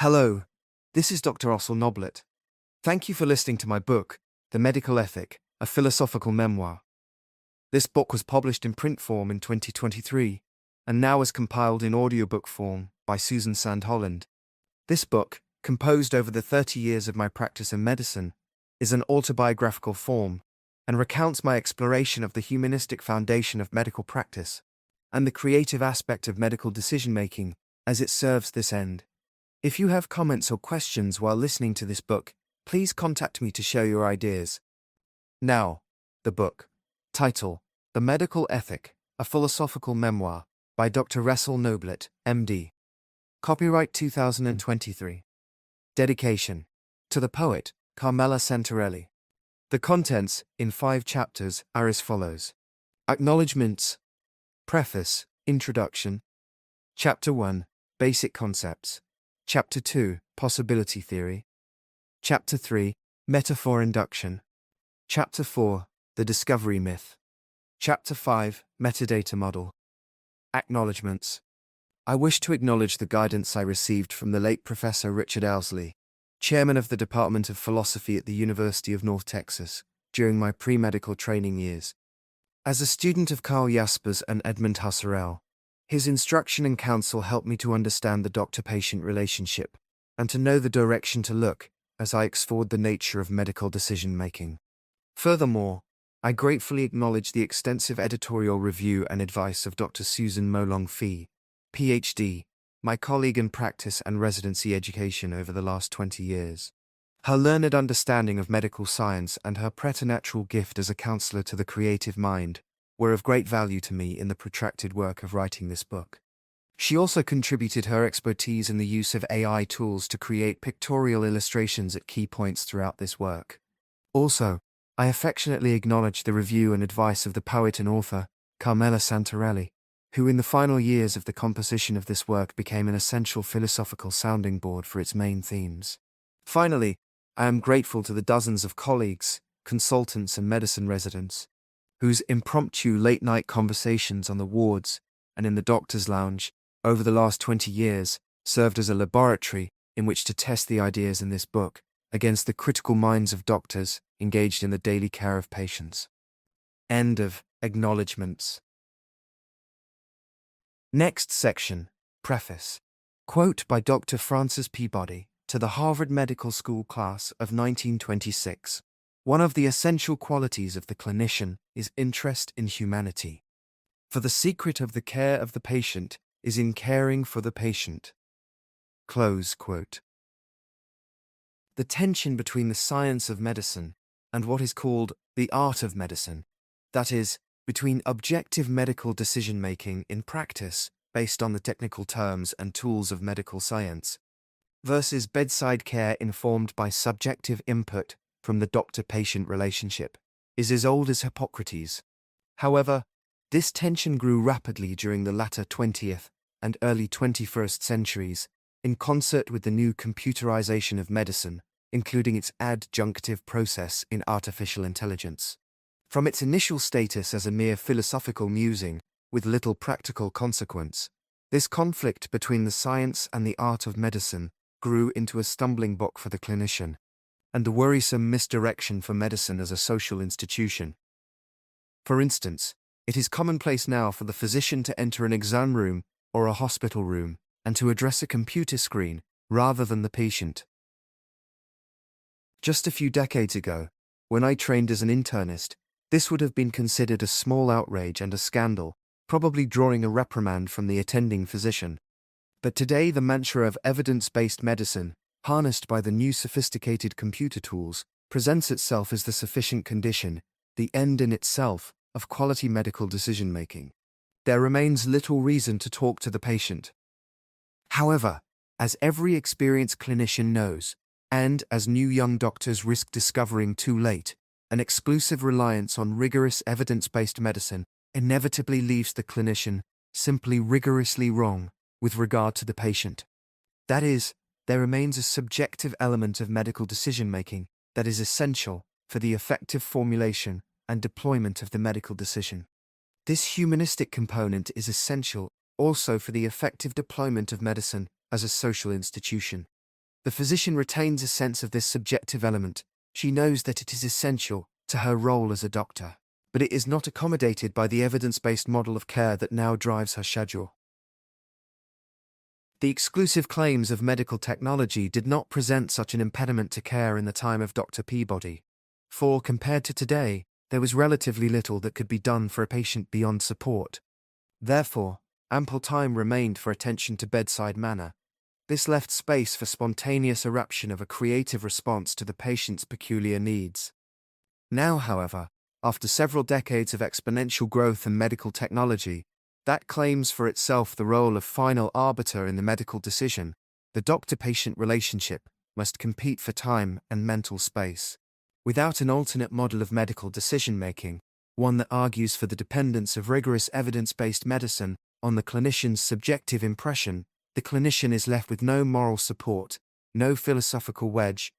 Hello, this is Dr. Noblett. Thank you for listening to my book, The Medical Ethic, a Philosophical Memoir. This book was published in print form in 2023, and now is compiled in audiobook form by Susan Sand-Holland. This book, composed over the 30 years of my practice in medicine, is an autobiographical form and recounts my exploration of the humanistic foundation of medical practice and the creative aspect of medical decision-making as it serves this end. If you have comments or questions while listening to this book, please contact me to share your ideas. Now, the book. Title: The Medical Ethic, a Philosophical Memoir, by Dr. Noblett, MD. Copyright 2023. Dedication: to the poet, Carmela Santarelli. The contents, in 5 chapters, are as follows. Acknowledgements. Preface, Introduction. Chapter 1, Basic Concepts. Chapter 2, Possibility Theory. Chapter 3, Metaphor Induction. Chapter 4, The Discovery Myth. Chapter 5, Metadata Model. Acknowledgements. I wish to acknowledge the guidance I received from the late Professor Richard Owsley, chairman of the Department of Philosophy at the University of North Texas, during my pre-medical training years. As a student of Karl Jaspers and Edmund Husserl, his instruction and counsel helped me to understand the doctor-patient relationship and to know the direction to look as I explored the nature of medical decision-making. Furthermore, I gratefully acknowledge the extensive editorial review and advice of Dr. Susan Molong-Fee, Ph.D., my colleague in practice and residency education over the last 20 years. Her learned understanding of medical science and her preternatural gift as a counselor to the creative mind were of great value to me in the protracted work of writing this book. She also contributed her expertise in the use of AI tools to create pictorial illustrations at key points throughout this work. Also, I affectionately acknowledge the review and advice of the poet and author, Carmela Santarelli, who in the final years of the composition of this work became an essential philosophical sounding board for its main themes. Finally, I am grateful to the dozens of colleagues, consultants and medicine residents, whose impromptu late-night conversations on the wards and in the doctor's lounge over the last 20 years served as a laboratory in which to test the ideas in this book against the critical minds of doctors engaged in the daily care of patients. End of Acknowledgements. Next section, Preface. Quote by Dr. Francis Peabody to the Harvard Medical School class of 1926. One of the essential qualities of the clinician is interest in humanity. For the secret of the care of the patient is in caring for the patient. Close quote. The tension between the science of medicine and what is called the art of medicine, that is, between objective medical decision-making in practice based on the technical terms and tools of medical science, versus bedside care informed by subjective input from the doctor-patient relationship, is as old as Hippocrates. However, this tension grew rapidly during the latter 20th and early 21st centuries, in concert with the new computerization of medicine, including its adjunctive process in artificial intelligence. From its initial status as a mere philosophical musing, with little practical consequence, this conflict between the science and the art of medicine grew into a stumbling block for the clinician, and a worrisome misdirection for medicine as a social institution. For instance, it is commonplace now for the physician to enter an exam room or a hospital room and to address a computer screen rather than the patient. Just a few decades ago, when I trained as an internist, this would have been considered a small outrage and a scandal, probably drawing a reprimand from the attending physician. But today the mantra of evidence-based medicine, harnessed by the new sophisticated computer tools, presents itself as the sufficient condition, the end in itself, of quality medical decision-making. There remains little reason to talk to the patient. However, as every experienced clinician knows, and as new young doctors risk discovering too late, an exclusive reliance on rigorous evidence-based medicine inevitably leaves the clinician simply rigorously wrong with regard to the patient. That is, there remains a subjective element of medical decision-making that is essential for the effective formulation and deployment of the medical decision. This humanistic component is essential also for the effective deployment of medicine as a social institution. The physician retains a sense of this subjective element. She knows that it is essential to her role as a doctor, but it is not accommodated by the evidence-based model of care that now drives her schedule. The exclusive claims of medical technology did not present such an impediment to care in the time of Dr. Peabody, for, compared to today, there was relatively little that could be done for a patient beyond support. Therefore, ample time remained for attention to bedside manner. This left space for spontaneous eruption of a creative response to the patient's peculiar needs. Now, however, after several decades of exponential growth in medical technology, that claims for itself the role of final arbiter in the medical decision, the doctor-patient relationship must compete for time and mental space. Without an alternate model of medical decision-making, one that argues for the dependence of rigorous evidence-based medicine on the clinician's subjective impression, the clinician is left with no moral support, no philosophical wedge,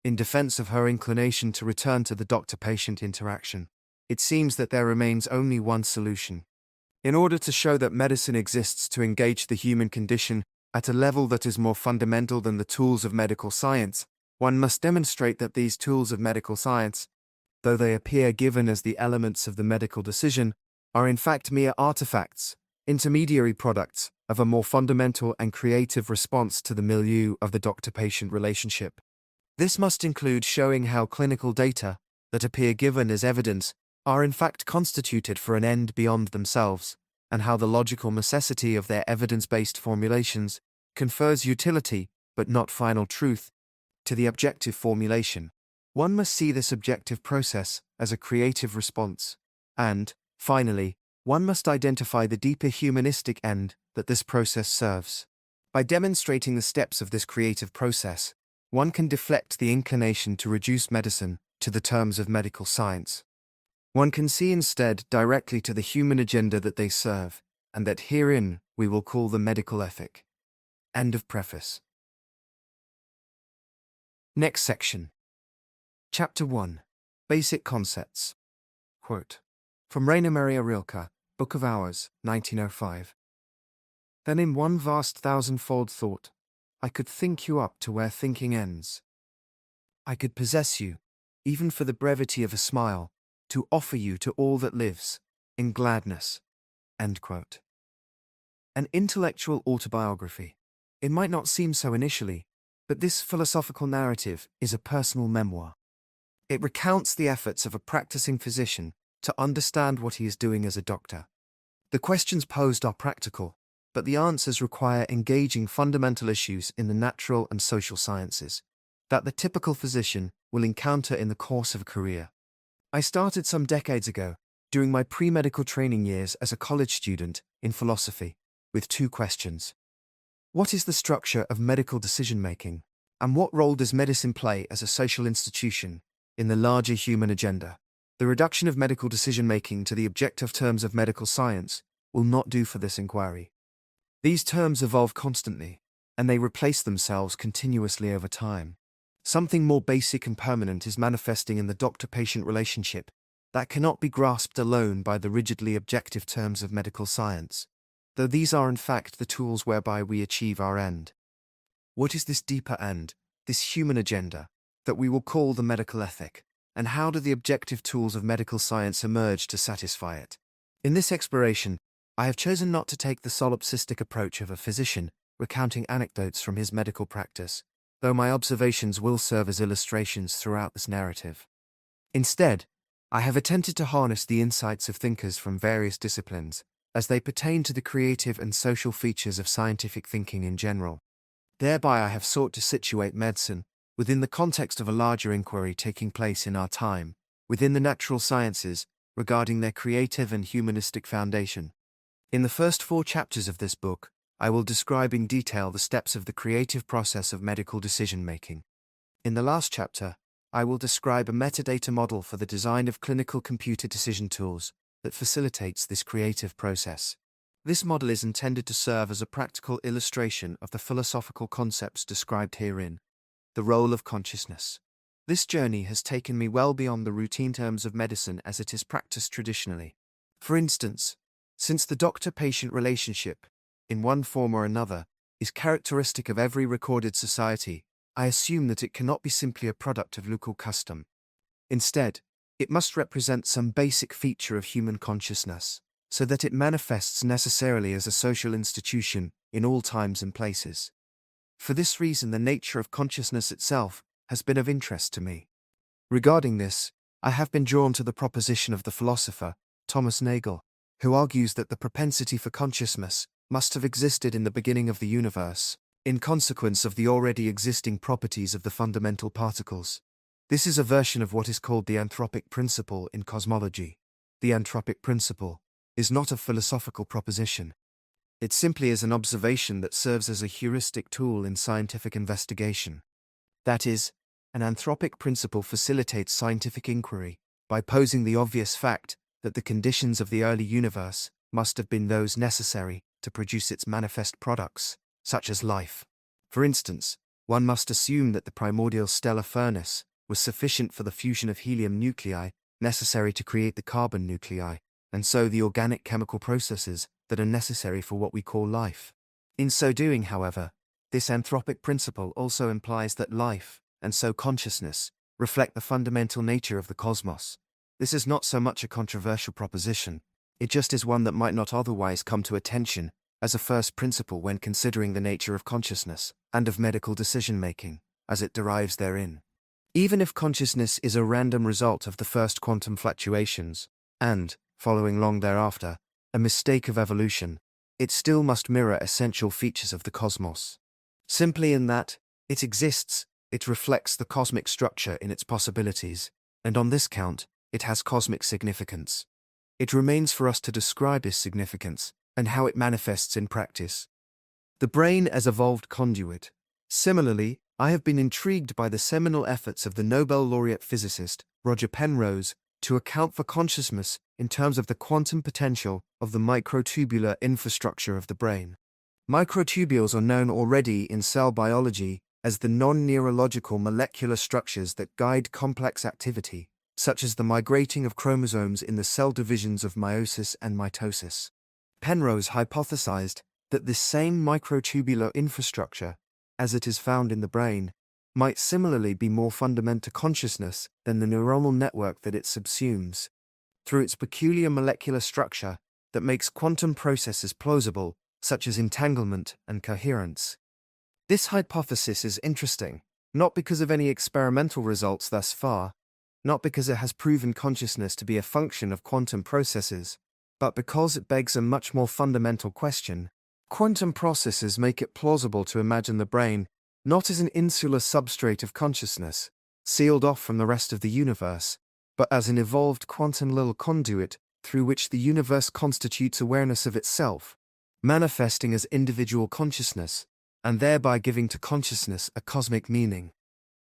in defense of her inclination to return to the doctor-patient interaction. It seems that there remains only one solution. In order to show that medicine exists to engage the human condition at a level that is more fundamental than the tools of medical science, one must demonstrate that these tools of medical science, though they appear given as the elements of the medical decision, are in fact mere artifacts, intermediary products, of a more fundamental and creative response to the milieu of the doctor-patient relationship. This must include showing how clinical data, that appear given as evidence, are in fact constituted for an end beyond themselves, and how the logical necessity of their evidence-based formulations confers utility, but not final truth, to the objective formulation. One must see this objective process as a creative response, and, finally, one must identify the deeper humanistic end that this process serves. By demonstrating the steps of this creative process, one can deflect the inclination to reduce medicine to the terms of medical science. One can see instead directly to the human agenda that they serve, and that herein we will call the medical ethic. End of preface. Next section. Chapter 1. Basic Concepts. Quote. From Rainer Maria Rilke, Book of Hours, 1905. Then in one vast thousandfold thought, I could think you up to where thinking ends. I could possess you, even for the brevity of a smile, to offer you to all that lives, in gladness. End quote. An intellectual autobiography. It might not seem so initially, but this philosophical narrative is a personal memoir. It recounts the efforts of a practicing physician to understand what he is doing as a doctor. The questions posed are practical, but the answers require engaging fundamental issues in the natural and social sciences that the typical physician will encounter in the course of a career. I started some decades ago, during my pre-medical training years as a college student in philosophy, with two questions. What is the structure of medical decision-making, and what role does medicine play as a social institution in the larger human agenda? The reduction of medical decision-making to the objective terms of medical science will not do for this inquiry. These terms evolve constantly, and they replace themselves continuously over time. Something more basic and permanent is manifesting in the doctor-patient relationship that cannot be grasped alone by the rigidly objective terms of medical science, though these are in fact the tools whereby we achieve our end. What is this deeper end, this human agenda, that we will call the medical ethic, and how do the objective tools of medical science emerge to satisfy it? In this exploration, I have chosen not to take the solipsistic approach of a physician recounting anecdotes from his medical practice, though my observations will serve as illustrations throughout this narrative. Instead, I have attempted to harness the insights of thinkers from various disciplines, as they pertain to the creative and social features of scientific thinking in general. Thereby I have sought to situate medicine within the context of a larger inquiry taking place in our time, within the natural sciences, regarding their creative and humanistic foundation. In the first 4 chapters of this book, I will describe in detail the steps of the creative process of medical decision-making. In the last chapter, I will describe a metadata model for the design of clinical computer decision tools that facilitates this creative process. This model is intended to serve as a practical illustration of the philosophical concepts described herein. The role of consciousness. This journey has taken me well beyond the routine terms of medicine as it is practiced traditionally. For instance, since the doctor-patient relationship, in one form or another, is characteristic of every recorded society, I assume that it cannot be simply a product of local custom. Instead, it must represent some basic feature of human consciousness, so that it manifests necessarily as a social institution in all times and places. For this reason, the nature of consciousness itself has been of interest to me. Regarding this, I have been drawn to the proposition of the philosopher Thomas Nagel, who argues that the propensity for consciousness must have existed in the beginning of the universe, in consequence of the already existing properties of the fundamental particles. This is a version of what is called the anthropic principle in cosmology. The anthropic principle is not a philosophical proposition. It simply is an observation that serves as a heuristic tool in scientific investigation. That is, an anthropic principle facilitates scientific inquiry by posing the obvious fact that the conditions of the early universe must have been those necessary to produce its manifest products, such as life. For instance, one must assume that the primordial stellar furnace was sufficient for the fusion of helium nuclei necessary to create the carbon nuclei, and so the organic chemical processes that are necessary for what we call life. In so doing, however, this anthropic principle also implies that life, and so consciousness, reflect the fundamental nature of the cosmos. This is not so much a controversial proposition, it just is one that might not otherwise come to attention as a first principle when considering the nature of consciousness and of medical decision-making, as it derives therein. Even if consciousness is a random result of the first quantum fluctuations, and, following long thereafter, a mistake of evolution, it still must mirror essential features of the cosmos. Simply in that, it exists, it reflects the cosmic structure in its possibilities, and on this count, it has cosmic significance. It remains for us to describe this significance, and how it manifests in practice. The brain as evolved conduit. Similarly, I have been intrigued by the seminal efforts of the Nobel laureate physicist, Roger Penrose, to account for consciousness in terms of the quantum potential of the microtubular infrastructure of the brain. Microtubules are known already in cell biology as the non-neurological molecular structures that guide complex activity, such as the migrating of chromosomes in the cell divisions of meiosis and mitosis. Penrose hypothesized that this same microtubular infrastructure, as it is found in the brain, might similarly be more fundamental to consciousness than the neuronal network that it subsumes, through its peculiar molecular structure that makes quantum processes plausible, such as entanglement and coherence. This hypothesis is interesting, not because of any experimental results thus far, not because it has proven consciousness to be a function of quantum processes, but because it begs a much more fundamental question. Quantum processes make it plausible to imagine the brain not as an insular substrate of consciousness, sealed off from the rest of the universe, but as an evolved quantum little conduit through which the universe constitutes awareness of itself, manifesting as individual consciousness, and thereby giving to consciousness a cosmic meaning.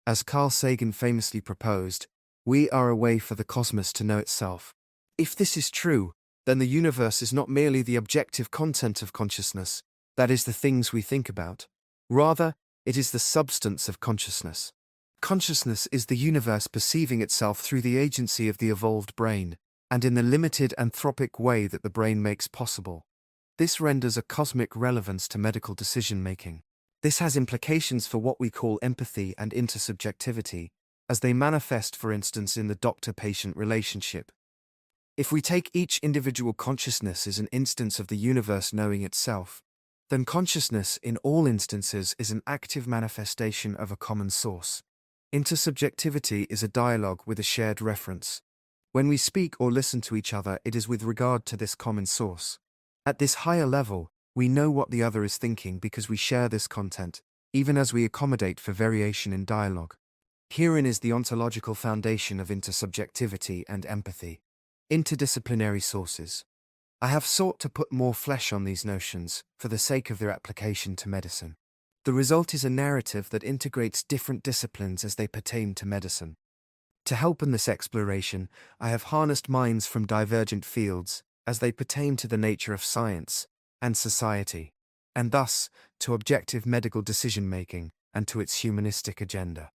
As Carl Sagan famously proposed, we are a way for the cosmos to know itself. If this is true, then the universe is not merely the objective content of consciousness, that is, the things we think about. Rather, it is the substance of consciousness. Consciousness is the universe perceiving itself through the agency of the evolved brain, and in the limited anthropic way that the brain makes possible. This renders a cosmic relevance to medical decision-making. This has implications for what we call empathy and intersubjectivity, as they manifest, for instance, in the doctor-patient relationship. If we take each individual consciousness as an instance of the universe knowing itself, then consciousness in all instances is an active manifestation of a common source. Intersubjectivity is a dialogue with a shared reference. When we speak or listen to each other, it is with regard to this common source. At this higher level, we know what the other is thinking because we share this content, even as we accommodate for variation in dialogue. Herein is the ontological foundation of intersubjectivity and empathy. Interdisciplinary sources. I have sought to put more flesh on these notions for the sake of their application to medicine. The result is a narrative that integrates different disciplines as they pertain to medicine. To help in this exploration, I have harnessed minds from divergent fields as they pertain to the nature of science and society, and thus to objective medical decision-making and to its humanistic agenda.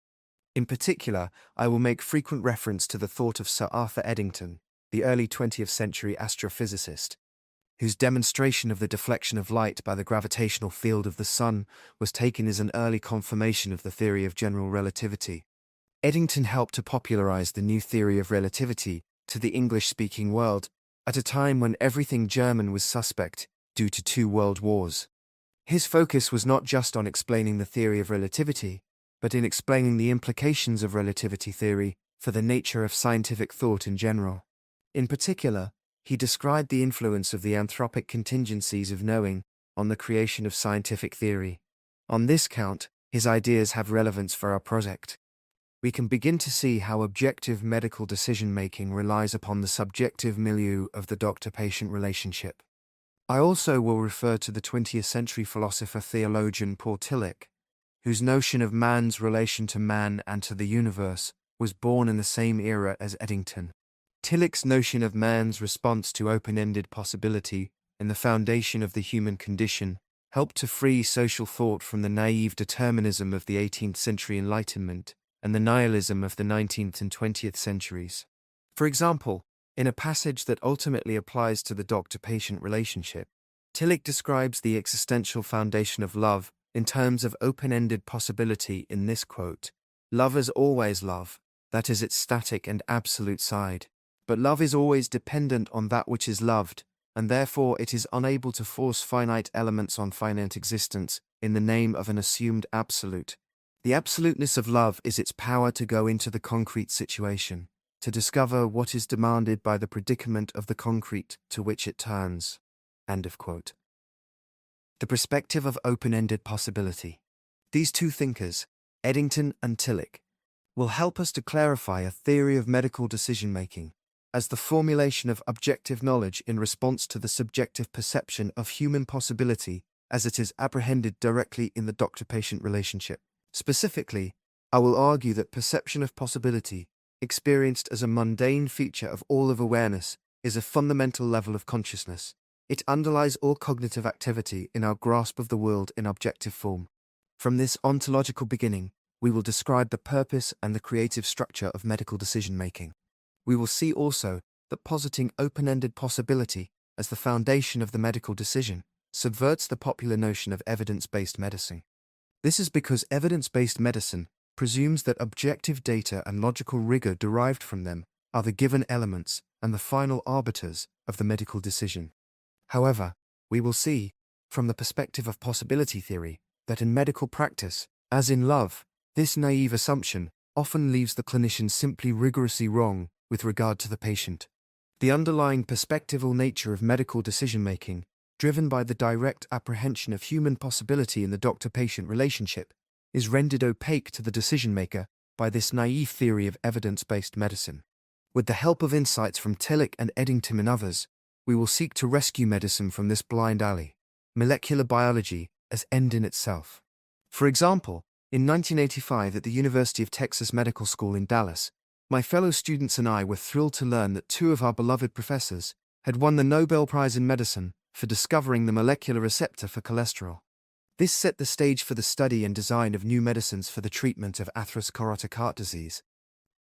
In particular, I will make frequent reference to the thought of Sir Arthur Eddington, the early 20th century astrophysicist. whose demonstration of the deflection of light by the gravitational field of the Sun was taken as an early confirmation of the theory of general relativity. Eddington helped to popularize the new theory of relativity to the English-speaking world at a time when everything German was suspect due to 2 world wars. His focus was not just on explaining the theory of relativity, but in explaining the implications of relativity theory for the nature of scientific thought in general. In particular, he described the influence of the anthropic contingencies of knowing on the creation of scientific theory. On this count, his ideas have relevance for our project. We can begin to see how objective medical decision-making relies upon the subjective milieu of the doctor-patient relationship. I also will refer to the 20th century philosopher-theologian Paul Tillich, whose notion of man's relation to man and to the universe was born in the same era as Eddington. Tillich's notion of man's response to open-ended possibility in the foundation of the human condition helped to free social thought from the naive determinism of the 18th century Enlightenment and the nihilism of the 19th and 20th centuries. For example, in a passage that ultimately applies to the doctor-patient relationship, Tillich describes the existential foundation of love in terms of open-ended possibility in this quote: "Love is always love, that is its static and absolute side. But love is always dependent on that which is loved, and therefore it is unable to force finite elements on finite existence in the name of an assumed absolute. The absoluteness of love is its power to go into the concrete situation, to discover what is demanded by the predicament of the concrete to which it turns." End of quote. The perspective of open-ended possibility. These two thinkers, Eddington and Tillich, will help us to clarify a theory of medical decision-making as the formulation of objective knowledge in response to the subjective perception of human possibility as it is apprehended directly in the doctor-patient relationship. Specifically, I will argue that perception of possibility, experienced as a mundane feature of all of awareness, is a fundamental level of consciousness. It underlies all cognitive activity in our grasp of the world in objective form. From this ontological beginning, we will describe the purpose and the creative structure of medical decision-making. We will see also that positing open-ended possibility as the foundation of the medical decision subverts the popular notion of evidence-based medicine. This is because evidence-based medicine presumes that objective data and logical rigor derived from them are the given elements and the final arbiters of the medical decision. However, we will see, from the perspective of possibility theory, that in medical practice, as in love, this naive assumption often leaves the clinician simply rigorously wrong with regard to the patient. The underlying perspectival nature of medical decision-making, driven by the direct apprehension of human possibility in the doctor-patient relationship, is rendered opaque to the decision-maker by this naive theory of evidence-based medicine. With the help of insights from Tillich and Eddington and others, we will seek to rescue medicine from this blind alley, molecular biology as end in itself. For example, in 1985 at the University of Texas Medical School in Dallas, my fellow students and I were thrilled to learn that 2 of our beloved professors had won the Nobel Prize in Medicine for discovering the molecular receptor for cholesterol. This set the stage for the study and design of new medicines for the treatment of atherosclerotic heart disease.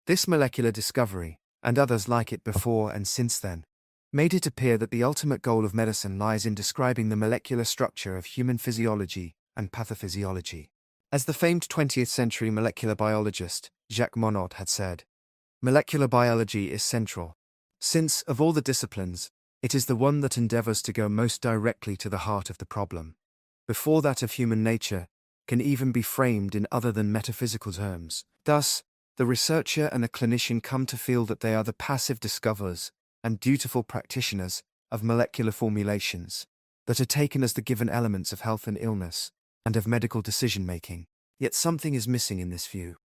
This molecular discovery, and others like it before and since then, made it appear that the ultimate goal of medicine lies in describing the molecular structure of human physiology and pathophysiology. As the famed 20th century molecular biologist Jacques Monod had said, "Molecular biology is central, since, of all the disciplines, it is the one that endeavors to go most directly to the heart of the problem, before that of human nature can even be framed in other than metaphysical terms." Thus, the researcher and the clinician come to feel that they are the passive discoverers and dutiful practitioners of molecular formulations that are taken as the given elements of health and illness and of medical decision-making. Yet something is missing in this view.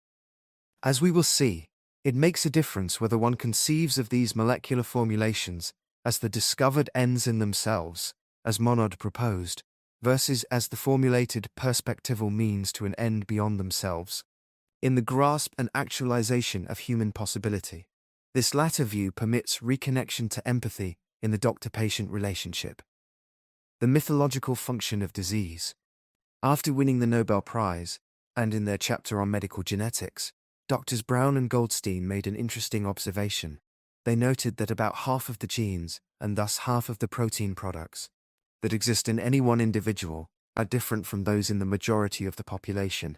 As we will see, it makes a difference whether one conceives of these molecular formulations as the discovered ends in themselves, as Monod proposed, versus as the formulated perspectival means to an end beyond themselves, in the grasp and actualization of human possibility. This latter view permits reconnection to empathy in the doctor-patient relationship. The mythological function of disease. After winning the Nobel Prize, and in their chapter on medical genetics, Drs. Brown and Goldstein made an interesting observation. They noted that about half of the genes, and thus half of the protein products, that exist in any one individual are different from those in the majority of the population.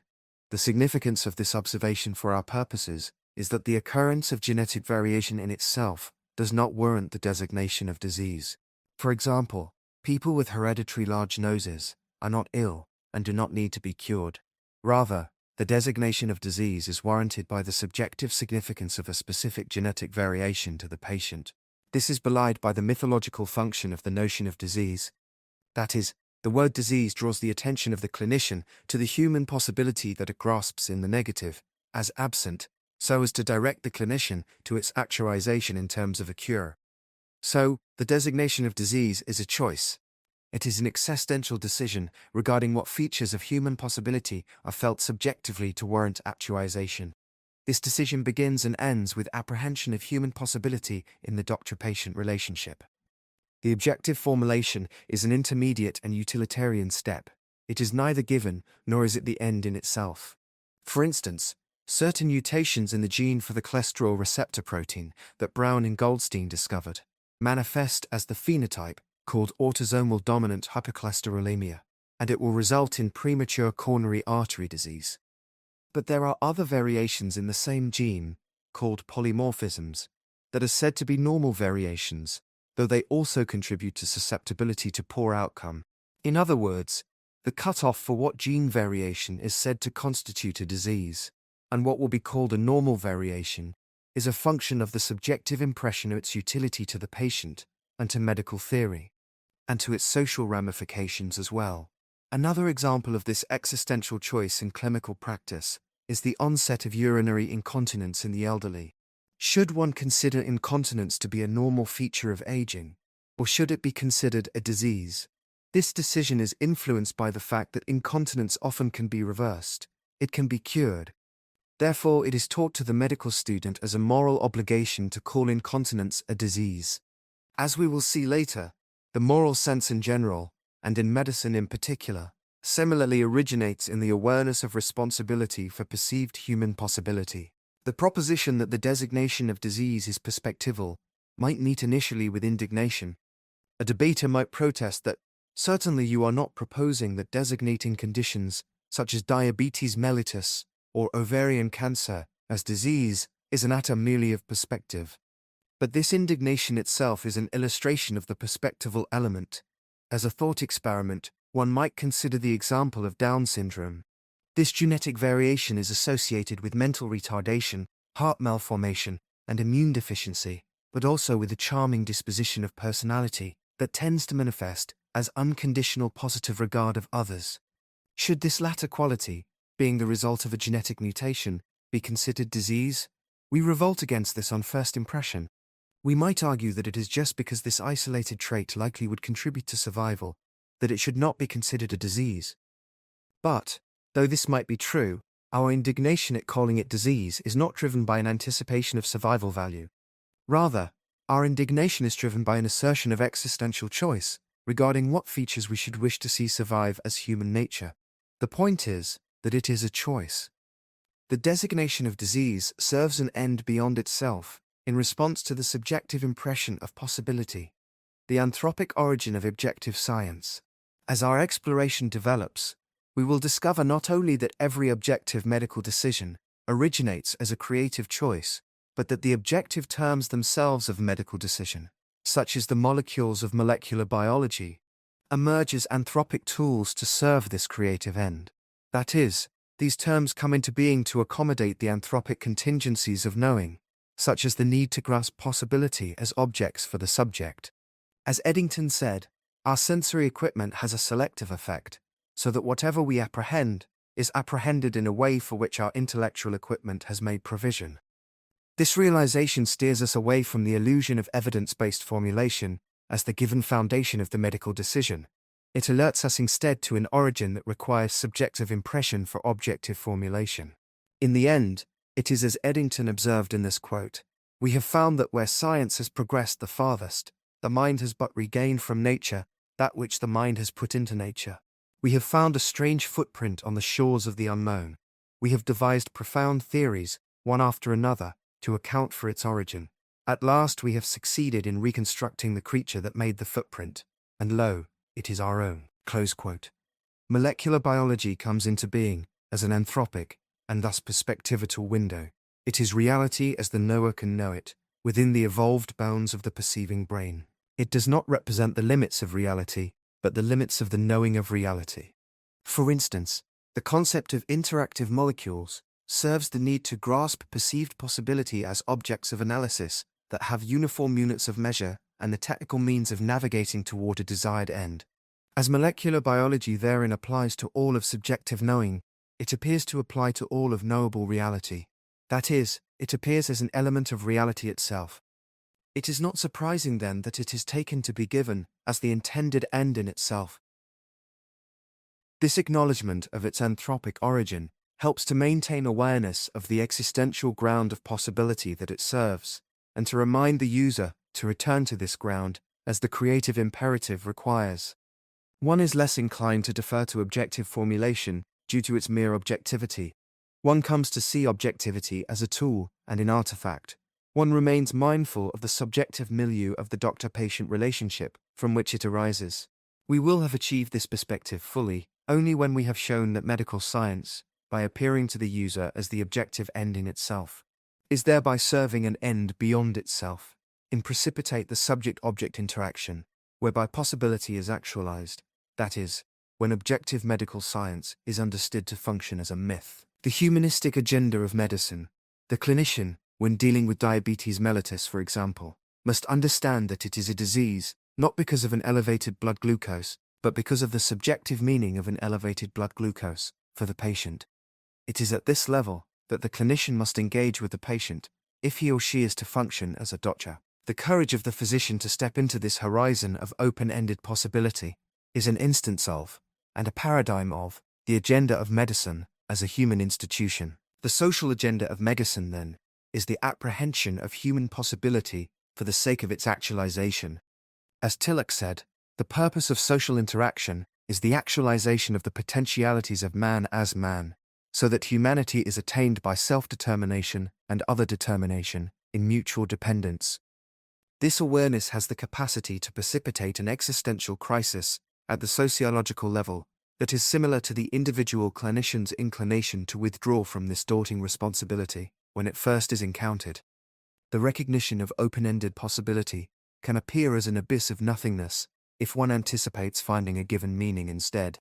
The significance of this observation for our purposes is that the occurrence of genetic variation in itself does not warrant the designation of disease. For example, people with hereditary large noses are not ill and do not need to be cured. Rather, the designation of disease is warranted by the subjective significance of a specific genetic variation to the patient. This is belied by the mythological function of the notion of disease. That is, the word disease draws the attention of the clinician to the human possibility that it grasps in the negative, as absent, so as to direct the clinician to its actualization in terms of a cure. So, the designation of disease is a choice. It is an existential decision regarding what features of human possibility are felt subjectively to warrant actualization. This decision begins and ends with apprehension of human possibility in the doctor-patient relationship. The objective formulation is an intermediate and utilitarian step. It is neither given, nor is it the end in itself. For instance, certain mutations in the gene for the cholesterol receptor protein that Brown and Goldstein discovered manifest as the phenotype called autosomal dominant hypercholesterolemia, and it will result in premature coronary artery disease. But there are other variations in the same gene, called polymorphisms, that are said to be normal variations, though they also contribute to susceptibility to poor outcome. In other words, the cutoff for what gene variation is said to constitute a disease, and what will be called a normal variation, is a function of the subjective impression of its utility to the patient and to medical theory, and to its social ramifications as well. Another example of this existential choice in clinical practice is the onset of urinary incontinence in the elderly. Should one consider incontinence to be a normal feature of aging, or should it be considered a disease? This decision is influenced by the fact that incontinence often can be reversed. It can be cured. Therefore, it is taught to the medical student as a moral obligation to call incontinence a disease. As we will see later, the moral sense in general, and in medicine in particular, similarly originates in the awareness of responsibility for perceived human possibility. The proposition that the designation of disease is perspectival might meet initially with indignation. A debater might protest that, certainly you are not proposing that designating conditions such as diabetes mellitus or ovarian cancer as disease is an matter merely of perspective. But this indignation itself is an illustration of the perspectival element. As a thought experiment, one might consider the example of Down syndrome. This genetic variation is associated with mental retardation, heart malformation, and immune deficiency, but also with a charming disposition of personality that tends to manifest as unconditional positive regard of others. Should this latter quality, being the result of a genetic mutation, be considered disease? We revolt against this on first impression. We might argue that it is just because this isolated trait likely would contribute to survival that it should not be considered a disease. But, though this might be true, our indignation at calling it disease is not driven by an anticipation of survival value. Rather, our indignation is driven by an assertion of existential choice regarding what features we should wish to see survive as human nature. The point is that it is a choice. The designation of disease serves an end beyond itself, in response to the subjective impression of possibility, the anthropic origin of objective science. As our exploration develops, we will discover not only that every objective medical decision originates as a creative choice, but that the objective terms themselves of medical decision, such as the molecules of molecular biology, emerge as anthropic tools to serve this creative end. That is, these terms come into being to accommodate the anthropic contingencies of knowing, such as the need to grasp possibility as objects for the subject. As Eddington said, our sensory equipment has a selective effect, so that whatever we apprehend is apprehended in a way for which our intellectual equipment has made provision. This realization steers us away from the illusion of evidence-based formulation as the given foundation of the medical decision. It alerts us instead to an origin that requires subjective impression for objective formulation. In the end, it is as Eddington observed in this quote, "We have found that where science has progressed the farthest, the mind has but regained from nature that which the mind has put into nature. We have found a strange footprint on the shores of the unknown. We have devised profound theories, one after another, to account for its origin. At last we have succeeded in reconstructing the creature that made the footprint, and lo, it is our own. Close quote. Molecular biology comes into being as an anthropic, and thus perspectival window. It is reality as the knower can know it, within the evolved bounds of the perceiving brain. It does not represent the limits of reality, but the limits of the knowing of reality. For instance, the concept of interactive molecules serves the need to grasp perceived possibility as objects of analysis that have uniform units of measure and the technical means of navigating toward a desired end. As molecular biology therein applies to all of subjective knowing, it appears to apply to all of knowable reality. That is, it appears as an element of reality itself. It is not surprising then that it is taken to be given as the intended end in itself. This acknowledgement of its anthropic origin helps to maintain awareness of the existential ground of possibility that it serves, and to remind the user to return to this ground as the creative imperative requires. One is less inclined to defer to objective formulation due to its mere objectivity. One comes to see objectivity as a tool and an artifact. One remains mindful of the subjective milieu of the doctor-patient relationship from which it arises. We will have achieved this perspective fully only when we have shown that medical science, by appearing to the user as the objective end in itself, is thereby serving an end beyond itself, in precipitate the subject-object interaction, whereby possibility is actualized, that is, when objective medical science is understood to function as a myth. The humanistic agenda of medicine. The clinician, when dealing with diabetes mellitus for example, must understand that it is a disease, not because of an elevated blood glucose, but because of the subjective meaning of an elevated blood glucose for the patient. It is at this level that the clinician must engage with the patient, if he or she is to function as a doctor. The courage of the physician to step into this horizon of open-ended possibility is an instance of, and a paradigm of, the agenda of medicine as a human institution. The social agenda of medicine, then, is the apprehension of human possibility for the sake of its actualization. As Tillich said, the purpose of social interaction is the actualization of the potentialities of man as man, so that humanity is attained by self-determination and other determination in mutual dependence. This awareness has the capacity to precipitate an existential crisis at the sociological level that is similar to the individual clinician's inclination to withdraw from this daunting responsibility when it first is encountered. The recognition of open-ended possibility can appear as an abyss of nothingness if one anticipates finding a given meaning instead.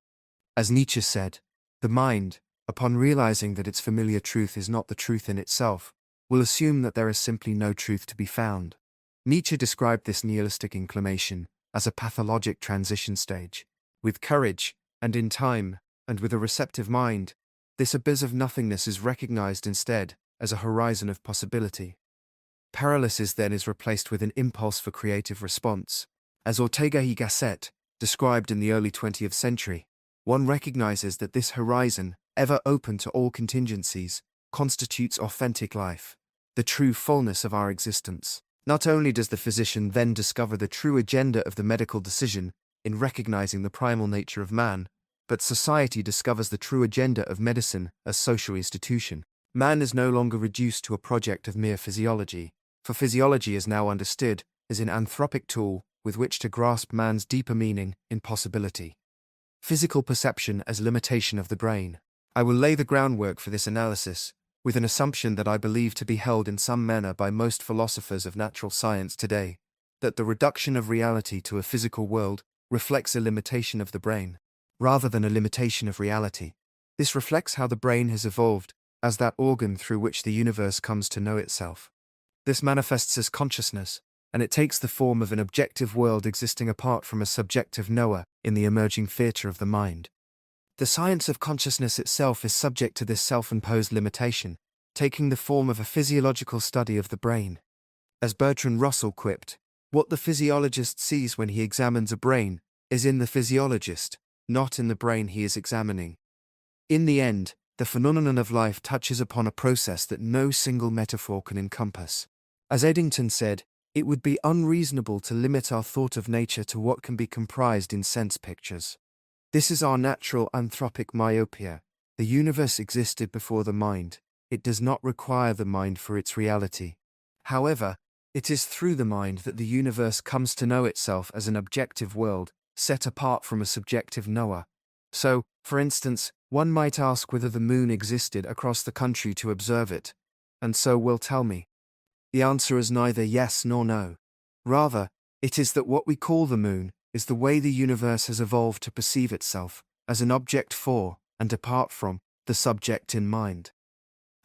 As Nietzsche said, the mind, upon realizing that its familiar truth is not the truth in itself, will assume that there is simply no truth to be found. Nietzsche described this nihilistic inclination as a pathologic transition stage. With courage, and in time, and with a receptive mind, this abyss of nothingness is recognized instead as a horizon of possibility. Paralysis then is replaced with an impulse for creative response. As Ortega y Gasset described in the early 20th century, one recognizes that this horizon, ever open to all contingencies, constitutes authentic life, the true fullness of our existence. Not only does the physician then discover the true agenda of the medical decision in recognizing the primal nature of man, but society discovers the true agenda of medicine as social institution. Man is no longer reduced to a project of mere physiology, for physiology is now understood as an anthropic tool with which to grasp man's deeper meaning in possibility. Physical perception as limitation of the brain. I will lay the groundwork for this analysis, with an assumption that I believe to be held in some manner by most philosophers of natural science today, that the reduction of reality to a physical world reflects a limitation of the brain, rather than a limitation of reality. This reflects how the brain has evolved as that organ through which the universe comes to know itself. This manifests as consciousness, and it takes the form of an objective world existing apart from a subjective knower in the emerging theatre of the mind. The science of consciousness itself is subject to this self-imposed limitation, taking the form of a physiological study of the brain. As Bertrand Russell quipped, what the physiologist sees when he examines a brain is in the physiologist, not in the brain he is examining. In the end, the phenomenon of life touches upon a process that no single metaphor can encompass. As Eddington said, it would be unreasonable to limit our thought of nature to what can be comprised in sense pictures. This is our natural anthropic myopia. The universe existed before the mind. It does not require the mind for its reality. However, It is through the mind that the universe comes to know itself as an objective world, set apart from a subjective knower. So, for instance, one might ask whether the moon existed across the country to observe it, and so will tell me. The answer is neither yes nor no. Rather, it is that what we call the moon is the way the universe has evolved to perceive itself as an object for, and apart from, the subject in mind.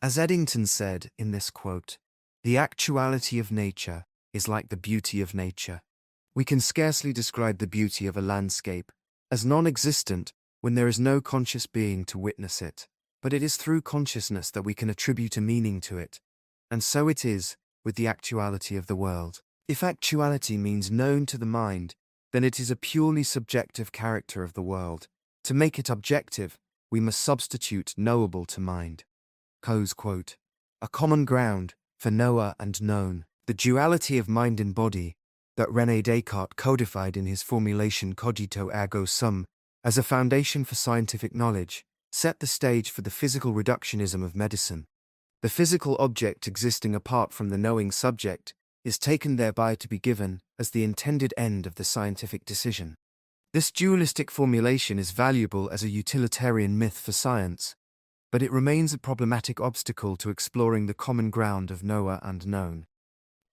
As Eddington said in this quote, "The actuality of nature is like the beauty of nature. We can scarcely describe the beauty of a landscape as non-existent when there is no conscious being to witness it, but it is through consciousness that we can attribute a meaning to it. And so it is with the actuality of the world. If actuality means known to the mind, then it is a purely subjective character of the world. To make it objective, we must substitute knowable to mind." Close quote. A common ground for knower and known, the duality of mind and body, that René Descartes codified in his formulation cogito ergo sum as a foundation for scientific knowledge, set the stage for the physical reductionism of medicine. The physical object existing apart from the knowing subject is taken thereby to be given as the intended end of the scientific decision. This dualistic formulation is valuable as a utilitarian myth for science, but it remains a problematic obstacle to exploring the common ground of knower and known.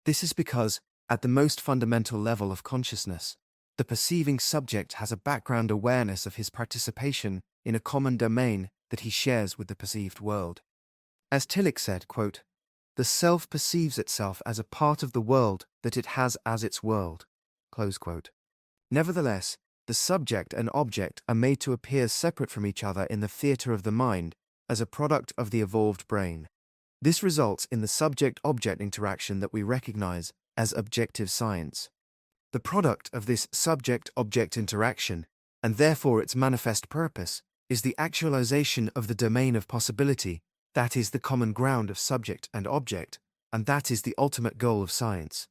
This is because, at the most fundamental level of consciousness, the perceiving subject has a background awareness of his participation in a common domain that he shares with the perceived world. As Tillich said, quote, "The self perceives itself as a part of the world that it has as its world." Close quote. Nevertheless, the subject and object are made to appear separate from each other in the theatre of the mind as a product of the evolved brain. This results in the subject-object interaction that we recognize as objective science. The product of this subject-object interaction, and therefore its manifest purpose, is the actualization of the domain of possibility. That is the common ground of subject and object, and that is the ultimate goal of science.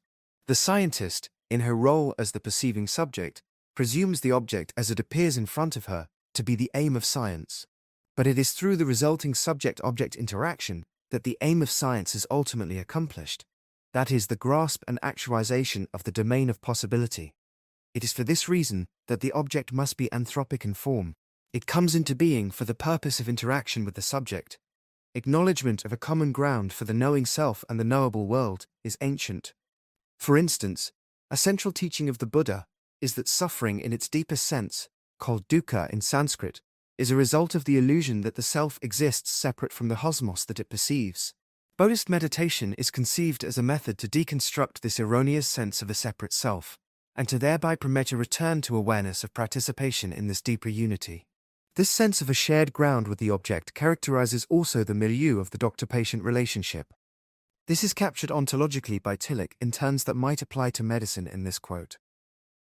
The scientist, in her role as the perceiving subject, presumes the object as it appears in front of her to be the aim of science. But it is through the resulting subject-object interaction that the aim of science is ultimately accomplished. That is the grasp and actualization of the domain of possibility. It is for this reason that the object must be anthropic in form. It comes into being for the purpose of interaction with the subject. Acknowledgement of a common ground for the knowing self and the knowable world is ancient. For instance, a central teaching of the Buddha is that suffering in its deepest sense, called dukkha in Sanskrit, is a result of the illusion that the self exists separate from the cosmos that it perceives. Buddhist meditation is conceived as a method to deconstruct this erroneous sense of a separate self, and to thereby permit a return to awareness of participation in this deeper unity. This sense of a shared ground with the object characterizes also the milieu of the doctor-patient relationship. This is captured ontologically by Tillich in terms that might apply to medicine in this quote.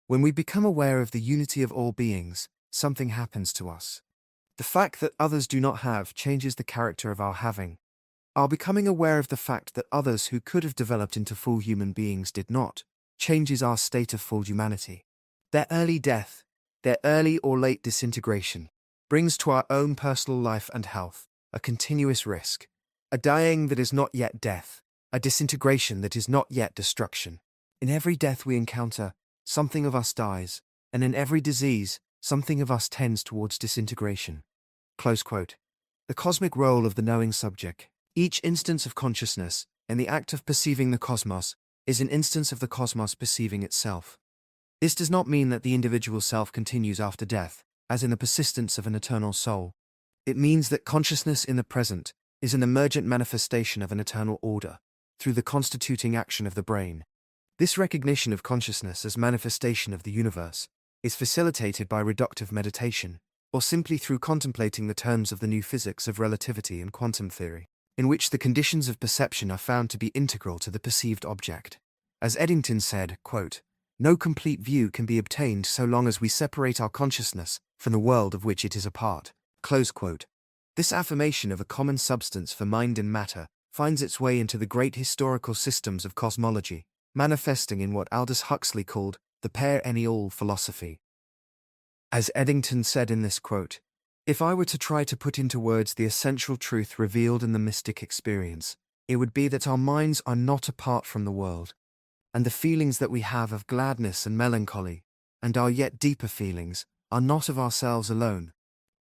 When we become aware of the unity of all beings, something happens to us. The fact that others do not have changes the character of our having. Our becoming aware of the fact that others who could have developed into full human beings did not, changes our state of full humanity. Their early death, their early or late disintegration, brings to our own personal life and health a continuous risk, a dying that is not yet death, a disintegration that is not yet destruction. In every death we encounter, something of us dies, and in every disease, something of us tends towards disintegration. Close quote. The cosmic role of the knowing subject. Each instance of consciousness, in the act of perceiving the cosmos, is an instance of the cosmos perceiving itself. This does not mean that the individual self continues after death, as in the persistence of an eternal soul. It means that consciousness in the present is an emergent manifestation of an eternal order, through the constituting action of the brain. This recognition of consciousness as manifestation of the universe is facilitated by reductive meditation, or simply through contemplating the terms of the new physics of relativity and quantum theory, in which the conditions of perception are found to be integral to the perceived object. As Eddington said, quote, "No complete view can be obtained so long as we separate our consciousness from the world of which it is a part." Close quote. This affirmation of a common substance for mind and matter finds its way into the great historical systems of cosmology, manifesting in what Aldous Huxley called the perennial philosophy. As Eddington said in this quote, "If I were to try to put into words the essential truth revealed in the mystic experience, it would be that our minds are not apart from the world. and the feelings that we have of gladness and melancholy, and our yet deeper feelings, are not of ourselves alone,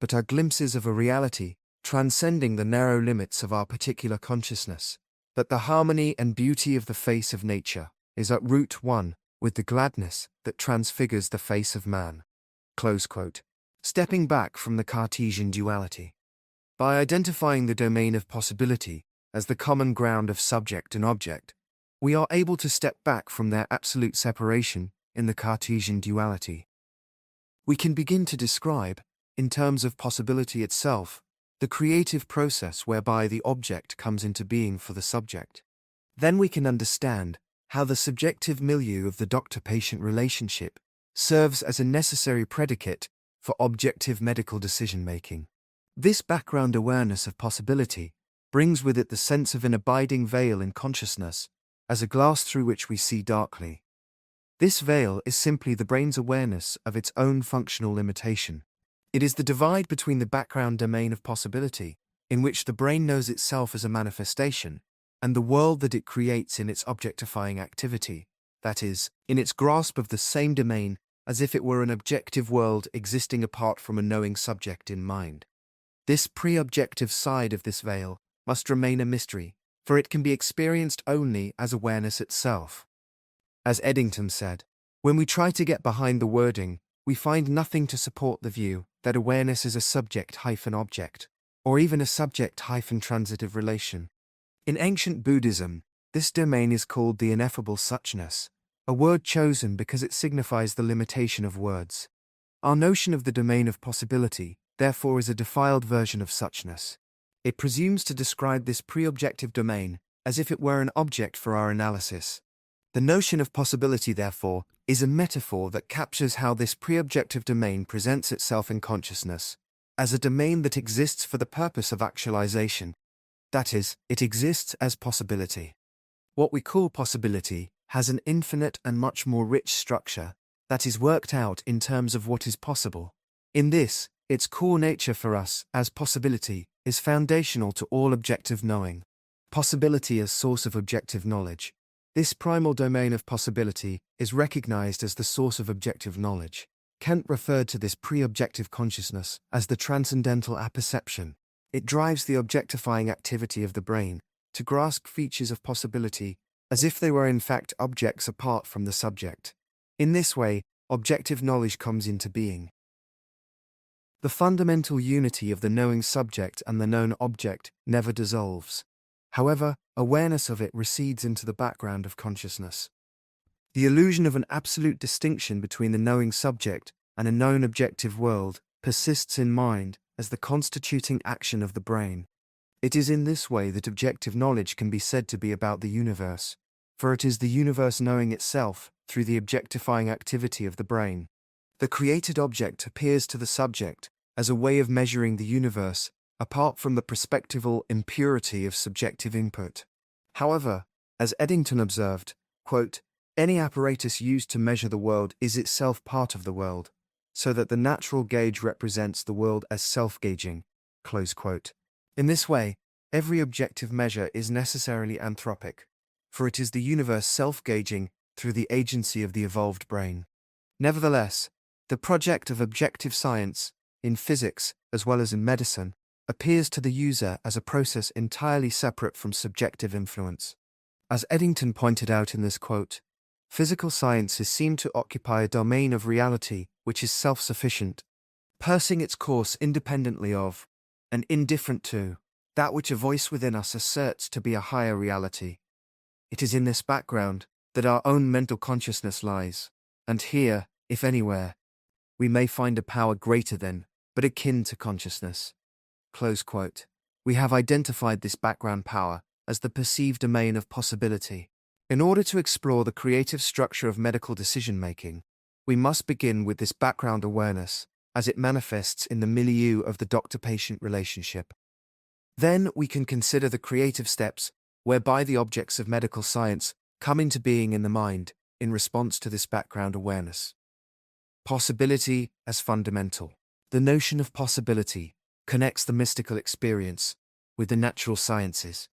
but are glimpses of a reality transcending the narrow limits of our particular consciousness, that the harmony and beauty of the face of nature is at root one with the gladness that transfigures the face of man. Close quote. Stepping back from the Cartesian duality. By identifying the domain of possibility as the common ground of subject and object, we are able to step back from their absolute separation in the Cartesian duality. We can begin to describe, in terms of possibility itself, the creative process whereby the object comes into being for the subject. Then we can understand how the subjective milieu of the doctor-patient relationship serves as a necessary predicate for objective medical decision-making. This background awareness of possibility brings with it the sense of an abiding veil in consciousness, as a glass through which we see darkly. This veil is simply the brain's awareness of its own functional limitation. It is the divide between the background domain of possibility, in which the brain knows itself as a manifestation, and the world that it creates in its objectifying activity, that is, in its grasp of the same domain as if it were an objective world existing apart from a knowing subject in mind. This pre-objective side of this veil must remain a mystery, for it can be experienced only as awareness itself. As Eddington said, when we try to get behind the wording, we find nothing to support the view that awareness is a subject-object, or even a subject-transitive relation. In ancient Buddhism, this domain is called the ineffable suchness, a word chosen because it signifies the limitation of words. Our notion of the domain of possibility, therefore, is a defiled version of suchness. It presumes to describe this pre-objective domain as if it were an object for our analysis. The notion of possibility, therefore, is a metaphor that captures how this pre-objective domain presents itself in consciousness, as a domain that exists for the purpose of actualization. That is, it exists as possibility. What we call possibility has an infinite and much more rich structure that is worked out in terms of what is possible. In this, its core nature for us as possibility is foundational to all objective knowing. Possibility as source of objective knowledge. This primal domain of possibility is recognized as the source of objective knowledge. Kant referred to this pre-objective consciousness as the transcendental apperception. It drives the objectifying activity of the brain to grasp features of possibility as if they were in fact objects apart from the subject. In this way, objective knowledge comes into being. The fundamental unity of the knowing subject and the known object never dissolves. However, awareness of it recedes into the background of consciousness. The illusion of an absolute distinction between the knowing subject and a known objective world persists in mind as the constituting action of the brain. It is in this way that objective knowledge can be said to be about the universe, for it is the universe knowing itself through the objectifying activity of the brain. The created object appears to the subject as a way of measuring the universe apart from the perspectival impurity of subjective input. However, as Eddington observed, quote, any apparatus used to measure the world is itself part of the world, so that the natural gauge represents the world as self-gauging. Close quote. In this way, every objective measure is necessarily anthropic, for it is the universe self-gauging through the agency of the evolved brain. Nevertheless, the project of objective science, in physics as well as in medicine, appears to the user as a process entirely separate from subjective influence. As Eddington pointed out in this quote, physical sciences seem to occupy a domain of reality which is self-sufficient, pursuing its course independently of, and indifferent to, that which a voice within us asserts to be a higher reality. It is in this background that our own mental consciousness lies, and here, if anywhere, we may find a power greater than, but akin to consciousness. Close quote. We have identified this background power as the perceived domain of possibility. In order to explore the creative structure of medical decision-making, we must begin with this background awareness as it manifests in the milieu of the doctor-patient relationship. Then we can consider the creative steps whereby the objects of medical science come into being in the mind in response to this background awareness. Possibility as fundamental. The notion of possibility connects the mystical experience with the natural sciences.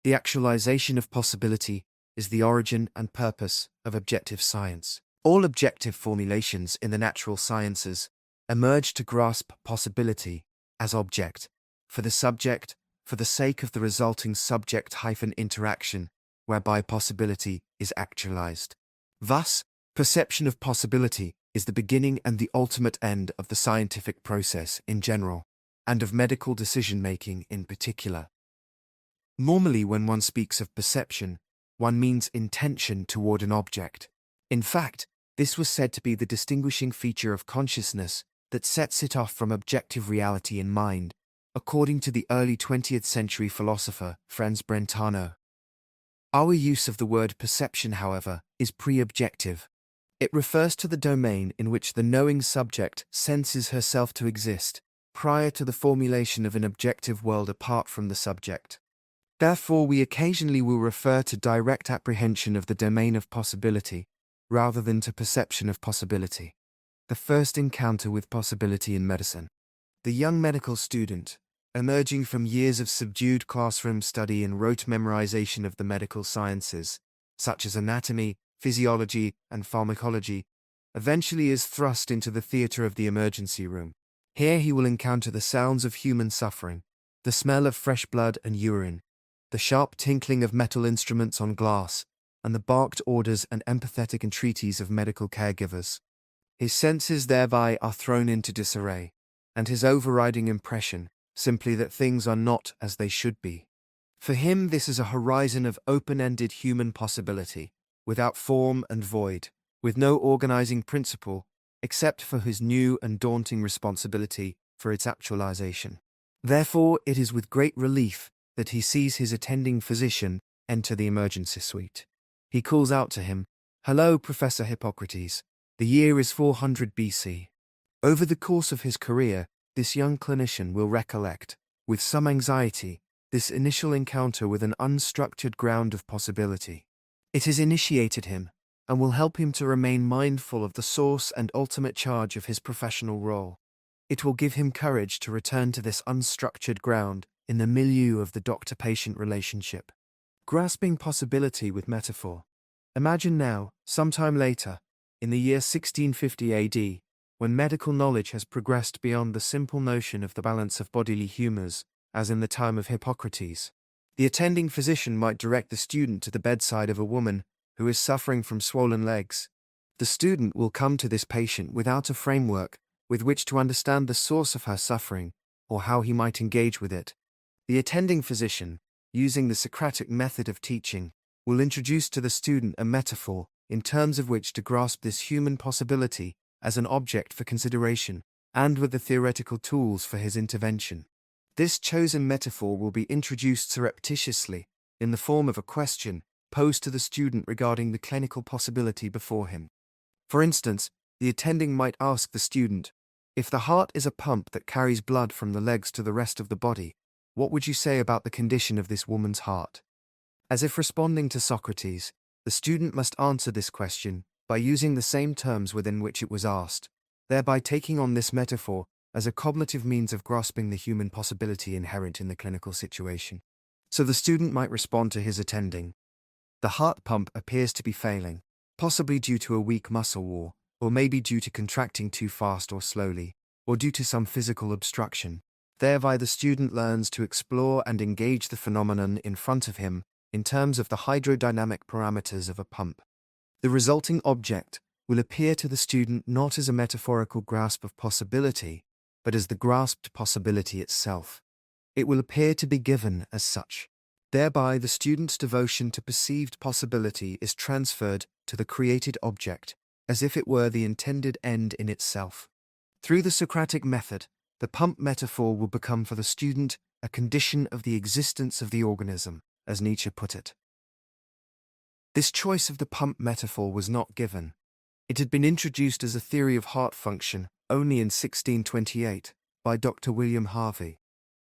The actualization of possibility is the origin and purpose of objective science. All objective formulations in the natural sciences emerge to grasp possibility as object, for the subject, for the sake of the resulting subject-interaction, whereby possibility is actualized. Thus, perception of possibility is the beginning and the ultimate end of the scientific process in general, and of medical decision-making in particular. Normally, when one speaks of perception, one means intention toward an object. In fact, this was said to be the distinguishing feature of consciousness that sets it off from objective reality in mind, according to the early 20th century philosopher Franz Brentano. Our use of the word perception, however, is pre-objective. It refers to the domain in which the knowing subject senses herself to exist, prior to the formulation of an objective world apart from the subject. Therefore, we occasionally will refer to direct apprehension of the domain of possibility, rather than to perception of possibility. The first encounter with possibility in medicine. The young medical student, emerging from years of subdued classroom study and rote memorization of the medical sciences, such as anatomy, physiology, and pharmacology, eventually is thrust into the theater of the emergency room. Here he will encounter the sounds of human suffering, the smell of fresh blood and urine, the sharp tinkling of metal instruments on glass, and the barked orders and empathetic entreaties of medical caregivers. His senses thereby are thrown into disarray, and his overriding impression, simply that things are not as they should be. For him, this is a horizon of open-ended human possibility, without form and void, with no organizing principle, except for his new and daunting responsibility for its actualization. Therefore, it is with great relief that he sees his attending physician enter the emergency suite. He calls out to him, "Hello, Professor Hippocrates. The year is 400 BC. Over the course of his career, this young clinician will recollect, with some anxiety, this initial encounter with an unstructured ground of possibility. It has initiated him, and will help him to remain mindful of the source and ultimate charge of his professional role. It will give him courage to return to this unstructured ground in the milieu of the doctor-patient relationship." Grasping possibility with metaphor. Imagine now, sometime later, in the year 1650 AD, when medical knowledge has progressed beyond the simple notion of the balance of bodily humors, as in the time of Hippocrates. The attending physician might direct the student to the bedside of a woman who is suffering from swollen legs. The student will come to this patient without a framework with which to understand the source of her suffering or how he might engage with it. The attending physician, using the Socratic method of teaching, will introduce to the student a metaphor in terms of which to grasp this human possibility as an object for consideration, and with the theoretical tools for his intervention. This chosen metaphor will be introduced surreptitiously in the form of a question posed to the student regarding the clinical possibility before him. For instance, the attending might ask the student, "If the heart is a pump that carries blood from the legs to the rest of the body, what would you say about the condition of this woman's heart?" As if responding to Socrates, the student must answer this question by using the same terms within which it was asked, thereby taking on this metaphor as a cognitive means of grasping the human possibility inherent in the clinical situation. So the student might respond to his attending, "The heart pump appears to be failing, possibly due to a weak muscle war, or maybe due to contracting too fast or slowly, or due to some physical obstruction." Thereby the student learns to explore and engage the phenomenon in front of him in terms of the hydrodynamic parameters of a pump. The resulting object will appear to the student not as a metaphorical grasp of possibility, but as the grasped possibility itself. It will appear to be given as such. Thereby the student's devotion to perceived possibility is transferred to the created object, as if it were the intended end in itself. Through the Socratic method, the pump metaphor will become for the student a condition of the existence of the organism, as Nietzsche put it. This choice of the pump metaphor was not given. It had been introduced as a theory of heart function only in 1628 by Dr. William Harvey.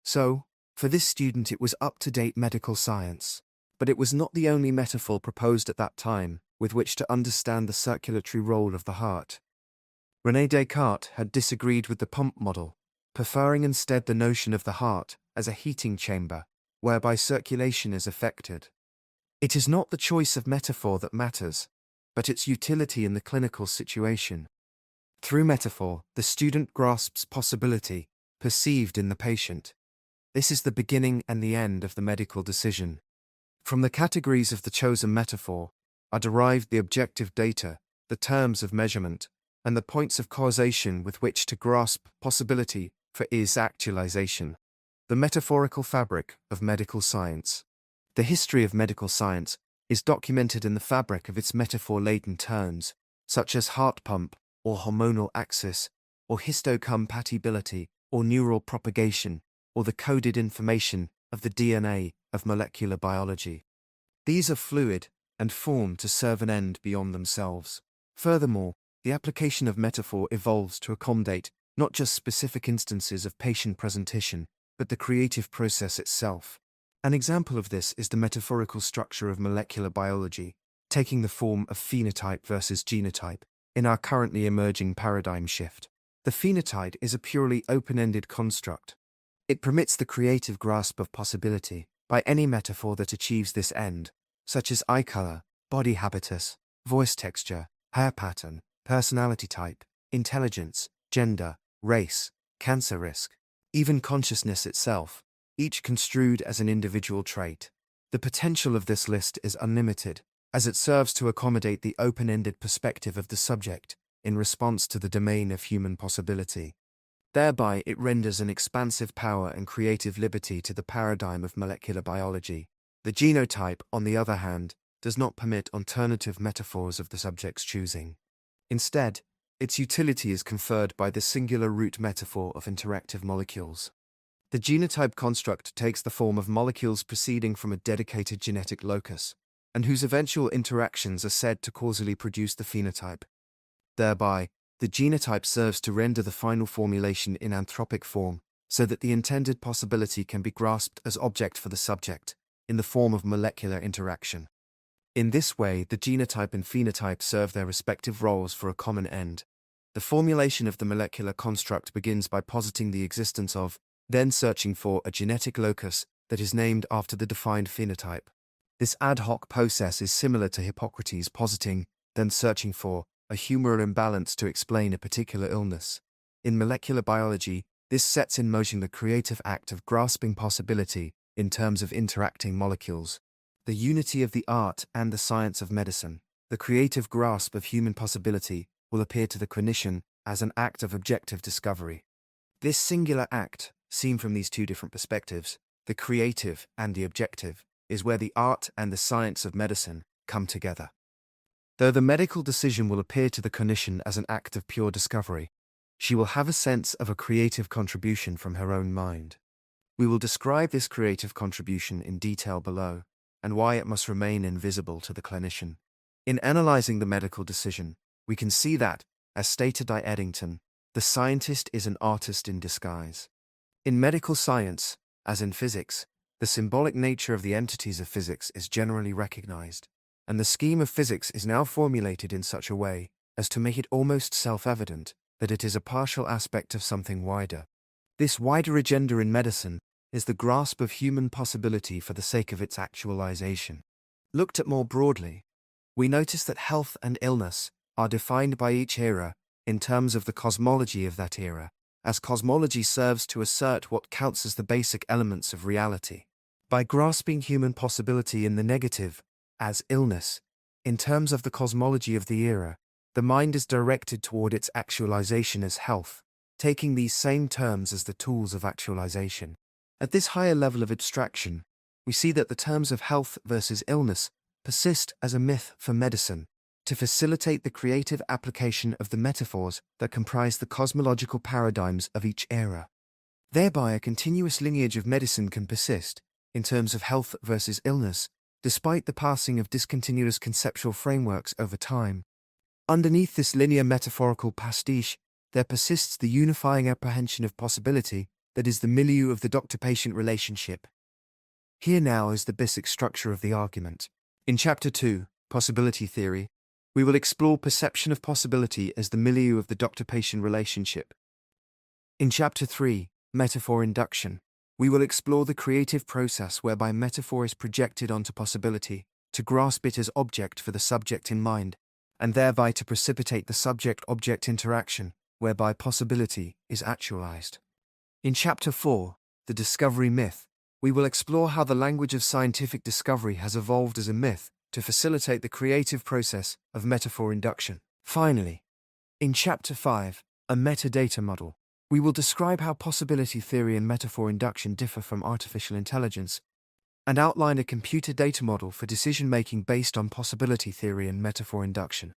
So, for this student it was up-to-date medical science, but it was not the only metaphor proposed at that time with which to understand the circulatory role of the heart. René Descartes had disagreed with the pump model, preferring instead the notion of the heart as a heating chamber, whereby circulation is effected. It is not the choice of metaphor that matters, but its utility in the clinical situation. Through metaphor, the student grasps possibility, perceived in the patient. This is the beginning and the end of the medical decision. From the categories of the chosen metaphor are derived the objective data, the terms of measurement, and the points of causation with which to grasp possibility for is actualization. The metaphorical fabric of medical science. The history of medical science is documented in the fabric of its metaphor-laden terms, such as heart pump, or hormonal axis, or histocompatibility, or neural propagation, or the coded information of the DNA of molecular biology. These are fluid and formed to serve an end beyond themselves. Furthermore, the application of metaphor evolves to accommodate not just specific instances of patient presentation, but the creative process itself. An example of this is the metaphorical structure of molecular biology, taking the form of phenotype versus genotype, in our currently emerging paradigm shift. The phenotype is a purely open-ended construct. It permits the creative grasp of possibility by any metaphor that achieves this end, such as eye color, body habitus, voice texture, hair pattern, personality type, intelligence, gender, race, cancer risk, even consciousness itself, each construed as an individual trait. The potential of this list is unlimited, as it serves to accommodate the open-ended perspective of the subject in response to the domain of human possibility. Thereby, it renders an expansive power and creative liberty to the paradigm of molecular biology. The genotype, on the other hand, does not permit alternative metaphors of the subject's choosing. Instead, its utility is conferred by the singular root metaphor of interactive molecules. The genotype construct takes the form of molecules proceeding from a dedicated genetic locus, and whose eventual interactions are said to causally produce the phenotype. Thereby, the genotype serves to render the final formulation in anthropic form, so that the intended possibility can be grasped as object for the subject, in the form of molecular interaction. In this way, the genotype and phenotype serve their respective roles for a common end. The formulation of the molecular construct begins by positing the existence of, then searching for, a genetic locus that is named after the defined phenotype. This ad hoc process is similar to Hippocrates positing, then searching for, a humoral imbalance to explain a particular illness. In molecular biology, this sets in motion the creative act of grasping possibility in terms of interacting molecules. The unity of the art and the science of medicine, the creative grasp of human possibility, will appear to the clinician as an act of objective discovery. This singular act, seen from these two different perspectives, the creative and the objective, is where the art and the science of medicine come together. Though the medical decision will appear to the clinician as an act of pure discovery, she will have a sense of a creative contribution from her own mind. We will describe this creative contribution in detail below, and why it must remain invisible to the clinician. In analyzing the medical decision, we can see that, as stated by Eddington, the scientist is an artist in disguise. In medical science, as in physics, the symbolic nature of the entities of physics is generally recognized, and the scheme of physics is now formulated in such a way as to make it almost self-evident that it is a partial aspect of something wider. This wider agenda in medicine is the grasp of human possibility for the sake of its actualization. Looked at more broadly, we notice that health and illness are defined by each era in terms of the cosmology of that era, as cosmology serves to assert what counts as the basic elements of reality. By grasping human possibility in the negative, as illness, in terms of the cosmology of the era, the mind is directed toward its actualization as health, taking these same terms as the tools of actualization. At this higher level of abstraction, we see that the terms of health versus illness persist as a myth for medicine, to facilitate the creative application of the metaphors that comprise the cosmological paradigms of each era. Thereby, a continuous lineage of medicine can persist, in terms of health versus illness, despite the passing of discontinuous conceptual frameworks over time. Underneath this linear metaphorical pastiche, there persists the unifying apprehension of possibility that is the milieu of the doctor-patient relationship. Here now is the basic structure of the argument. In Chapter 2, Possibility Theory, we will explore perception of possibility as the milieu of the doctor-patient relationship. In Chapter 3, Metaphor Induction, we will explore the creative process whereby metaphor is projected onto possibility, to grasp it as object for the subject in mind, and thereby to precipitate the subject-object interaction, whereby possibility is actualized. In Chapter 4, The Discovery Myth, we will explore how the language of scientific discovery has evolved as a myth to facilitate the creative process of metaphor induction. Finally, in Chapter 5, A Metadata Model, we will describe how possibility theory and metaphor induction differ from artificial intelligence, and outline a computer data model for decision-making based on possibility theory and metaphor induction.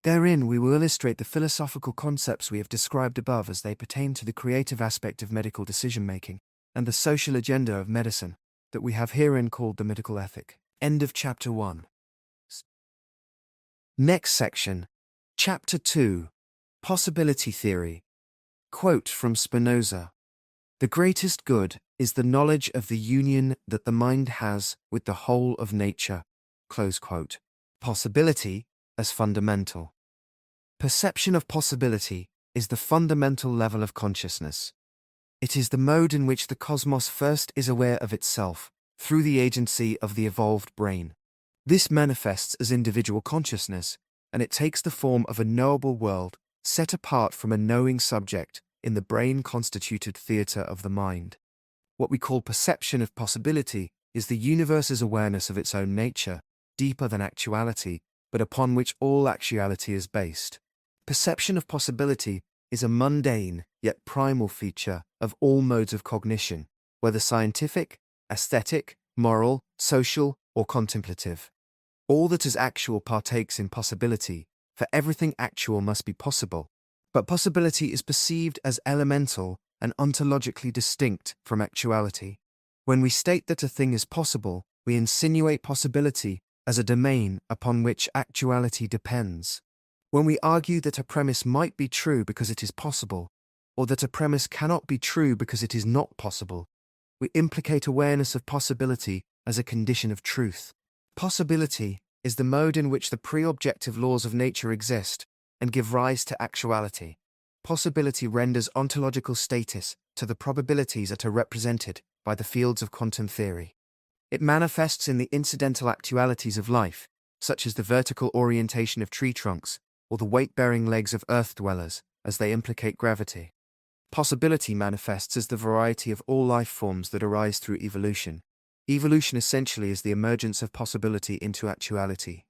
Therein, we will illustrate the philosophical concepts we have described above as they pertain to the creative aspect of medical decision-making and the social agenda of medicine that we have herein called the medical ethic. End of Chapter 1. Next section, Chapter 2, Possibility Theory. Quote from Spinoza: "The greatest good is the knowledge of the union that the mind has with the whole of nature." Close quote. Possibility as fundamental. Perception of possibility is the fundamental level of consciousness. It is the mode in which the cosmos first is aware of itself, through the agency of the evolved brain. This manifests as individual consciousness, and it takes the form of a knowable world set apart from a knowing subject in the brain-constituted theatre of the mind. What we call perception of possibility is the universe's awareness of its own nature, deeper than actuality, but upon which all actuality is based. Perception of possibility is a mundane, yet primal feature of all modes of cognition, whether scientific, aesthetic, moral, social, or contemplative. All that is actual partakes in possibility, for everything actual must be possible. But possibility is perceived as elemental and ontologically distinct from actuality. When we state that a thing is possible, we insinuate possibility as a domain upon which actuality depends. When we argue that a premise might be true because it is possible, or that a premise cannot be true because it is not possible, we implicate awareness of possibility as a condition of truth. Possibility is the mode in which the pre-objective laws of nature exist and give rise to actuality. Possibility renders ontological status to the probabilities that are represented by the fields of quantum theory. It manifests in the incidental actualities of life, such as the vertical orientation of tree trunks or the weight-bearing legs of earth-dwellers, as they implicate gravity. Possibility manifests as the variety of all life forms that arise through evolution. Evolution essentially is the emergence of possibility into actuality.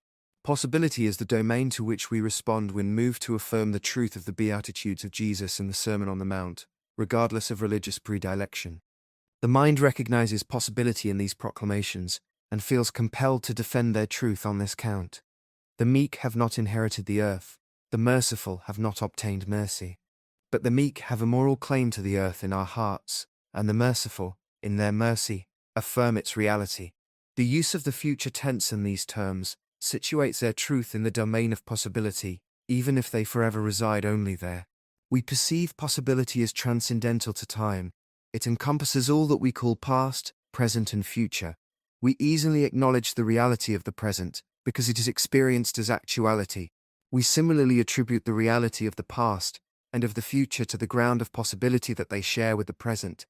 Possibility is the domain to which we respond when moved to affirm the truth of the Beatitudes of Jesus in the Sermon on the Mount, regardless of religious predilection. The mind recognizes possibility in these proclamations and feels compelled to defend their truth on this count. The meek have not inherited the earth, the merciful have not obtained mercy. But the meek have a moral claim to the earth in our hearts, and the merciful, in their mercy, affirm its reality. The use of the future tense in these terms situates their truth in the domain of possibility, even if they forever reside only there. We perceive possibility as transcendental to time. It encompasses all that we call past, present, and future. We easily acknowledge the reality of the present because it is experienced as actuality. We similarly attribute the reality of the past and of the future to the ground of possibility that they share with the present.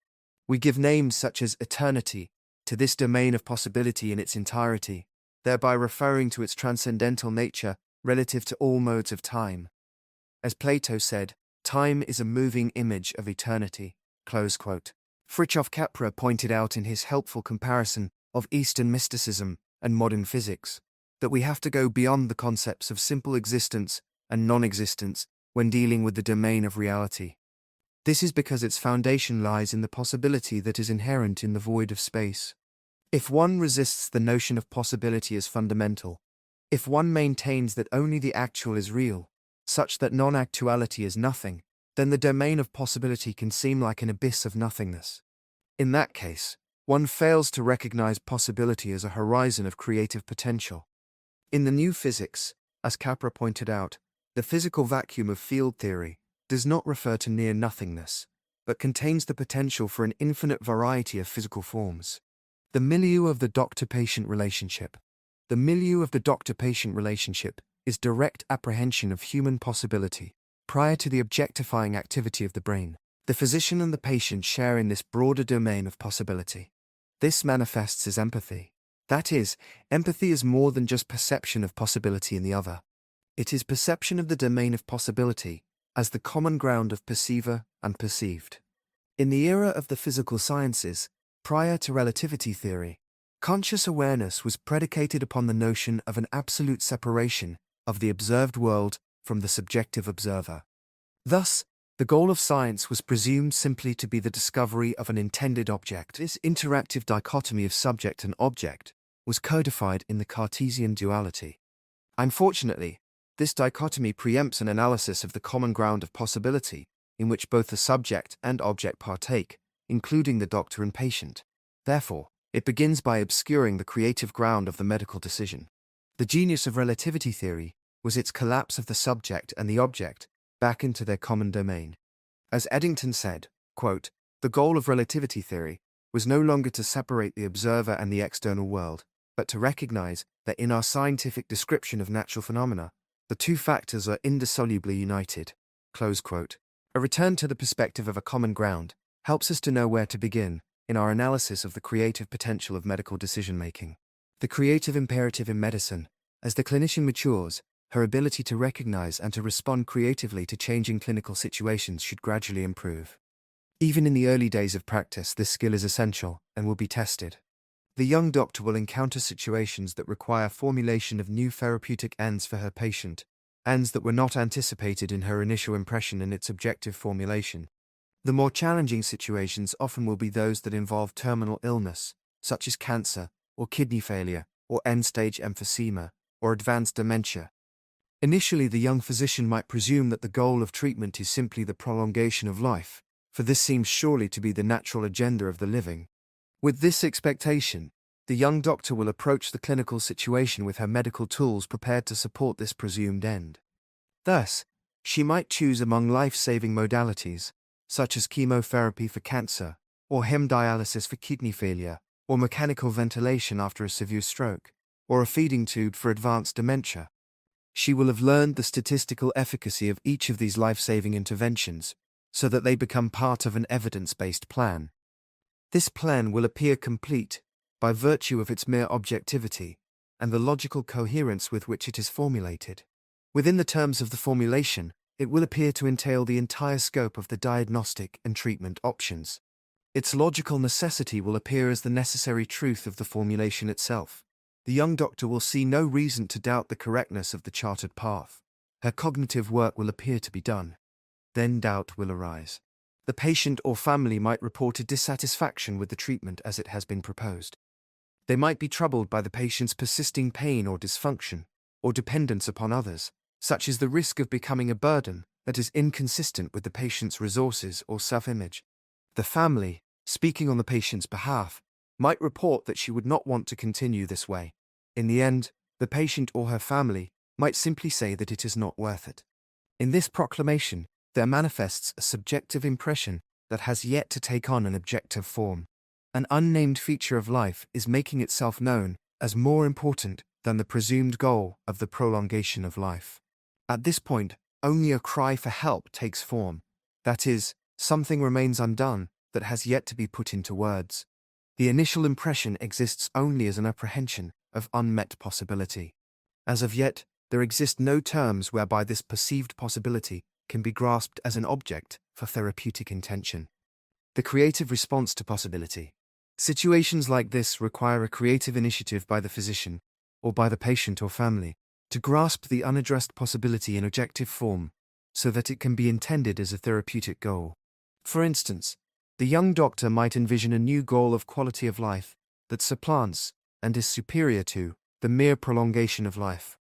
We give names such as eternity to this domain of possibility in its entirety, thereby referring to its transcendental nature relative to all modes of time. As Plato said, time is a moving image of eternity. Close quote. Fritjof Capra pointed out in his helpful comparison of Eastern mysticism and modern physics that we have to go beyond the concepts of simple existence and non-existence when dealing with the domain of reality. This is because its foundation lies in the possibility that is inherent in the void of space. If one resists the notion of possibility as fundamental, if one maintains that only the actual is real, such that non-actuality is nothing, then the domain of possibility can seem like an abyss of nothingness. In that case, one fails to recognize possibility as a horizon of creative potential. In the new physics, as Capra pointed out, the physical vacuum of field theory does not refer to near nothingness, but contains the potential for an infinite variety of physical forms. The milieu of the doctor-patient relationship. The milieu of the doctor-patient relationship is direct apprehension of human possibility, prior to the objectifying activity of the brain. The physician and the patient share in this broader domain of possibility. This manifests as empathy. That is, empathy is more than just perception of possibility in the other. It is perception of the domain of possibility as the common ground of perceiver and perceived. In the era of the physical sciences, prior to relativity theory, conscious awareness was predicated upon the notion of an absolute separation of the observed world from the subjective observer. Thus, the goal of science was presumed simply to be the discovery of an intended object. This interactive dichotomy of subject and object was codified in the Cartesian duality. Unfortunately, this dichotomy preempts an analysis of the common ground of possibility, in which both the subject and object partake, including the doctor and patient. Therefore, it begins by obscuring the creative ground of the medical decision. The genius of relativity theory was its collapse of the subject and the object back into their common domain. As Eddington said, quote, "The goal of relativity theory was no longer to separate the observer and the external world, but to recognize that in our scientific description of natural phenomena, the two factors are indissolubly united." Close quote. A return to the perspective of a common ground helps us to know where to begin in our analysis of the creative potential of medical decision-making. The creative imperative in medicine, as the clinician matures, her ability to recognize and to respond creatively to changing clinical situations should gradually improve. Even in the early days of practice, this skill is essential and will be tested. The young doctor will encounter situations that require formulation of new therapeutic ends for her patient, ends that were not anticipated in her initial impression and its objective formulation. The more challenging situations often will be those that involve terminal illness, such as cancer, or kidney failure, or end-stage emphysema, or advanced dementia. Initially, the young physician might presume that the goal of treatment is simply the prolongation of life, for this seems surely to be the natural agenda of the living. With this expectation, the young doctor will approach the clinical situation with her medical tools prepared to support this presumed end. Thus, she might choose among life-saving modalities, such as chemotherapy for cancer, or hemodialysis for kidney failure, or mechanical ventilation after a severe stroke, or a feeding tube for advanced dementia. She will have learned the statistical efficacy of each of these life-saving interventions, so that they become part of an evidence-based plan. This plan will appear complete by virtue of its mere objectivity and the logical coherence with which it is formulated. Within the terms of the formulation, it will appear to entail the entire scope of the diagnostic and treatment options. Its logical necessity will appear as the necessary truth of the formulation itself. The young doctor will see no reason to doubt the correctness of the charted path. Her cognitive work will appear to be done. Then doubt will arise. The patient or family might report a dissatisfaction with the treatment as it has been proposed. They might be troubled by the patient's persisting pain or dysfunction, or dependence upon others, such as the risk of becoming a burden that is inconsistent with the patient's resources or self-image. The family, speaking on the patient's behalf, might report that she would not want to continue this way. In the end, the patient or her family might simply say that it is not worth it. In this proclamation, there manifests a subjective impression that has yet to take on an objective form. An unnamed feature of life is making itself known as more important than the presumed goal of the prolongation of life. At this point, only a cry for help takes form. That is, something remains undone that has yet to be put into words. The initial impression exists only as an apprehension of unmet possibility. As of yet, there exist no terms whereby this perceived possibility can be grasped as an object for therapeutic intention. The creative response to possibility. Situations like this require a creative initiative by the physician, or by the patient or family, to grasp the unaddressed possibility in objective form, so that it can be intended as a therapeutic goal. For instance, the young doctor might envision a new goal of quality of life that supplants and is superior to the mere prolongation of life.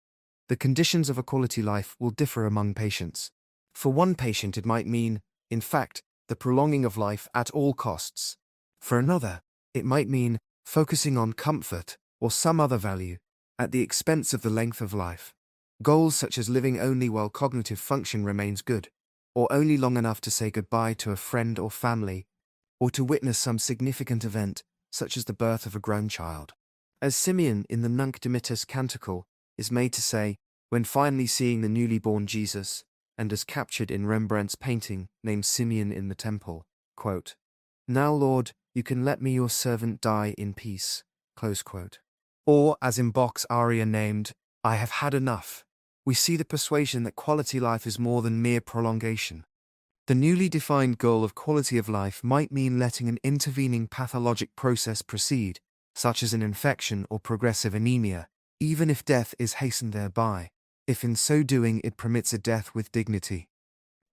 The conditions of a quality life will differ among patients. For one patient it might mean, in fact, the prolonging of life at all costs. For another, it might mean focusing on comfort or some other value at the expense of the length of life. Goals such as living only while cognitive function remains good, or only long enough to say goodbye to a friend or family, or to witness some significant event, such as the birth of a grown child. As Simeon in the Nunc Dimittis Canticle is made to say, when finally seeing the newly born Jesus, and as captured in Rembrandt's painting named Simeon in the Temple, quote, "Now, Lord, you can let me your servant die in peace." Close quote. Or, as in Bach's aria named, I Have Had Enough, we see the persuasion that quality life is more than mere prolongation. The newly defined goal of quality of life might mean letting an intervening pathologic process proceed, such as an infection or progressive anemia, even if death is hastened thereby, if in so doing it permits a death with dignity.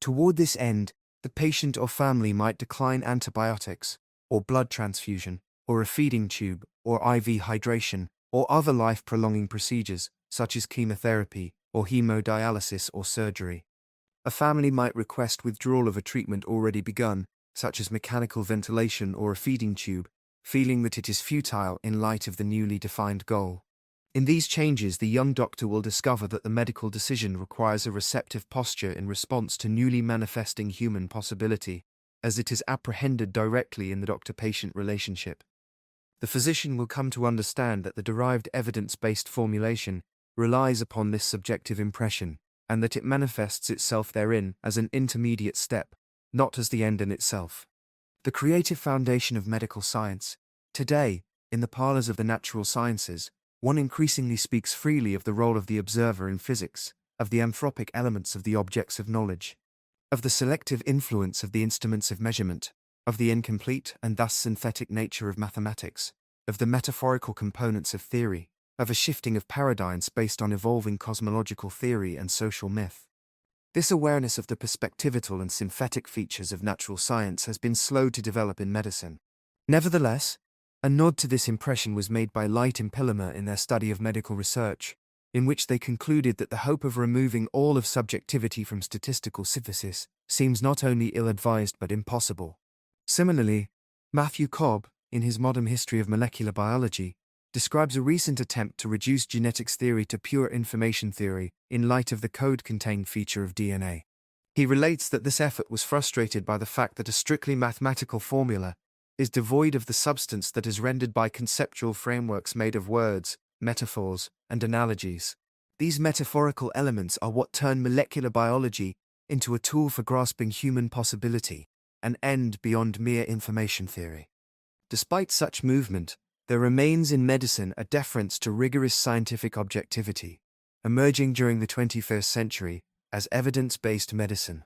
Toward this end, the patient or family might decline antibiotics, or blood transfusion, or a feeding tube, or IV hydration, or other life-prolonging procedures, such as chemotherapy, or hemodialysis or surgery. A family might request withdrawal of a treatment already begun, such as mechanical ventilation or a feeding tube, feeling that it is futile in light of the newly defined goal. In these changes, the young doctor will discover that the medical decision requires a receptive posture in response to newly manifesting human possibility, as it is apprehended directly in the doctor-patient relationship. The physician will come to understand that the derived evidence-based formulation relies upon this subjective impression, and that it manifests itself therein as an intermediate step, not as the end in itself. The creative foundation of medical science. Today, in the parlors of the natural sciences, one increasingly speaks freely of the role of the observer in physics, of the anthropic elements of the objects of knowledge, of the selective influence of the instruments of measurement, of the incomplete and thus synthetic nature of mathematics, of the metaphorical components of theory, of a shifting of paradigms based on evolving cosmological theory and social myth. This awareness of the perspectival and synthetic features of natural science has been slow to develop in medicine. Nevertheless, a nod to this impression was made by Light and Pillemer in their study of medical research, in which they concluded that the hope of removing all of subjectivity from statistical synthesis seems not only ill-advised but impossible. Similarly, Matthew Cobb, in his Modern History of Molecular Biology, describes a recent attempt to reduce genetics theory to pure information theory in light of the code-contained feature of DNA. He relates that this effort was frustrated by the fact that a strictly mathematical formula is devoid of the substance that is rendered by conceptual frameworks made of words, metaphors, and analogies. These metaphorical elements are what turn molecular biology into a tool for grasping human possibility, an end beyond mere information theory. Despite such movement, there remains in medicine a deference to rigorous scientific objectivity, emerging during the 21st century as evidence-based medicine.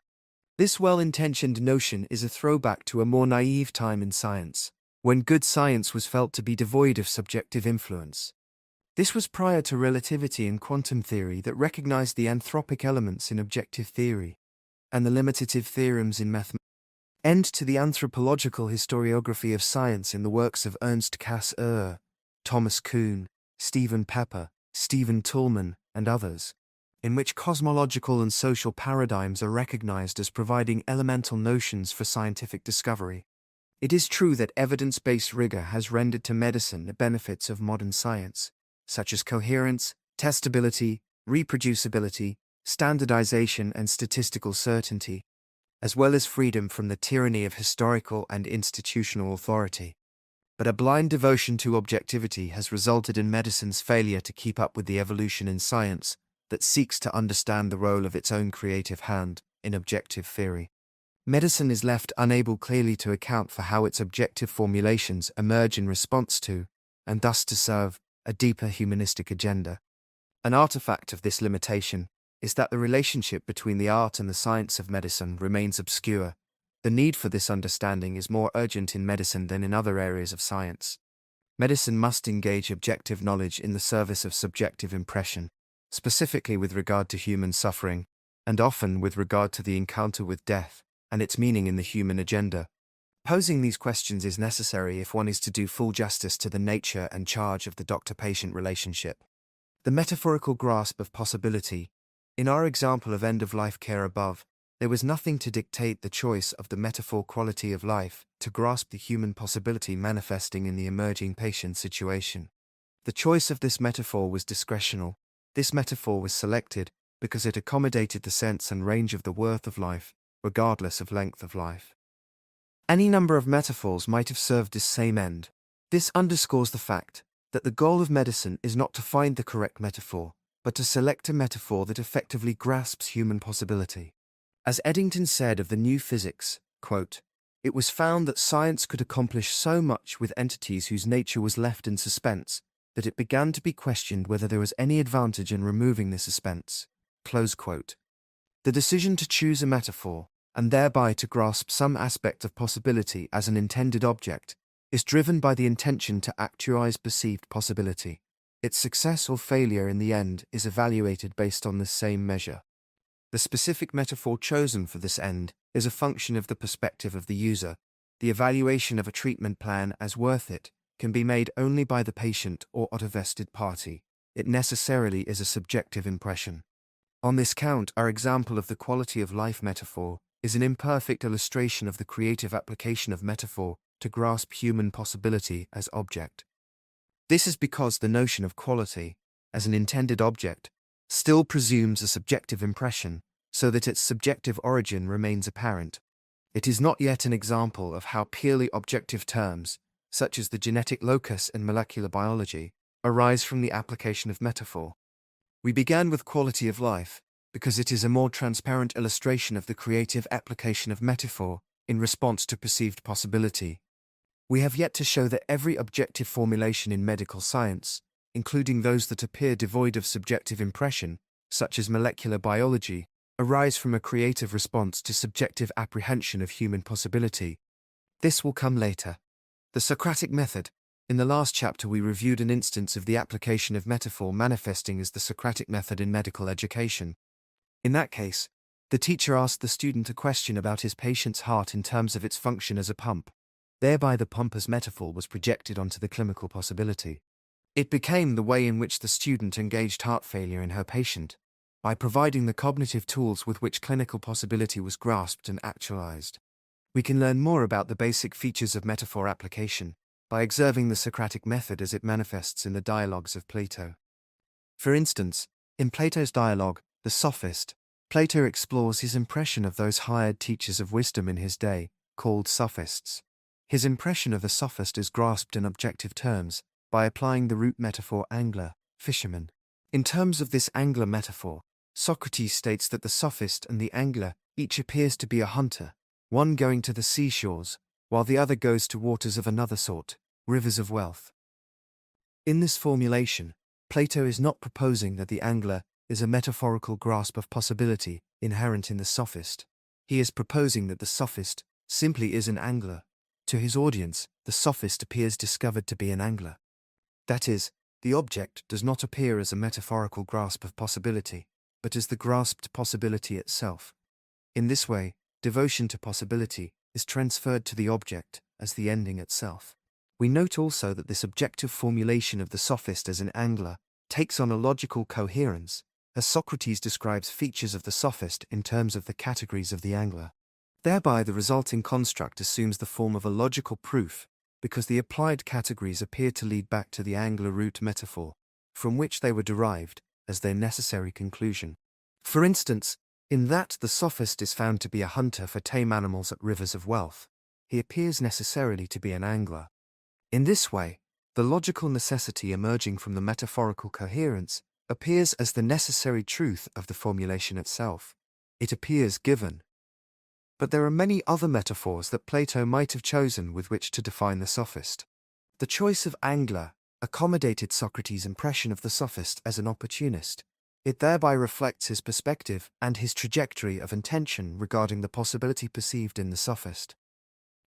This well-intentioned notion is a throwback to a more naive time in science, when good science was felt to be devoid of subjective influence. This was prior to relativity and quantum theory that recognized the anthropic elements in objective theory, and the limitative theorems in mathematics. End to the anthropological historiography of science in the works of Ernst Cass, Thomas Kuhn, Stephen Pepper, Stephen Toulmin, and others, in which cosmological and social paradigms are recognized as providing elemental notions for scientific discovery. It is true that evidence-based rigor has rendered to medicine the benefits of modern science, such as coherence, testability, reproducibility, standardization, and statistical certainty, as well as freedom from the tyranny of historical and institutional authority. But a blind devotion to objectivity has resulted in medicine's failure to keep up with the evolution in science that seeks to understand the role of its own creative hand in objective theory. Medicine is left unable clearly to account for how its objective formulations emerge in response to, and thus to serve, a deeper humanistic agenda. An artifact of this limitation is that the relationship between the art and the science of medicine remains obscure. The need for this understanding is more urgent in medicine than in other areas of science. Medicine must engage objective knowledge in the service of subjective impression, specifically with regard to human suffering, and often with regard to the encounter with death and its meaning in the human agenda. Posing these questions is necessary if one is to do full justice to the nature and charge of the doctor-patient relationship. The metaphorical grasp of possibility. In our example of end-of-life care above, there was nothing to dictate the choice of the metaphor quality of life to grasp the human possibility manifesting in the emerging patient situation. The choice of this metaphor was discretional. This metaphor was selected because it accommodated the sense and range of the worth of life, regardless of length of life. Any number of metaphors might have served this same end. This underscores the fact that the goal of medicine is not to find the correct metaphor, but to select a metaphor that effectively grasps human possibility. As Eddington said of the new physics, quote, "It was found that science could accomplish so much with entities whose nature was left in suspense, that it began to be questioned whether there was any advantage in removing the suspense. Close quote. The decision to choose a metaphor, and thereby to grasp some aspect of possibility as an intended object, is driven by the intention to actualize perceived possibility. Its success or failure in the end is evaluated based on this same measure. The specific metaphor chosen for this end is a function of the perspective of the user. The evaluation of a treatment plan as worth it can be made only by the patient or a vested party. It necessarily is a subjective impression. On this count, our example of the quality of life metaphor is an imperfect illustration of the creative application of metaphor to grasp human possibility as object. This is because the notion of quality, as an intended object, still presumes a subjective impression, so that its subjective origin remains apparent. It is not yet an example of how purely objective terms, such as the genetic locus in molecular biology, arise from the application of metaphor. We began with quality of life because it is a more transparent illustration of the creative application of metaphor in response to perceived possibility. We have yet to show that every objective formulation in medical science, including those that appear devoid of subjective impression, such as molecular biology, arise from a creative response to subjective apprehension of human possibility. This will come later. The Socratic method. In the last chapter we reviewed an instance of the application of metaphor manifesting as the Socratic method in medical education. In that case, the teacher asked the student a question about his patient's heart in terms of its function as a pump. Thereby the pump as metaphor was projected onto the clinical possibility. It became the way in which the student engaged heart failure in her patient, by providing the cognitive tools with which clinical possibility was grasped and actualized. We can learn more about the basic features of metaphor application by observing the Socratic method as it manifests in the dialogues of Plato. For instance, in Plato's dialogue, The Sophist, Plato explores his impression of those hired teachers of wisdom in his day, called sophists. His impression of the sophist is grasped in objective terms by applying the root metaphor angler, fisherman. In terms of this angler metaphor, Socrates states that the sophist and the angler each appears to be a hunter, one going to the seashores, while the other goes to waters of another sort, rivers of wealth. In this formulation, Plato is not proposing that the angler is a metaphorical grasp of possibility inherent in the sophist. He is proposing that the sophist simply is an angler. To his audience, the sophist appears discovered to be an angler. That is, the object does not appear as a metaphorical grasp of possibility, but as the grasped possibility itself. In this way, devotion to possibility is transferred to the object as the ending itself. We note also that this objective formulation of the sophist as an angler takes on a logical coherence, as Socrates describes features of the sophist in terms of the categories of the angler. Thereby the resulting construct assumes the form of a logical proof, because the applied categories appear to lead back to the angler root metaphor, from which they were derived, as their necessary conclusion. For instance, in that the sophist is found to be a hunter for tame animals at rivers of wealth, he appears necessarily to be an angler. In this way, the logical necessity emerging from the metaphorical coherence appears as the necessary truth of the formulation itself. It appears given. But there are many other metaphors that Plato might have chosen with which to define the sophist. The choice of angler accommodated Socrates' impression of the sophist as an opportunist. It thereby reflects his perspective and his trajectory of intention regarding the possibility perceived in the sophist.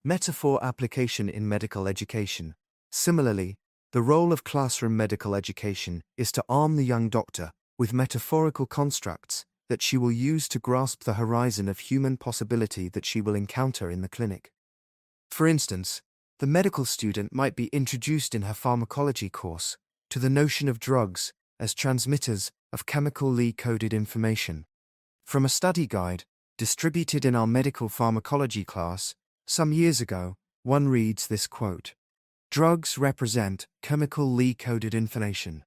Metaphor application in medical education. Similarly, the role of classroom medical education is to arm the young doctor with metaphorical constructs that she will use to grasp the horizon of human possibility that she will encounter in the clinic. For instance, the medical student might be introduced in her pharmacology course to the notion of drugs as transmitters of chemically coded information. From a study guide distributed in our medical pharmacology class some years ago, one reads this quote: "Drugs represent chemically coded information.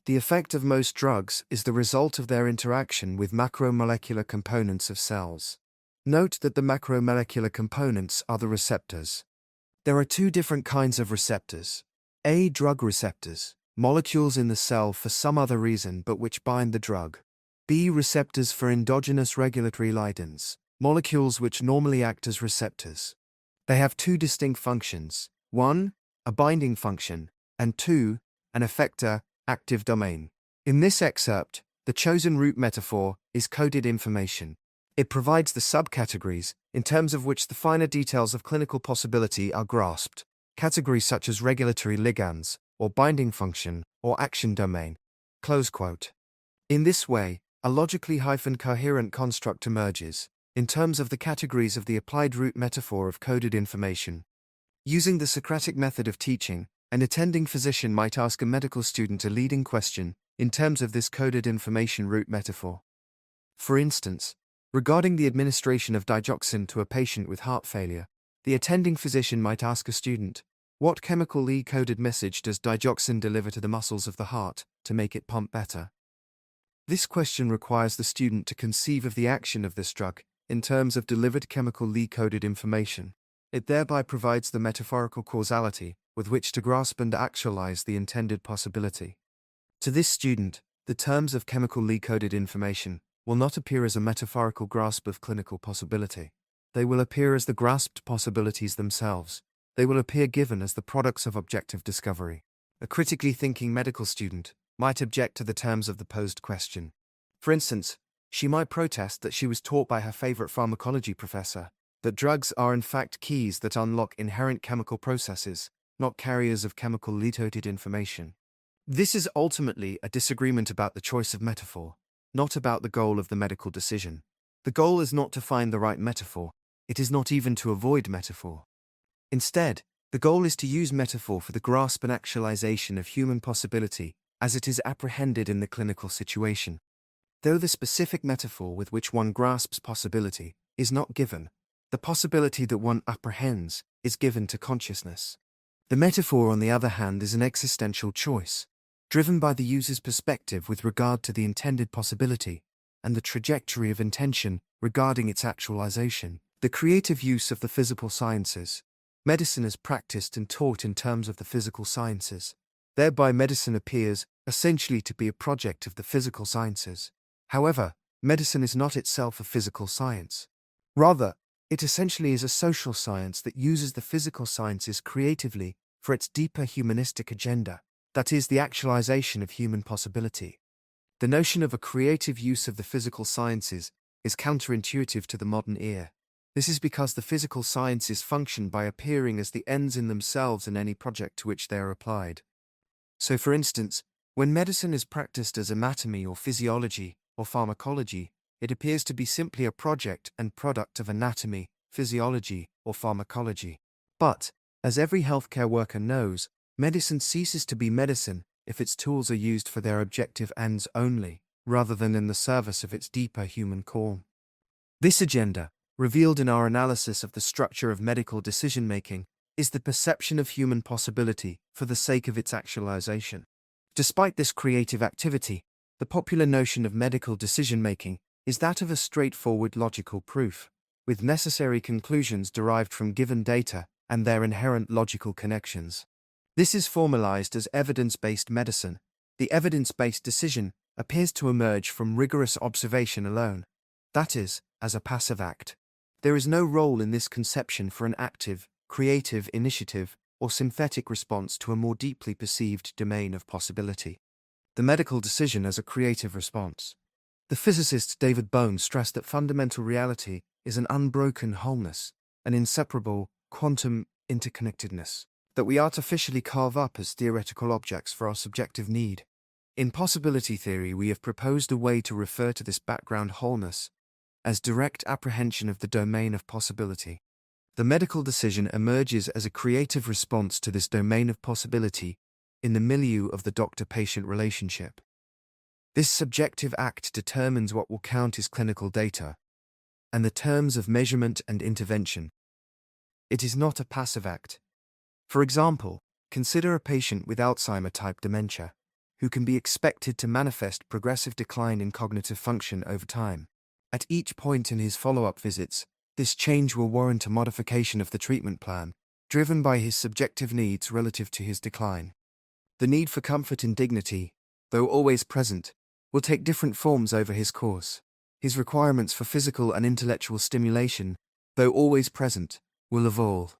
The effect of most drugs is the result of their interaction with macromolecular components of cells. Note that the macromolecular components are the receptors. There are two different kinds of receptors. A. Drug receptors, molecules in the cell for some other reason but which bind the drug. B. Receptors for endogenous regulatory ligands, molecules which normally act as receptors. They have two distinct functions: 1. A binding function, and 2. an effector, active domain. In this excerpt, the chosen root metaphor is coded information. It provides the subcategories, in terms of which the finer details of clinical possibility are grasped, categories such as regulatory ligands, or binding function, or action domain. Close quote. In this way, a logically coherent construct emerges, in terms of the categories of the applied root metaphor of coded information. Using the Socratic method of teaching, an attending physician might ask a medical student a leading question in terms of this coded information root metaphor. For instance, regarding the administration of digoxin to a patient with heart failure, the attending physician might ask a student, what chemically coded message does digoxin deliver to the muscles of the heart to make it pump better? This question requires the student to conceive of the action of this drug in terms of delivered chemically coded information. It thereby provides the metaphorical causality with which to grasp and actualize the intended possibility. To this student, the terms of chemically coded information will not appear as a metaphorical grasp of clinical possibility. They will appear as the grasped possibilities themselves. They will appear given as the products of objective discovery. A critically thinking medical student might object to the terms of the posed question. For instance, she might protest that she was taught by her favorite pharmacology professor that drugs are in fact keys that unlock inherent chemical processes, not carriers of chemically coded information. This is ultimately a disagreement about the choice of metaphor, not about the goal of the medical decision. The goal is not to find the right metaphor, it is not even to avoid metaphor. Instead, the goal is to use metaphor for the grasp and actualization of human possibility as it is apprehended in the clinical situation. Though the specific metaphor with which one grasps possibility is not given, the possibility that one apprehends is given to consciousness. The metaphor, on the other hand, is an existential choice, driven by the user's perspective with regard to the intended possibility and the trajectory of intention regarding its actualization. The creative use of the physical sciences. Medicine is practiced and taught in terms of the physical sciences. Thereby, medicine appears essentially to be a project of the physical sciences. However, medicine is not itself a physical science. Rather, it essentially is a social science that uses the physical sciences creatively for its deeper humanistic agenda, that is, the actualization of human possibility. The notion of a creative use of the physical sciences is counterintuitive to the modern ear. This is because the physical sciences function by appearing as the ends in themselves in any project to which they are applied. So, for instance, when medicine is practiced as anatomy or physiology or pharmacology, it appears to be simply a project and product of anatomy, physiology, or pharmacology. But, as every healthcare worker knows, medicine ceases to be medicine if its tools are used for their objective ends only, rather than in the service of its deeper human call. This agenda, revealed in our analysis of the structure of medical decision-making, is the perception of human possibility for the sake of its actualization. Despite this creative activity, the popular notion of medical decision-making is that of a straightforward logical proof, with necessary conclusions derived from given data and their inherent logical connections. This is formalized as evidence-based medicine. The evidence-based decision appears to emerge from rigorous observation alone, that is, as a passive act. There is no role in this conception for an active, creative initiative or synthetic response to a more deeply perceived domain of possibility. The medical decision as a creative response. The physicist David Bohm stressed that fundamental reality is an unbroken wholeness, an inseparable quantum interconnectedness, that we artificially carve up as theoretical objects for our subjective need. In possibility theory, we have proposed a way to refer to this background wholeness as direct apprehension of the domain of possibility. The medical decision emerges as a creative response to this domain of possibility in the milieu of the doctor-patient relationship. This subjective act determines what will count as clinical data and the terms of measurement and intervention. It is not a passive act. For example, consider a patient with Alzheimer-type dementia, who can be expected to manifest progressive decline in cognitive function over time. At each point in his follow-up visits, this change will warrant a modification of the treatment plan, driven by his subjective needs relative to his decline. The need for comfort and dignity, though always present, will take different forms over his course. His requirements for physical and intellectual stimulation, though always present, will evolve.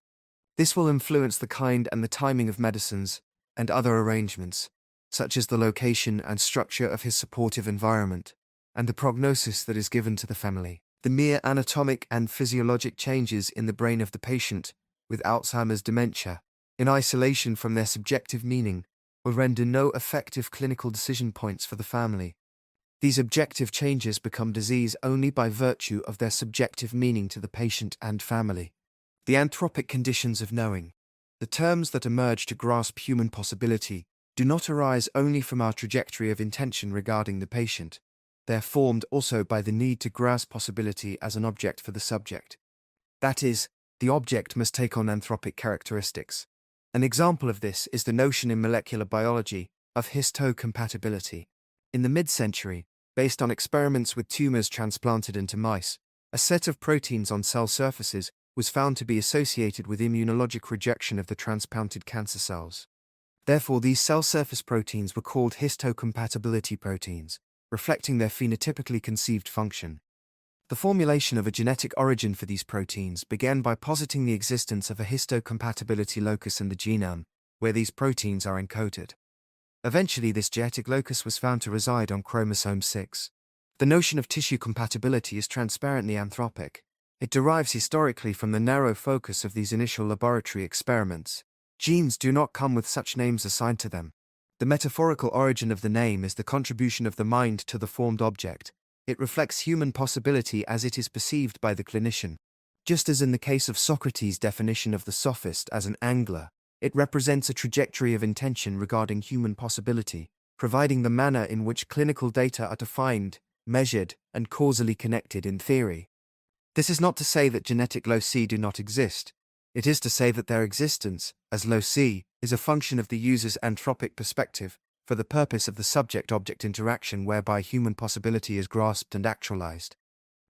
This will influence the kind and the timing of medicines and other arrangements, such as the location and structure of his supportive environment, and the prognosis that is given to the family. The mere anatomic and physiologic changes in the brain of the patient with Alzheimer's dementia, in isolation from their subjective meaning, will render no effective clinical decision points for the family. These objective changes become disease only by virtue of their subjective meaning to the patient and family. The anthropic conditions of knowing, the terms that emerge to grasp human possibility, do not arise only from our trajectory of intention regarding the patient. They are formed also by the need to grasp possibility as an object for the subject. That is, the object must take on anthropic characteristics. An example of this is the notion in molecular biology of histocompatibility. In the mid-century, based on experiments with tumors transplanted into mice, a set of proteins on cell surfaces was found to be associated with immunologic rejection of the transplanted cancer cells. Therefore, these cell surface proteins were called histocompatibility proteins, reflecting their phenotypically conceived function. The formulation of a genetic origin for these proteins began by positing the existence of a histocompatibility locus in the genome, where these proteins are encoded. Eventually, this genetic locus was found to reside on chromosome 6. The notion of tissue compatibility is transparently anthropic. It derives historically from the narrow focus of these initial laboratory experiments. Genes do not come with such names assigned to them. The metaphorical origin of the name is the contribution of the mind to the formed object. It reflects human possibility as it is perceived by the clinician. Just as in the case of Socrates' definition of the sophist as an angler, it represents a trajectory of intention regarding human possibility, providing the manner in which clinical data are defined, measured, and causally connected in theory. This is not to say that genetic loci do not exist. It is to say that their existence, as loci, is a function of the user's anthropic perspective, for the purpose of the subject-object interaction whereby human possibility is grasped and actualized.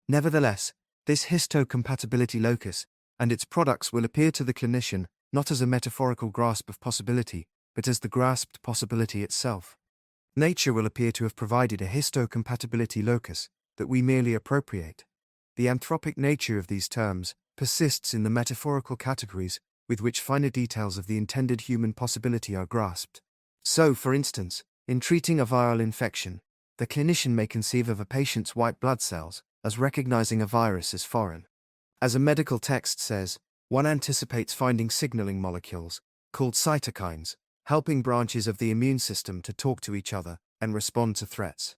Nevertheless, this histocompatibility locus and its products will appear to the clinician not as a metaphorical grasp of possibility, but as the grasped possibility itself. Nature will appear to have provided a histocompatibility locus that we merely appropriate. The anthropic nature of these terms persists in the metaphorical categories with which finer details of the intended human possibility are grasped. So, for instance, in treating a viral infection, the clinician may conceive of a patient's white blood cells as recognizing a virus as foreign. As a medical text says, one anticipates finding signaling molecules, called cytokines, helping branches of the immune system to talk to each other and respond to threats.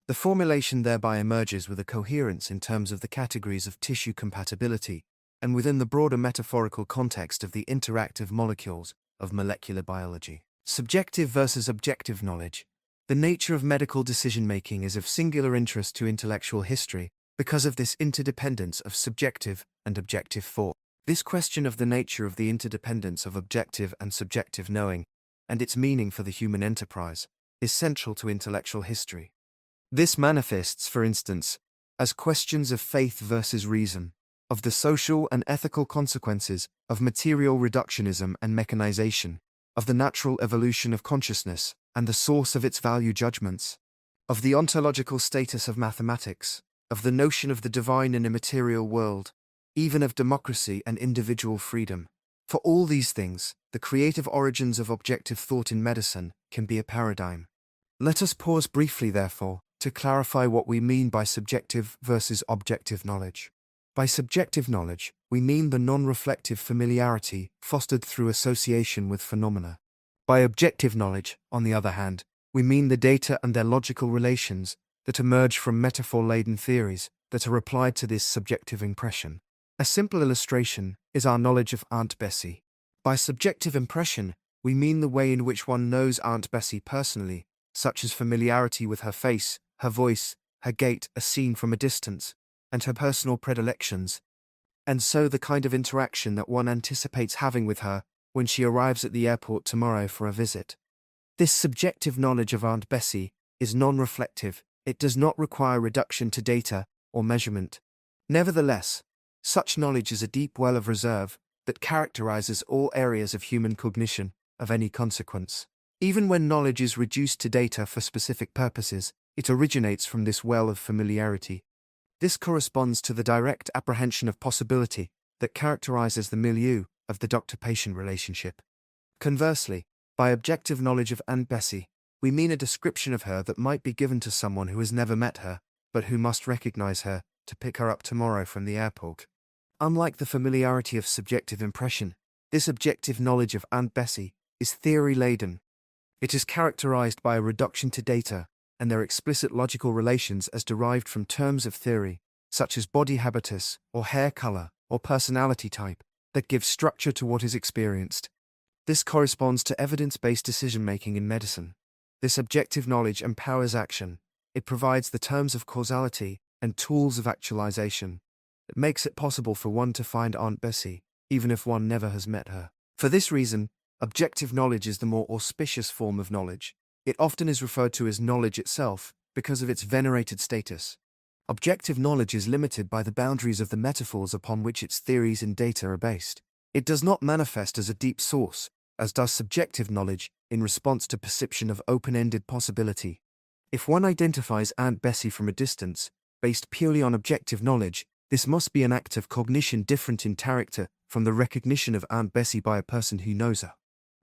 The formulation thereby emerges with a coherence in terms of the categories of tissue compatibility, and within the broader metaphorical context of the interactive molecules of molecular biology. Subjective versus objective knowledge. The nature of medical decision-making is of singular interest to intellectual history because of this interdependence of subjective and objective thought. This question of the nature of the interdependence of objective and subjective knowing, and its meaning for the human enterprise, is central to intellectual history. This manifests, for instance, as questions of faith versus reason, of the social and ethical consequences of material reductionism and mechanization, of the natural evolution of consciousness and the source of its value judgments, of the ontological status of mathematics, of the notion of the divine in a material world, even of democracy and individual freedom. For all these things, the creative origins of objective thought in medicine can be a paradigm. Let us pause briefly, therefore, to clarify what we mean by subjective versus objective knowledge. By subjective knowledge, we mean the non-reflective familiarity fostered through association with phenomena. By objective knowledge, on the other hand, we mean the data and their logical relations that emerge from metaphor-laden theories that are applied to this subjective impression. A simple illustration is our knowledge of Aunt Bessie. By subjective impression, we mean the way in which one knows Aunt Bessie personally, such as familiarity with her face, her voice, her gait as seen from a distance, and her personal predilections, and so the kind of interaction that one anticipates having with her when she arrives at the airport tomorrow for a visit. This subjective knowledge of Aunt Bessie is non-reflective. It does not require reduction to data or measurement. Nevertheless, such knowledge is a deep well of reserve that characterizes all areas of human cognition of any consequence. Even when knowledge is reduced to data for specific purposes, it originates from this well of familiarity. This corresponds to the direct apprehension of possibility that characterizes the milieu of the doctor-patient relationship. Conversely, by objective knowledge of Aunt Bessie, we mean a description of her that might be given to someone who has never met her, but who must recognize her to pick her up tomorrow from the airport. Unlike the familiarity of subjective impression, this objective knowledge of Aunt Bessie is theory-laden. It is characterized by a reduction to data and their explicit logical relations as derived from terms of theory, such as body habitus, or hair color, or personality type, that give structure to what is experienced. This corresponds to evidence-based decision-making in medicine. This objective knowledge empowers action. It provides the terms of causality and tools of actualization. It makes it possible for one to find Aunt Bessie, even if one never has met her. For this reason, objective knowledge is the more auspicious form of knowledge. It often is referred to as knowledge itself because of its venerated status. Objective knowledge is limited by the boundaries of the metaphors upon which its theories and data are based. It does not manifest as a deep source, as does subjective knowledge in response to perception of open-ended possibility. If one identifies Aunt Bessie from a distance, based purely on objective knowledge, this must be an act of cognition different in character from the recognition of Aunt Bessie by a person who knows her.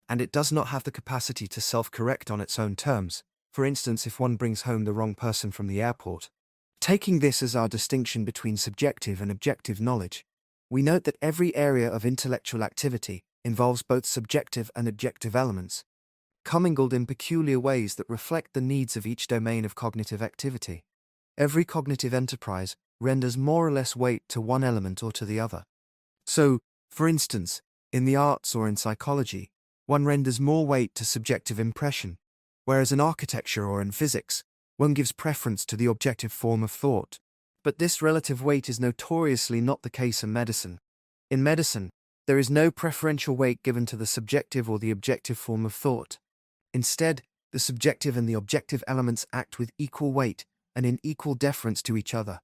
And it does not have the capacity to self-correct on its own terms, for instance if one brings home the wrong person from the airport. Taking this as our distinction between subjective and objective knowledge, we note that every area of intellectual activity involves both subjective and objective elements, commingled in peculiar ways that reflect the needs of each domain of cognitive activity. Every cognitive enterprise renders more or less weight to one element or to the other. So, for instance, in the arts or in psychology, one renders more weight to subjective impression, whereas in architecture or in physics, one gives preference to the objective form of thought. But this relative weight is notoriously not the case in medicine. In medicine, there is no preferential weight given to the subjective or the objective form of thought. Instead, the subjective and the objective elements act with equal weight and in equal deference to each other.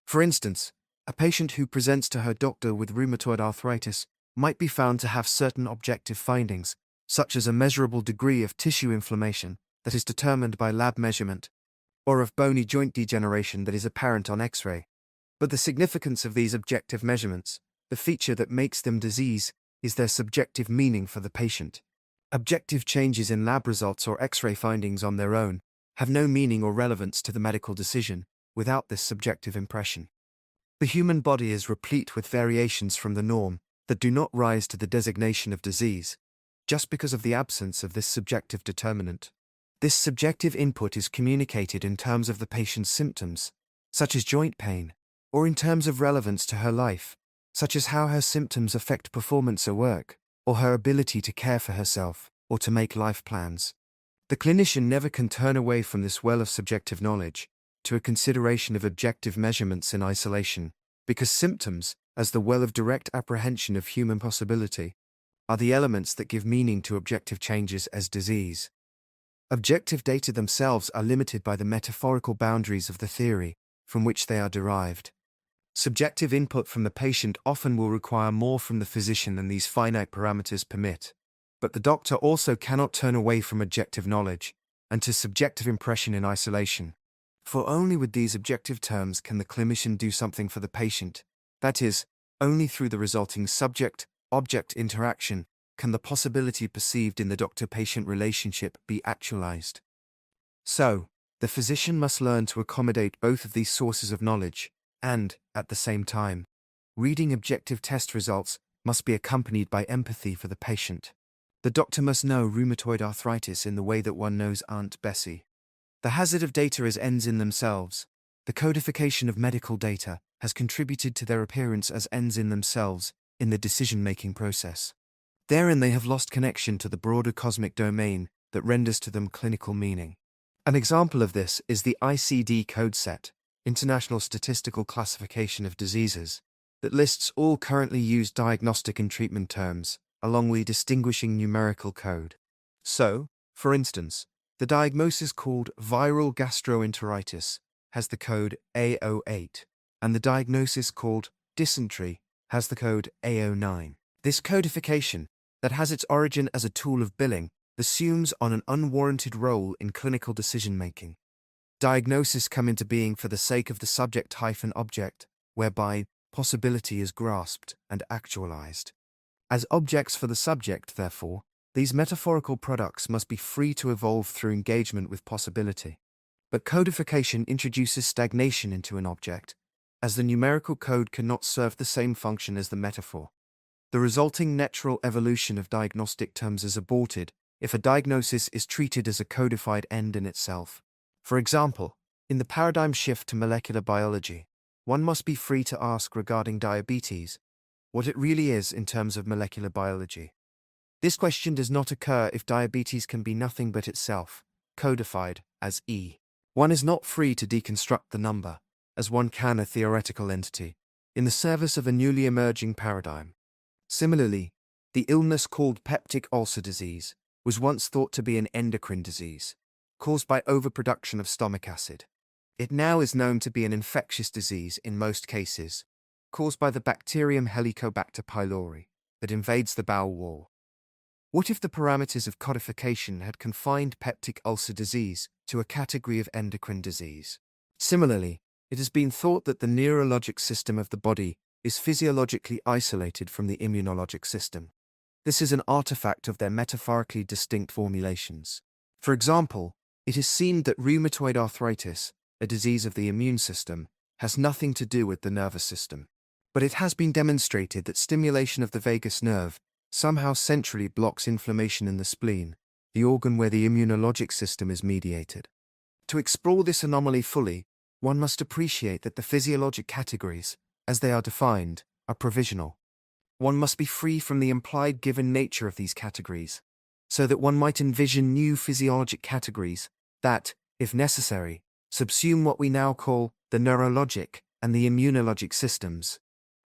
For instance, a patient who presents to her doctor with rheumatoid arthritis might be found to have certain objective findings, such as a measurable degree of tissue inflammation that is determined by lab measurement, or of bony joint degeneration that is apparent on X-ray. But the significance of these objective measurements, the feature that makes them disease, is their subjective meaning for the patient. Objective changes in lab results or X-ray findings on their own have no meaning or relevance to the medical decision without this subjective impression. The human body is replete with variations from the norm that do not rise to the designation of disease, just because of the absence of this subjective determinant. This subjective input is communicated in terms of the patient's symptoms, such as joint pain, or in terms of relevance to her life, such as how her symptoms affect performance at work, or her ability to care for herself, or to make life plans. The clinician never can turn away from this well of subjective knowledge to a consideration of objective measurements in isolation, because symptoms, as the well of direct apprehension of human possibility, are the elements that give meaning to objective changes as disease. Objective data themselves are limited by the metaphorical boundaries of the theory from which they are derived. Subjective input from the patient often will require more from the physician than these finite parameters permit, but the doctor also cannot turn away from objective knowledge and to subjective impression in isolation. For only with these objective terms can the clinician do something for the patient, that is, only through the resulting subject-object interaction can the possibility perceived in the doctor-patient relationship be actualized. So, the physician must learn to accommodate both of these sources of knowledge, and, at the same time, reading objective test results must be accompanied by empathy for the patient. The doctor must know rheumatoid arthritis in the way that one knows Aunt Bessie. The hazard of data as ends in themselves, the codification of medical data, has contributed to their appearance as ends in themselves in the decision-making process. Therein they have lost connection to the broader cosmic domain that renders to them clinical meaning. An example of this is the ICD code set, International Statistical Classification of Diseases, that lists all currently used diagnostic and treatment terms, along with distinguishing numerical code. So, for instance, the diagnosis called viral gastroenteritis has the code A08, and the diagnosis called dysentery has the code A09. This codification, that has its origin as a tool of billing, assumes on an unwarranted role in clinical decision-making. Diagnoses come into being for the sake of the subject-object, whereby possibility is grasped and actualized. As objects for the subject, therefore, These metaphorical products must be free to evolve through engagement with possibility. But codification introduces stagnation into an object, as the numerical code cannot serve the same function as the metaphor. The resulting natural evolution of diagnostic terms is aborted if a diagnosis is treated as a codified end in itself. For example, in the paradigm shift to molecular biology, one must be free to ask regarding diabetes what it really is in terms of molecular biology. This question does not occur if diabetes can be nothing but itself, codified as E. One is not free to deconstruct the number, as one can a theoretical entity, in the service of a newly emerging paradigm. Similarly, the illness called peptic ulcer disease was once thought to be an endocrine disease, caused by overproduction of stomach acid. It now is known to be an infectious disease in most cases, caused by the bacterium Helicobacter pylori that invades the bowel wall. What if the parameters of codification had confined peptic ulcer disease to a category of endocrine disease? Similarly, it has been thought that the neurologic system of the body is physiologically isolated from the immunologic system. This is an artifact of their metaphorically distinct formulations. For example, it is seen that rheumatoid arthritis, a disease of the immune system, has nothing to do with the nervous system. But it has been demonstrated that stimulation of the vagus nerve somehow centrally blocks inflammation in the spleen, the organ where the immunologic system is mediated. To explore this anomaly fully, one must appreciate that the physiologic categories, as they are defined, are provisional. One must be free from the implied given nature of these categories, so that one might envision new physiologic categories that, if necessary, subsume what we now call the neurologic and the immunologic systems.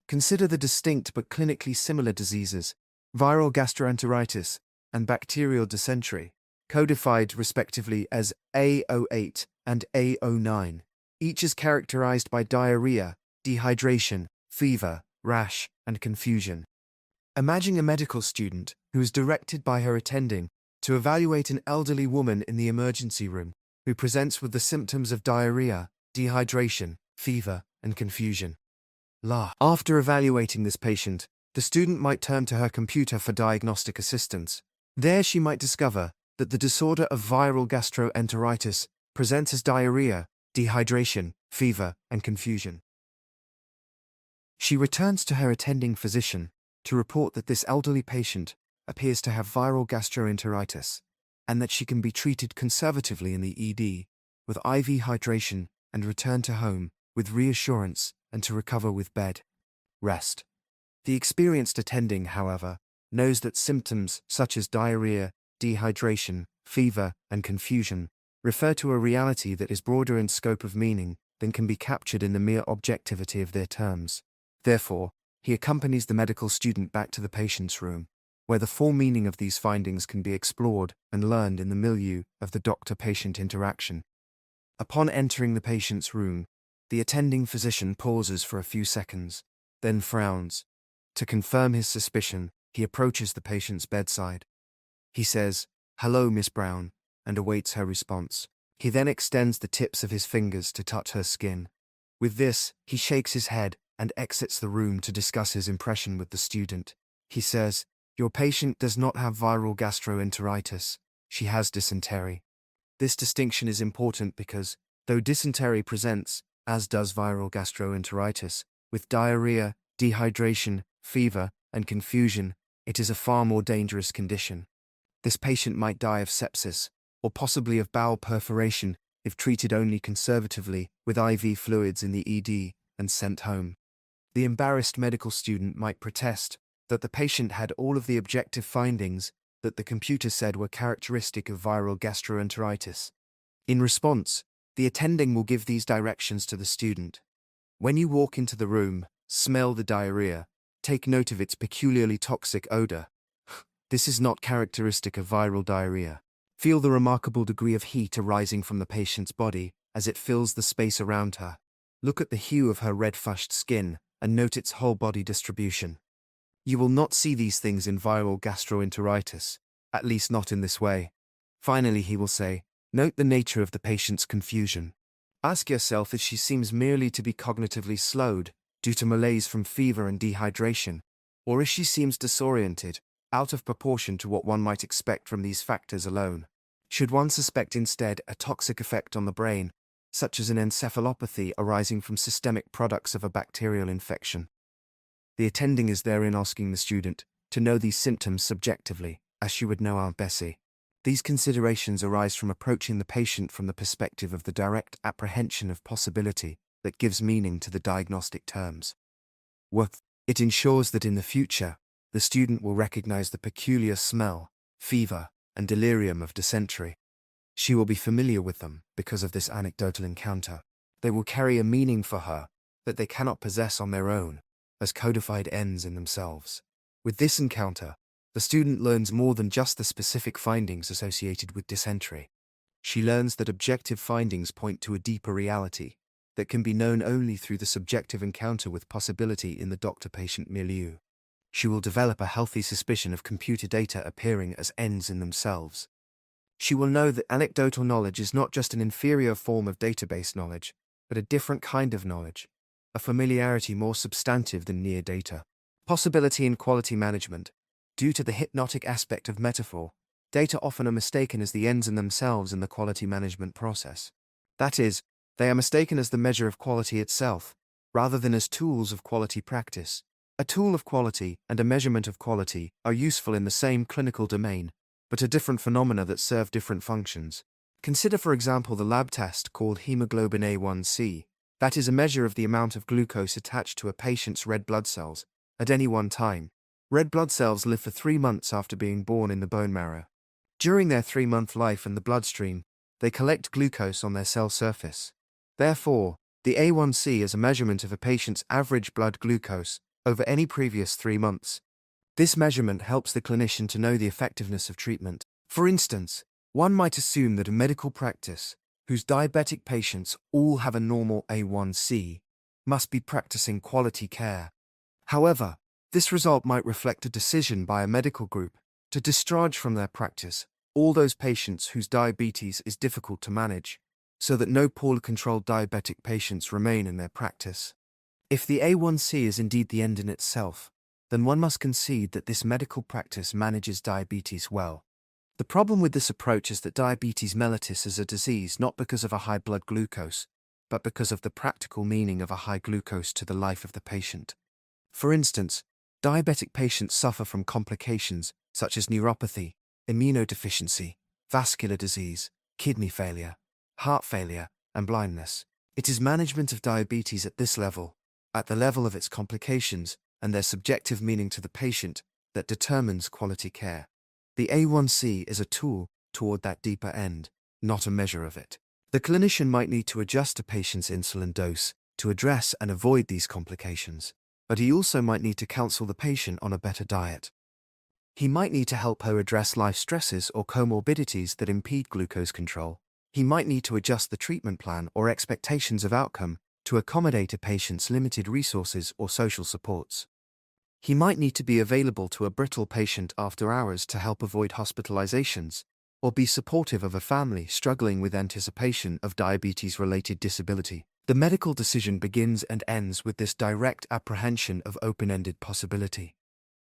Consider the distinct but clinically similar diseases, viral gastroenteritis and bacterial dysentery, codified respectively as A08 and A09. Each is characterized by diarrhea, dehydration, fever, rash, and confusion. Imagine a medical student who is directed by her attending to evaluate an elderly woman in the emergency room who presents with the symptoms of diarrhea, dehydration, fever, and confusion. After evaluating this patient, the student might turn to her computer for diagnostic assistance. There she might discover that the disorder of viral gastroenteritis presents as diarrhea, dehydration, fever, and confusion. She returns to her attending physician to report that this elderly patient appears to have viral gastroenteritis and that she can be treated conservatively in the ED with IV hydration and return to home with reassurance and to recover with bed rest. The experienced attending, however, knows that symptoms such as diarrhea, dehydration, fever, and confusion refer to a reality that is broader in scope of meaning than can be captured in the mere objectivity of their terms. Therefore, he accompanies the medical student back to the patient's room, where the full meaning of these findings can be explored and learned in the milieu of the doctor-patient interaction. Upon entering the patient's room, the attending physician pauses for a few seconds, then frowns. To confirm his suspicion, he approaches the patient's bedside. He says, "Hello, Miss Brown," and awaits her response. He then extends the tips of his fingers to touch her skin. With this, he shakes his head and exits the room to discuss his impression with the student. He says, "Your patient does not have viral gastroenteritis. She has dysentery." This distinction is important because, though dysentery presents, as does viral gastroenteritis, with diarrhea, dehydration, fever, and confusion, it is a far more dangerous condition. This patient might die of sepsis, or possibly of bowel perforation if treated only conservatively with IV fluids in the ED and sent home. The embarrassed medical student might protest that the patient had all of the objective findings that the computer said were characteristic of viral gastroenteritis. In response, the attending will give these directions to the student. When you walk into the room, smell the diarrhea. Take note of its peculiarly toxic odor. This is not characteristic of viral diarrhea. Feel the remarkable degree of heat arising from the patient's body as it fills the space around her. Look at the hue of her red-flushed skin and note its whole body distribution. You will not see these things in viral gastroenteritis, at least not in this way. Finally, he will say, note the nature of the patient's confusion. Ask yourself if she seems merely to be cognitively slowed due to malaise from fever and dehydration, or if she seems disoriented, out of proportion to what one might expect from these factors alone. Should one suspect instead a toxic effect on the brain, such as an encephalopathy arising from systemic products of a bacterial infection? The attending is therein asking the student to know these symptoms subjectively, as she would know Aunt Bessie. These considerations arise from approaching the patient from the perspective of the direct apprehension of possibility that gives meaning to the diagnostic terms. It ensures that in the future, the student will recognize the peculiar smell, fever, and delirium of dysentery. She will be familiar with them because of this anecdotal encounter. They will carry a meaning for her that they cannot possess on their own, as codified ends in themselves. With this encounter, the student learns more than just the specific findings associated with dysentery. She learns that objective findings point to a deeper reality that can be known only through the subjective encounter with possibility in the doctor-patient milieu. She will develop a healthy suspicion of computer data appearing as ends in themselves. She will know that anecdotal knowledge is not just an inferior form of database knowledge, but a different kind of knowledge, a familiarity more substantive than near data. Possibility in quality management. Due to the hypnotic aspect of metaphor, data often are mistaken as the ends in themselves in the quality management process. That is, they are mistaken as the measure of quality itself, rather than as tools of quality practice. A tool of quality and a measurement of quality are useful in the same clinical domain, but are different phenomena that serve different functions. Consider, for example, the lab test called hemoglobin A1C. That is a measure of the amount of glucose attached to a patient's red blood cells at any one time. Red blood cells live for 3 months after being born in the bone marrow. During their 3-month life in the bloodstream, they collect glucose on their cell surface. Therefore, the A1C is a measurement of a patient's average blood glucose over any previous 3 months. This measurement helps the clinician to know the effectiveness of treatment. For instance, one might assume that a medical practice, whose diabetic patients all have a normal A1C, must be practicing quality care. However, this result might reflect a decision by a medical group to discharge from their practice all those patients whose diabetes is difficult to manage, so that no poorly controlled diabetic patients remain in their practice. If the A1C is indeed the end in itself, then one must concede that this medical practice manages diabetes well. The problem with this approach is that diabetes mellitus is a disease not because of a high blood glucose, but because of the practical meaning of a high glucose to the life of the patient. For instance, diabetic patients suffer from complications such as neuropathy, immunodeficiency, vascular disease, kidney failure, heart failure, and blindness. It is management of diabetes at this level, at the level of its complications and their subjective meaning to the patient, that determines quality care. The A1C is a tool toward that deeper end, not a measure of it. The clinician might need to adjust a patient's insulin dose to address and avoid these complications, but he also might need to counsel the patient on a better diet. He might need to help her address life stresses or comorbidities that impede glucose control. He might need to adjust the treatment plan or expectations of outcome to accommodate a patient's limited resources or social supports. He might need to be available to a brittle patient after hours to help avoid hospitalizations, or be supportive of a family struggling with anticipation of diabetes-related disability. The medical decision begins and ends with this direct apprehension of open-ended possibility.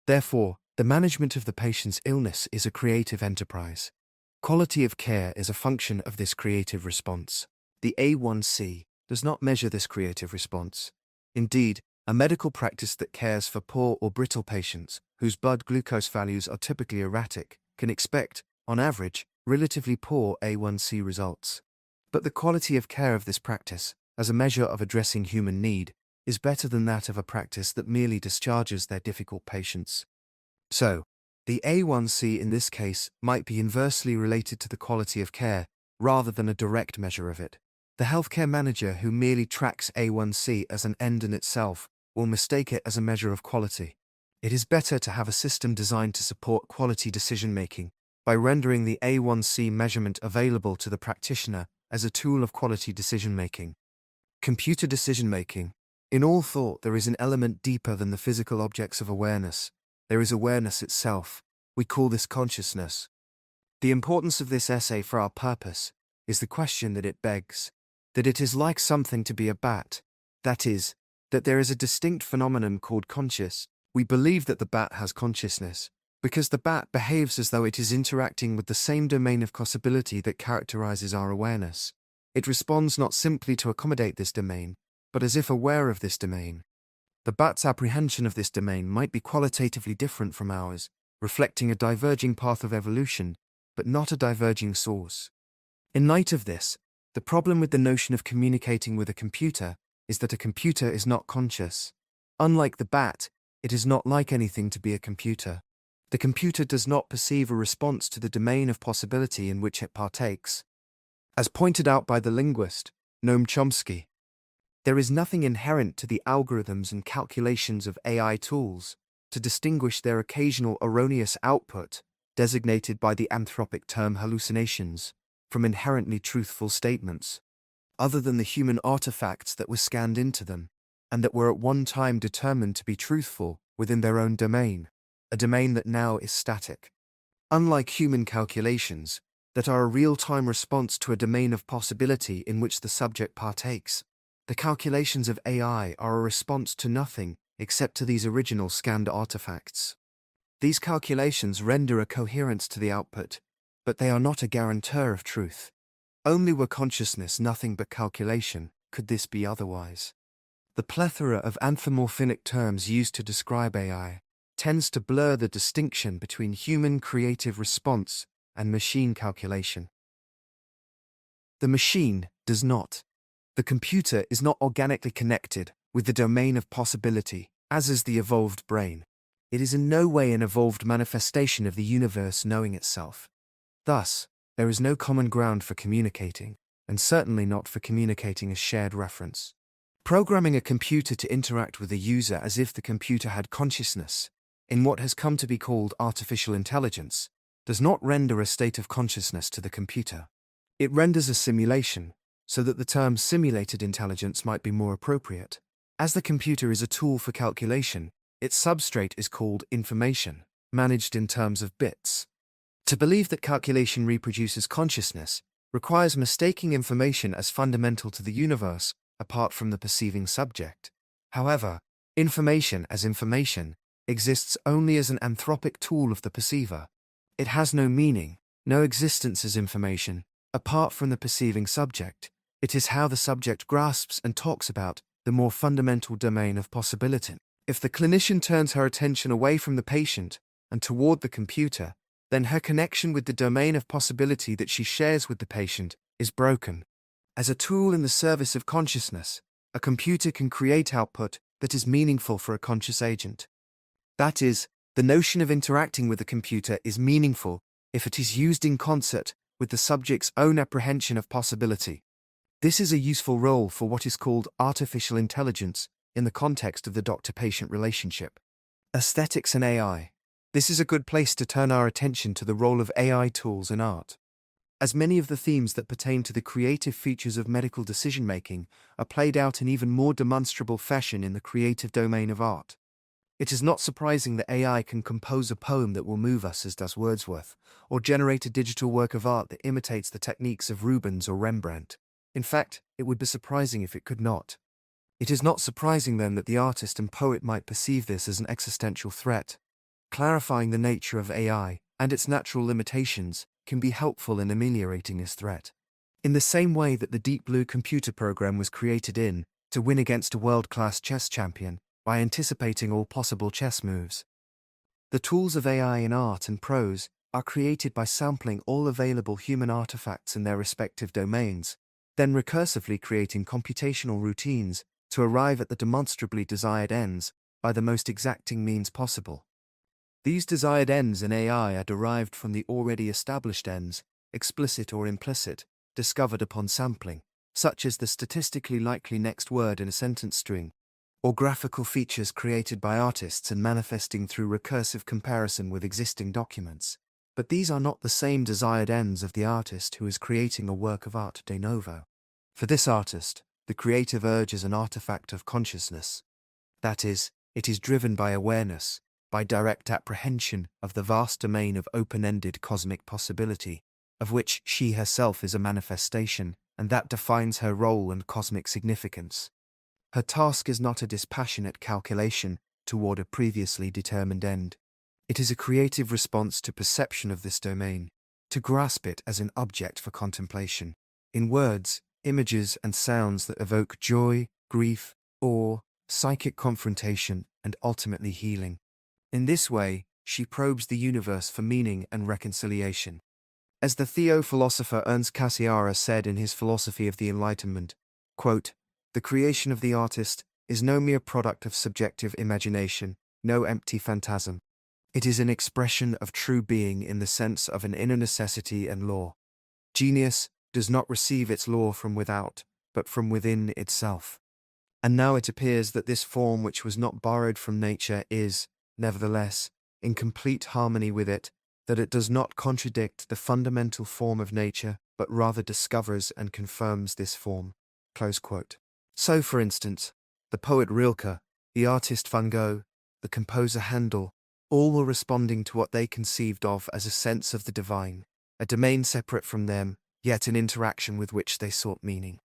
Therefore, the management of the patient's illness is a creative enterprise. Quality of care is a function of this creative response. The A1C does not measure this creative response. Indeed, a medical practice that cares for poor or brittle patients, whose blood glucose values are typically erratic, can expect, on average, relatively poor A1C results. But the quality of care of this practice, as a measure of addressing human need, is better than that of a practice that merely discharges their difficult patients. So, the A1C in this case might be inversely related to the quality of care, rather than a direct measure of it. The healthcare manager who merely tracks A1C as an end in itself will mistake it as a measure of quality. It is better to have a system designed to support quality decision-making by rendering the A1C measurement available to the practitioner as a tool of quality decision-making. Computer decision-making. In all thought, there is an element deeper than the physical objects of awareness. There is awareness itself. We call this consciousness. The importance of this essay for our purpose is the question that it begs, that it is like something to be a bat, that is, that there is a distinct phenomenon called conscious. We believe that the bat has consciousness, Because the bat behaves as though it is interacting with the same domain of possibility that characterizes our awareness. It responds not simply to accommodate this domain, but as if aware of this domain. The bat's apprehension of this domain might be qualitatively different from ours, reflecting a diverging path of evolution, but not a diverging source. In light of this, the problem with the notion of communicating with a computer is that a computer is not conscious. Unlike the bat, it is not like anything to be a computer. The computer does not perceive a response to the domain of possibility in which it partakes. As pointed out by the linguist, Noam Chomsky, there is nothing inherent to the algorithms and calculations of AI tools to distinguish their occasional erroneous output, designated by the anthropic term hallucinations, from inherently truthful statements, other than the human artifacts that were scanned into them, and that were at one time determined to be truthful within their own domain, a domain that now is static. Unlike human calculations, that are a real-time response to a domain of possibility in which the subject partakes, the calculations of AI are a response to nothing except to these original scanned artifacts. These calculations render a coherence to the output, but they are not a guarantor of truth. Only were consciousness nothing but calculation could this be otherwise. The plethora of anthropomorphic terms used to describe AI tends to blur the distinction between human creative response and machine calculation. The machine does not. The computer is not organically connected with the domain of possibility, as is the evolved brain. It is in no way an evolved manifestation of the universe knowing itself. Thus, there is no common ground for communicating, and certainly not for communicating a shared reference. Programming a computer to interact with a user as if the computer had consciousness, in what has come to be called artificial intelligence, does not render a state of consciousness to the computer. It renders a simulation, so that the term simulated intelligence might be more appropriate. As the computer is a tool for calculation, its substrate is called information, managed in terms of bits. To believe that calculation reproduces consciousness requires mistaking information as fundamental to the universe apart from the perceiving subject. However, information as information exists only as an anthropic tool of the perceiver. It has no meaning, no existence as information, apart from the perceiving subject. It is how the subject grasps and talks about the more fundamental domain of possibility. If the clinician turns her attention away from the patient and toward the computer, then her connection with the domain of possibility that she shares with the patient is broken. As a tool in the service of consciousness, a computer can create output that is meaningful for a conscious agent. That is, the notion of interacting with a computer is meaningful if it is used in concert with the subject's own apprehension of possibility. This is a useful role for what is called artificial intelligence in the context of the doctor-patient relationship. Aesthetics and AI. This is a good place to turn our attention to the role of AI tools in art. As many of the themes that pertain to the creative features of medical decision-making are played out in even more demonstrable fashion in the creative domain of art. It is not surprising that AI can compose a poem that will move us as does Wordsworth, or generate a digital work of art that imitates the techniques of Rubens or Rembrandt. In fact, it would be surprising if it could not. It is not surprising then that the artist and poet might perceive this as an existential threat. Clarifying the nature of AI and its natural limitations can be helpful in ameliorating this threat. In the same way that the Deep Blue computer program was created to win against a world-class chess champion by anticipating all possible chess moves. The tools of AI in art and prose are created by sampling all available human artifacts in their respective domains, then recursively creating computational routines to arrive at the demonstrably desired ends by the most exacting means possible. These desired ends in AI are derived from the already established ends, explicit or implicit, discovered upon sampling, such as the statistically likely next word in a sentence string, or graphical features created by artists and manifesting through recursive comparison with existing documents. But these are not the same desired ends of the artist who is creating a work of art de novo. For this artist, the creative urge is an artifact of consciousness. That is, it is driven by awareness, by direct apprehension of the vast domain of open-ended cosmic possibility, of which she herself is a manifestation, and that defines her role and cosmic significance. Her task is not a dispassionate calculation toward a previously determined end. It is a creative response to perception of this domain, to grasp it as an object for contemplation, in words, images, and sounds that evoke joy, grief, awe, psychic confrontation, and ultimately healing. In this way, she probes the universe for meaning and reconciliation. As the theo-philosopher Ernst Cassirer said in his Philosophy of the Enlightenment, quote, "The creation of the artist is no mere product of subjective imagination, no empty phantasm. It is an expression of true being in the sense of an inner necessity and law. Genius does not receive its law from without, but from within itself. And now it appears that this form which was not borrowed from nature is, nevertheless, in complete harmony with it, that it does not contradict the fundamental form of nature, but rather discovers and confirms this form." Close quote. So, for instance, the poet Rilke, the artist Van Gogh, the composer Handel, all were responding to what they conceived of as a sense of the divine, a domain separate from them, yet an interaction with which they sought meaning.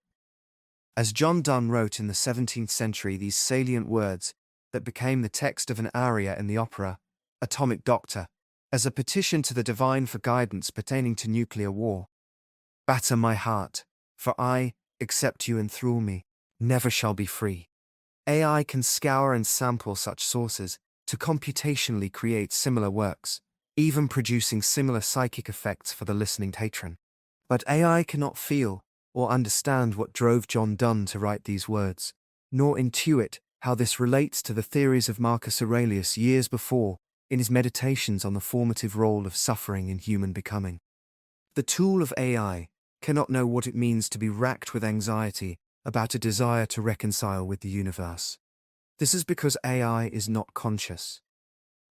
As John Donne wrote in the 17th century these salient words that became the text of an aria in the opera, Atomic Doctor, as a petition to the divine for guidance pertaining to nuclear war. "Batter my heart, for I, except you enthrall me, never shall be free." AI can scour and sample such sources to computationally create similar works, even producing similar psychic effects for the listening patron. But AI cannot feel or understand what drove John Donne to write these words, nor intuit how this relates to the theories of Marcus Aurelius years before in his meditations on the formative role of suffering in human becoming. The tool of AI cannot know what it means to be racked with anxiety about a desire to reconcile with the universe. This is because AI is not conscious.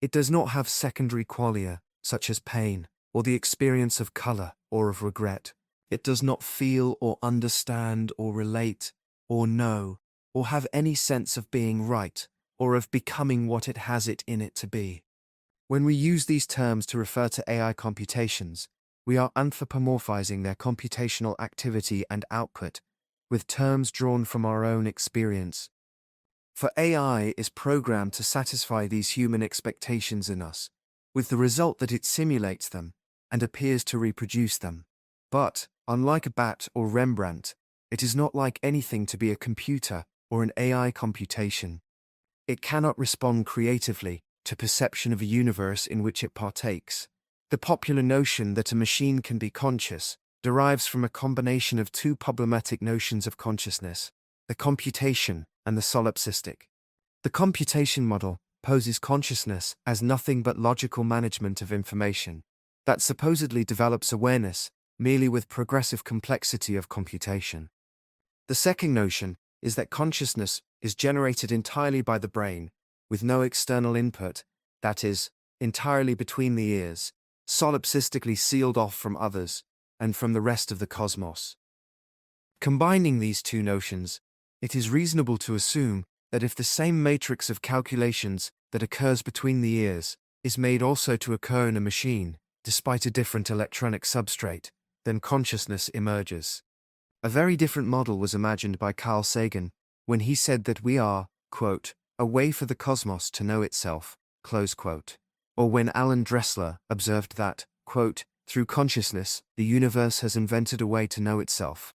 It does not have secondary qualia, such as pain, or the experience of color or of regret. It does not feel or understand or relate or know or have any sense of being right or of becoming what it has it in it to be. When we use these terms to refer to AI computations, we are anthropomorphizing their computational activity and output with terms drawn from our own experience. For AI is programmed to satisfy these human expectations in us, with the result that it simulates them and appears to reproduce them. But, unlike a bat or Rembrandt, it is not like anything to be a computer or an AI computation. It cannot respond creatively to perception of a universe in which it partakes. The popular notion that a machine can be conscious derives from a combination of two problematic notions of consciousness, the computation and the solipsistic. The computation model poses consciousness as nothing but logical management of information that supposedly develops awareness merely with progressive complexity of computation. The second notion is that consciousness is generated entirely by the brain, with no external input, that is, entirely between the ears, solipsistically sealed off from others and from the rest of the cosmos. Combining these two notions, it is reasonable to assume that if the same matrix of calculations that occurs between the ears is made also to occur in a machine, despite a different electronic substrate, then consciousness emerges. A very different model was imagined by Carl Sagan when he said that we are, quote, "a way for the cosmos to know itself," close quote. Or when Alan Dressler observed that, quote, "through consciousness, the universe has invented a way to know itself,"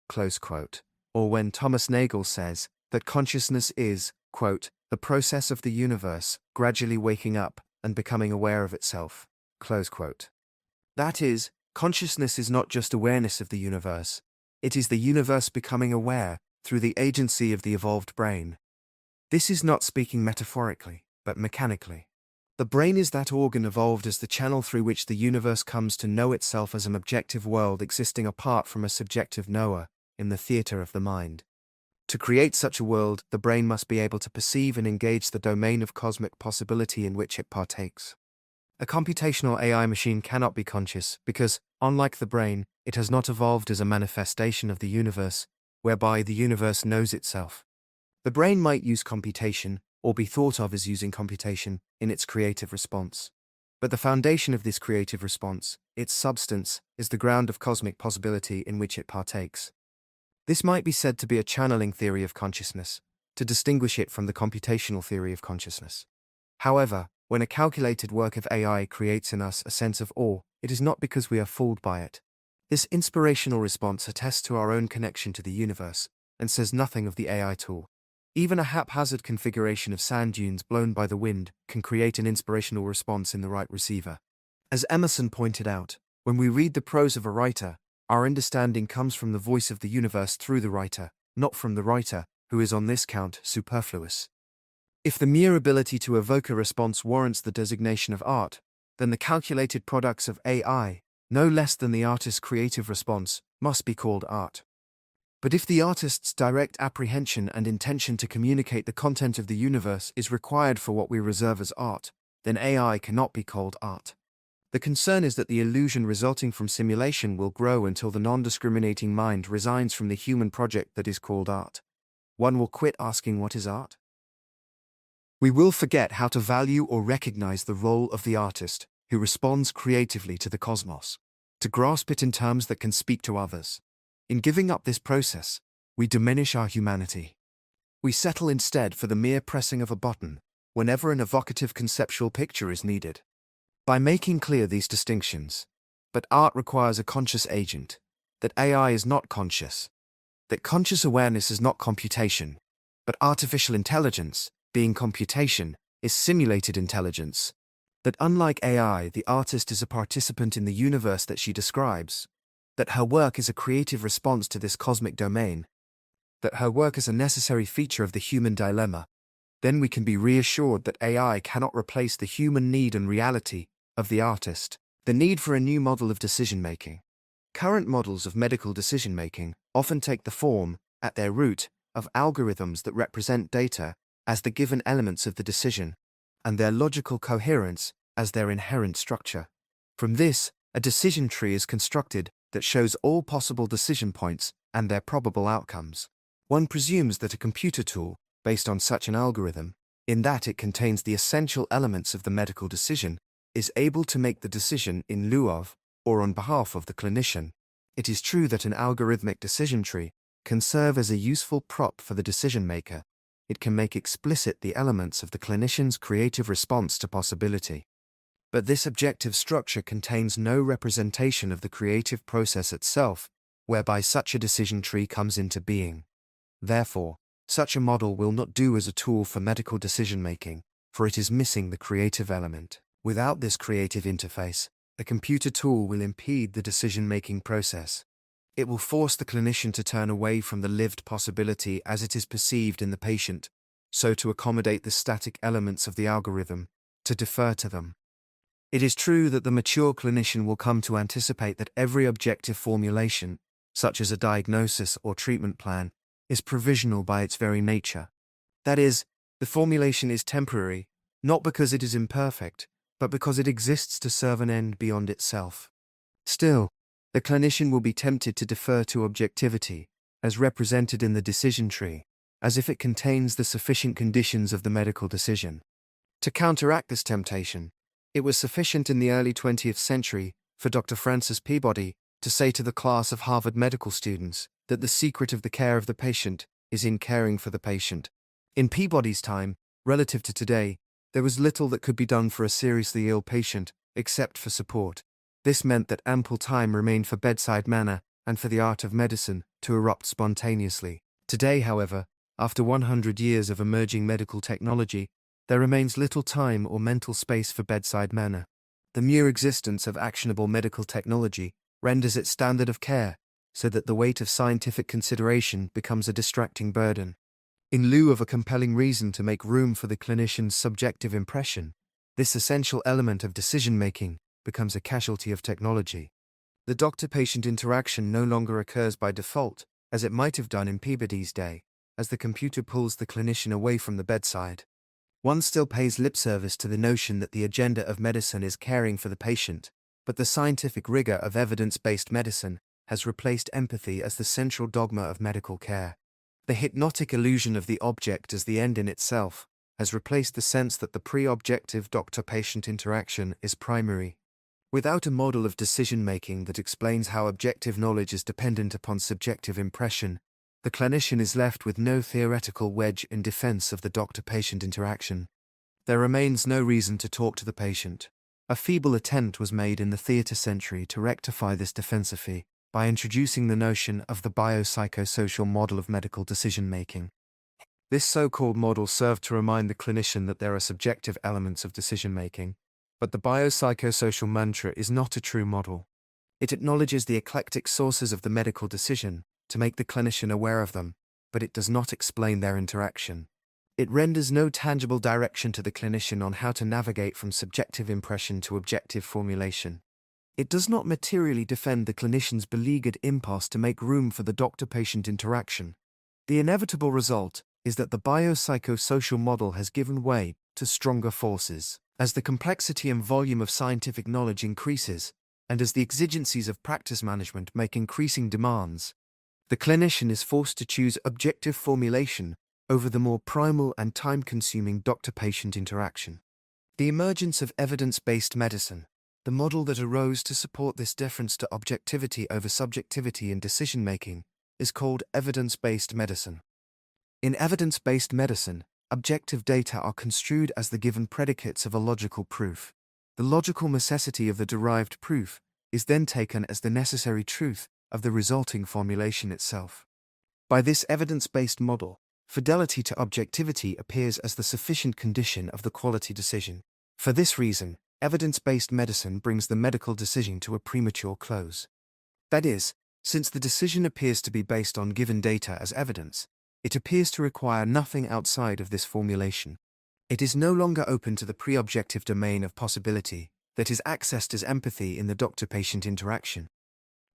close quote. Or when Thomas Nagel says that consciousness is, quote, "the process of the universe gradually waking up and becoming aware of itself," close quote. That is, consciousness is not just awareness of the universe, it is the universe becoming aware through the agency of the evolved brain. This is not speaking metaphorically, but mechanically. The brain is that organ evolved as the channel through which the universe comes to know itself as an objective world existing apart from a subjective knower in the theater of the mind. To create such a world, the brain must be able to perceive and engage the domain of cosmic possibility in which it partakes. A computational AI machine cannot be conscious because, unlike the brain, it has not evolved as a manifestation of the universe, whereby the universe knows itself. The brain might use computation, or be thought of as using computation, in its creative response. But the foundation of this creative response, its substance, is the ground of cosmic possibility in which it partakes. This might be said to be a channeling theory of consciousness, to distinguish it from the computational theory of consciousness. However, When a calculated work of AI creates in us a sense of awe, it is not because we are fooled by it. This inspirational response attests to our own connection to the universe and says nothing of the AI tool. Even a haphazard configuration of sand dunes blown by the wind can create an inspirational response in the right receiver. As Emerson pointed out, when we read the prose of a writer, our understanding comes from the voice of the universe through the writer, not from the writer, who is on this count superfluous. If the mere ability to evoke a response warrants the designation of art, then the calculated products of AI, no less than the artist's creative response, must be called art. But if the artist's direct apprehension and intention to communicate the content of the universe is required for what we reserve as art, then AI cannot be called art. The concern is that the illusion resulting from simulation will grow until the non-discriminating mind resigns from the human project that is called art. One will quit asking what is art. We will forget how to value or recognize the role of the artist, who responds creatively to the cosmos, to grasp it in terms that can speak to others. In giving up this process, we diminish our humanity. We settle instead for the mere pressing of a button, whenever an evocative conceptual picture is needed. By making clear these distinctions, but art requires a conscious agent, that AI is not conscious, that conscious awareness is not computation, but artificial intelligence, being computation, is simulated intelligence, that unlike AI, the artist is a participant in the universe that she describes, that her work is a creative response to this cosmic domain, that her work is a necessary feature of the human dilemma, then we can be reassured that AI cannot replace the human need and reality of the artist, the need for a new model of decision-making. Current models of medical decision-making often take the form, at their root, of algorithms that represent data as the given elements of the decision, and their logical coherence as their inherent structure. From this, a decision tree is constructed that shows all possible decision points and their probable outcomes. One presumes that a computer tool, based on such an algorithm, in that it contains the essential elements of the medical decision, is able to make the decision in lieu of, or on behalf of the clinician. It is true that an algorithmic decision tree can serve as a useful prop for the decision maker. It can make explicit the elements of the clinician's creative response to possibility. But this objective structure contains no representation of the creative process itself, whereby such a decision tree comes into being. Therefore, such a model will not do as a tool for medical decision-making, for it is missing the creative element. Without this creative interface, a computer tool will impede the decision-making process. It will force the clinician to turn away from the lived possibility as it is perceived in the patient, so to accommodate the static elements of the algorithm, to defer to them. It is true that the mature clinician will come to anticipate that every objective formulation, such as a diagnosis or treatment plan, is provisional by its very nature. That is, the formulation is temporary, not because it is imperfect, but because it exists to serve an end beyond itself. Still, the clinician will be tempted to defer to objectivity, as represented in the decision tree, as if it contains the sufficient conditions of the medical decision. To counteract this temptation, it was sufficient in the early 20th century for Dr. Francis Peabody to say to the class of Harvard medical students that the secret of the care of the patient is in caring for the patient. In Peabody's time, relative to today, there was little that could be done for a seriously ill patient, except for support. This meant that ample time remained for bedside manner and for the art of medicine to erupt spontaneously. Today, however, after 100 years of emerging medical technology, there remains little time or mental space for bedside manner. The mere existence of actionable medical technology renders it standard of care, so that the weight of scientific consideration becomes a distracting burden. In lieu of a compelling reason to make room for the clinician's subjective impression, this essential element of decision-making becomes a casualty of technology. The doctor-patient interaction no longer occurs by default, as it might have done in Peabody's day, as the computer pulls the clinician away from the bedside. One still pays lip service to the notion that the agenda of medicine is caring for the patient, but the scientific rigor of evidence-based medicine has replaced empathy as the central dogma of medical care. The hypnotic illusion of the object as the end in itself has replaced the sense that the pre-objective doctor-patient interaction is primary. Without a model of decision-making that explains how objective knowledge is dependent upon subjective impression, the clinician is left with no theoretical wedge in defense of the doctor-patient interaction. there remains no reason to talk to the patient. A feeble attempt was made in the theatre century to rectify this defensively by introducing the notion of the biopsychosocial model of medical decision-making. This so-called model served to remind the clinician that there are subjective elements of decision-making, but the biopsychosocial mantra is not a true model. It acknowledges the eclectic sources of the medical decision to make the clinician aware of them, but it does not explain their interaction. It renders no tangible direction to the clinician on how to navigate from subjective impression to objective formulation. It does not materially defend the clinician's beleaguered impulse to make room for the doctor-patient interaction. The inevitable result is that the biopsychosocial model has given way to stronger forces. As the complexity and volume of scientific knowledge increases, and as the exigencies of practice management make increasing demands, the clinician is forced to choose objective formulation over the more primal and time-consuming doctor-patient interaction. The emergence of evidence-based medicine, the model that arose to support this deference to objectivity over subjectivity in decision-making, is called evidence-based medicine. In evidence-based medicine, objective data are construed as the given predicates of a logical proof. The logical necessity of the derived proof is then taken as the necessary truth of the resulting formulation itself. By this evidence-based model, fidelity to objectivity appears as the sufficient condition of the quality decision. For this reason, evidence-based medicine brings the medical decision to a premature close. That is, since the decision appears to be based on given data as evidence, it appears to require nothing outside of this formulation. It is no longer open to the pre-objective domain of possibility that is accessed as empathy in the doctor-patient interaction.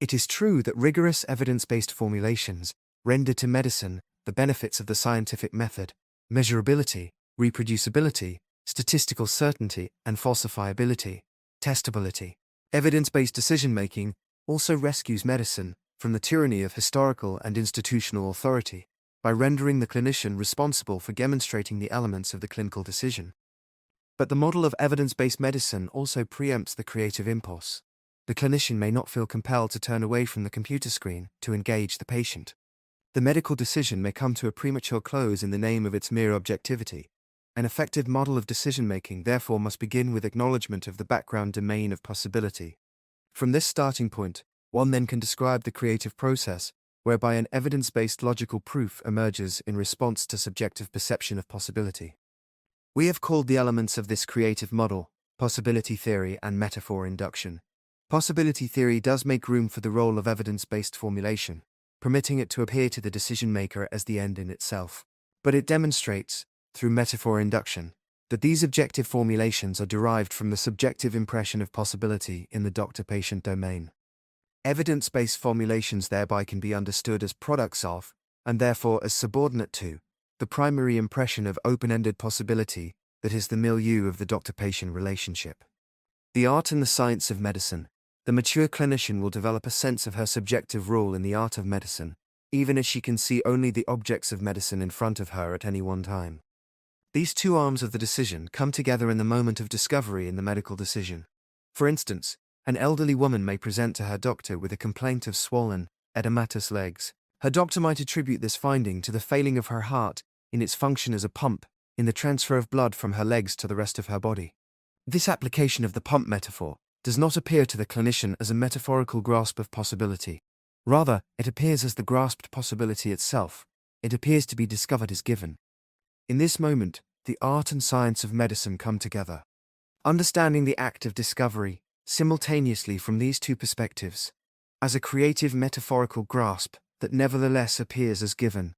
It is true that rigorous evidence-based formulations render to medicine the benefits of the scientific method, measurability, reproducibility, statistical certainty, and falsifiability, testability. Evidence-based decision-making also rescues medicine from the tyranny of historical and institutional authority by rendering the clinician responsible for demonstrating the elements of the clinical decision. But the model of evidence-based medicine also preempts the creative impulse. The clinician may not feel compelled to turn away from the computer screen to engage the patient. The medical decision may come to a premature close in the name of its mere objectivity. An effective model of decision-making therefore must begin with acknowledgement of the background domain of possibility. From this starting point, one then can describe the creative process whereby an evidence-based logical proof emerges in response to subjective perception of possibility. We have called the elements of this creative model possibility theory and metaphor induction. Possibility theory does make room for the role of evidence-based formulation, permitting it to appear to the decision-maker as the end in itself. But it demonstrates, through metaphor induction, that these objective formulations are derived from the subjective impression of possibility in the doctor-patient domain. Evidence-based formulations thereby can be understood as products of, and therefore as subordinate to, the primary impression of open-ended possibility that is the milieu of the doctor-patient relationship. The art and the science of medicine. The mature clinician will develop a sense of her subjective role in the art of medicine, even as she can see only the objects of medicine in front of her at any one time. These two arms of the decision come together in the moment of discovery in the medical decision. For instance, an elderly woman may present to her doctor with a complaint of swollen, edematous legs. Her doctor might attribute this finding to the failing of her heart in its function as a pump, in the transfer of blood from her legs to the rest of her body. This application of the pump metaphor does not appear to the clinician as a metaphorical grasp of possibility. Rather, it appears as the grasped possibility itself. It appears to be discovered as given. In this moment, the art and science of medicine come together. Understanding the act of discovery, simultaneously from these two perspectives, as a creative metaphorical grasp that nevertheless appears as given,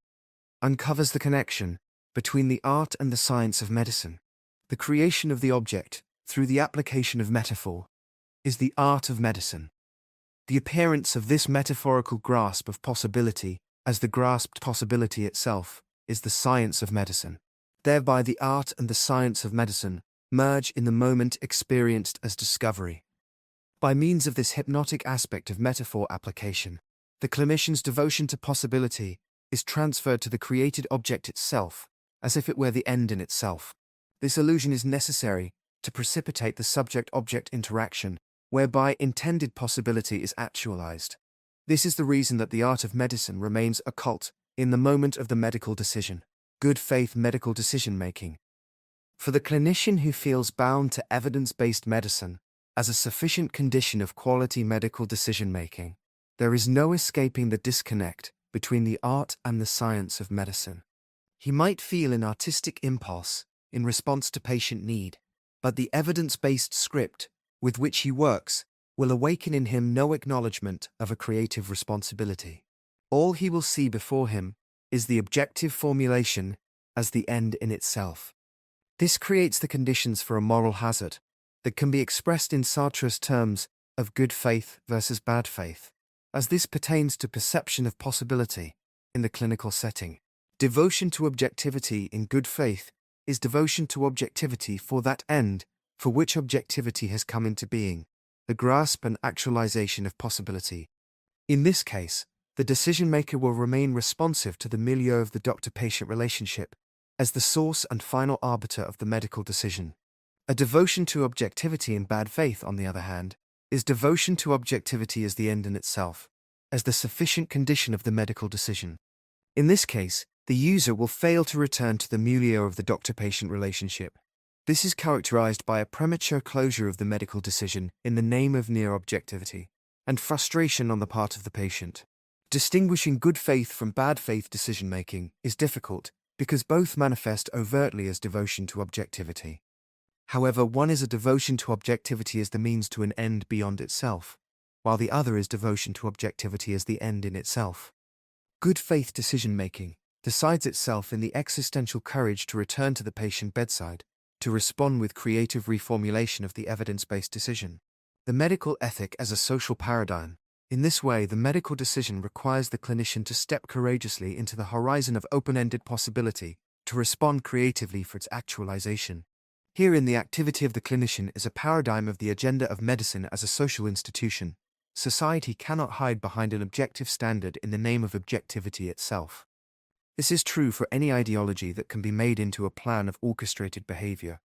uncovers the connection between the art and the science of medicine. The creation of the object, through the application of metaphor, is the art of medicine. The appearance of this metaphorical grasp of possibility as the grasped possibility itself is the science of medicine. Thereby the art and the science of medicine merge in the moment experienced as discovery. By means of this hypnotic aspect of metaphor application, the clinician's devotion to possibility is transferred to the created object itself, as if it were the end in itself. This illusion is necessary to precipitate the subject-object interaction, whereby intended possibility is actualized. This is the reason that the art of medicine remains occult in the moment of the medical decision. Good faith medical decision-making. For the clinician who feels bound to evidence-based medicine as a sufficient condition of quality medical decision-making, there is no escaping the disconnect between the art and the science of medicine. He might feel an artistic impulse in response to patient need, but the evidence-based script with which he works will awaken in him no acknowledgement of a creative responsibility. All he will see before him is the objective formulation as the end in itself. This creates the conditions for a moral hazard that can be expressed in Sartre's terms of good faith versus bad faith, as this pertains to perception of possibility in the clinical setting. Devotion to objectivity in good faith is devotion to objectivity for that end for which objectivity has come into being, the grasp and actualization of possibility. In this case, the decision-maker will remain responsive to the milieu of the doctor-patient relationship as the source and final arbiter of the medical decision. A devotion to objectivity in bad faith, on the other hand, is devotion to objectivity as the end in itself, as the sufficient condition of the medical decision. In this case, the user will fail to return to the milieu of the doctor-patient relationship. This is characterized by a premature closure of the medical decision in the name of near objectivity, and frustration on the part of the patient. Distinguishing good faith from bad faith decision-making is difficult because both manifest overtly as devotion to objectivity. However, one is a devotion to objectivity as the means to an end beyond itself, while the other is devotion to objectivity as the end in itself. Good faith decision-making decides itself in the existential courage to return to the patient bedside, to respond with creative reformulation of the evidence-based decision. The medical ethic as a social paradigm. In this way, the medical decision requires the clinician to step courageously into the horizon of open-ended possibility, to respond creatively for its actualization. Herein, the activity of the clinician is a paradigm of the agenda of medicine as a social institution. Society cannot hide behind an objective standard in the name of objectivity itself. This is true for any ideology that can be made into a plan of orchestrated behavior.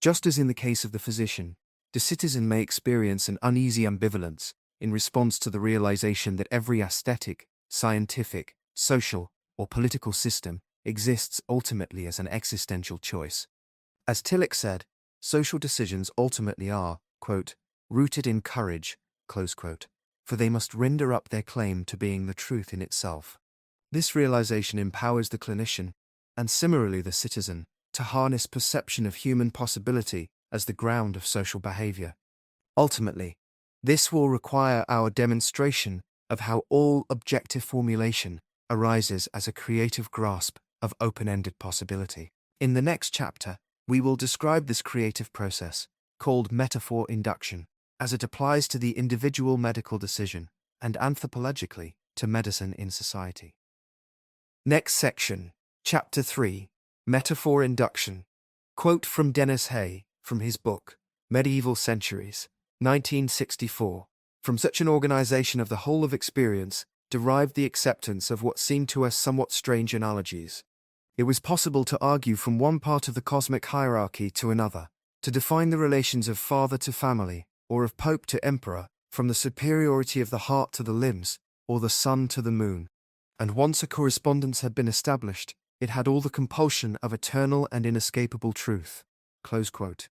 Just as in the case of the physician, the citizen may experience an uneasy ambivalence in response to the realization that every aesthetic, scientific, social, or political system exists ultimately as an existential choice. As Tillich said, social decisions ultimately are, quote, rooted in courage, close quote, for they must render up their claim to being the truth in itself. This realization empowers the clinician, and similarly the citizen, to harness perception of human possibility as the ground of social behavior. Ultimately, this will require our demonstration of how all objective formulation arises as a creative grasp of open-ended possibility. In the next chapter, we will describe this creative process, called metaphor induction, as it applies to the individual medical decision, and anthropologically, to medicine in society. Next section, Chapter 3, Metaphor Induction. Quote from Dennis Hay, from his book, Medieval Centuries, 1964. From such an organization of the whole of experience derived the acceptance of what seemed to us somewhat strange analogies. It was possible to argue from one part of the cosmic hierarchy to another, to define the relations of father to family, or of pope to emperor, from the superiority of the heart to the limbs, or the sun to the moon. And once a correspondence had been established, it had all the compulsion of eternal and inescapable truth. Close quote.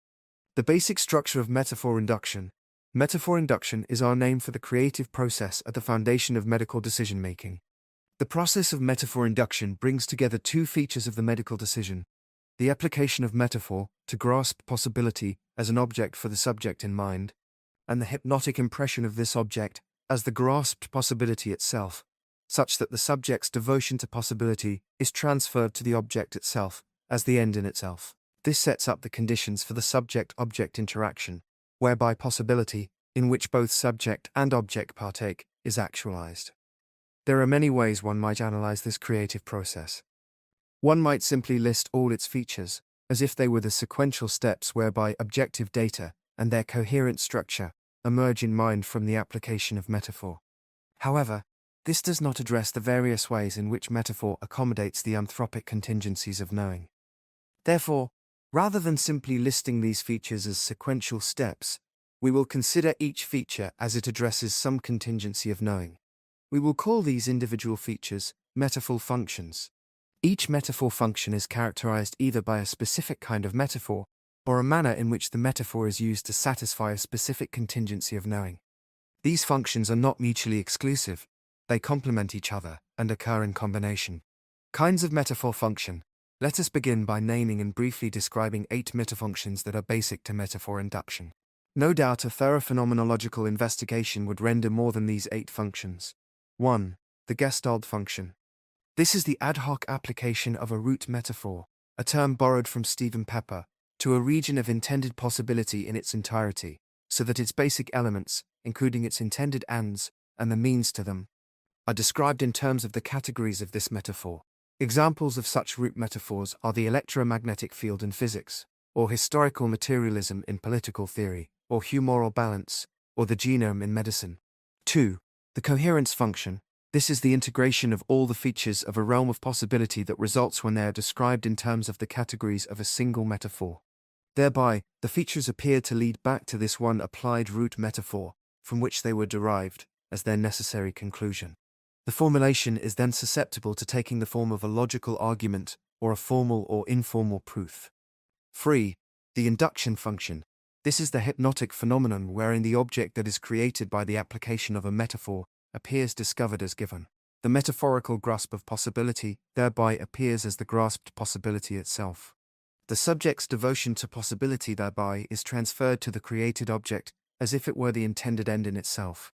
The basic structure of metaphor induction. Metaphor induction is our name for the creative process at the foundation of medical decision-making. The process of metaphor induction brings together two features of the medical decision: the application of metaphor to grasp possibility as an object for the subject in mind, and the hypnotic impression of this object as the grasped possibility itself, such that the subject's devotion to possibility is transferred to the object itself as the end in itself. This sets up the conditions for the subject-object interaction, whereby possibility, in which both subject and object partake, is actualized. There are many ways one might analyze this creative process. One might simply list all its features, as if they were the sequential steps whereby objective data and their coherent structure emerge in mind from the application of metaphor. However, this does not address the various ways in which metaphor accommodates the anthropic contingencies of knowing. Therefore, rather than simply listing these features as sequential steps, we will consider each feature as it addresses some contingency of knowing. We will call these individual features metaphor functions. Each metaphor function is characterized either by a specific kind of metaphor or a manner in which the metaphor is used to satisfy a specific contingency of knowing. These functions are not mutually exclusive, they complement each other and occur in combination. Kinds of metaphor function. Let us begin by naming and briefly describing 8 metafunctions that are basic to metaphor induction. No doubt a thorough phenomenological investigation would render more than these 8 functions. 1. The Gestalt function. This is the ad hoc application of a root metaphor, a term borrowed from Stephen Pepper, to a region of intended possibility in its entirety, so that its basic elements, including its intended ends and the means to them, are described in terms of the categories of this metaphor. Examples of such root metaphors are the electromagnetic field in physics, or historical materialism in political theory, or humoral balance, or the genome in medicine. 2. The coherence function. This is the integration of all the features of a realm of possibility that results when they are described in terms of the categories of a single metaphor. Thereby, the features appear to lead back to this one applied root metaphor, from which they were derived, as their necessary conclusion. The formulation is then susceptible to taking the form of a logical argument, or a formal or informal proof. 3. The induction function. This is the hypnotic phenomenon wherein the object that is created by the application of a metaphor appears discovered as given. The metaphorical grasp of possibility thereby appears as the grasped possibility itself. The subject's devotion to possibility thereby is transferred to the created object as if it were the intended end in itself.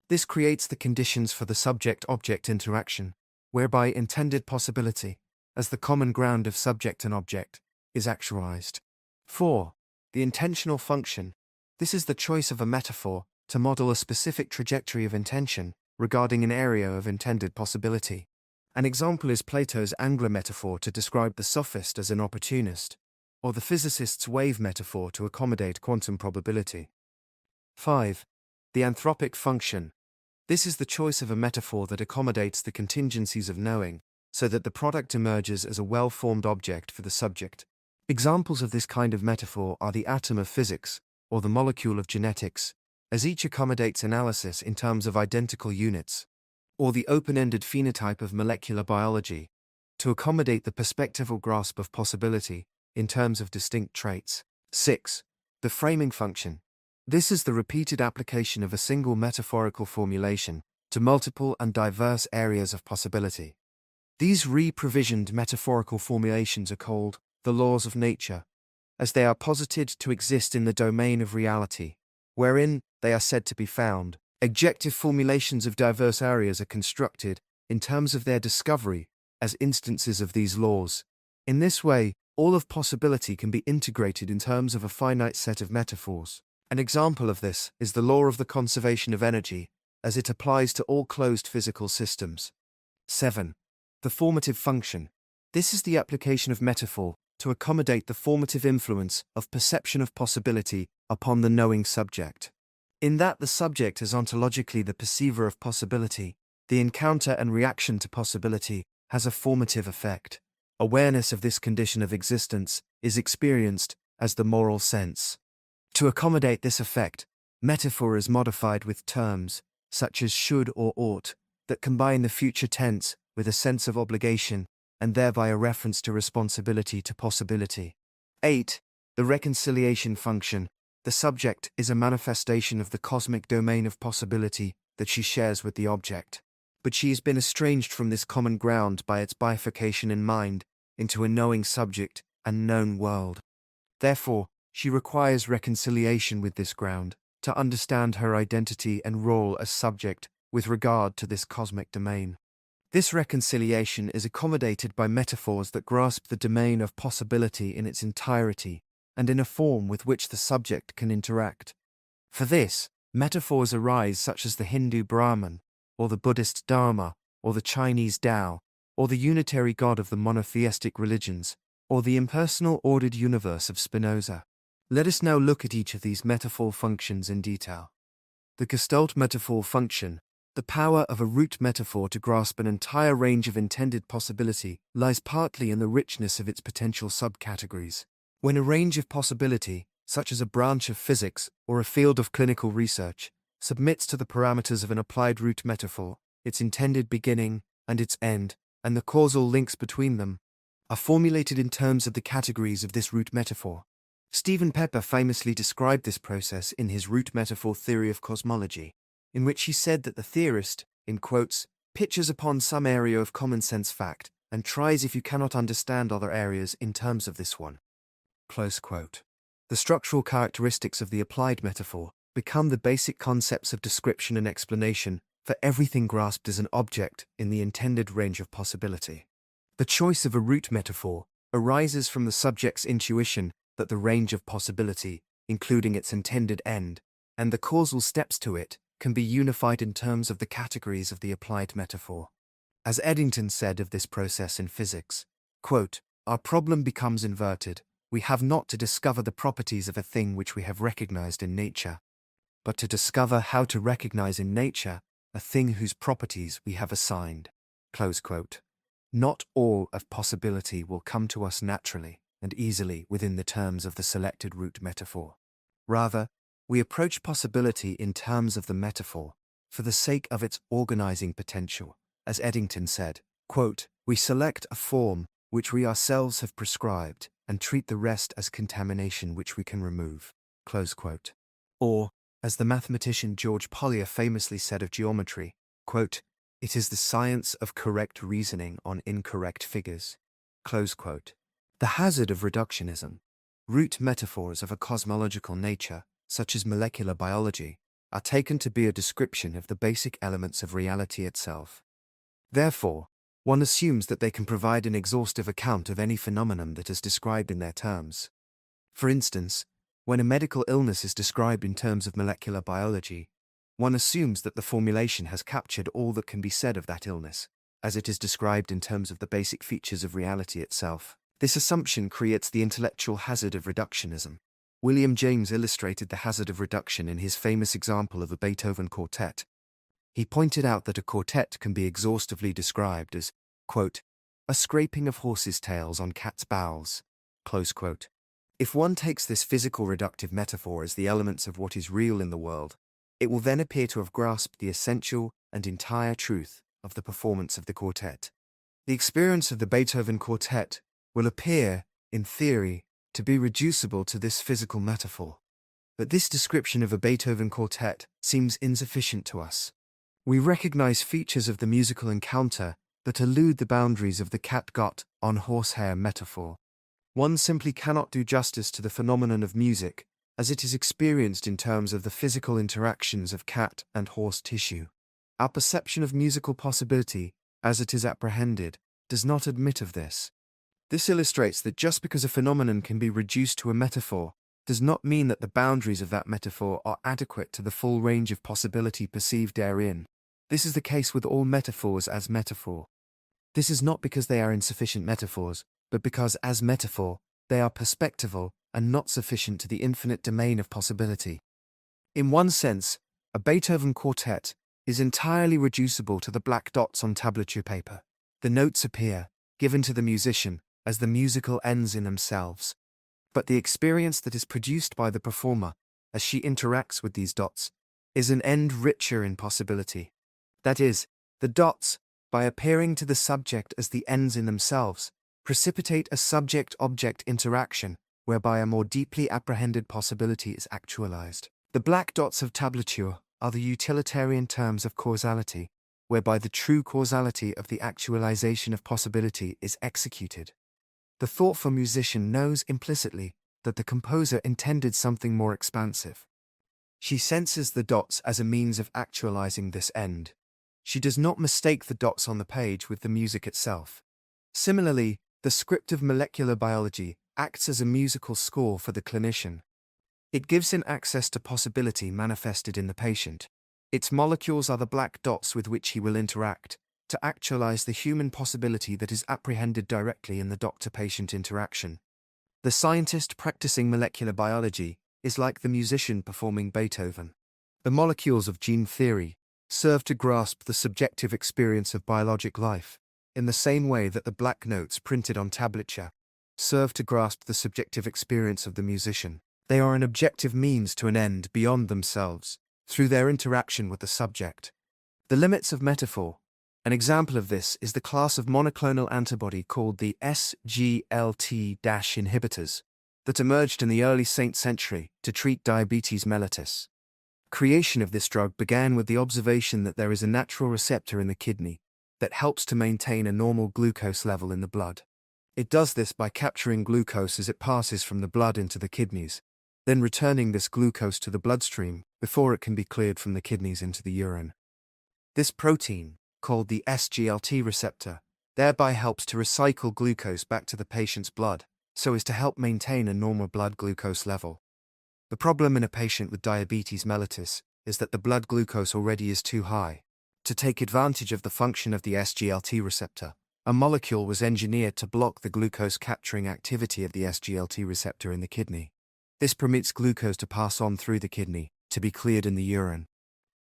This creates the conditions for the subject-object interaction, whereby intended possibility, as the common ground of subject and object, is actualized. 4. The intentional function. This is the choice of a metaphor to model a specific trajectory of intention regarding an area of intended possibility. An example is Plato's angler metaphor to describe the sophist as an opportunist, or the physicist's wave metaphor to accommodate quantum probability. 5. The anthropic function. This is the choice of a metaphor that accommodates the contingencies of knowing, so that the product emerges as a well-formed object for the subject. Examples of this kind of metaphor are the atom of physics, or the molecule of genetics, as each accommodates analysis in terms of identical units, or the open-ended phenotype of molecular biology, to accommodate the perspectival grasp of possibility in terms of distinct traits. 6. The framing function. This is the repeated application of a single metaphorical formulation to multiple and diverse areas of possibility. These re-provisioned metaphorical formulations are called the laws of nature, as they are posited to exist in the domain of reality, wherein they are said to be found. Adjective formulations of diverse areas are constructed in terms of their discovery as instances of these laws. In this way, all of possibility can be integrated in terms of a finite set of metaphors. An example of this is the law of the conservation of energy, as it applies to all closed physical systems. 7. The formative function. This is the application of metaphor to accommodate the formative influence of perception of possibility upon the knowing subject. In that the subject is ontologically the perceiver of possibility, the encounter and reaction to possibility has a formative effect. Awareness of this condition of existence is experienced as the moral sense. To accommodate this effect, metaphor is modified with terms, such as should or ought, that combine the future tense with a sense of obligation, and thereby a reference to responsibility to possibility. 8. The reconciliation function. The subject is a manifestation of the cosmic domain of possibility that she shares with the object. But she has been estranged from this common ground by its bifurcation in mind into a knowing subject and known world. Therefore, she requires reconciliation with this ground to understand her identity and role as subject with regard to this cosmic domain. This reconciliation is accommodated by metaphors that grasp the domain of possibility in its entirety and in a form with which the subject can interact. For this, metaphors arise such as the Hindu Brahman, or the Buddhist Dharma, or the Chinese Tao, or the unitary God of the monotheistic religions, or the impersonal ordered universe of Spinoza. Let us now look at each of these metaphor functions in detail. The Gestalt metaphor function. The power of a root metaphor to grasp an entire range of intended possibility lies partly in the richness of its potential subcategories. When a range of possibility, such as a branch of physics or a field of clinical research, submits to the parameters of an applied root metaphor, its intended beginning and its end, and the causal links between them, are formulated in terms of the categories of this root metaphor. Stephen Pepper famously described this process in his root metaphor theory of cosmology, in which he said that the theorist, in quotes, pitches upon some area of common sense fact and tries if you cannot understand other areas in terms of this one. Close quote. The structural characteristics of the applied metaphor become the basic concepts of description and explanation for everything grasped as an object in the intended range of possibility. The choice of a root metaphor arises from the subject's intuition that the range of possibility, including its intended end, and the causal steps to it, can be unified in terms of the categories of the applied metaphor. As Eddington said of this process in physics, quote, "Our problem becomes inverted. We have not to discover the properties of a thing which we have recognized in nature, but to discover how to recognize in nature a thing whose properties we have assigned." Close quote. Not all of possibility will come to us naturally and easily within the terms of the selected root metaphor. Rather, we approach possibility in terms of the metaphor for the sake of its organizing potential. As Eddington said, quote, "We select a form which we ourselves have prescribed and treat the rest as contamination which we can remove." Close quote. Or, as the mathematician George Polya famously said of geometry, quote, "It is the science of correct reasoning on incorrect figures." Close quote. The hazard of reductionism. Root metaphors of a cosmological nature, such as molecular biology, are taken to be a description of the basic elements of reality itself. Therefore, one assumes that they can provide an exhaustive account of any phenomenon that is described in their terms. For instance, when a medical illness is described in terms of molecular biology, one assumes that the formulation has captured all that can be said of that illness, as it is described in terms of the basic features of reality itself. This assumption creates the intellectual hazard of reductionism. William James illustrated the hazard of reduction in his famous example of a Beethoven quartet. He pointed out that a quartet can be exhaustively described as, quote, "a scraping of horses' tails on cats' bowels." Close quote. If one takes this physical reductive metaphor as the elements of what is real in the world, it will then appear to have grasped the essential and entire truth of the performance of the quartet. The experience of the Beethoven quartet will appear, in theory, to be reducible to this physical metaphor. But this description of a Beethoven quartet seems insufficient to us. We recognize features of the musical encounter that elude the boundaries of the catgut on horsehair metaphor. One simply cannot do justice to the phenomenon of music as it is experienced in terms of the physical interactions of cat and horse tissue. Our perception of musical possibility, as it is apprehended, does not admit of this. This illustrates that just because a phenomenon can be reduced to a metaphor does not mean that the boundaries of that metaphor are adequate to the full range of possibility perceived therein. This is the case with all metaphors as metaphor. This is not because they are insufficient metaphors, but because, as metaphor, they are perspectival and not sufficient to the infinite domain of possibility. In one sense, a Beethoven quartet is entirely reducible to the black dots on tablature paper. The notes appear, given to the musician, as the musical ends in themselves. But the experience that is produced by the performer, as she interacts with these dots, is an end richer in possibility. That is, the dots, by appearing to the subject as the ends in themselves, precipitate a subject-object interaction whereby a more deeply apprehended possibility is actualized. The black dots of tablature are the utilitarian terms of causality, whereby the true causality of the actualization of possibility is executed. The thoughtful musician knows implicitly that the composer intended something more expansive. She senses the dots as a means of actualizing this end. She does not mistake the dots on the page with the music itself. Similarly, the script of molecular biology acts as a musical score for the clinician. It gives him access to possibility manifested in the patient. Its molecules are the black dots with which he will interact, to actualize the human possibility that is apprehended directly in the doctor-patient interaction. The scientist practicing molecular biology is like the musician performing Beethoven. The molecules of gene theory serve to grasp the subjective experience of biologic life, in the same way that the black notes printed on tablature serve to grasp the subjective experience of the musician. They are an objective means to an end beyond themselves, through their interaction with the subject. The limits of metaphor, An example of this is the class of monoclonal antibody called the SGLT inhibitors that emerged in the early 17th century to treat diabetes mellitus. Creation of this drug began with the observation that there is a natural receptor in the kidney that helps to maintain a normal glucose level in the blood. It does this by capturing glucose as it passes from the blood into the kidneys, then returning this glucose to the bloodstream before it can be cleared from the kidneys into the urine. This protein, called the SGLT receptor, thereby helps to recycle glucose back to the patient's blood, so as to help maintain a normal blood glucose level. The problem in a patient with diabetes mellitus is that the blood glucose already is too high. To take advantage of the function of the SGLT receptor, a molecule was engineered to block the glucose capturing activity of the SGLT receptor in the kidney. This permits glucose to pass on through the kidney, to be cleared in the urine.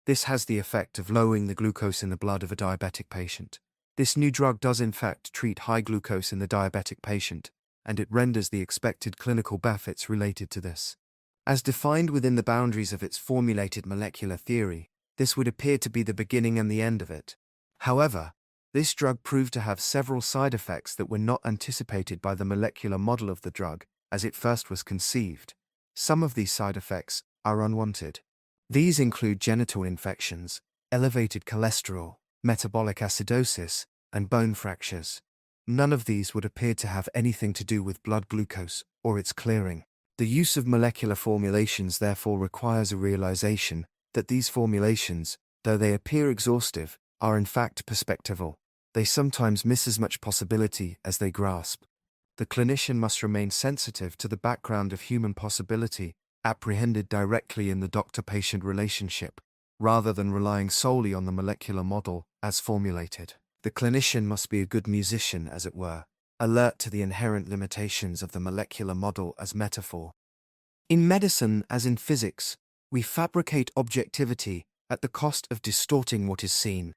This has the effect of lowering the glucose in the blood of a diabetic patient. This new drug does in fact treat high glucose in the diabetic patient, and it renders the expected clinical benefits related to this. As defined within the boundaries of its formulated molecular theory, this would appear to be the beginning and the end of it. However, this drug proved to have several side effects that were not anticipated by the molecular model of the drug as it first was conceived. Some of these side effects are unwanted. These include genital infections, elevated cholesterol, metabolic acidosis, and bone fractures. None of these would appear to have anything to do with blood glucose or its clearing. The use of molecular formulations therefore requires a realization that these formulations, though they appear exhaustive, are in fact perspectival. They sometimes miss as much possibility as they grasp. The clinician must remain sensitive to the background of human possibility, apprehended directly in the doctor-patient relationship, rather than relying solely on the molecular model as formulated. The clinician must be a good musician, as it were, alert to the inherent limitations of the molecular model as metaphor. In medicine, as in physics, we fabricate objectivity at the cost of distorting what is seen.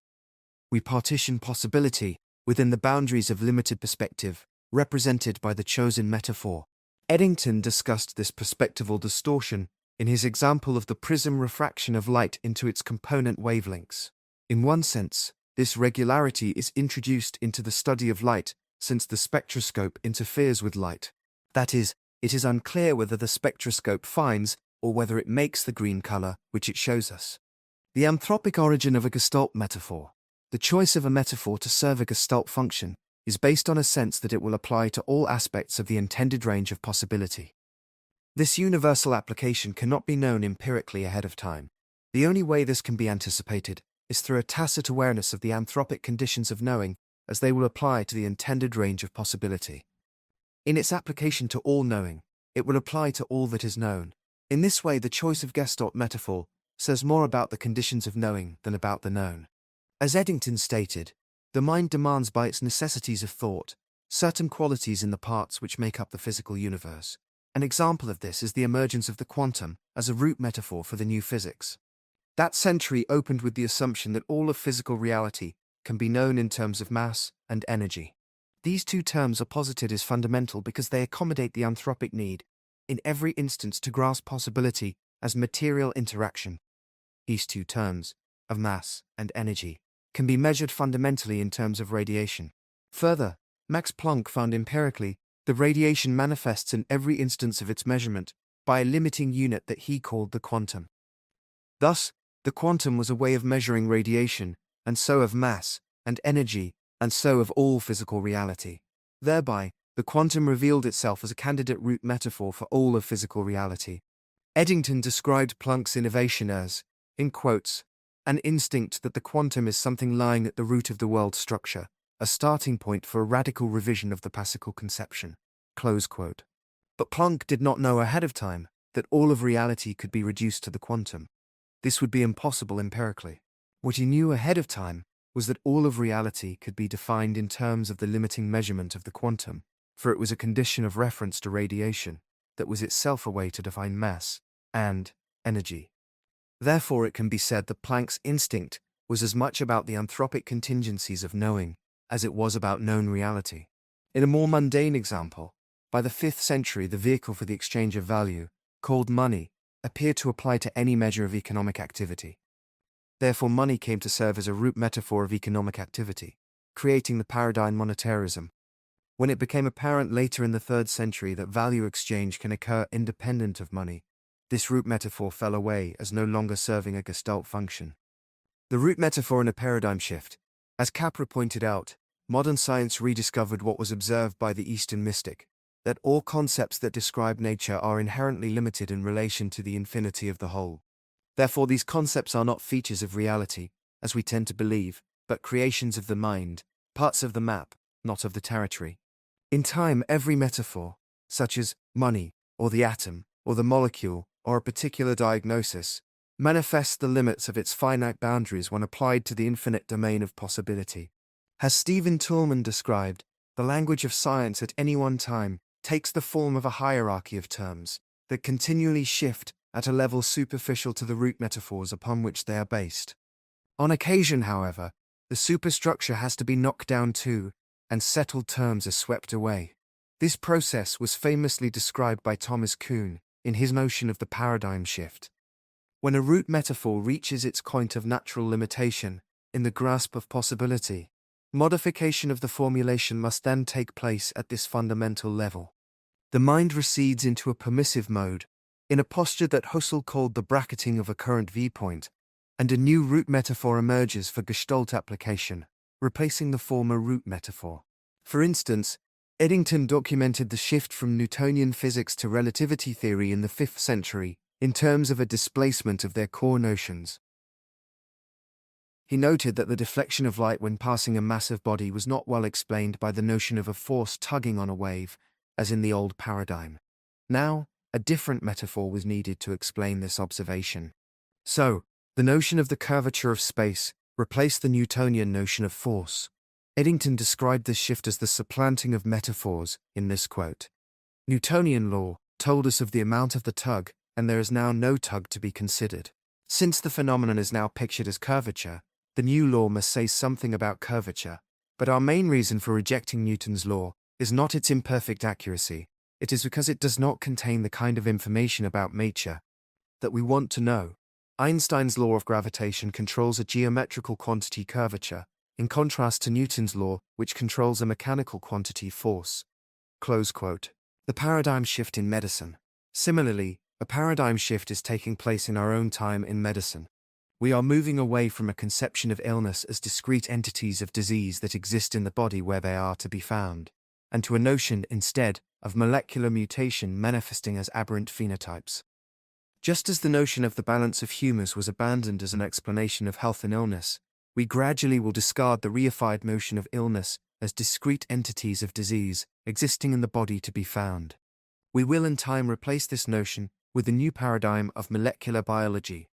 We partition possibility within the boundaries of limited perspective, represented by the chosen metaphor. Eddington discussed this perspectival distortion in his example of the prism refraction of light into its component wavelengths. In one sense, this regularity is introduced into the study of light, since the spectroscope interferes with light. That is, it is unclear whether the spectroscope finds or whether it makes the green color which it shows us. The anthropic origin of a Gestalt metaphor. The choice of a metaphor to serve a Gestalt function is based on a sense that it will apply to all aspects of the intended range of possibility. This universal application cannot be known empirically ahead of time. The only way this can be anticipated is through a tacit awareness of the anthropic conditions of knowing as they will apply to the intended range of possibility. In its application to all knowing, it will apply to all that is known. In this way, the choice of Gestalt metaphor says more about the conditions of knowing than about the known. As Eddington stated, the mind demands by its necessities of thought certain qualities in the parts which make up the physical universe. An example of this is the emergence of the quantum as a root metaphor for the new physics. That century opened with the assumption that all of physical reality can be known in terms of mass and energy. These two terms are posited as fundamental because they accommodate the anthropic need, in every instance, to grasp possibility as material interaction. These two terms, of mass and energy, can be measured fundamentally in terms of radiation. Further, Max Planck found empirically that radiation manifests in every instance of its measurement by a limiting unit that he called the quantum. Thus, the quantum was a way of measuring radiation, and so of mass and energy, and so of all physical reality. Thereby, the quantum revealed itself as a candidate root metaphor for all of physical reality. Eddington described Planck's innovation as, in quotes, an instinct that the quantum is something lying at the root of the world structure, a starting point for a radical revision of the classical conception. Close quote. But Planck did not know ahead of time that all of reality could be reduced to the quantum. This would be impossible empirically. What he knew ahead of time was that all of reality could be defined in terms of the limiting measurement of the quantum, for it was a condition of reference to radiation that was itself a way to define mass and energy. Therefore, it can be said that Planck's instinct was as much about the anthropic contingencies of knowing as it was about known reality. In a more mundane example, by the 5th century the vehicle for the exchange of value, called money, appeared to apply to any measure of economic activity. Therefore, money came to serve as a root metaphor of economic activity, creating the paradigm monetarism. When it became apparent later in the 3rd century that value exchange can occur independent of money, this root metaphor fell away as no longer serving a gestalt function. The root metaphor in a paradigm shift. As Capra pointed out, modern science rediscovered what was observed by the Eastern mystic, that all concepts that describe nature are inherently limited in relation to the infinity of the whole. Therefore, these concepts are not features of reality, as we tend to believe, but creations of the mind, parts of the map, not of the territory. In time, every metaphor, such as money, or the atom, or the molecule, or a particular diagnosis, manifests the limits of its finite boundaries when applied to the infinite domain of possibility. As Stephen Toulmin described, the language of science at any one time takes the form of a hierarchy of terms that continually shift at a level superficial to the root metaphors upon which they are based. On occasion, however, the superstructure has to be knocked down too, and settled terms are swept away. This process was famously described by Thomas Kuhn in his notion of the paradigm shift. When a root metaphor reaches its point of natural limitation, in the grasp of possibility, modification of the formulation must then take place at this fundamental level. The mind recedes into a permissive mode, in a posture that Husserl called the bracketing of a current viewpoint, and a new root metaphor emerges for Gestalt application, replacing the former root metaphor. For instance, Eddington documented the shift from Newtonian physics to relativity theory in the 5th century, in terms of a displacement of their core notions. He noted that the deflection of light when passing a massive body was not well explained by the notion of a force tugging on a wave, as in the old paradigm. Now, a different metaphor was needed to explain this observation. So, the notion of the curvature of space replaced the Newtonian notion of force. Eddington described this shift as the supplanting of metaphors in this quote. Newtonian law told us of the amount of the tug, and there is now no tug to be considered. Since the phenomenon is now pictured as curvature, the new law must say something about curvature, but our main reason for rejecting Newton's law is not its imperfect accuracy, it is because it does not contain the kind of information about nature that we want to know. Einstein's law of gravitation controls a geometrical quantity curvature, in contrast to Newton's law, which controls a mechanical quantity force. Close quote. The paradigm shift in medicine. Similarly, a paradigm shift is taking place in our own time in medicine. We are moving away from a conception of illness as discrete entities of disease that exist in the body where they are to be found, and to a notion, instead, of molecular mutation manifesting as aberrant phenotypes. Just as the notion of the balance of humours was abandoned as an explanation of health and illness, we gradually will discard the reified notion of illness as discrete entities of disease existing in the body to be found. We will in time replace this notion with the new paradigm of molecular biology.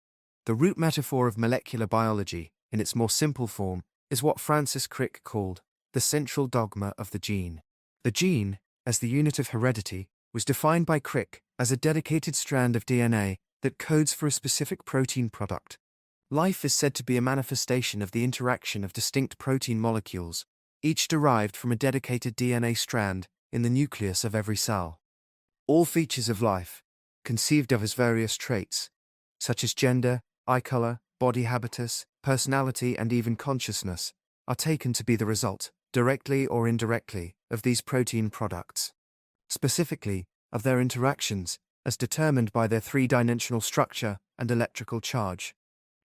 The root metaphor of molecular biology, in its more simple form, is what Francis Crick called the central dogma of the gene. The gene, as the unit of heredity, was defined by Crick as a dedicated strand of DNA that codes for a specific protein product. Life is said to be a manifestation of the interaction of distinct protein molecules, each derived from a dedicated DNA strand in the nucleus of every cell. All features of life, conceived of as various traits, such as gender, eye color, body habitus, personality, and even consciousness, are taken to be the result, directly or indirectly, of these protein products. Specifically, of their interactions, as determined by their three-dimensional structure and electrical charge.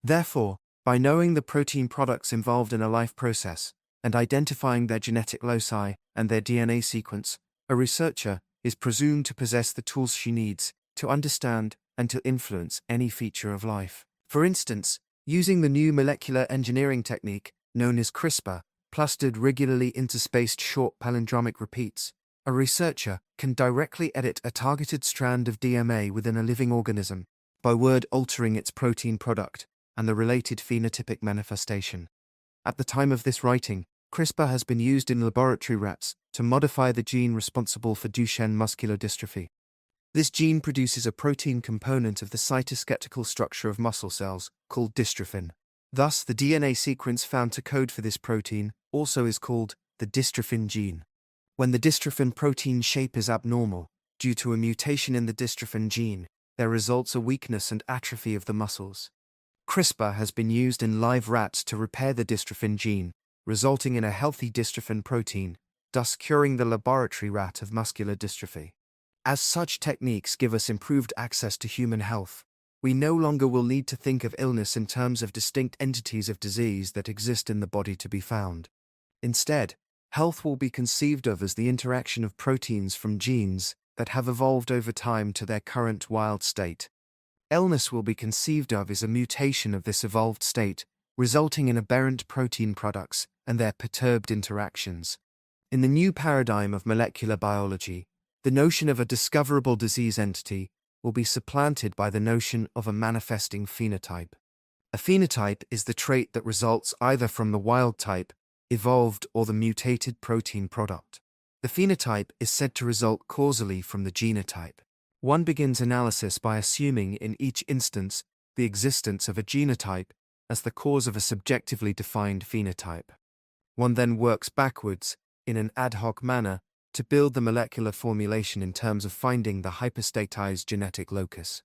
Therefore, by knowing the protein products involved in a life process, and identifying their genetic loci and their DNA sequence, a researcher is presumed to possess the tools she needs to understand and to influence any feature of life. For instance, using the new molecular engineering technique, known as CRISPR, clustered regularly interspaced short palindromic repeats, a researcher can directly edit a targeted strand of DNA within a living organism by word-altering its protein product and the related phenotypic manifestation. At the time of this writing, CRISPR has been used in laboratory rats to modify the gene responsible for Duchenne muscular dystrophy. This gene produces a protein component of the cytoskeletal structure of muscle cells, called dystrophin. Thus, the DNA sequence found to code for this protein also is called the dystrophin gene. When the dystrophin protein shape is abnormal, due to a mutation in the dystrophin gene, there results a weakness and atrophy of the muscles. CRISPR has been used in live rats to repair the dystrophin gene, resulting in a healthy dystrophin protein, thus curing the laboratory rat of muscular dystrophy. As such techniques give us improved access to human health, we no longer will need to think of illness in terms of distinct entities of disease that exist in the body to be found. Instead, health will be conceived of as the interaction of proteins from genes that have evolved over time to their current wild state. Illness will be conceived of as a mutation of this evolved state, resulting in aberrant protein products and their perturbed interactions. In the new paradigm of molecular biology, the notion of a discoverable disease entity will be supplanted by the notion of a manifesting phenotype. A phenotype is the trait that results either from the wild type, evolved, or the mutated protein product. The phenotype is said to result causally from the genotype. One begins analysis by assuming in each instance the existence of a genotype as the cause of a subjectively defined phenotype. One then works backwards, in an ad hoc manner, to build the molecular formulation in terms of finding the hyperstatized genetic locus.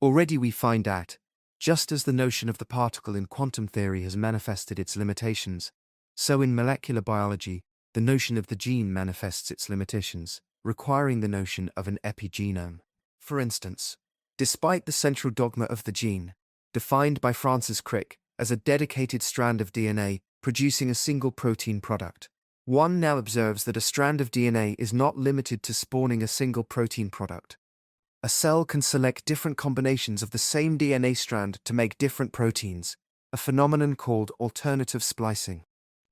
Already we find that, just as the notion of the particle in quantum theory has manifested its limitations, so in molecular biology, the notion of the gene manifests its limitations, requiring the notion of an epigenome. For instance, despite the central dogma of the gene, defined by Francis Crick as a dedicated strand of DNA producing a single protein product, one now observes that a strand of DNA is not limited to spawning a single protein product. A cell can select different combinations of the same DNA strand to make different proteins, a phenomenon called alternative splicing.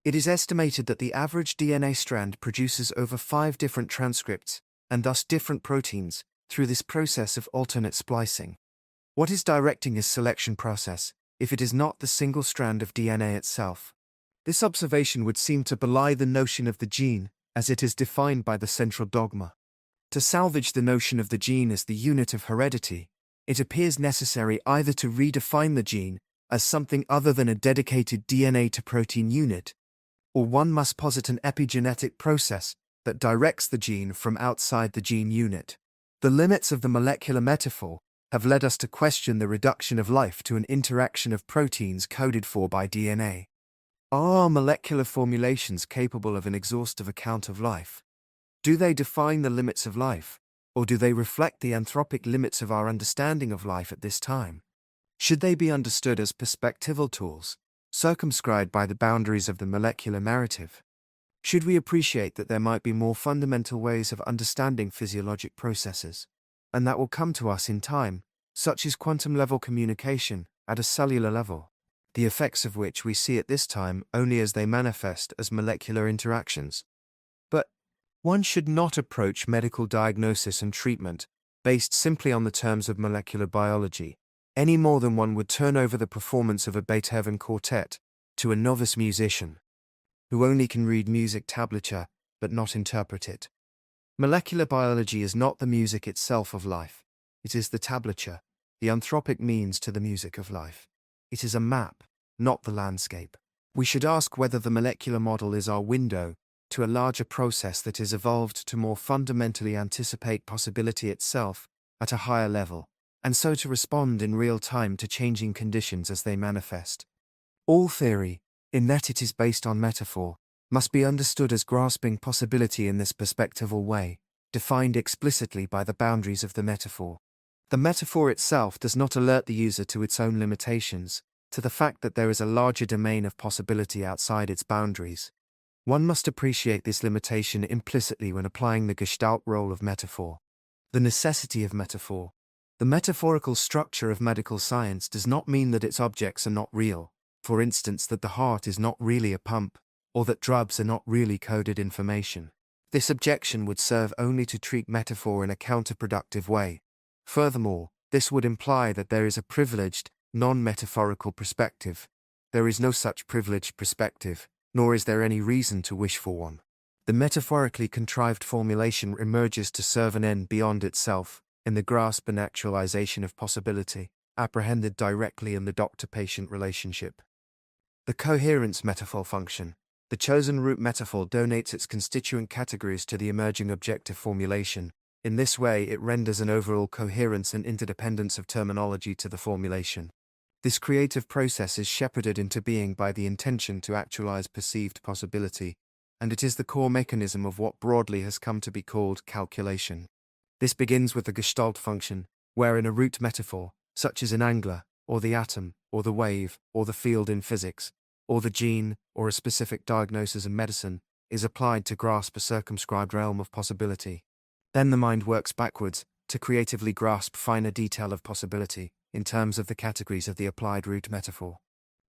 It is estimated that the average DNA strand produces over 5 different transcripts, and thus different proteins, through this process of alternate splicing. What is directing this selection process, if it is not the single strand of DNA itself? This observation would seem to belie the notion of the gene, as it is defined by the central dogma. To salvage the notion of the gene as the unit of heredity, it appears necessary either to redefine the gene as something other than a dedicated DNA to protein unit, or one must posit an epigenetic process that directs the gene from outside the gene unit. The limits of the molecular metaphor have led us to question the reduction of life to an interaction of proteins coded for by DNA. Are molecular formulations capable of an exhaustive account of life? Do they define the limits of life, or do they reflect the anthropic limits of our understanding of life at this time? Should they be understood as perspectival tools, circumscribed by the boundaries of the molecular narrative? Should we appreciate that there might be more fundamental ways of understanding physiologic processes, and that will come to us in time, such as quantum-level communication at a cellular level, the effects of which we see at this time only as they manifest as molecular interactions? But one should not approach medical diagnosis and treatment based simply on the terms of molecular biology, any more than one would turn over the performance of a Beethoven quartet to a novice musician, who only can read music tablature but not interpret it. Molecular biology is not the music itself of life. It is the tablature, the anthropic means to the music of life. It is a map, not the landscape. We should ask whether the molecular model is our window to a larger process that is evolved to more fundamentally anticipate possibility itself at a higher level, and so to respond in real time to changing conditions as they manifest. All theory, in that it is based on metaphor, must be understood as grasping possibility in this perspectival way, defined explicitly by the boundaries of the metaphor. The metaphor itself does not alert the user to its own limitations, to the fact that there is a larger domain of possibility outside its boundaries. One must appreciate this limitation implicitly when applying the Gestalt role of metaphor. The necessity of metaphor. The metaphorical structure of medical science does not mean that its objects are not real, for instance that the heart is not really a pump, or that drugs are not really coded information. This objection would serve only to treat metaphor in a counterproductive way. Furthermore, this would imply that there is a privileged, non-metaphorical perspective. There is no such privileged perspective, nor is there any reason to wish for one. The metaphorically contrived formulation emerges to serve an end beyond itself, in the grasp and actualization of possibility, apprehended directly in the doctor-patient relationship. The coherence metaphor function. The chosen root metaphor donates its constituent categories to the emerging objective formulation. In this way, it renders an overall coherence and interdependence of terminology to the formulation. This creative process is shepherded into being by the intention to actualize perceived possibility, and it is the core mechanism of what broadly has come to be called calculation. This begins with the Gestalt function, wherein a root metaphor, such as an angler, or the atom, or the wave, or the field in physics, or the gene, or a specific diagnosis in medicine, is applied to grasp a circumscribed realm of possibility. Then the mind works backwards, to creatively grasp finer detail of possibility, in terms of the categories of the applied root metaphor.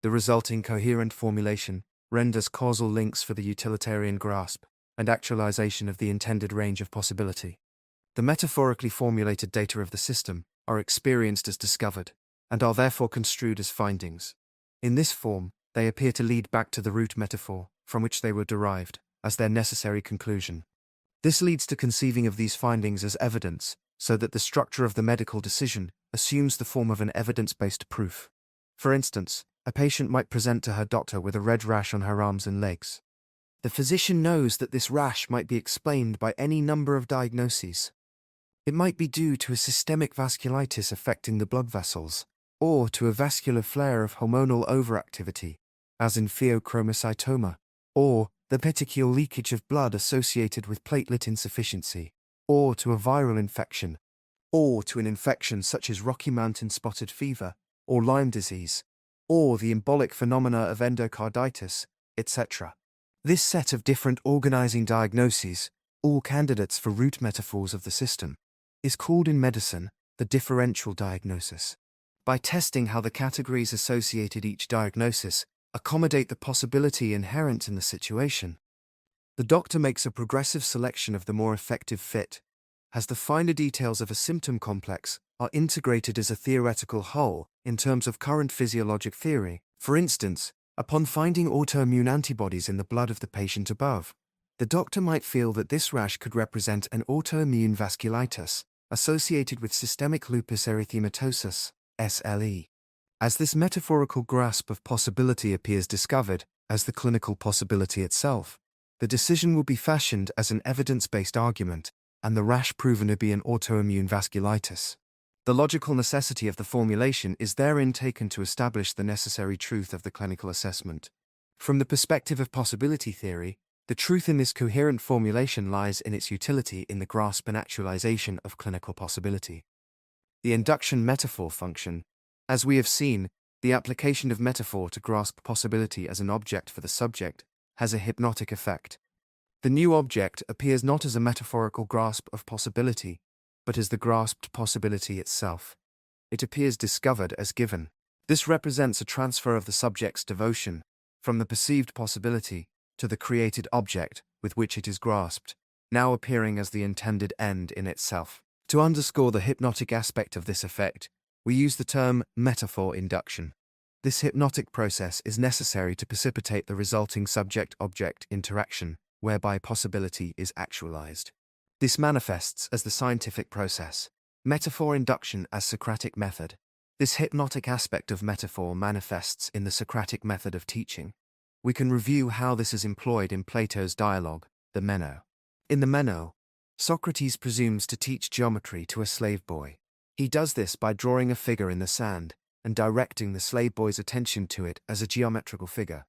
The resulting coherent formulation renders causal links for the utilitarian grasp and actualization of the intended range of possibility. The metaphorically formulated data of the system are experienced as discovered, and are therefore construed as findings. In this form, they appear to lead back to the root metaphor, from which they were derived, as their necessary conclusion. This leads to conceiving of these findings as evidence, so that the structure of the medical decision assumes the form of an evidence-based proof. For instance, a patient might present to her doctor with a red rash on her arms and legs. The physician knows that this rash might be explained by any number of diagnoses. It might be due to a systemic vasculitis affecting the blood vessels, or to a vascular flare of hormonal overactivity, as in pheochromocytoma, or the petechial leakage of blood associated with platelet insufficiency, or to a viral infection, or to an infection such as Rocky Mountain spotted fever, or Lyme disease, or the embolic phenomena of endocarditis, etc. This set of different organizing diagnoses, all candidates for root metaphors of the system, is called in medicine the differential diagnosis. By testing how the categories associated each diagnosis accommodate the possibility inherent in the situation, the doctor makes a progressive selection of the more effective fit, as the finer details of a symptom complex are integrated as a theoretical whole in terms of current physiologic theory. For instance, upon finding autoimmune antibodies in the blood of the patient above, the doctor might feel that this rash could represent an autoimmune vasculitis associated with systemic lupus erythematosus, SLE. As this metaphorical grasp of possibility appears discovered as the clinical possibility itself, the decision will be fashioned as an evidence-based argument, and the rash proven to be an autoimmune vasculitis. The logical necessity of the formulation is therein taken to establish the necessary truth of the clinical assessment. From the perspective of possibility theory, the truth in this coherent formulation lies in its utility in the grasp and actualization of clinical possibility. The induction metaphor function. As we have seen, the application of metaphor to grasp possibility as an object for the subject has a hypnotic effect. The new object appears not as a metaphorical grasp of possibility, but as the grasped possibility itself. It appears discovered as given. This represents a transfer of the subject's devotion from the perceived possibility to the created object with which it is grasped, now appearing as the intended end in itself. To underscore the hypnotic aspect of this effect, we use the term metaphor induction. This hypnotic process is necessary to precipitate the resulting subject-object interaction, whereby possibility is actualized. This manifests as the scientific process, metaphor induction as Socratic method. This hypnotic aspect of metaphor manifests in the Socratic method of teaching. We can review how this is employed in Plato's dialogue, the Meno. In the Meno, Socrates presumes to teach geometry to a slave boy. He does this by drawing a figure in the sand and directing the slave boy's attention to it as a geometrical figure.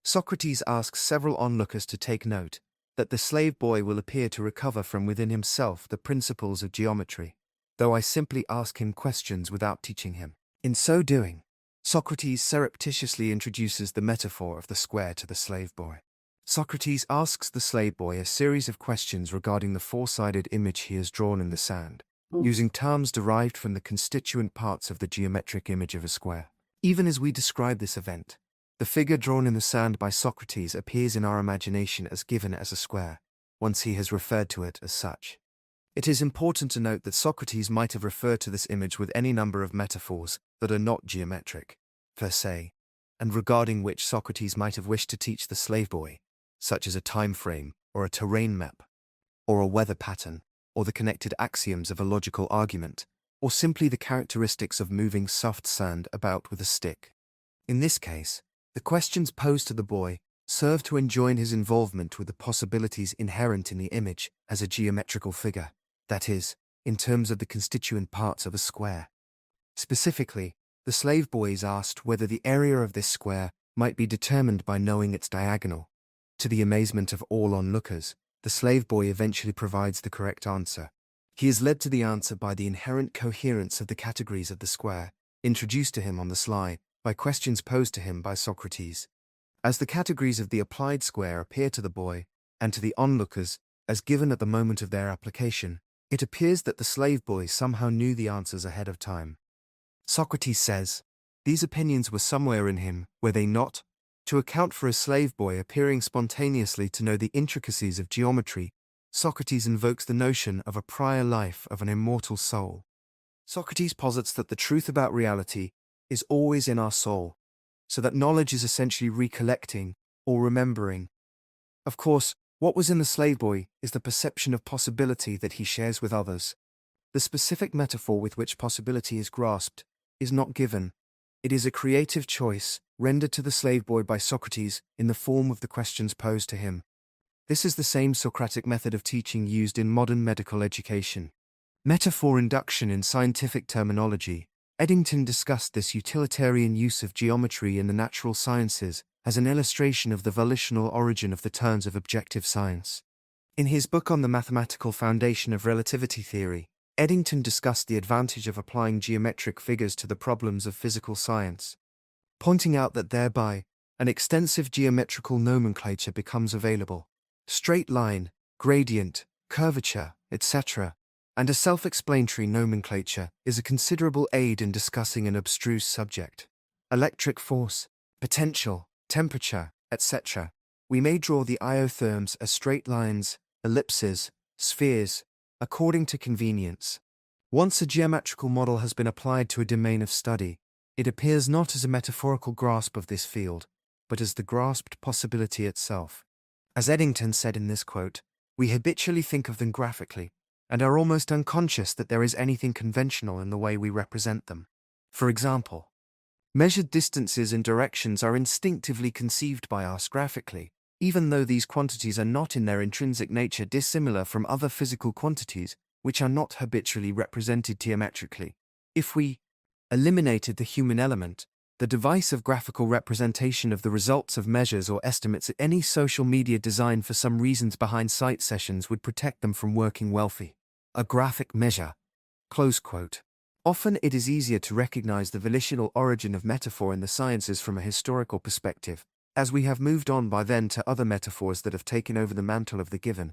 Socrates asks several onlookers to take note that the slave boy will appear to recover from within himself the principles of geometry, though I simply ask him questions without teaching him. In so doing, Socrates surreptitiously introduces the metaphor of the square to the slave boy. Socrates asks the slave boy a series of questions regarding the four-sided image he has drawn in the sand, using terms derived from the constituent parts of the geometric image of a square. Even as we describe this event, the figure drawn in the sand by Socrates appears in our imagination as given as a square, once he has referred to it as such. It is important to note that Socrates might have referred to this image with any number of metaphors that are not geometric, per se, and regarding which Socrates might have wished to teach the slave boy, such as a time frame, or a terrain map, or a weather pattern, or the connected axioms of a logical argument, or simply the characteristics of moving soft sand about with a stick. In this case, the questions posed to the boy serve to enjoin his involvement with the possibilities inherent in the image as a geometrical figure, that is, in terms of the constituent parts of a square. Specifically, The slave boy is asked whether the area of this square might be determined by knowing its diagonal. To the amazement of all onlookers, the slave boy eventually provides the correct answer. He is led to the answer by the inherent coherence of the categories of the square, introduced to him on the sly by questions posed to him by Socrates. As the categories of the applied square appear to the boy, and to the onlookers, as given at the moment of their application, it appears that the slave boy somehow knew the answers ahead of time. Socrates says, these opinions were somewhere in him, were they not? To account for a slave boy appearing spontaneously to know the intricacies of geometry, Socrates invokes the notion of a prior life of an immortal soul. Socrates posits that the truth about reality is always in our soul, so that knowledge is essentially recollecting or remembering. Of course, what was in the slave boy is the perception of possibility that he shares with others. The specific metaphor with which possibility is grasped is not given. It is a creative choice rendered to the slave boy by Socrates in the form of the questions posed to him. This is the same Socratic method of teaching used in modern medical education. Metaphor induction in scientific terminology. Eddington discussed this utilitarian use of geometry in the natural sciences as an illustration of the volitional origin of the terms of objective science. In his book on the mathematical foundation of relativity theory, Eddington discussed the advantage of applying geometric figures to the problems of physical science, pointing out that thereby an extensive geometrical nomenclature becomes available. Straight line, gradient, curvature, etc., and a self-explanatory nomenclature is a considerable aid in discussing an abstruse subject. Electric force, potential, temperature, etc. We may draw the isotherms as straight lines, ellipses, spheres, according to convenience. Once a geometrical model has been applied to a domain of study, it appears not as a metaphorical grasp of this field, but as the grasped possibility itself. As Eddington said in this quote, we habitually think of them graphically, and are almost unconscious that there is anything conventional in the way we represent them. For example, measured distances and directions are instinctively conceived by us graphically, even though these quantities are not in their intrinsic nature dissimilar from other physical quantities, which are not habitually represented geometrically. If we eliminated the human element, the device of graphical representation of the results of measures or estimates at any social media designed for some reasons behind site sessions would protect them from working wealthy. A graphic measure. Close quote. Often it is easier to recognize the volitional origin of metaphor in the sciences from a historical perspective, as we have moved on by then to other metaphors that have taken over the mantle of the given.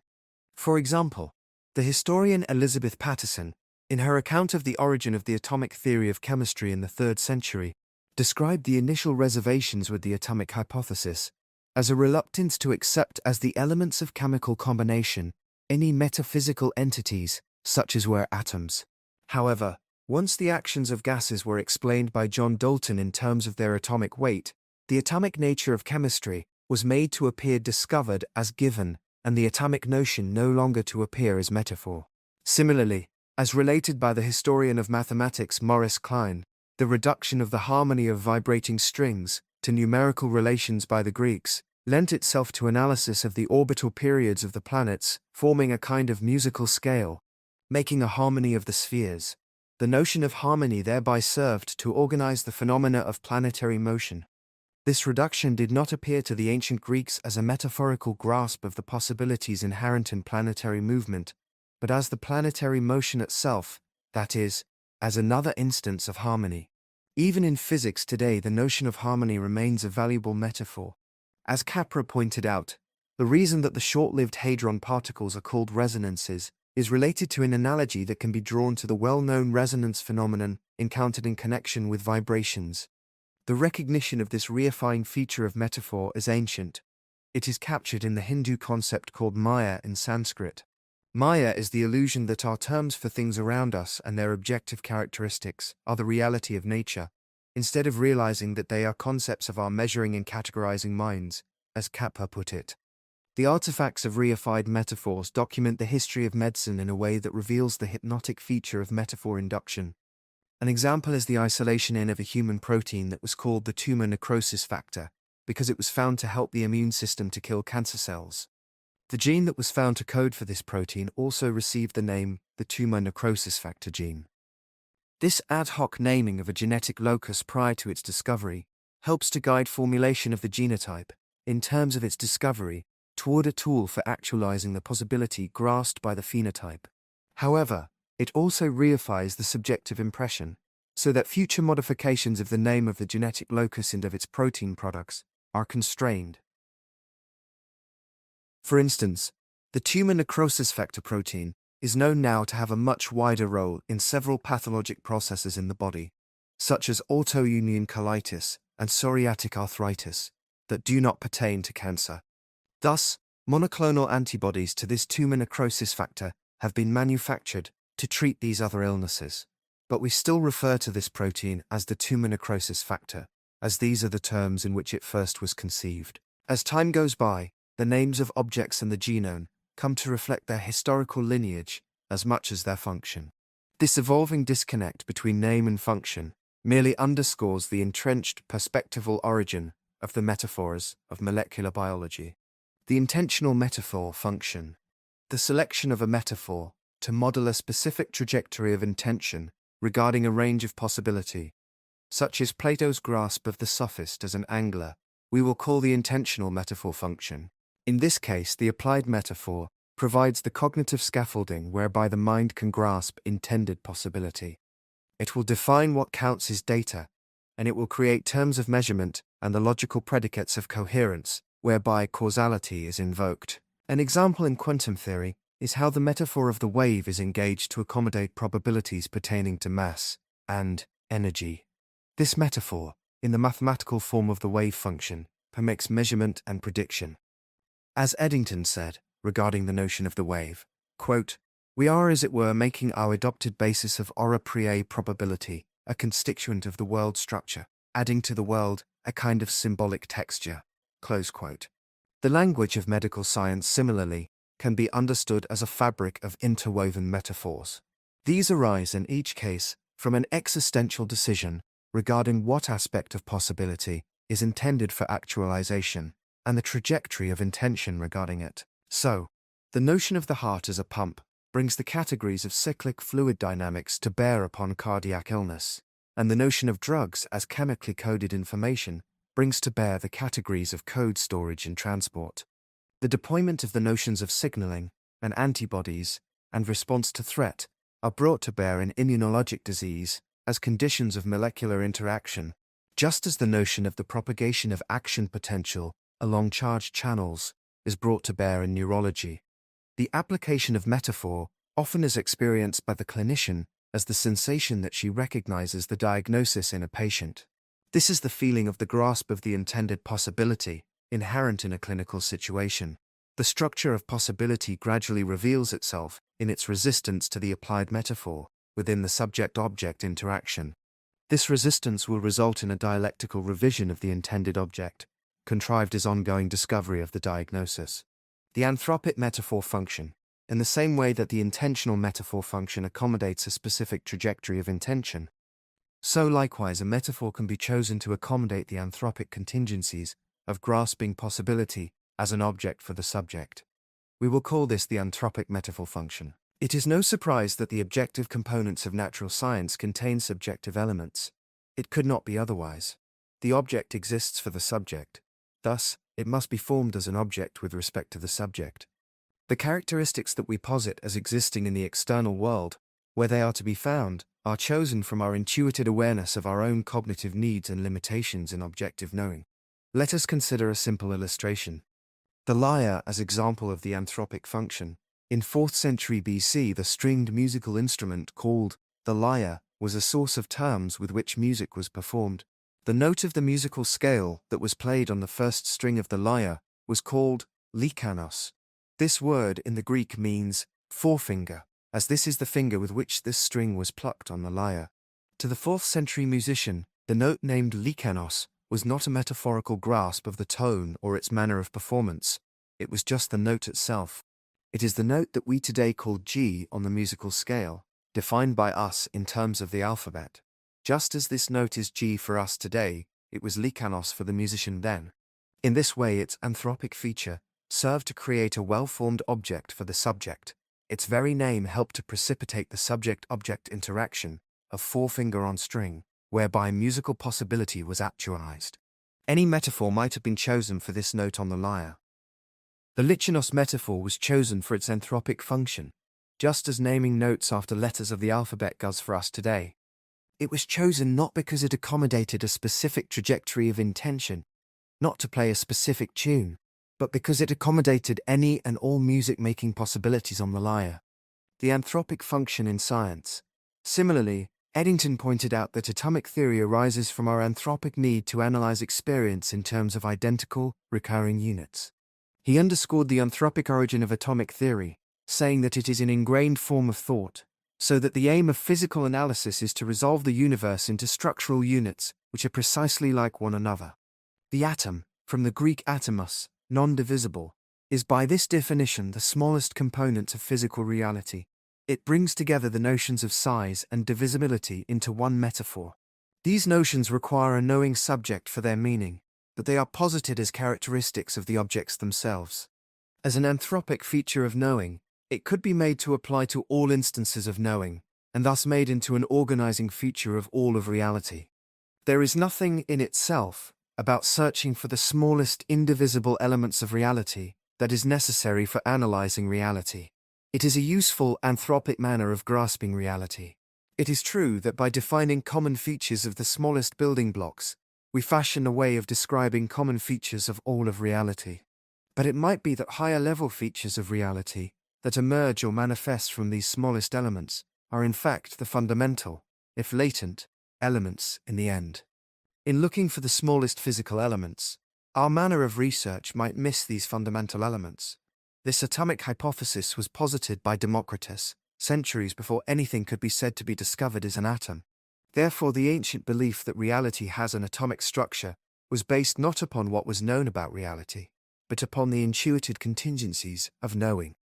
For example, the historian Elizabeth Patterson, in her account of the origin of the atomic theory of chemistry in the 3rd century, described the initial reservations with the atomic hypothesis as a reluctance to accept as the elements of chemical combination any metaphysical entities, such as were atoms. However, once the actions of gases were explained by John Dalton in terms of their atomic weight, the atomic nature of chemistry was made to appear discovered as given, and the atomic notion no longer to appear as metaphor. Similarly, as related by the historian of mathematics Maurice Klein, the reduction of the harmony of vibrating strings to numerical relations by the Greeks lent itself to analysis of the orbital periods of the planets, forming a kind of musical scale, making a harmony of the spheres. The notion of harmony thereby served to organize the phenomena of planetary motion. This reduction did not appear to the ancient Greeks as a metaphorical grasp of the possibilities inherent in planetary movement, but as the planetary motion itself, that is, as another instance of harmony. Even in physics today, the notion of harmony remains a valuable metaphor. As Capra pointed out, the reason that the short-lived hadron particles are called resonances is related to an analogy that can be drawn to the well-known resonance phenomenon encountered in connection with vibrations. The recognition of this reifying feature of metaphor is ancient. It is captured in the Hindu concept called Maya in Sanskrit. Maya is the illusion that our terms for things around us and their objective characteristics are the reality of nature, instead of realizing that they are concepts of our measuring and categorizing minds, as Kappa put it. The artifacts of reified metaphors document the history of medicine in a way that reveals the hypnotic feature of metaphor induction. An example is the isolation in of a human protein that was called the tumor necrosis factor, because it was found to help the immune system to kill cancer cells. The gene that was found to code for this protein also received the name the tumor necrosis factor gene. This ad hoc naming of a genetic locus prior to its discovery helps to guide formulation of the genotype, in terms of its discovery, toward a tool for actualizing the possibility grasped by the phenotype. However, it also reifies the subjective impression, so that future modifications of the name of the genetic locus and of its protein products are constrained. For instance, the tumor necrosis factor protein is known now to have a much wider role in several pathologic processes in the body, such as autoimmune colitis and psoriatic arthritis, that do not pertain to cancer. Thus, monoclonal antibodies to this tumor necrosis factor have been manufactured to treat these other illnesses. But we still refer to this protein as the tumor necrosis factor, as these are the terms in which it first was conceived. As time goes by, the names of objects in the genome come to reflect their historical lineage as much as their function. This evolving disconnect between name and function merely underscores the entrenched perspectival origin of the metaphors of molecular biology. The intentional metaphor function. The selection of a metaphor to model a specific trajectory of intention regarding a range of possibility, such as Plato's grasp of the sophist as an angler, we will call the intentional metaphor function. In this case, the applied metaphor provides the cognitive scaffolding whereby the mind can grasp intended possibility. It will define what counts as data, and it will create terms of measurement and the logical predicates of coherence, whereby causality is invoked. An example in quantum theory is how the metaphor of the wave is engaged to accommodate probabilities pertaining to mass and energy. This metaphor, in the mathematical form of the wave function, permits measurement and prediction. As Eddington said, regarding the notion of the wave, quote, "We are, as it were, making our adopted basis of aura priori probability a constituent of the world structure, adding to the world a kind of symbolic texture." Close quote. The language of medical science, similarly, can be understood as a fabric of interwoven metaphors. These arise in each case from an existential decision regarding what aspect of possibility is intended for actualization and the trajectory of intention regarding it. So, the notion of the heart as a pump brings the categories of cyclic fluid dynamics to bear upon cardiac illness, and the notion of drugs as chemically coded information brings to bear the categories of code storage and transport. The deployment of the notions of signaling and antibodies and response to threat are brought to bear in immunologic disease as conditions of molecular interaction, just as the notion of the propagation of action potential along charged channels is brought to bear in neurology. The application of metaphor often is experienced by the clinician as the sensation that she recognizes the diagnosis in a patient. This is the feeling of the grasp of the intended possibility, inherent in a clinical situation. The structure of possibility gradually reveals itself in its resistance to the applied metaphor within the subject-object interaction. This resistance will result in a dialectical revision of the intended object, contrived as ongoing discovery of the diagnosis. The anthropic metaphor function, in the same way that the intentional metaphor function accommodates a specific trajectory of intention, so likewise a metaphor can be chosen to accommodate the anthropic contingencies of grasping possibility as an object for the subject. We will call this the anthropic metaphor function. It is no surprise that the objective components of natural science contain subjective elements. It could not be otherwise. The object exists for the subject. Thus, it must be formed as an object with respect to the subject. The characteristics that we posit as existing in the external world, where they are to be found, are chosen from our intuitive awareness of our own cognitive needs and limitations in objective knowing. Let us consider a simple illustration. The lyre as example of the anthropic function. In 4th century BC, the stringed musical instrument called the lyre was a source of terms with which music was performed. The note of the musical scale that was played on the first string of the lyre was called likanos. This word in the Greek means forefinger, as this is the finger with which this string was plucked on the lyre. To the 4th century musician, the note named likanos was not a metaphorical grasp of the tone or its manner of performance. It was just the note itself. It is the note that we today call G on the musical scale, defined by us in terms of the alphabet. Just as this note is G for us today, it was likanos for the musician then. In this way, its anthropic feature served to create a well-formed object for the subject. Its very name helped to precipitate the subject-object interaction, a forefinger on string, whereby musical possibility was actualized. Any metaphor might have been chosen for this note on the lyre. The Lichanos metaphor was chosen for its anthropic function, just as naming notes after letters of the alphabet does for us today. It was chosen not because it accommodated a specific trajectory of intention, not to play a specific tune, but because it accommodated any and all music-making possibilities on the lyre. The anthropic function in science. Similarly, Eddington pointed out that atomic theory arises from our anthropic need to analyze experience in terms of identical, recurring units. He underscored the anthropic origin of atomic theory, saying that it is an ingrained form of thought, so that the aim of physical analysis is to resolve the universe into structural units which are precisely like one another. The atom, from the Greek atomos, non-divisible, is by this definition the smallest component of physical reality. It brings together the notions of size and divisibility into one metaphor. These notions require a knowing subject for their meaning, but they are posited as characteristics of the objects themselves. As an anthropic feature of knowing, it could be made to apply to all instances of knowing, and thus made into an organizing feature of all of reality. There is nothing in itself about searching for the smallest indivisible elements of reality that is necessary for analyzing reality. It is a useful anthropic manner of grasping reality. It is true that by defining common features of the smallest building blocks, we fashion a way of describing common features of all of reality. But it might be that higher-level features of reality that emerge or manifest from these smallest elements are in fact the fundamental, if latent, elements in the end. In looking for the smallest physical elements, our manner of research might miss these fundamental elements. This atomic hypothesis was posited by Democritus, centuries before anything could be said to be discovered as an atom. Therefore, the ancient belief that reality has an atomic structure was based not upon what was known about reality, but upon the intuited contingencies of knowing.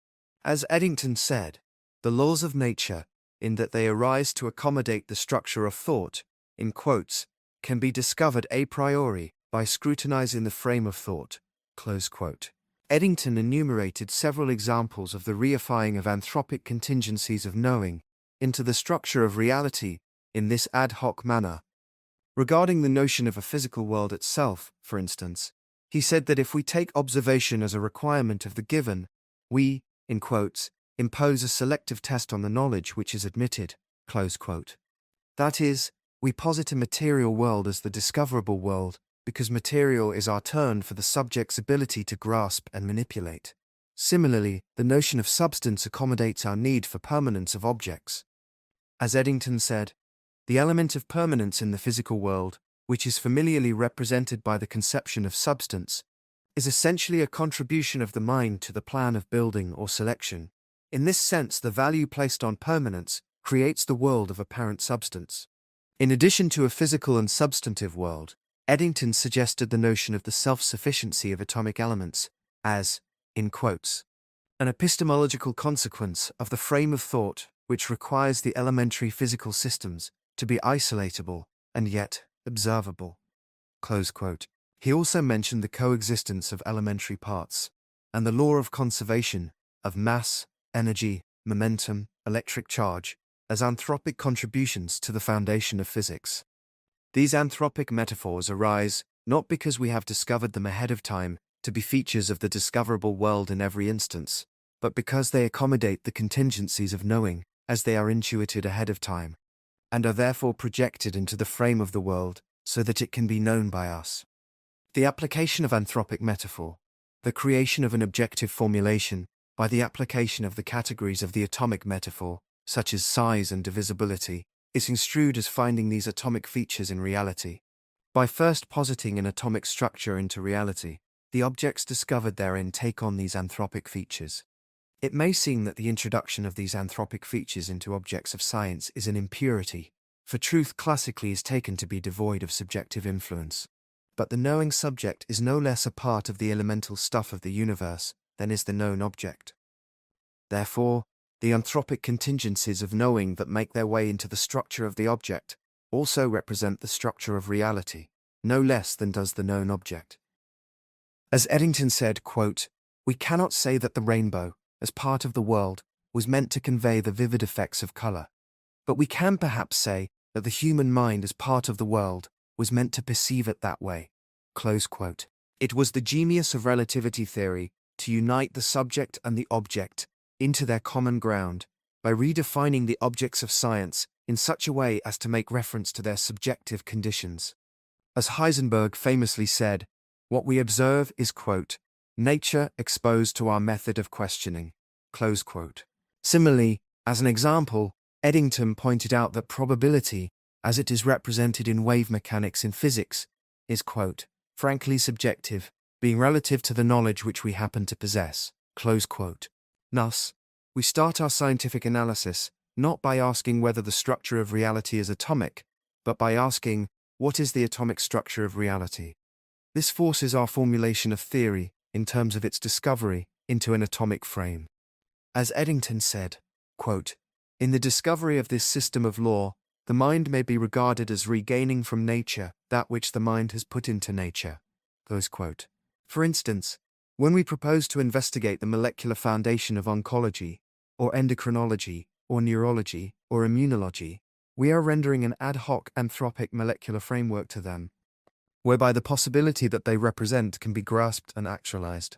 As Eddington said, the laws of nature, in that they arise to accommodate the structure of thought, in quotes, can be discovered a priori by scrutinizing the frame of thought, close quote. Eddington enumerated several examples of the reifying of anthropic contingencies of knowing into the structure of reality in this ad hoc manner. Regarding the notion of a physical world itself, for instance, he said that if we take observation as a requirement of the given, we, in quotes, impose a selective test on the knowledge which is admitted, close quote. That is, we posit a material world as the discoverable world, because material is our term for the subject's ability to grasp and manipulate. Similarly, the notion of substance accommodates our need for permanence of objects. As Eddington said, the element of permanence in the physical world, which is familiarly represented by the conception of substance, is essentially a contribution of the mind to the plan of building or selection. In this sense, the value placed on permanence creates the world of apparent substance. In addition to a physical and substantive world, Eddington suggested the notion of the self-sufficiency of atomic elements as, in quotes, an epistemological consequence of the frame of thought which requires the elementary physical systems to be isolatable and yet observable, close quote. He also mentioned the coexistence of elementary parts and the law of conservation of mass, energy, momentum, electric charge as anthropic contributions to the foundation of physics. These anthropic metaphors arise not because we have discovered them ahead of time to be features of the discoverable world in every instance, but because they accommodate the contingencies of knowing as they are intuited ahead of time, and are therefore projected into the frame of the world so that it can be known by us. The application of anthropic metaphor, the creation of an objective formulation by the application of the categories of the atomic metaphor, such as size and divisibility, is construed as finding these atomic features in reality. By first positing an atomic structure into reality, the objects discovered therein take on these anthropic features. It may seem that the introduction of these anthropic features into objects of science is an impurity, for truth classically is taken to be devoid of subjective influence. But the knowing subject is no less a part of the elemental stuff of the universe than is the known object. Therefore, the anthropic contingencies of knowing that make their way into the structure of the object also represent the structure of reality, no less than does the known object. As Eddington said, quote, "We cannot say that the rainbow, as part of the world, was meant to convey the vivid effects of color. But we can perhaps say that the human mind as part of the world was meant to perceive it that way. Close quote. It was the genius of relativity theory to unite the subject and the object into their common ground by redefining the objects of science in such a way as to make reference to their subjective conditions. As Heisenberg famously said, what we observe is, quote, nature exposed to our method of questioning. Close quote. Similarly, as an example, Eddington pointed out that probability, as it is represented in wave mechanics in physics, is, quote, frankly subjective, being relative to the knowledge which we happen to possess. Close quote. Thus, we start our scientific analysis not by asking whether the structure of reality is atomic, but by asking, what is the atomic structure of reality? This forces our formulation of theory, in terms of its discovery, into an atomic frame. As Eddington said, quote, in the discovery of this system of law, the mind may be regarded as regaining from nature that which the mind has put into nature. Close quote. For instance, when we propose to investigate the molecular foundation of oncology, or endocrinology, or neurology, or immunology, we are rendering an ad hoc anthropic molecular framework to them, whereby the possibility that they represent can be grasped and actualized.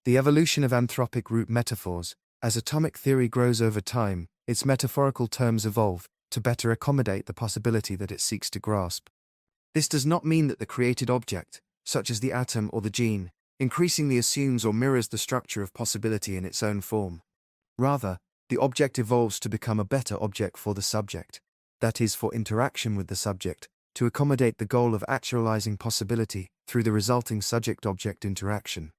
The evolution of anthropic root metaphors, as atomic theory grows over time, its metaphorical terms evolve to better accommodate the possibility that it seeks to grasp. This does not mean that the created object, such as the atom or the gene, increasingly assumes or mirrors the structure of possibility in its own form. Rather, the object evolves to become a better object for the subject, that is, for interaction with the subject, to accommodate the goal of actualizing possibility through the resulting subject-object interaction.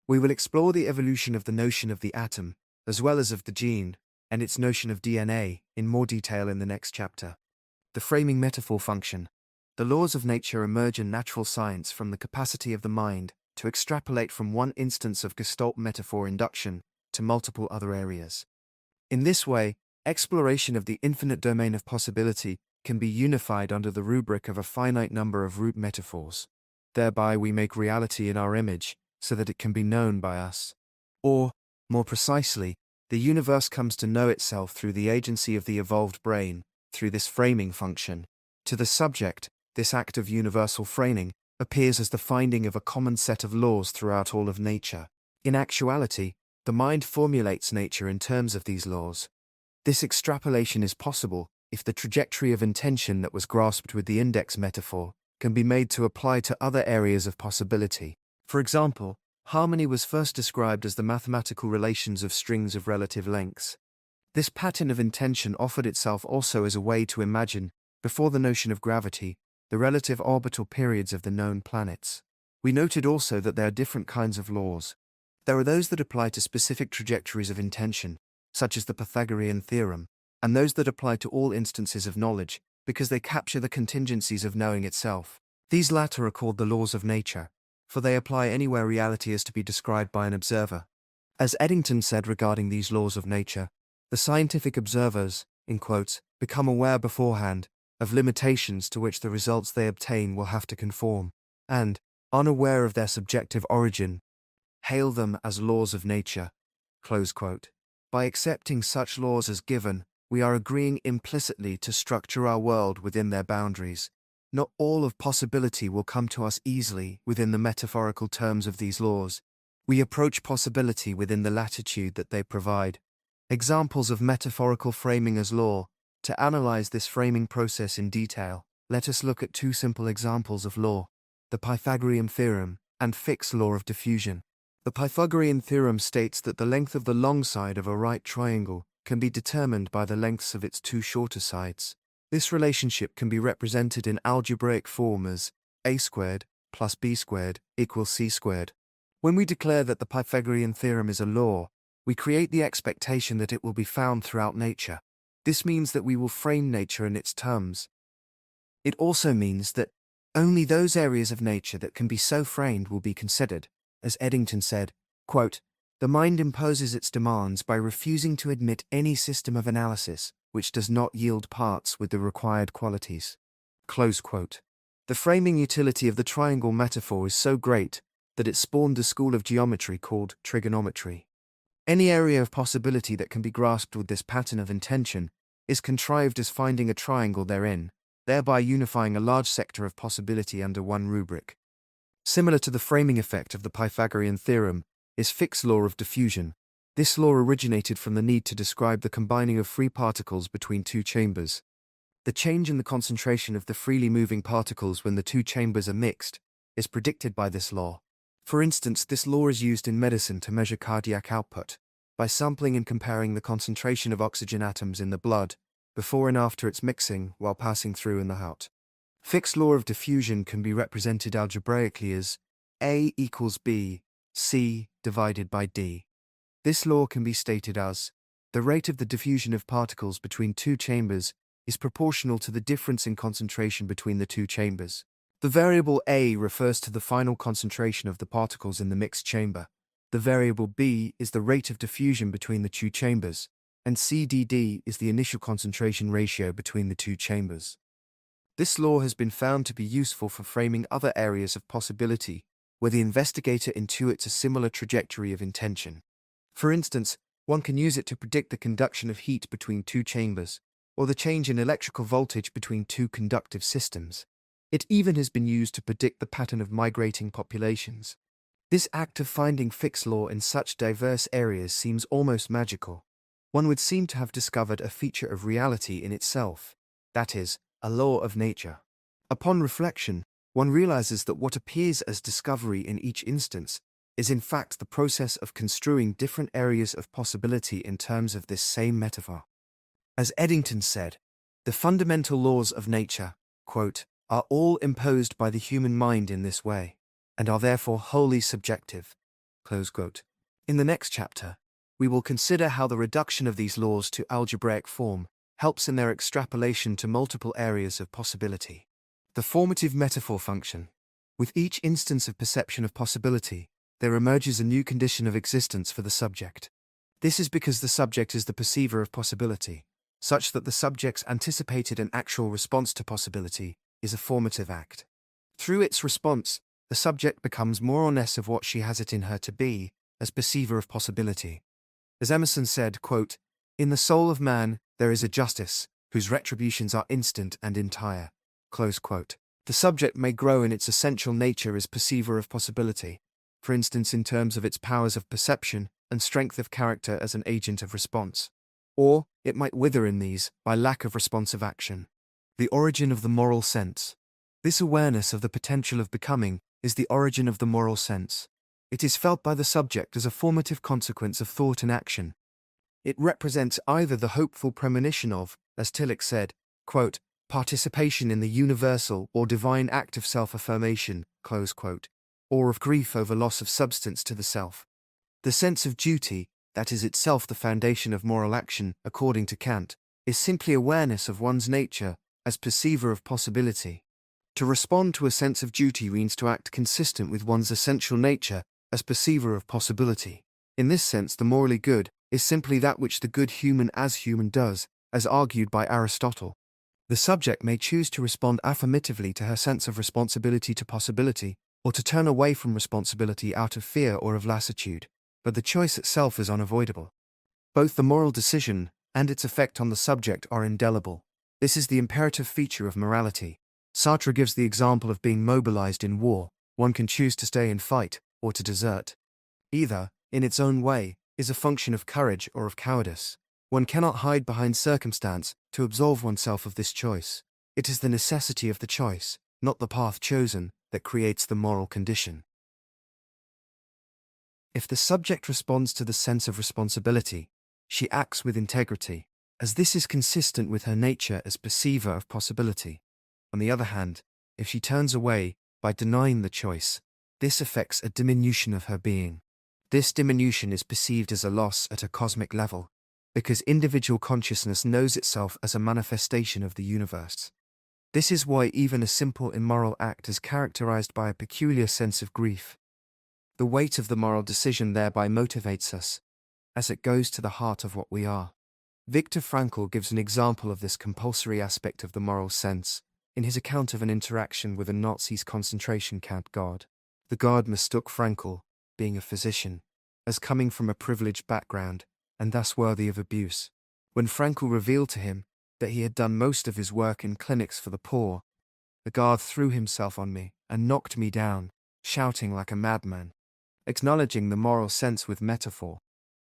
We will explore the evolution of the notion of the atom, as well as of the gene, and its notion of DNA, in more detail in the next chapter. The framing metaphor function. The laws of nature emerge in natural science from the capacity of the mind to extrapolate from one instance of Gestalt metaphor induction to multiple other areas. In this way, exploration of the infinite domain of possibility can be unified under the rubric of a finite number of root metaphors. Thereby we make reality in our image, so that it can be known by us. Or, more precisely, the universe comes to know itself through the agency of the evolved brain, through this framing function. To the subject, this act of universal framing appears as the finding of a common set of laws throughout all of nature. In actuality, the mind formulates nature in terms of these laws. This extrapolation is possible if the trajectory of intention that was grasped with the index metaphor can be made to apply to other areas of possibility. For example, harmony was first described as the mathematical relations of strings of relative lengths. This pattern of intention offered itself also as a way to imagine, before the notion of gravity, the relative orbital periods of the known planets. We noted also that there are different kinds of laws. There are those that apply to specific trajectories of intention, such as the Pythagorean theorem, and those that apply to all instances of knowledge, because they capture the contingencies of knowing itself. These latter are called the laws of nature, for they apply anywhere reality is to be described by an observer. As Eddington said regarding these laws of nature, the scientific observers, in quotes, become aware beforehand of limitations to which the results they obtain will have to conform, and, unaware of their subjective origin, hail them as laws of nature. Close quote. By accepting such laws as given, we are agreeing implicitly to structure our world within their boundaries. Not all of possibility will come to us easily within the metaphorical terms of these laws. We approach possibility within the latitude that they provide. Examples of metaphorical framing as law. To analyze this framing process in detail, let us look at two simple examples of law: the Pythagorean theorem and Fick's law of diffusion. The Pythagorean theorem states that the length of the long side of a right triangle can be determined by the lengths of its two shorter sides. This relationship can be represented in algebraic form as a squared plus b squared equals c squared. When we declare that the Pythagorean theorem is a law, we create the expectation that it will be found throughout nature. This means that we will frame nature in its terms. It also means that only those areas of nature that can be so framed will be considered. As Eddington said, quote, the mind imposes its demands by refusing to admit any system of analysis which does not yield parts with the required qualities. Close quote. The framing utility of the triangle metaphor is so great that it spawned a school of geometry called trigonometry. Any area of possibility that can be grasped with this pattern of intention is contrived as finding a triangle therein, thereby unifying a large sector of possibility under one rubric. Similar to the framing effect of the Pythagorean theorem is Fick's law of diffusion. This law originated from the need to describe the combining of free particles between two chambers. The change in the concentration of the freely moving particles when the two chambers are mixed is predicted by this law. For instance, this law is used in medicine to measure cardiac output by sampling and comparing the concentration of oxygen atoms in the blood before and after its mixing while passing through in the heart. Fick's law of diffusion can be represented algebraically as A equals B, C divided by D. This law can be stated as the rate of the diffusion of particles between two chambers is proportional to the difference in concentration between the two chambers. The variable A refers to the final concentration of the particles in the mixed chamber. The variable B is the rate of diffusion between the two chambers, and CDD is the initial concentration ratio between the two chambers. This law has been found to be useful for framing other areas of possibility where the investigator intuits a similar trajectory of intention. For instance, one can use it to predict the conduction of heat between two chambers, or the change in electrical voltage between two conductive systems. It even has been used to predict the pattern of migrating populations. This act of finding Fick's law in such diverse areas seems almost magical. One would seem to have discovered a feature of reality in itself, that is, a law of nature. Upon reflection, one realizes that what appears as discovery in each instance is in fact the process of construing different areas of possibility in terms of this same metaphor. As Eddington said, the fundamental laws of nature, quote, are all imposed by the human mind in this way, and are therefore wholly subjective, close quote. In the next chapter, we will consider how the reduction of these laws to algebraic form helps in their extrapolation to multiple areas of possibility. The formative metaphor function. With each instance of perception of possibility, there emerges a new condition of existence for the subject. This is because the subject is the perceiver of possibility, such that the subject's anticipated and actual response to possibility is a formative act. Through its response, the subject becomes more or less of what she has it in her to be, as perceiver of possibility. As Emerson said, quote, "In the soul of man, there is a justice, whose retributions are instant and entire." Close quote. The subject may grow in its essential nature as perceiver of possibility, for instance in terms of its powers of perception and strength of character as an agent of response. Or, it might wither in these by lack of responsive action. The origin of the moral sense. This awareness of the potential of becoming is the origin of the moral sense. It is felt by the subject as a formative consequence of thought and action. It represents either the hopeful premonition of, as Tillich said, quote, participation in the universal or divine act of self-affirmation, close quote, or of grief over loss of substance to the self. The sense of duty, that is itself the foundation of moral action, according to Kant, is simply awareness of one's nature as perceiver of possibility. To respond to a sense of duty means to act consistent with one's essential nature as perceiver of possibility. In this sense, the morally good is simply that which the good human as human does, as argued by Aristotle. The subject may choose to respond affirmatively to her sense of responsibility to possibility, or to turn away from responsibility out of fear or of lassitude, but the choice itself is unavoidable. Both the moral decision and its effect on the subject are indelible. This is the imperative feature of morality. Sartre gives the example of being mobilized in war. One can choose to stay and fight, or to desert. Either, in its own way, is a function of courage or of cowardice. One cannot hide behind circumstance to absolve oneself of this choice. It is the necessity of the choice, not the path chosen, that creates the moral condition. If the subject responds to the sense of responsibility, she acts with integrity, as this is consistent with her nature as perceiver of possibility. On the other hand, if she turns away by denying the choice, this affects a diminution of her being. This diminution is perceived as a loss at a cosmic level, because individual consciousness knows itself as a manifestation of the universe. This is why even a simple immoral act is characterized by a peculiar sense of grief. The weight of the moral decision thereby motivates us, as it goes to the heart of what we are. Viktor Frankl gives an example of this compulsory aspect of the moral sense in his account of an interaction with a Nazi's concentration camp guard. The guard mistook Frankl, being a physician, as coming from a privileged background and thus worthy of abuse. When Frankl revealed to him that he had done most of his work in clinics for the poor, the guard threw himself on me and knocked me down, shouting like a madman. Acknowledging the moral sense with metaphor.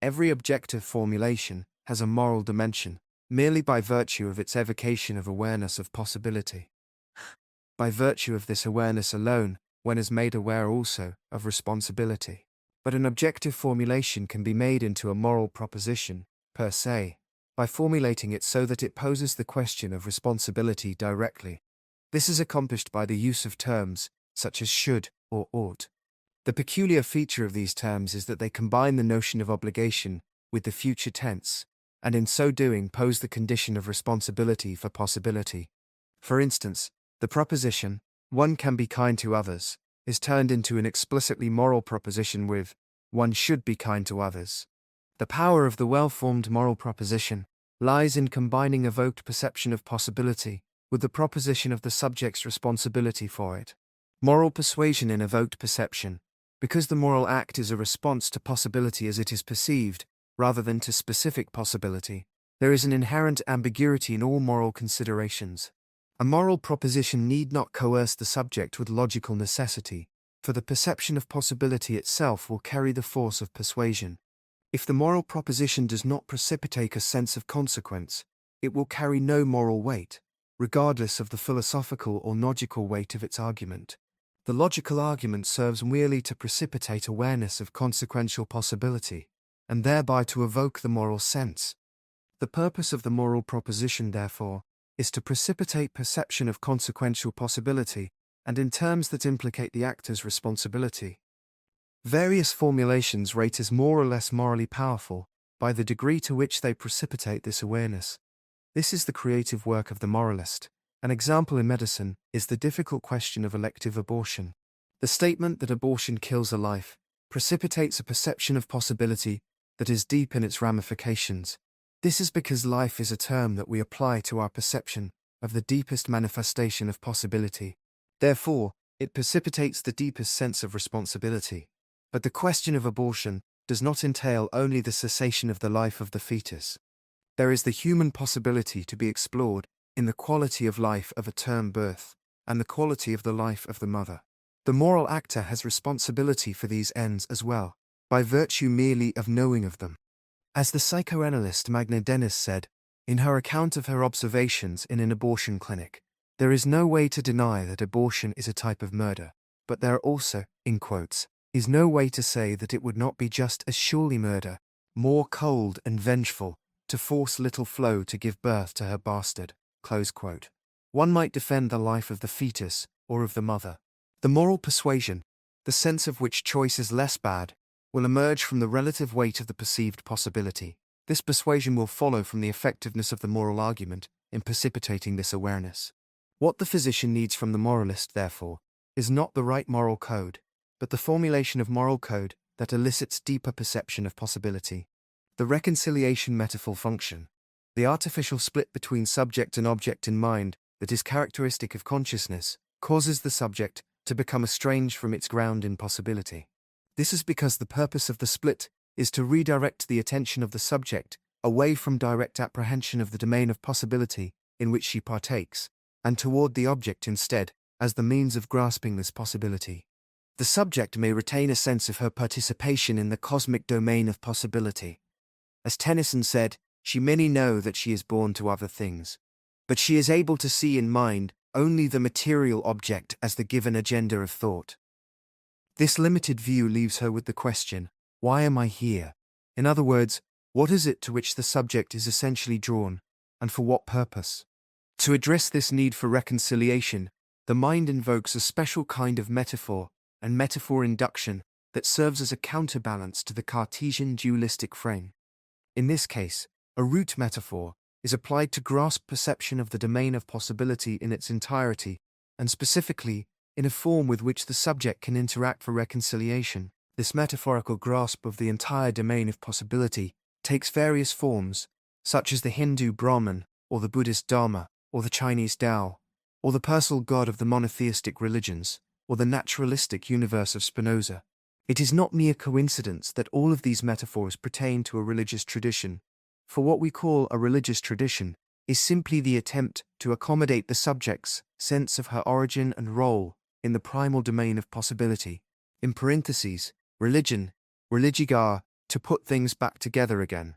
Every objective formulation has a moral dimension, merely by virtue of its evocation of awareness of possibility. By virtue of this awareness alone, one is made aware also of responsibility. But an objective formulation can be made into a moral proposition, per se, by formulating it so that it poses the question of responsibility directly. This is accomplished by the use of terms, such as should or ought. The peculiar feature of these terms is that they combine the notion of obligation with the future tense, and in so doing pose the condition of responsibility for possibility. For instance, the proposition, "one can be kind to others," is turned into an explicitly moral proposition with, "one should be kind to others." The power of the well-formed moral proposition lies in combining evoked perception of possibility with the proposition of the subject's responsibility for it. Moral persuasion in evoked perception, because the moral act is a response to possibility as it is perceived, rather than to specific possibility, there is an inherent ambiguity in all moral considerations. A moral proposition need not coerce the subject with logical necessity, for the perception of possibility itself will carry the force of persuasion. If the moral proposition does not precipitate a sense of consequence, it will carry no moral weight, regardless of the philosophical or logical weight of its argument. The logical argument serves merely to precipitate awareness of consequential possibility, and thereby to evoke the moral sense. The purpose of the moral proposition, therefore, is to precipitate perception of consequential possibility, and in terms that implicate the actor's responsibility. Various formulations rate as more or less morally powerful by the degree to which they precipitate this awareness. This is the creative work of the moralist. An example in medicine is the difficult question of elective abortion. The statement that abortion kills a life precipitates a perception of possibility that is deep in its ramifications. This is because life is a term that we apply to our perception of the deepest manifestation of possibility. Therefore, it precipitates the deepest sense of responsibility. But the question of abortion does not entail only the cessation of the life of the fetus. There is the human possibility to be explored in the quality of life of a term birth, and the quality of the life of the mother. The moral actor has responsibility for these ends as well, by virtue merely of knowing of them. As the psychoanalyst Magna Dennis said, in her account of her observations in an abortion clinic, there is no way to deny that abortion is a type of murder, but there also, in quotes, is no way to say that it would not be just as surely murder, more cold and vengeful, to force little Flo to give birth to her bastard. Close quote. One might defend the life of the fetus, or of the mother. The moral persuasion, the sense of which choice is less bad, will emerge from the relative weight of the perceived possibility. This persuasion will follow from the effectiveness of the moral argument in precipitating this awareness. What the physician needs from the moralist, therefore, is not the right moral code, but the formulation of moral code that elicits deeper perception of possibility. The reconciliation metaphor function, the artificial split between subject and object in mind that is characteristic of consciousness, causes the subject to become estranged from its ground in possibility. This is because the purpose of the split is to redirect the attention of the subject away from direct apprehension of the domain of possibility in which she partakes, and toward the object instead, as the means of grasping this possibility. The subject may retain a sense of her participation in the cosmic domain of possibility. As Tennyson said, she may know that she is born to other things, but she is able to see in mind only the material object as the given agenda of thought. This limited view leaves her with the question, why am I here? In other words, what is it to which the subject is essentially drawn, and for what purpose? To address this need for reconciliation, the mind invokes a special kind of metaphor and metaphor induction that serves as a counterbalance to the Cartesian dualistic frame. In this case, a root metaphor is applied to grasp perception of the domain of possibility in its entirety, and specifically, in a form with which the subject can interact for reconciliation. This metaphorical grasp of the entire domain of possibility takes various forms, such as the Hindu Brahman, or the Buddhist Dharma, or the Chinese Tao, or the personal God of the monotheistic religions, or the naturalistic universe of Spinoza. It is not mere coincidence that all of these metaphors pertain to a religious tradition, for what we call a religious tradition is simply the attempt to accommodate the subject's sense of her origin and role in the primal domain of possibility. In parentheses, religion, religigar, to put things back together again.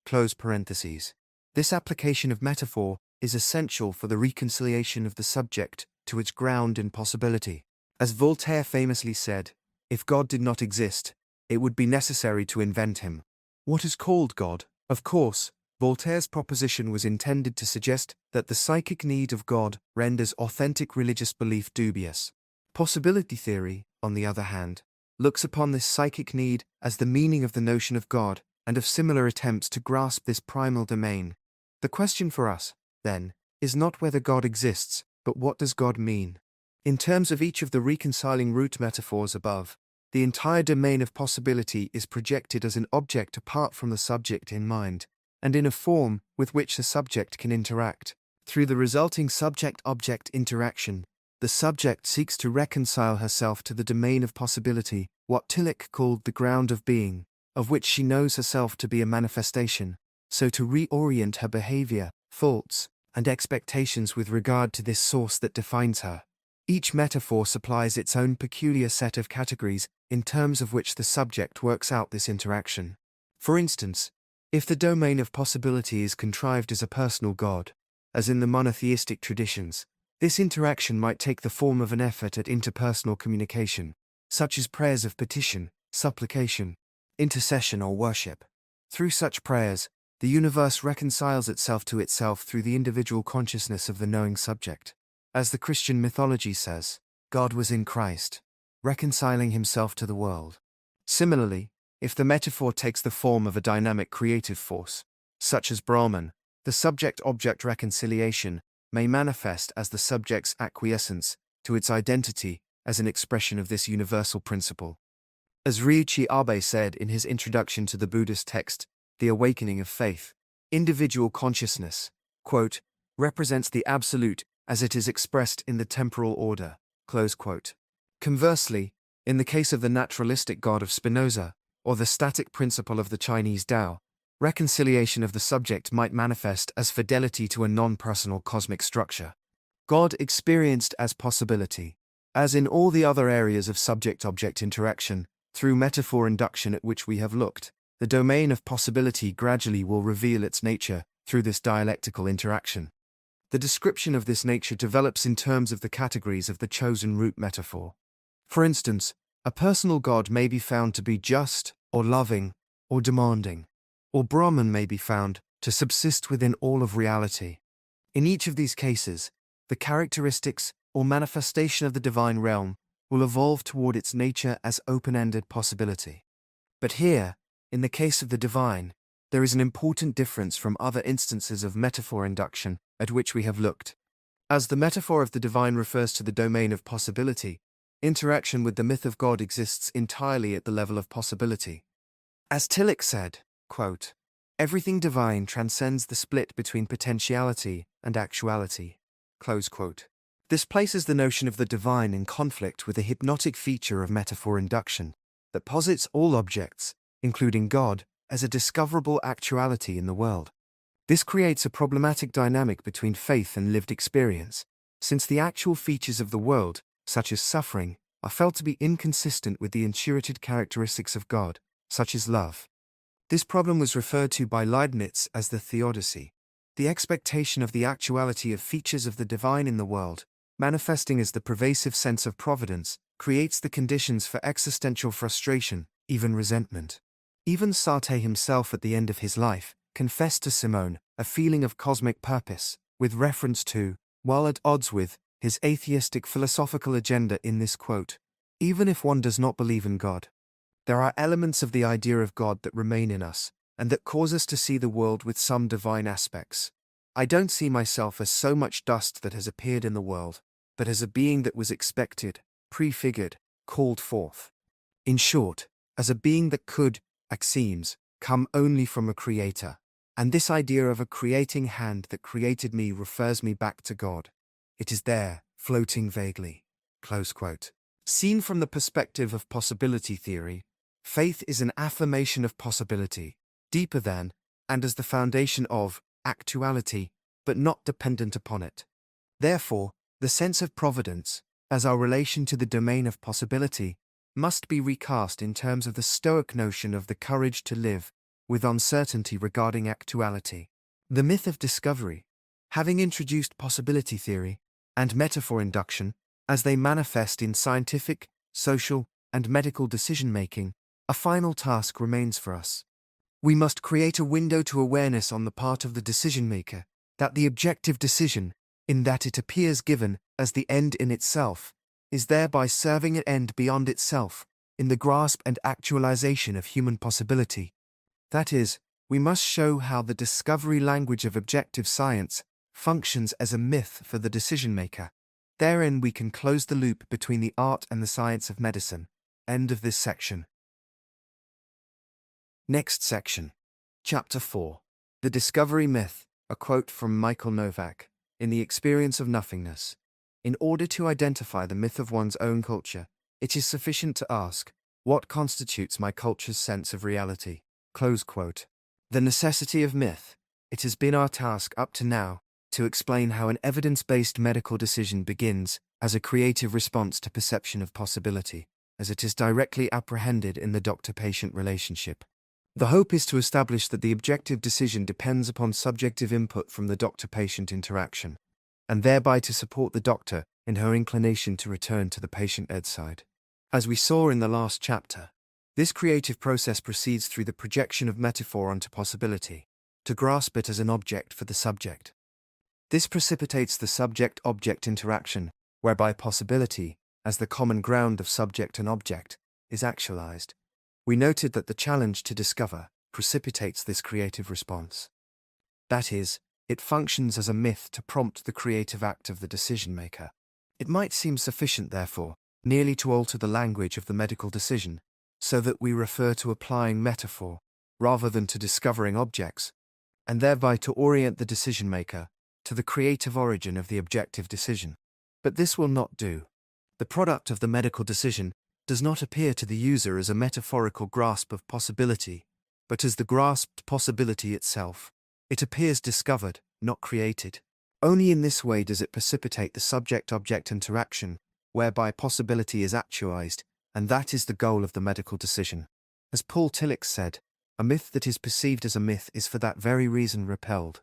Close parentheses. This application of metaphor is essential for the reconciliation of the subject to its ground in possibility. As Voltaire famously said, if God did not exist, it would be necessary to invent him. What is called God? Of course, Voltaire's proposition was intended to suggest that the psychic need of God renders authentic religious belief dubious. Possibility theory, on the other hand, looks upon this psychic need as the meaning of the notion of God and of similar attempts to grasp this primal domain. The question for us, then, is not whether God exists, but what does God mean? In terms of each of the reconciling root metaphors above, the entire domain of possibility is projected as an object apart from the subject in mind, and in a form with which the subject can interact. Through the resulting subject-object interaction, the subject seeks to reconcile herself to the domain of possibility, what Tillich called the ground of being, of which she knows herself to be a manifestation, so to reorient her behavior, thoughts, and expectations with regard to this source that defines her. Each metaphor supplies its own peculiar set of categories in terms of which the subject works out this interaction. For instance, if the domain of possibility is contrived as a personal God, as in the monotheistic traditions, this interaction might take the form of an effort at interpersonal communication, such as prayers of petition, supplication, intercession or worship. Through such prayers, the universe reconciles itself to itself through the individual consciousness of the knowing subject. As the Christian mythology says, God was in Christ, reconciling himself to the world. Similarly, if the metaphor takes the form of a dynamic creative force, such as Brahman, the subject-object reconciliation may manifest as the subject's acquiescence to its identity as an expression of this universal principle. As Ryuichi Abe said in his introduction to the Buddhist text, The Awakening of Faith, individual consciousness, quote, represents the absolute as it is expressed in the temporal order, close quote. Conversely, in the case of the naturalistic God of Spinoza, or the static principle of the Chinese Tao, reconciliation of the subject might manifest as fidelity to a non-personal cosmic structure. God experienced as possibility. As in all the other areas of subject-object interaction, through metaphor induction at which we have looked, the domain of possibility gradually will reveal its nature through this dialectical interaction. The description of this nature develops in terms of the categories of the chosen root metaphor. For instance, a personal God may be found to be just, or loving, or demanding, or Brahman may be found to subsist within all of reality. In each of these cases, the characteristics or manifestation of the divine realm will evolve toward its nature as open-ended possibility. But here, in the case of the divine, there is an important difference from other instances of metaphor induction at which we have looked. As the metaphor of the divine refers to the domain of possibility, interaction with the myth of God exists entirely at the level of possibility. As Tillich said, quote, everything divine transcends the split between potentiality and actuality, close quote. This places the notion of the divine in conflict with the hypnotic feature of metaphor induction that posits all objects, including God, as a discoverable actuality in the world. This creates a problematic dynamic between faith and lived experience, since the actual features of the world, such as suffering, are felt to be inconsistent with the intuited characteristics of God, such as love. This problem was referred to by Leibniz as the theodicy, the expectation of the actuality of features of the divine in the world, manifesting as the pervasive sense of providence, creates the conditions for existential frustration, even resentment. Even Sartre himself at the end of his life confessed to Simone a feeling of cosmic purpose, with reference to, while at odds with, his atheistic philosophical agenda in this quote, even if one does not believe in God, there are elements of the idea of God that remain in us, and that cause us to see the world with some divine aspects. I don't see myself as so much dust that has appeared in the world, but as a being that was expected, prefigured, called forth. In short, as a being that could, seems, come only from a creator. And this idea of a creating hand that created me refers me back to God. It is there, floating vaguely. Close quote. Seen from the perspective of possibility theory, faith is an affirmation of possibility, deeper than, and as the foundation of, actuality, but not dependent upon it. Therefore, the sense of providence, as our relation to the domain of possibility, must be recast in terms of the Stoic notion of the courage to live with uncertainty regarding actuality. The myth of discovery, having introduced possibility theory and metaphor induction as they manifest in scientific, social, and medical decision-making, a final task remains for us. We must create a window to awareness on the part of the decision-maker that the objective decision, in that it appears given as the end in itself, is thereby serving an end beyond itself, in the grasp and actualization of human possibility. That is, we must show how the discovery language of objective science functions as a myth for the decision-maker. Therein we can close the loop between the art and the science of medicine. End of this section. Next section. Chapter 4. The Discovery Myth, a quote from Michael Novak, in The Experience of Nothingness. In order to identify the myth of one's own culture, it is sufficient to ask, what constitutes my culture's sense of reality? Close quote. The necessity of myth. It has been our task up to now to explain how an evidence-based medical decision begins as a creative response to perception of possibility, as it is directly apprehended in the doctor-patient relationship. The hope is to establish that the objective decision depends upon subjective input from the doctor-patient interaction, and thereby to support the doctor in her inclination to return to the patient bedside. As we saw in the last chapter, this creative process proceeds through the projection of metaphor onto possibility, to grasp it as an object for the subject. This precipitates the subject-object interaction, whereby possibility, as the common ground of subject and object, is actualized. We noted that the challenge to discover precipitates this creative response. That is, it functions as a myth to prompt the creative act of the decision-maker. It might seem sufficient, therefore, merely to alter the language of the medical decision, so that we refer to applying metaphor, rather than to discovering objects, and thereby to orient the decision-maker to the creative origin of the objective decision. But this will not do. The product of the medical decision does not appear to the user as a metaphorical grasp of possibility, but as the grasped possibility itself. It appears discovered, not created. Only in this way does it precipitate the subject-object interaction, whereby possibility is actualized, and that is the goal of the medical decision. As Paul Tillich said, a myth that is perceived as a myth is for that very reason repelled.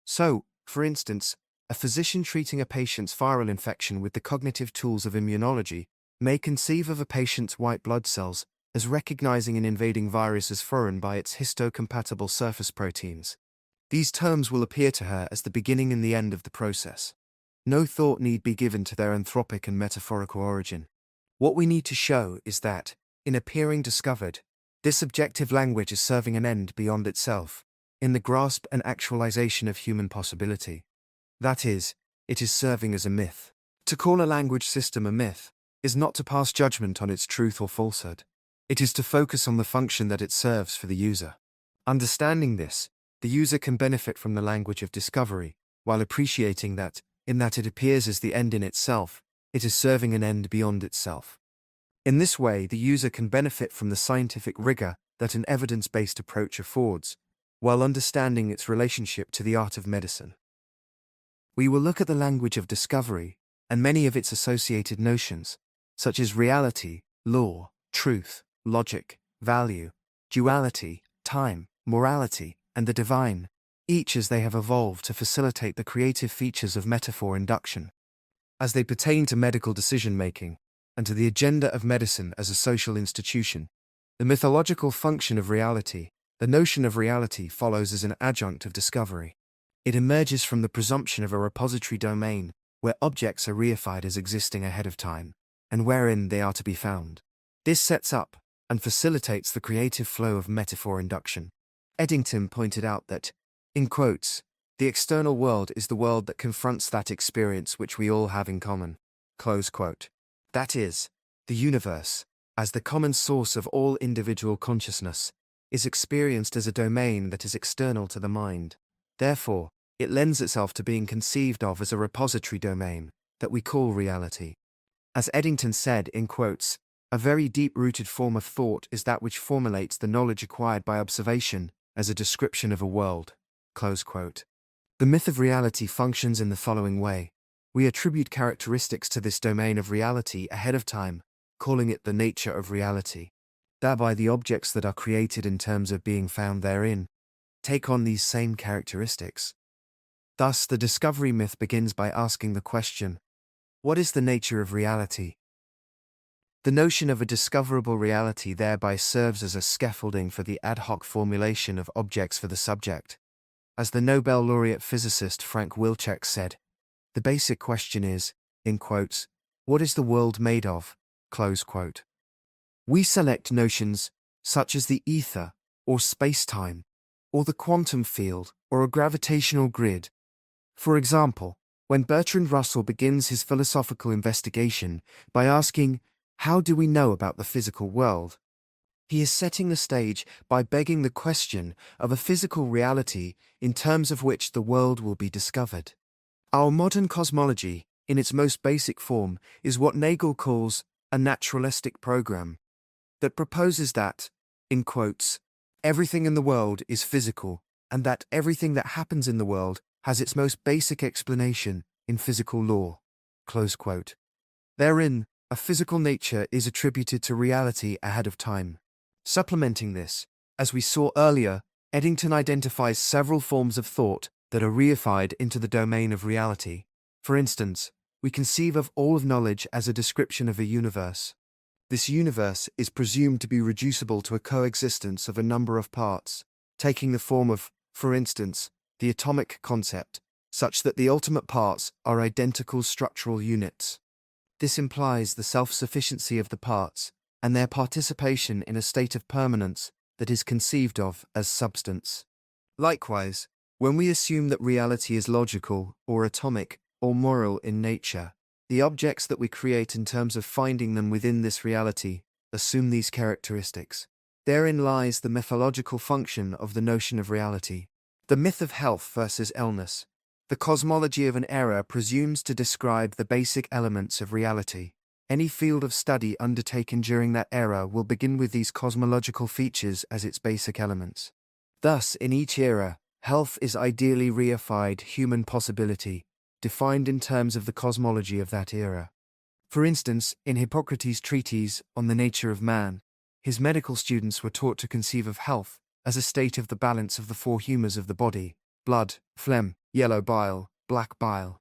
So, for instance, a physician treating a patient's viral infection with the cognitive tools of immunology may conceive of a patient's white blood cells as recognizing an invading virus as foreign by its histocompatible surface proteins. These terms will appear to her as the beginning and the end of the process. No thought need be given to their anthropic and metaphorical origin. What we need to show is that, in appearing discovered, this objective language is serving an end beyond itself, in the grasp and actualization of human possibility. That is, it is serving as a myth. To call a language system a myth is not to pass judgment on its truth or falsehood. It is to focus on the function that it serves for the user. Understanding this, the user can benefit from the language of discovery, while appreciating that, in that it appears as the end in itself, it is serving an end beyond itself. In this way, the user can benefit from the scientific rigor that an evidence-based approach affords, while understanding its relationship to the art of medicine. We will look at the language of discovery and many of its associated notions, such as reality, law, truth, logic, value, duality, time, morality, and the divine, each as they have evolved to facilitate the creative features of metaphor induction. As they pertain to medical decision-making, and to the agenda of medicine as a social institution, the mythological function of reality, the notion of reality follows as an adjunct of discovery. It emerges from the presumption of a repository domain, where objects are reified as existing ahead of time, and wherein they are to be found. This sets up and facilitates the creative flow of metaphor induction. Eddington pointed out that, in quotes, the external world is the world that confronts that experience which we all have in common. Close quote. That is, the universe, as the common source of all individual consciousness, is experienced as a domain that is external to the mind. Therefore, it lends itself to being conceived of as a repository domain that we call reality. As Eddington said, in quotes, a very deep-rooted form of thought is that which formulates the knowledge acquired by observation as a description of a world. Close quote. The myth of reality functions in the following way. We attribute characteristics to this domain of reality ahead of time, calling it the nature of reality. Thereby the objects that are created in terms of being found therein take on these same characteristics. Thus, the discovery myth begins by asking the question, what is the nature of reality? The notion of a discoverable reality thereby serves as a scaffolding for the ad hoc formulation of objects for the subject. As the Nobel laureate physicist Frank Wilczek said, the basic question is, in quotes, what is the world made of? Close quote. We select notions such as the ether, or space-time, or the quantum field, or a gravitational grid. For example, when Bertrand Russell begins his philosophical investigation by asking, how do we know about the physical world? He is setting the stage by begging the question of a physical reality in terms of which the world will be discovered. Our modern cosmology, in its most basic form, is what Nagel calls a naturalistic program that proposes that, in quotes, everything in the world is physical, and that everything that happens in the world has its most basic explanation in physical law. Close quote. Therein, a physical nature is attributed to reality ahead of time. Supplementing this, as we saw earlier, Eddington identifies several forms of thought that are reified into the domain of reality. For instance, we conceive of all of knowledge as a description of a universe. This universe is presumed to be reducible to a coexistence of a number of parts, taking the form of, for instance, the atomic concept, such that the ultimate parts are identical structural units. This implies the self-sufficiency of the parts, and their participation in a state of permanence that is conceived of as substance. Likewise, when we assume that reality is logical, or atomic, or moral in nature, the objects that we create in terms of finding them within this reality assume these characteristics. Therein lies the mythological function of the notion of reality. The myth of health versus illness. The cosmology of an era presumes to describe the basic elements of reality. Any field of study undertaken during that era will begin with these cosmological features as its basic elements. Thus, in each era, health is ideally reified human possibility, defined in terms of the cosmology of that era. For instance, in Hippocrates' treatise on the nature of man, his medical students were taught to conceive of health as a state of the balance of the four humours of the body: blood, phlegm, yellow bile, black bile,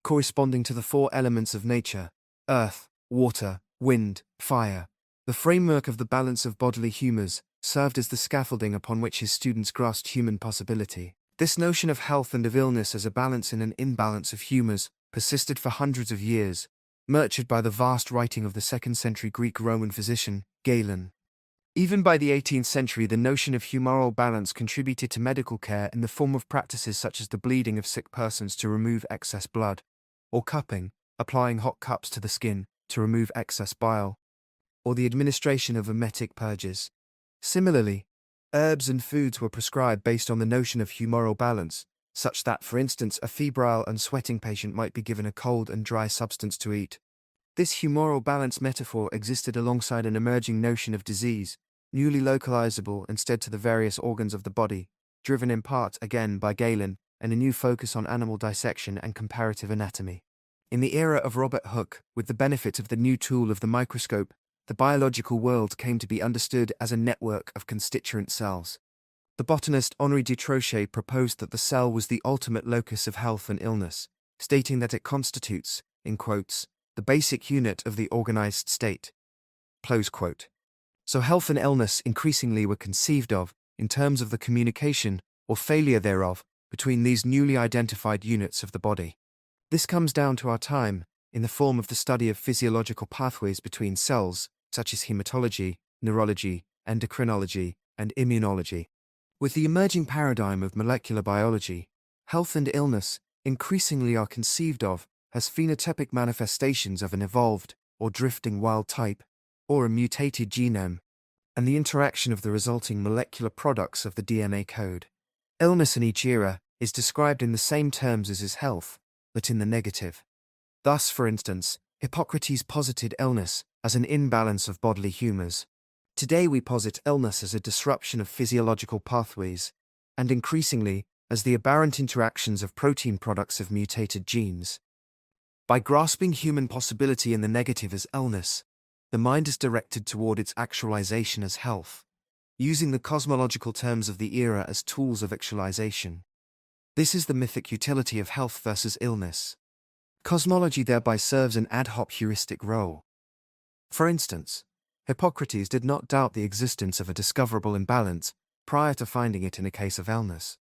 corresponding to the four elements of nature: earth, water, wind, fire. The framework of the balance of bodily humours served as the scaffolding upon which his students grasped human possibility. This notion of health and of illness as a balance in an imbalance of humours persisted for hundreds of years, nurtured by the vast writing of the 2nd century Greek-Roman physician, Galen. Even by the 18th century, the notion of humoral balance contributed to medical care in the form of practices such as the bleeding of sick persons to remove excess blood, or cupping, applying hot cups to the skin to remove excess bile, or the administration of emetic purges. Similarly, herbs and foods were prescribed based on the notion of humoral balance, such that, for instance, a febrile and sweating patient might be given a cold and dry substance to eat. This humoral balance metaphor existed alongside an emerging notion of disease, newly localizable instead to the various organs of the body, driven in part, again, by Galen, and a new focus on animal dissection and comparative anatomy. In the era of Robert Hooke, with the benefit of the new tool of the microscope, the biological world came to be understood as a network of constituent cells. The botanist Henri de Trochet proposed that the cell was the ultimate locus of health and illness, stating that it constitutes, in quotes, the basic unit of the organized state. Close quote. So health and illness increasingly were conceived of in terms of the communication, or failure thereof, between these newly identified units of the body. This comes down to our time, in the form of the study of physiological pathways between cells, such as hematology, neurology, endocrinology, and immunology. With the emerging paradigm of molecular biology, health and illness increasingly are conceived of as phenotypic manifestations of an evolved or drifting wild type, or a mutated genome, and the interaction of the resulting molecular products of the DNA code. Illness in each era is described in the same terms as is health, but in the negative. Thus, for instance, Hippocrates posited illness as an imbalance of bodily humours. Today we posit illness as a disruption of physiological pathways, and increasingly as the aberrant interactions of protein products of mutated genes. By grasping human possibility in the negative as illness, the mind is directed toward its actualization as health, using the cosmological terms of the era as tools of actualization. This is the mythic utility of health versus illness. Cosmology thereby serves an ad hoc heuristic role. For instance, Hippocrates did not doubt the existence of a discoverable imbalance prior to finding it in a case of illness.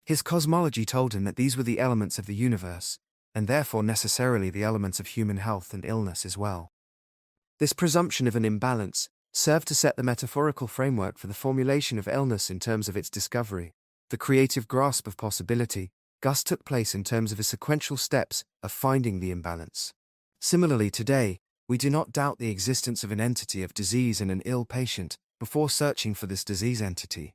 His cosmology told him that these were the elements of the universe, and therefore necessarily the elements of human health and illness as well. This presumption of an imbalance served to set the metaphorical framework for the formulation of illness in terms of its discovery. The creative grasp of possibility thus took place in terms of the sequential steps of finding the imbalance. Similarly, today, we do not doubt the existence of an entity of disease in an ill patient before searching for this disease entity.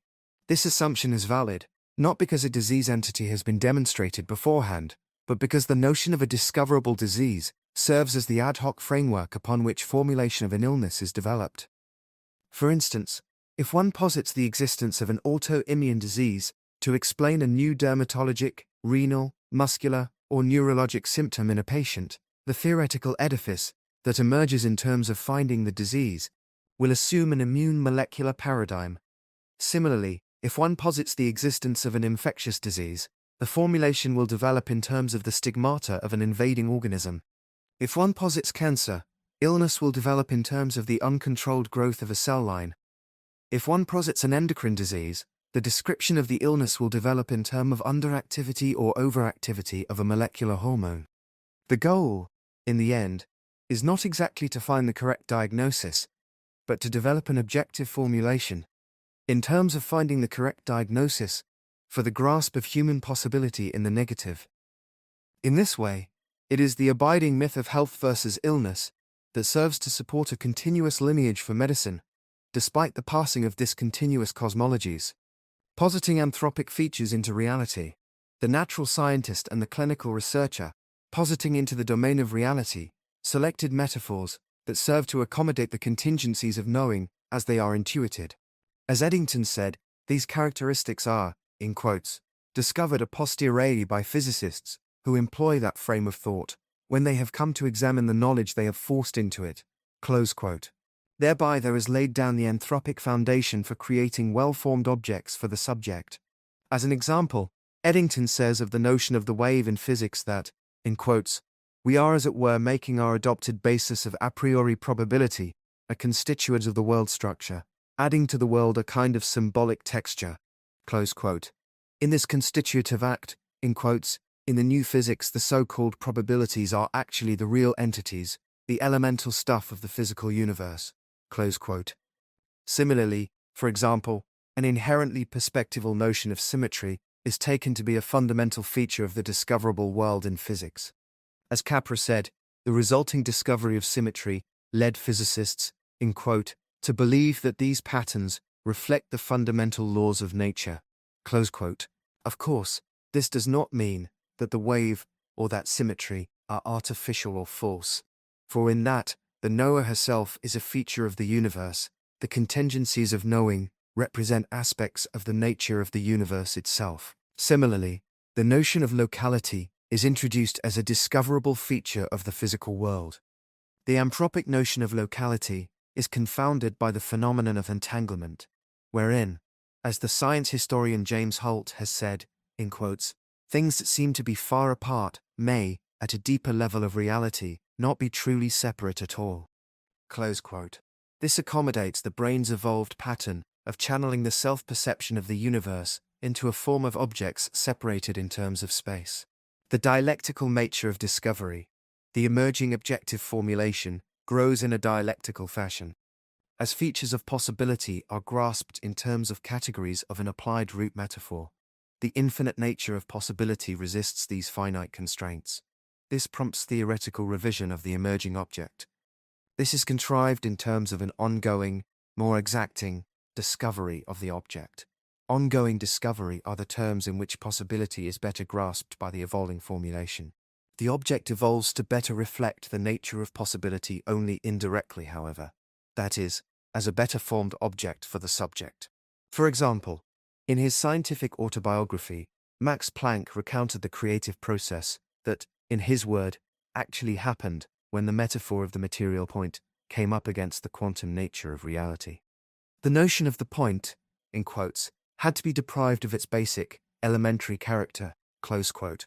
This assumption is valid, not because a disease entity has been demonstrated beforehand, but because the notion of a discoverable disease serves as the ad hoc framework upon which formulation of an illness is developed. For instance, if one posits the existence of an autoimmune disease to explain a new dermatologic, renal, muscular, or neurologic symptom in a patient, the theoretical edifice that emerges in terms of finding the disease will assume an immune molecular paradigm. Similarly, if one posits the existence of an infectious disease, the formulation will develop in terms of the stigmata of an invading organism. If one posits cancer, illness will develop in terms of the uncontrolled growth of a cell line. If one posits an endocrine disease, the description of the illness will develop in terms of underactivity or overactivity of a molecular hormone. The goal, in the end, is not exactly to find the correct diagnosis, but to develop an objective formulation, in terms of finding the correct diagnosis, for the grasp of human possibility in the negative. In this way, it is the abiding myth of health versus illness that serves to support a continuous lineage for medicine, despite the passing of discontinuous cosmologies. Positing anthropic features into reality, the natural scientist and the clinical researcher, positing into the domain of reality, selected metaphors that serve to accommodate the contingencies of knowing as they are intuited. As Eddington said, these characteristics are, in quotes, discovered a posteriori by physicists who employ that frame of thought when they have come to examine the knowledge they have forced into it. Close quote. Thereby there is laid down the anthropic foundation for creating well-formed objects for the subject. As an example, Eddington says of the notion of the wave in physics that, in quotes, we are as it were making our adopted basis of a priori probability, a constituent of the world structure, adding to the world a kind of symbolic texture. Close quote. In this constitutive act, in quotes, in the new physics the so-called probabilities are actually the real entities, the elemental stuff of the physical universe. Close quote. Similarly, for example, an inherently perspectival notion of symmetry is taken to be a fundamental feature of the discoverable world in physics. As Capra said, the resulting discovery of symmetry led physicists, in quote, to believe that these patterns reflect the fundamental laws of nature. Close quote. Of course, this does not mean that the wave or that symmetry are artificial or false, for in that, the knower herself is a feature of the universe. The contingencies of knowing represent aspects of the nature of the universe itself. Similarly, the notion of locality is introduced as a discoverable feature of the physical world. The anthropic notion of locality is confounded by the phenomenon of entanglement, wherein, as the science historian James Holt has said, in quotes, things that seem to be far apart may, at a deeper level of reality, not be truly separate at all. Close quote. This accommodates the brain's evolved pattern of channeling the self-perception of the universe into a form of objects separated in terms of space. The dialectical nature of discovery, the emerging objective formulation, grows in a dialectical fashion. As features of possibility are grasped in terms of categories of an applied root metaphor, the infinite nature of possibility resists these finite constraints. This prompts theoretical revision of the emerging object. This is contrived in terms of an ongoing, more exacting, discovery of the object. Ongoing discovery are the terms in which possibility is better grasped by the evolving formulation. The object evolves to better reflect the nature of possibility only indirectly, however. That is, as a better formed object for the subject. For example, in his scientific autobiography, Max Planck recounted the creative process that, in his word, actually happened when the metaphor of the material point came up against the quantum nature of reality. The notion of the point, in quotes, had to be deprived of its basic, elementary character, close quote,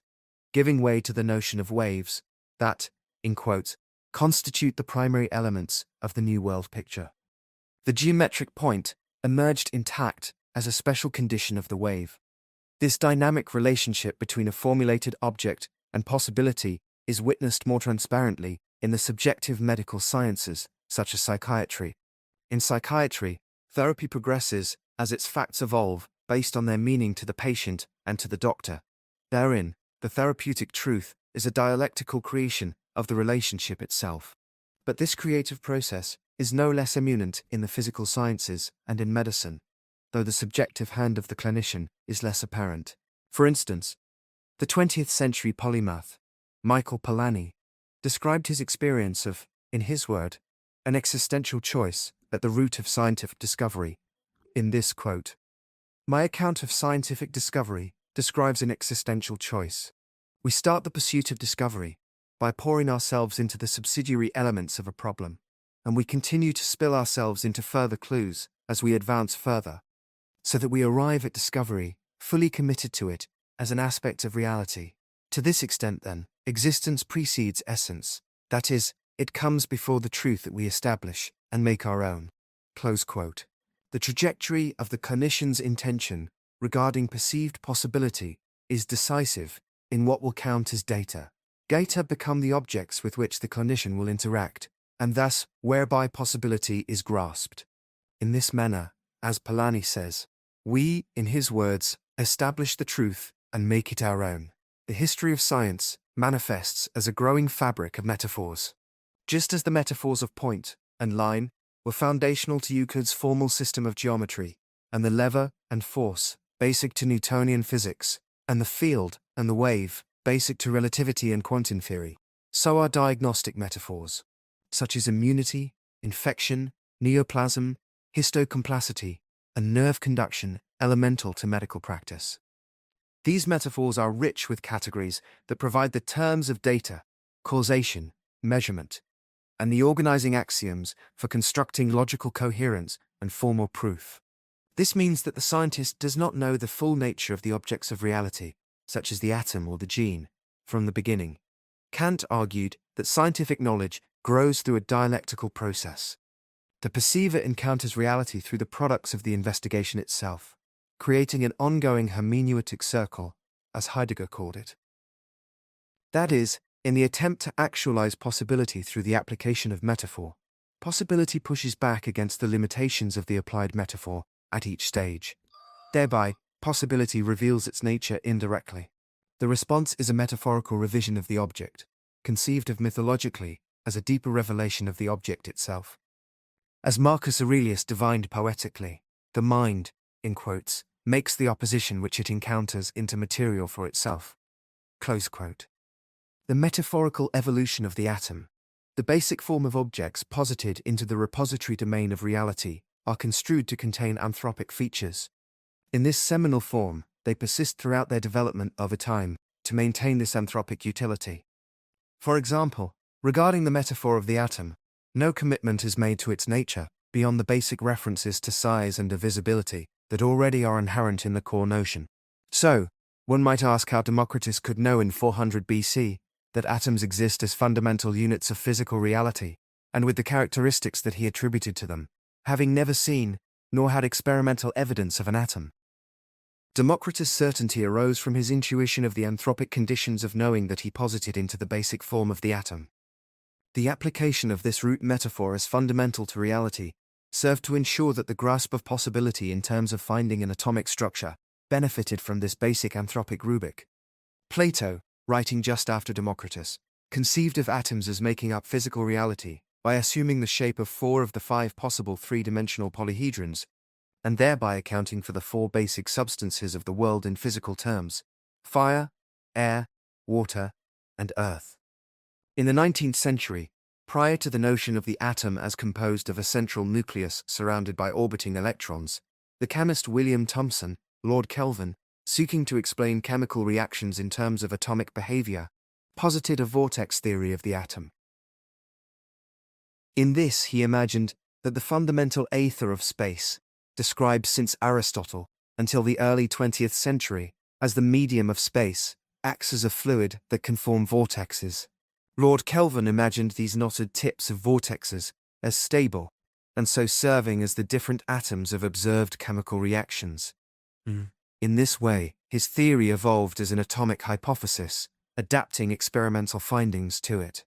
giving way to the notion of waves that, in quotes, constitute the primary elements of the new world picture. The geometric point emerged intact as a special condition of the wave. This dynamic relationship between a formulated object and possibility is witnessed more transparently in the subjective medical sciences, such as psychiatry. In psychiatry, therapy progresses as its facts evolve based on their meaning to the patient and to the doctor. Therein, the therapeutic truth is a dialectical creation of the relationship itself. But this creative process is no less immanent in the physical sciences and in medicine, though the subjective hand of the clinician is less apparent. For instance, the 20th century polymath, Michael Polanyi, described his experience of, in his word, an existential choice at the root of scientific discovery. In this quote, "My account of scientific discovery describes an existential choice. We start the pursuit of discovery by pouring ourselves into the subsidiary elements of a problem, and we continue to spill ourselves into further clues as we advance further, so that we arrive at discovery, fully committed to it as an aspect of reality. To this extent, then, existence precedes essence, that is, it comes before the truth that we establish and make our own." Close quote. The trajectory of the clinician's intention regarding perceived possibility is decisive in what will count as data. Data become the objects with which the clinician will interact, and thus whereby possibility is grasped. In this manner, as Polanyi says, we, in his words, establish the truth and make it our own. The history of science manifests as a growing fabric of metaphors. Just as the metaphors of point and line were foundational to Euclid's formal system of geometry, and the lever and force, basic to Newtonian physics, and the field and the wave, basic to relativity and quantum theory, so are diagnostic metaphors, such as immunity, infection, neoplasm, histocomplicity, and nerve conduction, elemental to medical practice. These metaphors are rich with categories that provide the terms of data, causation, measurement, and the organizing axioms for constructing logical coherence and formal proof. This means that the scientist does not know the full nature of the objects of reality, such as the atom or the gene, from the beginning. Kant argued that scientific knowledge grows through a dialectical process. The perceiver encounters reality through the products of the investigation itself, creating an ongoing hermeneutic circle, as Heidegger called it. That is, in the attempt to actualize possibility through the application of metaphor, possibility pushes back against the limitations of the applied metaphor at each stage. Thereby, possibility reveals its nature indirectly. The response is a metaphorical revision of the object, conceived of mythologically as a deeper revelation of the object itself. As Marcus Aurelius divined poetically, the mind, in quotes, makes the opposition which it encounters into material for itself. Close quote. The metaphorical evolution of the atom, the basic form of objects posited into the repository domain of reality, are construed to contain anthropic features. In this seminal form, they persist throughout their development over time to maintain this anthropic utility. For example, regarding the metaphor of the atom, no commitment is made to its nature beyond the basic references to size and divisibility that already are inherent in the core notion. So, one might ask how Democritus could know in 400 BC that atoms exist as fundamental units of physical reality, and with the characteristics that he attributed to them, having never seen nor had experimental evidence of an atom. Democritus' certainty arose from his intuition of the anthropic conditions of knowing that he posited into the basic form of the atom. The application of this root metaphor as fundamental to reality served to ensure that the grasp of possibility in terms of finding an atomic structure benefited from this basic anthropic rubric. Plato, writing just after Democritus, conceived of atoms as making up physical reality by assuming the shape of 4 of the 5 possible three-dimensional polyhedrons, and thereby accounting for the 4 basic substances of the world in physical terms: fire, air, water, and earth. In the 19th century, prior to the notion of the atom as composed of a central nucleus surrounded by orbiting electrons, the chemist William Thomson, Lord Kelvin, seeking to explain chemical reactions in terms of atomic behavior, posited a vortex theory of the atom. In this, he imagined that the fundamental aether of space, described since Aristotle until the early 20th century as the medium of space, acts as a fluid that can form vortexes. Lord Kelvin imagined these knotted tips of vortexes as stable, and so serving as the different atoms of observed chemical reactions. In this way, his theory evolved as an atomic hypothesis, adapting experimental findings to it.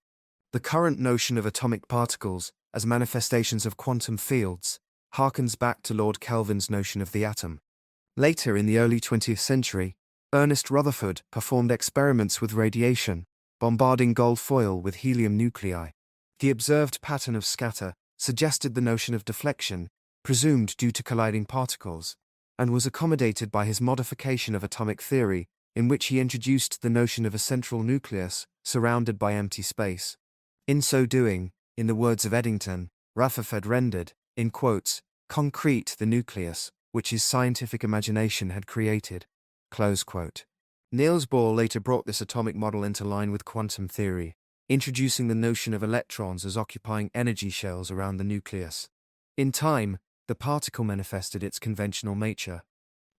The current notion of atomic particles as manifestations of quantum fields harkens back to Lord Kelvin's notion of the atom. Later in the early 20th century, Ernest Rutherford performed experiments with radiation, bombarding gold foil with helium nuclei. The observed pattern of scatter suggested the notion of deflection, presumed due to colliding particles, and was accommodated by his modification of atomic theory, in which he introduced the notion of a central nucleus surrounded by empty space. In so doing, in the words of Eddington, Rutherford rendered, in quotes, concrete the nucleus, which his scientific imagination had created. Close quote. Niels Bohr later brought this atomic model into line with quantum theory, introducing the notion of electrons as occupying energy shells around the nucleus. In time, the particle manifested its conventional nature.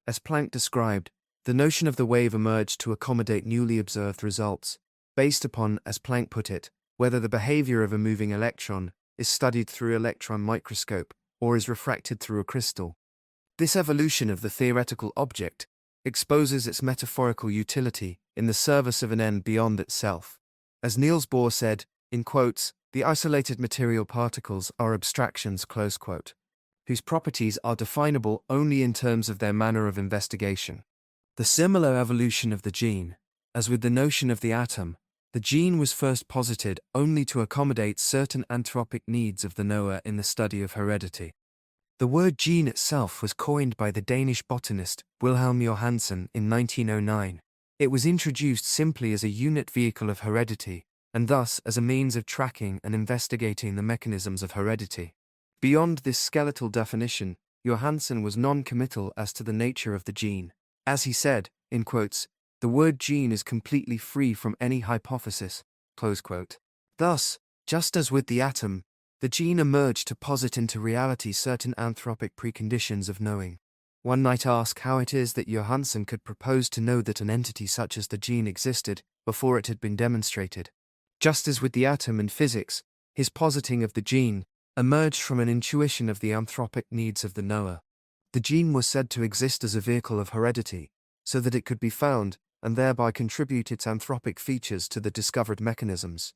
As Planck described, the notion of the wave emerged to accommodate newly observed results, based upon, as Planck put it, whether the behavior of a moving electron is studied through electron microscope or is refracted through a crystal. This evolution of the theoretical object exposes its metaphorical utility in the service of an end beyond itself. As Niels Bohr said, in quotes, the isolated material particles are abstractions, close quote, whose properties are definable only in terms of their manner of investigation. The similar evolution of the gene, as with the notion of the atom, the gene was first posited only to accommodate certain anthropic needs of the knower in the study of heredity. The word gene itself was coined by the Danish botanist Wilhelm Johansen in 1909. It was introduced simply as a unit vehicle of heredity, and thus as a means of tracking and investigating the mechanisms of heredity. Beyond this skeletal definition, Johansen was non-committal as to the nature of the gene. As he said, in quotes, the word gene is completely free from any hypothesis, close quote. Thus, just as with the atom, the gene emerged to posit into reality certain anthropic preconditions of knowing. One might ask how it is that Johansen could propose to know that an entity such as the gene existed before it had been demonstrated. Just as with the atom in physics, his positing of the gene emerged from an intuition of the anthropic needs of the knower. The gene was said to exist as a vehicle of heredity, so that it could be found and thereby contribute its anthropic features to the discovered mechanisms.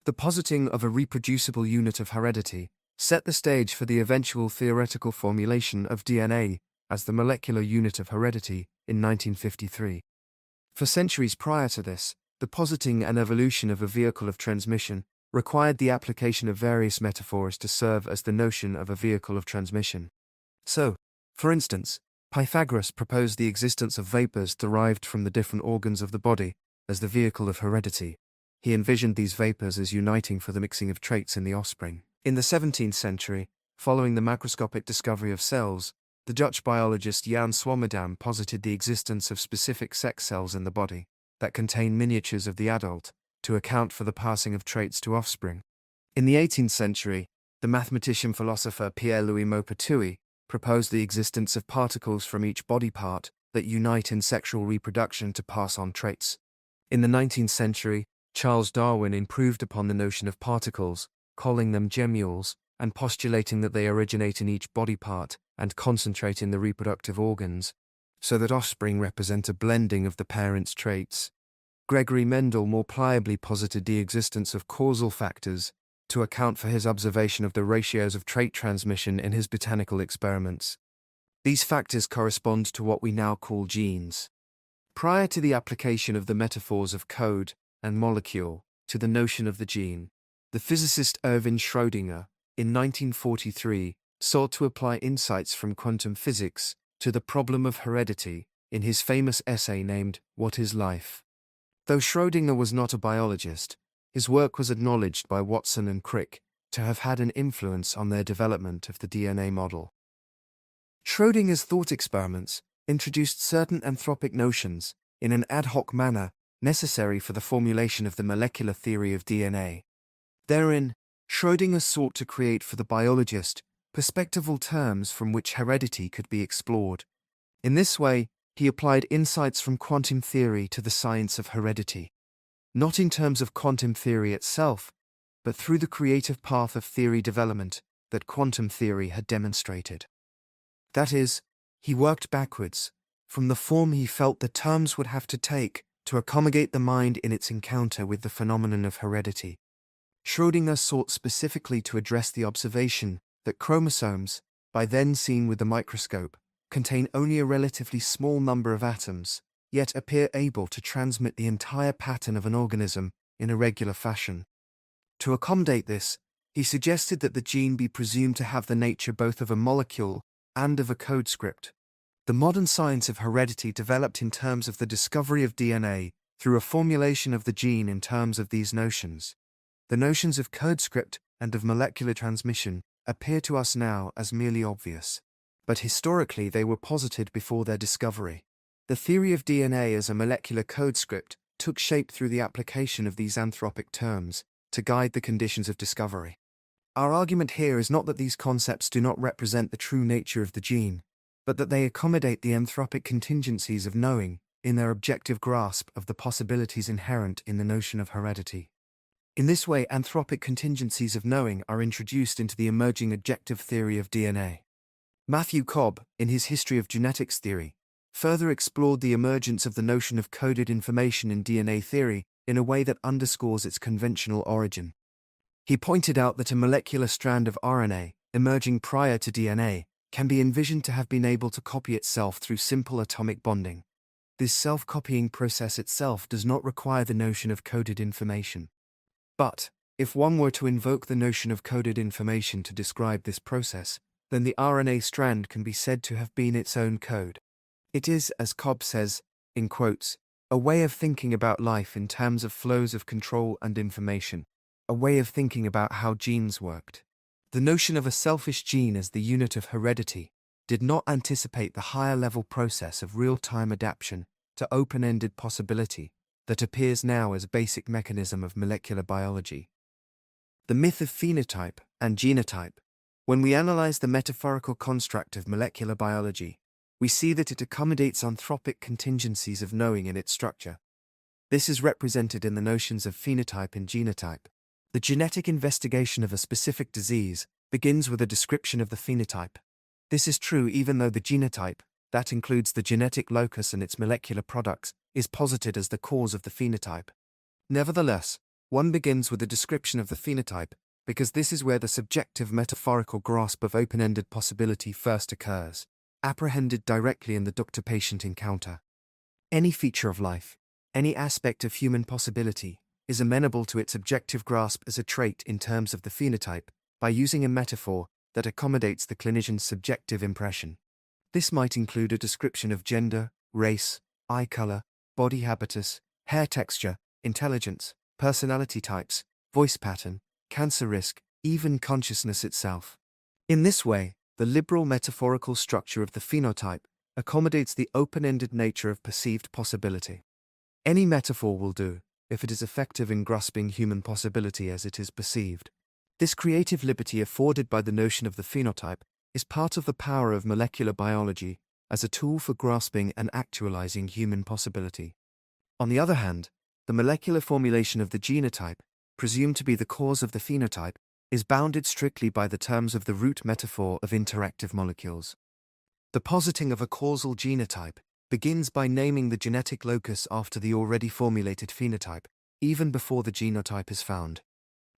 The positing of a reproducible unit of heredity set the stage for the eventual theoretical formulation of DNA as the molecular unit of heredity in 1953. For centuries prior to this, the positing and evolution of a vehicle of transmission required the application of various metaphors to serve as the notion of a vehicle of transmission. So, for instance, Pythagoras proposed the existence of vapors derived from the different organs of the body as the vehicle of heredity. He envisioned these vapors as uniting for the mixing of traits in the offspring. In the 17th century, following the macroscopic discovery of cells, the Dutch biologist Jan Swammerdam posited the existence of specific sex cells in the body that contain miniatures of the adult to account for the passing of traits to offspring. In the 18th century, the mathematician-philosopher Pierre-Louis Maupertuis proposed the existence of particles from each body part that unite in sexual reproduction to pass on traits. In the 19th century, Charles Darwin improved upon the notion of particles, calling them gemmules, and postulating that they originate in each body part and concentrate in the reproductive organs, so that offspring represent a blending of the parent's traits. Gregory Mendel more pliably posited the existence of causal factors to account for his observation of the ratios of trait transmission in his botanical experiments. These factors correspond to what we now call genes. Prior to the application of the metaphors of code and molecule to the notion of the gene, the physicist Erwin Schrödinger, in 1943, sought to apply insights from quantum physics to the problem of heredity in his famous essay named What is Life? Though Schrödinger was not a biologist, his work was acknowledged by Watson and Crick to have had an influence on their development of the DNA model. Schrödinger's thought experiments introduced certain anthropic notions, in an ad hoc manner, necessary for the formulation of the molecular theory of DNA. Therein, Schrödinger sought to create for the biologist perspectival terms from which heredity could be explored. In this way, he applied insights from quantum theory to the science of heredity. Not in terms of quantum theory itself, but through the creative path of theory development that quantum theory had demonstrated. That is, he worked backwards, from the form he felt the terms would have to take to accommodate the mind in its encounter with the phenomenon of heredity. Schrödinger sought specifically to address the observation that chromosomes, by then seen with the microscope, contain only a relatively small number of atoms, yet appear able to transmit the entire pattern of an organism in a regular fashion. To accommodate this, he suggested that the gene be presumed to have the nature both of a molecule and of a code script. The modern science of heredity developed in terms of the discovery of DNA through a formulation of the gene in terms of these notions. The notions of code script and of molecular transmission appear to us now as merely obvious, but historically they were posited before their discovery. The theory of DNA as a molecular code script took shape through the application of these anthropic terms to guide the conditions of discovery. Our argument here is not that these concepts do not represent the true nature of the gene, but that they accommodate the anthropic contingencies of knowing in their objective grasp of the possibilities inherent in the notion of heredity. In this way, anthropic contingencies of knowing are introduced into the emerging objective theory of DNA. Matthew Cobb, in his History of Genetics theory, further explored the emergence of the notion of coded information in DNA theory in a way that underscores its conventional origin. He pointed out that a molecular strand of RNA, emerging prior to DNA, can be envisioned to have been able to copy itself through simple atomic bonding. This self-copying process itself does not require the notion of coded information. But, if one were to invoke the notion of coded information to describe this process, then the RNA strand can be said to have been its own code. It is, as Cobb says, in quotes, a way of thinking about life in terms of flows of control and information, a way of thinking about how genes worked. The notion of a selfish gene as the unit of heredity did not anticipate the higher-level process of real-time adaptation to open-ended possibility that appears now as a basic mechanism of molecular biology. The myth of phenotype and genotype. When we analyze the metaphorical construct of molecular biology, we see that it accommodates anthropic contingencies of knowing in its structure. This is represented in the notions of phenotype and genotype. The genetic investigation of a specific disease begins with a description of the phenotype. This is true even though the genotype, that includes the genetic locus and its molecular products, is posited as the cause of the phenotype. Nevertheless, one begins with a description of the phenotype because this is where the subjective metaphorical grasp of open-ended possibility first occurs, apprehended directly in the doctor-patient encounter. Any feature of life, any aspect of human possibility, is amenable to its objective grasp as a trait in terms of the phenotype by using a metaphor that accommodates the clinician's subjective impression. This might include a description of gender, race, eye color, body habitus, hair texture, intelligence, personality types, voice pattern, cancer risk, even consciousness itself. In this way, the liberal metaphorical structure of the phenotype accommodates the open-ended nature of perceived possibility. Any metaphor will do, if it is effective in grasping human possibility as it is perceived. This creative liberty afforded by the notion of the phenotype is part of the power of molecular biology as a tool for grasping and actualizing human possibility. On the other hand, the molecular formulation of the genotype, presumed to be the cause of the phenotype, is bounded strictly by the terms of the root metaphor of interactive molecules. The positing of a causal genotype begins by naming the genetic locus after the already formulated phenotype, even before the genotype is found.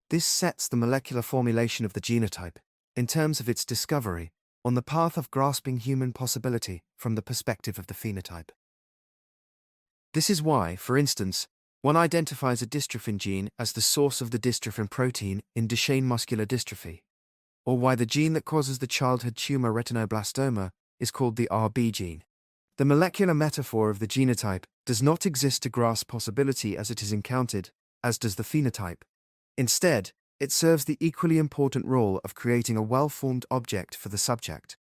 This sets the molecular formulation of the genotype, in terms of its discovery, on the path of grasping human possibility from the perspective of the phenotype. This is why, for instance, one identifies a dystrophin gene as the source of the dystrophin protein in Duchenne muscular dystrophy, or why the gene that causes the childhood tumor retinoblastoma is called the RB gene. The molecular metaphor of the genotype does not exist to grasp possibility as it is encountered, as does the phenotype. Instead, it serves the equally important role of creating a well-formed object for the subject.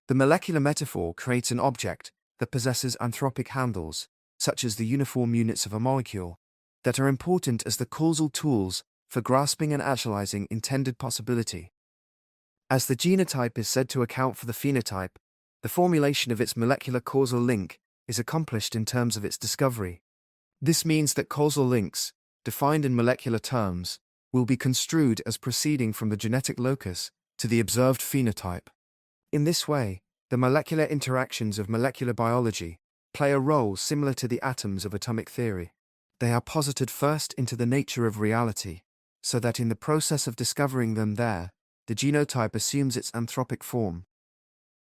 The molecular metaphor creates an object that possesses anthropic handles, such as the uniform units of a molecule, that are important as the causal tools for grasping and actualizing intended possibility. As the genotype is said to account for the phenotype, the formulation of its molecular causal link is accomplished in terms of its discovery. This means that causal links, defined in molecular terms, will be construed as proceeding from the genetic locus to the observed phenotype. In this way, the molecular interactions of molecular biology play a role similar to the atoms of atomic theory. They are posited first into the nature of reality, so that in the process of discovering them there, the genotype assumes its anthropic form.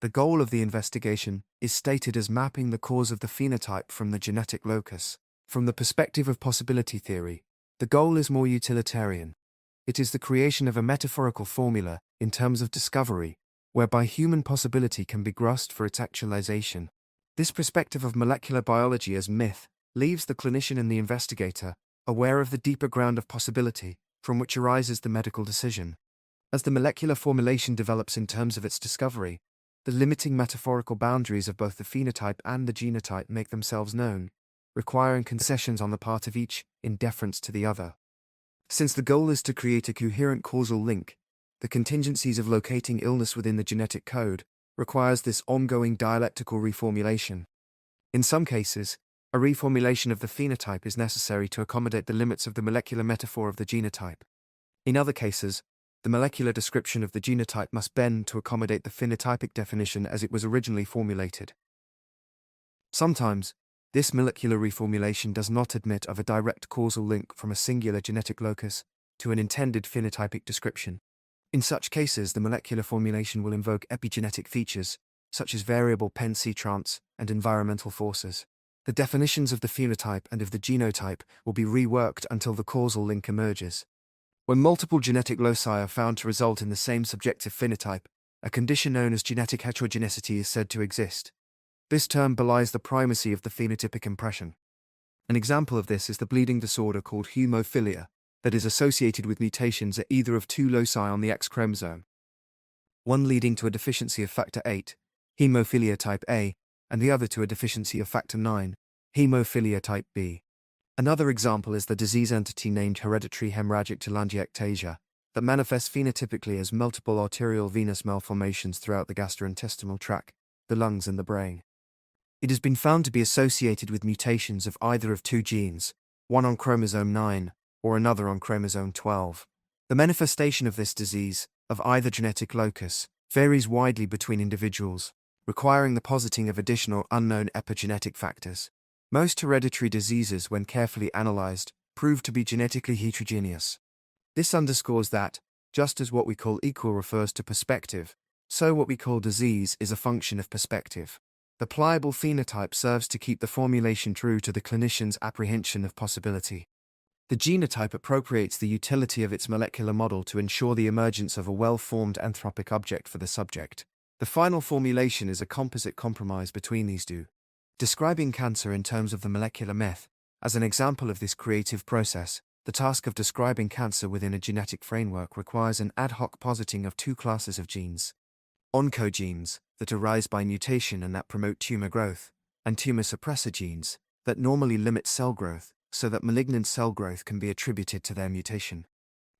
The goal of the investigation is stated as mapping the cause of the phenotype from the genetic locus. From the perspective of possibility theory, the goal is more utilitarian. It is the creation of a metaphorical formula in terms of discovery, whereby human possibility can be grasped for its actualization. This perspective of molecular biology as myth leaves the clinician and the investigator aware of the deeper ground of possibility from which arises the medical decision. As the molecular formulation develops in terms of its discovery, the limiting metaphorical boundaries of both the phenotype and the genotype make themselves known, requiring concessions on the part of each in deference to the other. Since the goal is to create a coherent causal link, the contingencies of locating illness within the genetic code requires this ongoing dialectical reformulation. In some cases, a reformulation of the phenotype is necessary to accommodate the limits of the molecular metaphor of the genotype. In other cases, the molecular description of the genotype must bend to accommodate the phenotypic definition as it was originally formulated. Sometimes, this molecular reformulation does not admit of a direct causal link from a singular genetic locus to an intended phenotypic description. In such cases, the molecular formulation will invoke epigenetic features, such as variable pen-C-trans and environmental forces. The definitions of the phenotype and of the genotype will be reworked until the causal link emerges. When multiple genetic loci are found to result in the same subjective phenotype, a condition known as genetic heterogeneity is said to exist. This term belies the primacy of the phenotypic impression. An example of this is the bleeding disorder called hemophilia, that is associated with mutations at either of two loci on the X chromosome, one leading to a deficiency of factor VIII, hemophilia type A, and the other to a deficiency of factor IX, hemophilia type B. Another example is the disease entity named hereditary hemorrhagic telangiectasia, that manifests phenotypically as multiple arterial venous malformations throughout the gastrointestinal tract, the lungs and the brain. It has been found to be associated with mutations of either of two genes, one on chromosome 9 or another on chromosome 12. The manifestation of this disease, of either genetic locus, varies widely between individuals, requiring the positing of additional unknown epigenetic factors. Most hereditary diseases, when carefully analyzed, prove to be genetically heterogeneous. This underscores that, just as what we call equal refers to perspective, so what we call disease is a function of perspective. The pliable phenotype serves to keep the formulation true to the clinician's apprehension of possibility. The genotype appropriates the utility of its molecular model to ensure the emergence of a well-formed anthropic object for the subject. The final formulation is a composite compromise between these two. Describing cancer in terms of the molecular myth, as an example of this creative process, the task of describing cancer within a genetic framework requires an ad hoc positing of two classes of genes: oncogenes, that arise by mutation and that promote tumor growth, and tumor suppressor genes, that normally limit cell growth, so that malignant cell growth can be attributed to their mutation.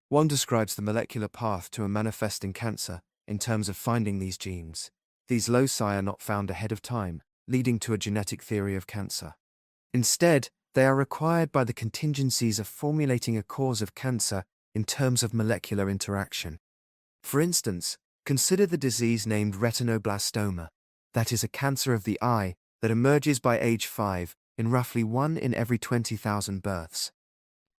One describes the molecular path to a manifesting cancer in terms of finding these genes. These loci are not found ahead of time, leading to a genetic theory of cancer. Instead, they are required by the contingencies of formulating a cause of cancer in terms of molecular interaction. For instance, consider the disease named retinoblastoma, that is a cancer of the eye that emerges by age 5 in roughly 1 in every 20,000 births.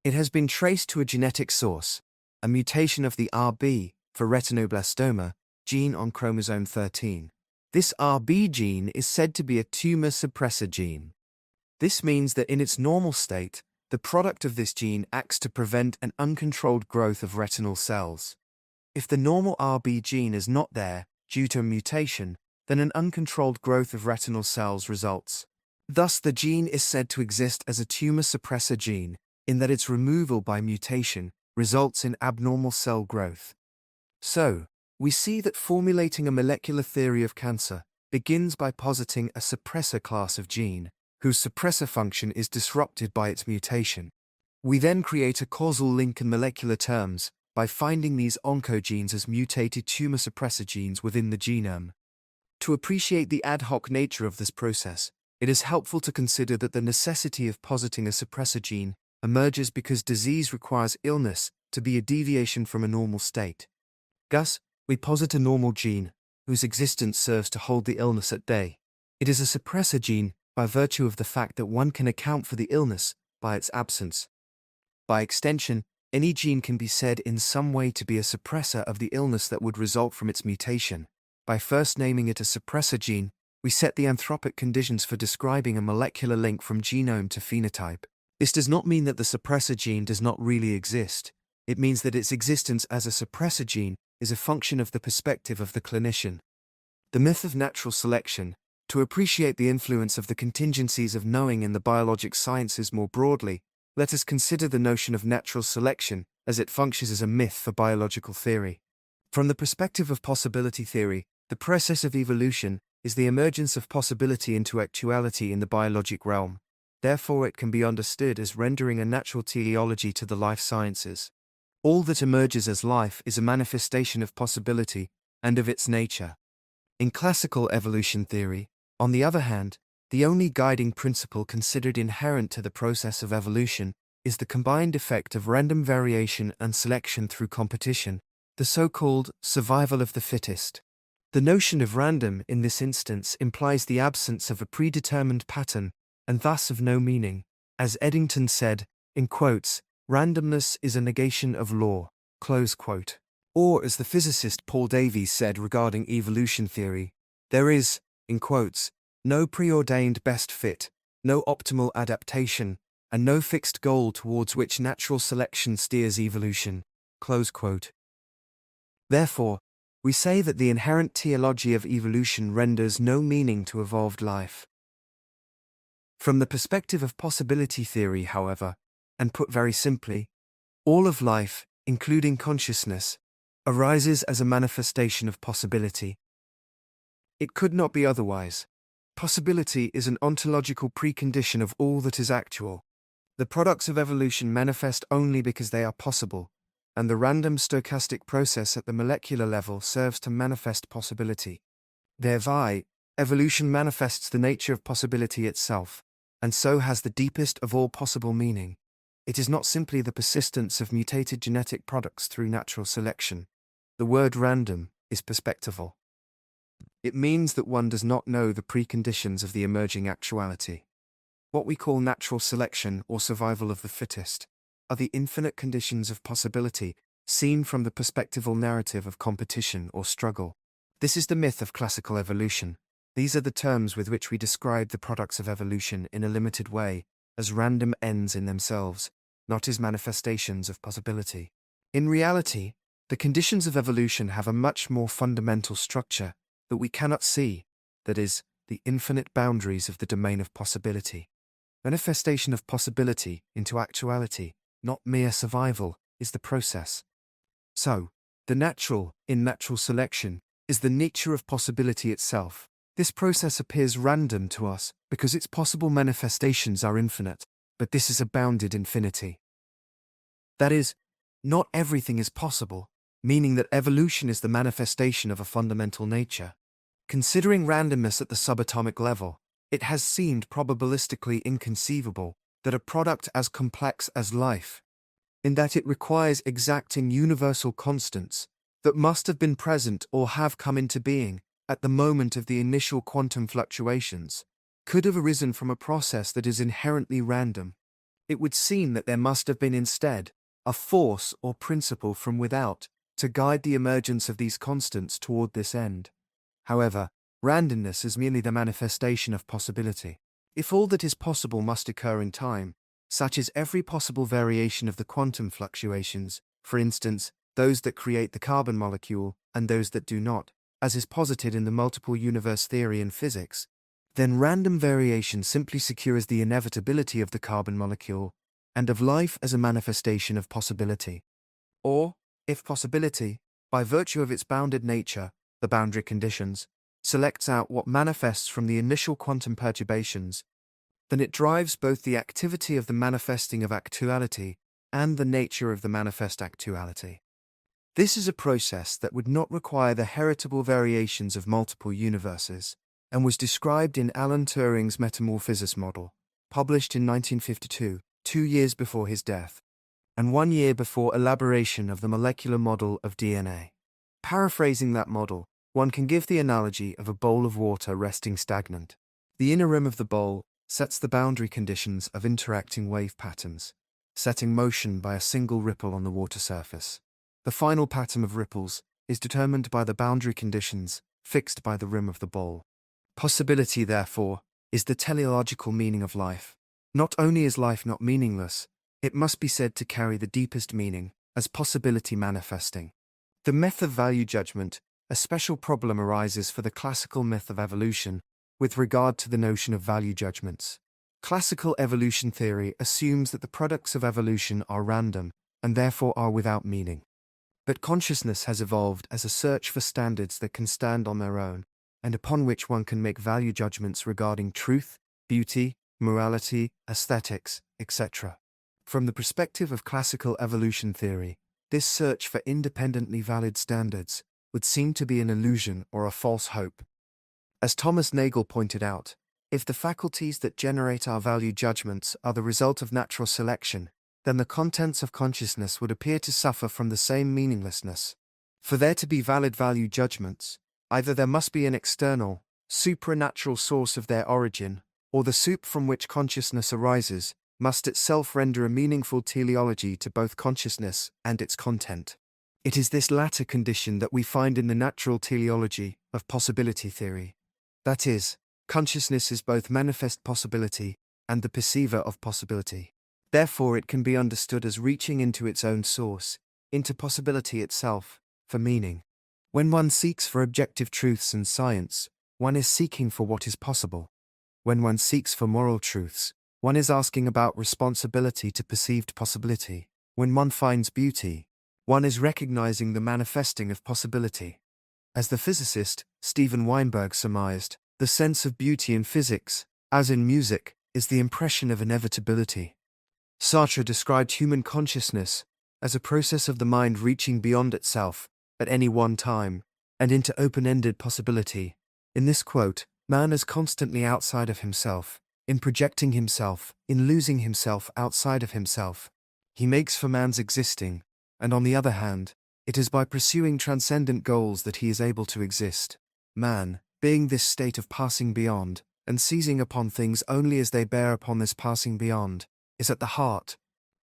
It has been traced to a genetic source, a mutation of the RB for retinoblastoma gene on chromosome 13. This RB gene is said to be a tumor suppressor gene. This means that in its normal state, the product of this gene acts to prevent an uncontrolled growth of retinal cells. If the normal RB gene is not there, due to a mutation, then an uncontrolled growth of retinal cells results. Thus, the gene is said to exist as a tumor suppressor gene, in that its removal by mutation results in abnormal cell growth. So, we see that formulating a molecular theory of cancer begins by positing a suppressor class of gene, whose suppressor function is disrupted by its mutation. We then create a causal link in molecular terms by finding these oncogenes as mutated tumor suppressor genes within the genome. To appreciate the ad hoc nature of this process, it is helpful to consider that the necessity of positing a suppressor gene emerges because disease requires illness to be a deviation from a normal state. Thus, we posit a normal gene, whose existence serves to hold the illness at bay. It is a suppressor gene by virtue of the fact that one can account for the illness by its absence. By extension, any gene can be said in some way to be a suppressor of the illness that would result from its mutation. By first naming it a suppressor gene, we set the anthropic conditions for describing a molecular link from genome to phenotype. This does not mean that the suppressor gene does not really exist. It means that its existence as a suppressor gene is a function of the perspective of the clinician. The myth of natural selection. To appreciate the influence of the contingencies of knowing in the biologic sciences more broadly, let us consider the notion of natural selection as it functions as a myth for biological theory. From the perspective of possibility theory, the process of evolution is the emergence of possibility into actuality in the biologic realm. Therefore, it can be understood as rendering a natural teleology to the life sciences. All that emerges as life is a manifestation of possibility and of its nature. In classical evolution theory, on the other hand, the only guiding principle considered inherent to the process of evolution is the combined effect of random variation and selection through competition, the so-called survival of the fittest. The notion of random in this instance implies the absence of a predetermined pattern and thus of no meaning. As Eddington said, in quotes, "Randomness is a negation of law," close quote. Or as the physicist Paul Davies said regarding evolution theory, there is, in quotes, no preordained best fit, no optimal adaptation, and no fixed goal towards which natural selection steers evolution, close quote. Therefore, we say that the inherent teleology of evolution renders no meaning to evolved life. From the perspective of possibility theory, however, and put very simply, all of life, including consciousness, arises as a manifestation of possibility. It could not be otherwise. Possibility is an ontological precondition of all that is actual. The products of evolution manifest only because they are possible, and the random stochastic process at the molecular level serves to manifest possibility. Thereby, evolution manifests the nature of possibility itself, and so has the deepest of all possible meaning. It is not simply the persistence of mutated genetic products through natural selection. The word random is perspectival. It means that one does not know the preconditions of the emerging actuality. What we call natural selection or survival of the fittest are the infinite conditions of possibility seen from the perspectival narrative of competition or struggle. This is the myth of classical evolution. These are the terms with which we describe the products of evolution in a limited way, as random ends in themselves, not as manifestations of possibility. In reality, the conditions of evolution have a much more fundamental structure that we cannot see, that is, the infinite boundaries of the domain of possibility. Manifestation of possibility into actuality, not mere survival, is the process. So, the natural, in natural selection, is the nature of possibility itself. This process appears random to us because its possible manifestations are infinite, but this is a bounded infinity. That is, not everything is possible, meaning that evolution is the manifestation of a fundamental nature. Considering randomness at the subatomic level, it has seemed probabilistically inconceivable that a product as complex as life, in that it requires exacting universal constants that must have been present or have come into being at the moment of the initial quantum fluctuations, could have arisen from a process that is inherently random. It would seem that there must have been instead a force or principle from without to guide the emergence of these constants toward this end. However, randomness is merely the manifestation of possibility. If all that is possible must occur in time, such as every possible variation of the quantum fluctuations, for instance, those that create the carbon molecule and those that do not, as is posited in the multiple universe theory in physics, then random variation simply secures the inevitability of the carbon molecule and of life as a manifestation of possibility. Or, if possibility, by virtue of its bounded nature, the boundary conditions, selects out what manifests from the initial quantum perturbations, then it drives both the activity of the manifesting of actuality and the nature of the manifest actuality. This is a process that would not require the heritable variations of multiple universes, and was described in Alan Turing's metamorphosis model, published in 1952, 2 years before his death, and 1 year before elaboration of the molecular model of DNA. Paraphrasing that model, one can give the analogy of a bowl of water resting stagnant. The inner rim of the bowl sets the boundary conditions of interacting wave patterns, setting motion by a single ripple on the water surface. The final pattern of ripples is determined by the boundary conditions fixed by the rim of the bowl. Possibility, therefore, is the teleological meaning of life. Not only is life not meaningless, it must be said to carry the deepest meaning, as possibility manifesting. The myth of value judgment, a special problem arises for the classical myth of evolution with regard to the notion of value judgments. Classical evolution theory assumes that the products of evolution are random, and therefore are without meaning. But consciousness has evolved as a search for standards that can stand on their own, and upon which one can make value judgments regarding truth, beauty, morality, aesthetics, etc. From the perspective of classical evolution theory, this search for independently valid standards would seem to be an illusion or a false hope. As Thomas Nagel pointed out, if the faculties that generate our value judgments are the result of natural selection, then the contents of consciousness would appear to suffer from the same meaninglessness. For there to be valid value judgments, either there must be an external, supranatural source of their origin, or the soup from which consciousness arises must itself render a meaningful teleology to both consciousness and its content. It is this latter condition that we find in the natural teleology of possibility theory. That is, consciousness is both manifest possibility and the perceiver of possibility. Therefore it can be understood as reaching into its own source, into possibility itself, for meaning. When one seeks for objective truths in science, one is seeking for what is possible. When one seeks for moral truths, one is asking about responsibility to perceived possibility. When one finds beauty, one is recognizing the manifesting of possibility. As the physicist Steven Weinberg surmised, the sense of beauty in physics, as in music, is the impression of inevitability. Sartre described human consciousness as a process of the mind reaching beyond itself at any one time and into open-ended possibility. In this quote, man is constantly outside of himself, in projecting himself, in losing himself outside of himself. He makes for man's existing, and on the other hand, it is by pursuing transcendent goals that he is able to exist. Man, being this state of passing beyond, and seizing upon things only as they bear upon this passing beyond, is at the heart,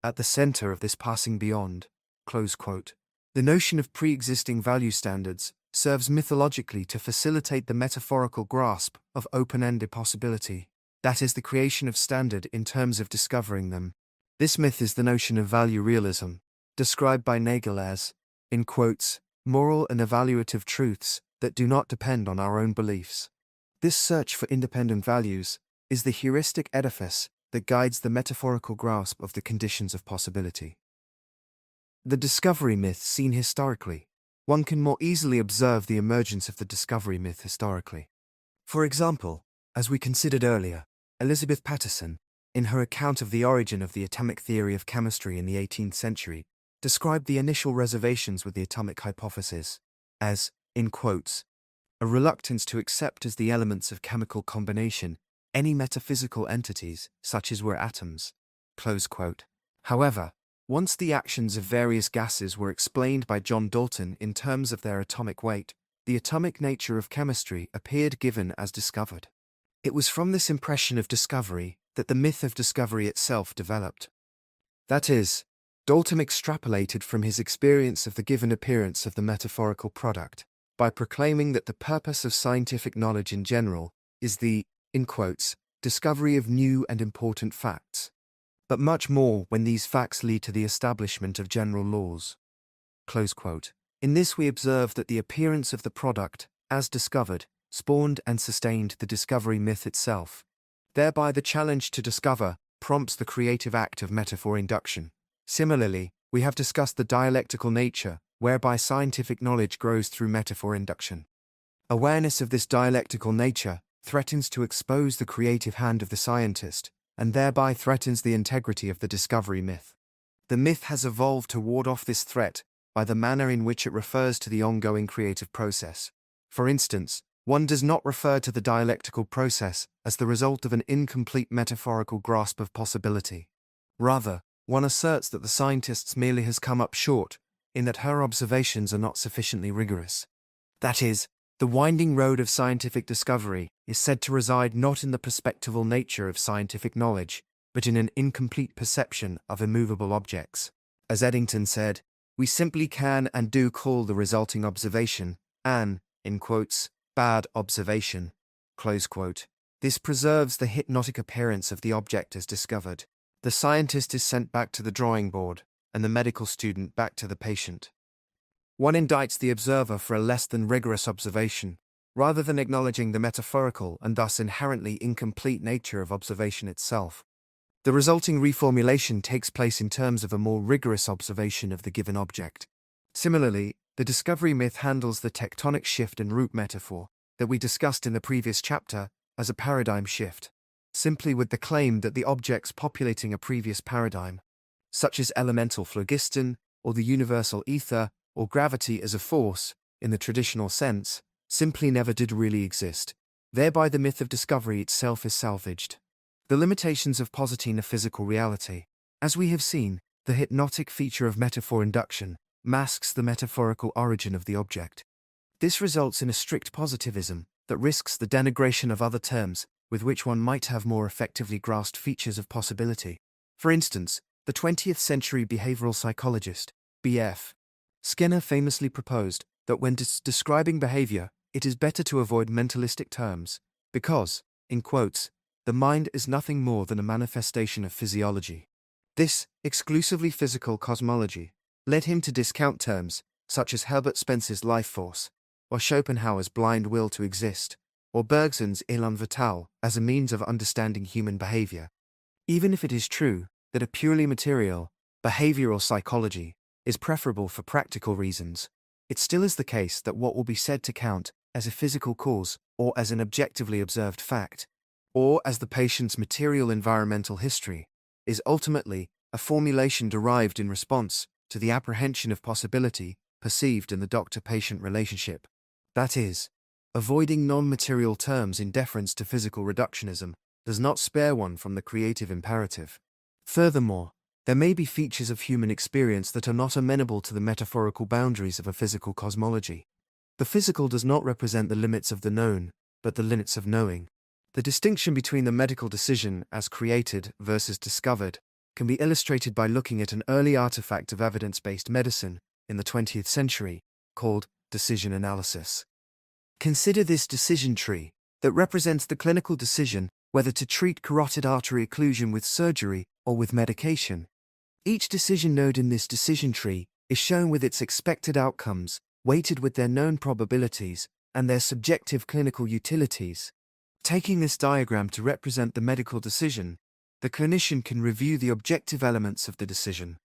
at the center of this passing beyond. Close quote. The notion of pre-existing value standards serves mythologically to facilitate the metaphorical grasp of open-ended possibility, that is, the creation of standard in terms of discovering them. This myth is the notion of value realism, described by Nagel as, in quotes, moral and evaluative truths that do not depend on our own beliefs. This search for independent values is the heuristic edifice that guides the metaphorical grasp of the conditions of possibility. The discovery myth seen historically. One can more easily observe the emergence of the discovery myth historically. For example, as we considered earlier, Elizabeth Patterson, in her account of the origin of the atomic theory of chemistry in the 18th century, described the initial reservations with the atomic hypothesis as, in quotes, a reluctance to accept as the elements of chemical combination any metaphysical entities, such as were atoms. Close quote. However, once the actions of various gases were explained by John Dalton in terms of their atomic weight, the atomic nature of chemistry appeared given as discovered. It was from this impression of discovery that the myth of discovery itself developed. That is, Dalton extrapolated from his experience of the given appearance of the metaphorical product, by proclaiming that the purpose of scientific knowledge in general is the, in quotes, discovery of new and important facts, but much more when these facts lead to the establishment of general laws. Close quote. In this we observe that the appearance of the product, as discovered, spawned and sustained the discovery myth itself. Thereby the challenge to discover prompts the creative act of metaphor induction. Similarly, we have discussed the dialectical nature, whereby scientific knowledge grows through metaphor induction. Awareness of this dialectical nature threatens to expose the creative hand of the scientist, and thereby threatens the integrity of the discovery myth. The myth has evolved to ward off this threat by the manner in which it refers to the ongoing creative process. For instance, one does not refer to the dialectical process as the result of an incomplete metaphorical grasp of possibility. Rather, one asserts that the scientist merely has come up short, in that her observations are not sufficiently rigorous. That is, the winding road of scientific discovery is said to reside not in the perspectival nature of scientific knowledge, but in an incomplete perception of immovable objects. As Eddington said, we simply can and do call the resulting observation an, in quotes, bad observation, close quote. This preserves the hypnotic appearance of the object as discovered. The scientist is sent back to the drawing board, and the medical student back to the patient. One indicts the observer for a less than rigorous observation, rather than acknowledging the metaphorical and thus inherently incomplete nature of observation itself. The resulting reformulation takes place in terms of a more rigorous observation of the given object. Similarly, the discovery myth handles the tectonic shift and root metaphor that we discussed in the previous chapter as a paradigm shift, simply with the claim that the objects populating a previous paradigm, such as elemental phlogiston, or the universal ether, or gravity as a force, in the traditional sense, simply never did really exist. Thereby the myth of discovery itself is salvaged. The limitations of positing a physical reality. As we have seen, the hypnotic feature of metaphor induction masks the metaphorical origin of the object. This results in a strict positivism that risks the denigration of other terms with which one might have more effectively grasped features of possibility. For instance, the 20th century behavioral psychologist, B.F. Skinner famously proposed that when describing behavior, it is better to avoid mentalistic terms, because, in quotes, the mind is nothing more than a manifestation of physiology. This exclusively physical cosmology led him to discount terms such as Herbert Spencer's life force, or Schopenhauer's blind will to exist, or Bergson's élan vital as a means of understanding human behavior. Even if it is true that a purely material, behavioral psychology is preferable for practical reasons, it still is the case that what will be said to count as a physical cause, or as an objectively observed fact, or as the patient's material environmental history, is ultimately a formulation derived in response to the apprehension of possibility perceived in the doctor-patient relationship. That is, avoiding non-material terms in deference to physical reductionism does not spare one from the creative imperative. Furthermore, there may be features of human experience that are not amenable to the metaphorical boundaries of a physical cosmology. The physical does not represent the limits of the known, but the limits of knowing. The distinction between the medical decision as created versus discovered can be illustrated by looking at an early artifact of evidence-based medicine in the 20th century, called decision analysis. Consider this decision tree that represents the clinical decision whether to treat carotid artery occlusion with surgery or with medication. Each decision node in this decision tree is shown with its expected outcomes, weighted with their known probabilities and their subjective clinical utilities. Taking this diagram to represent the medical decision, the clinician can review the objective elements of the decision.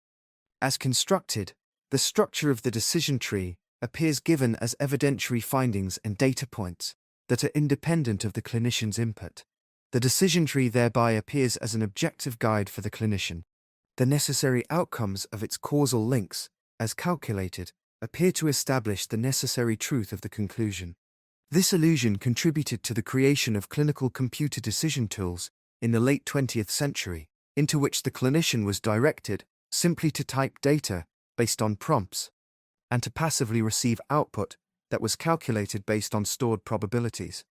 As constructed, the structure of the decision tree appears given as evidentiary findings and data points that are independent of the clinician's input. The decision tree thereby appears as an objective guide for the clinician. The necessary outcomes of its causal links, as calculated, appear to establish the necessary truth of the conclusion. This illusion contributed to the creation of clinical computer decision tools in the late 20th century, into which the clinician was directed simply to type data based on prompts, and to passively receive output that was calculated based on stored probabilities.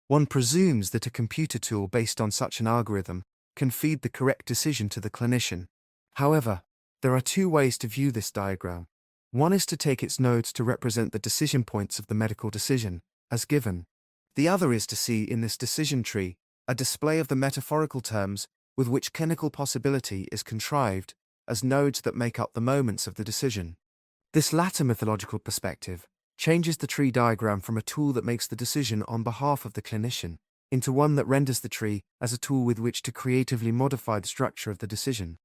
One presumes that a computer tool based on such an algorithm can feed the correct decision to the clinician. However, there are two ways to view this diagram. One is to take its nodes to represent the decision points of the medical decision, as given. The other is to see in this decision tree a display of the metaphorical terms with which clinical possibility is contrived as nodes that make up the moments of the decision. This latter mythological perspective changes the tree diagram from a tool that makes the decision on behalf of the clinician into one that renders the tree as a tool with which to creatively modify the structure of the decision.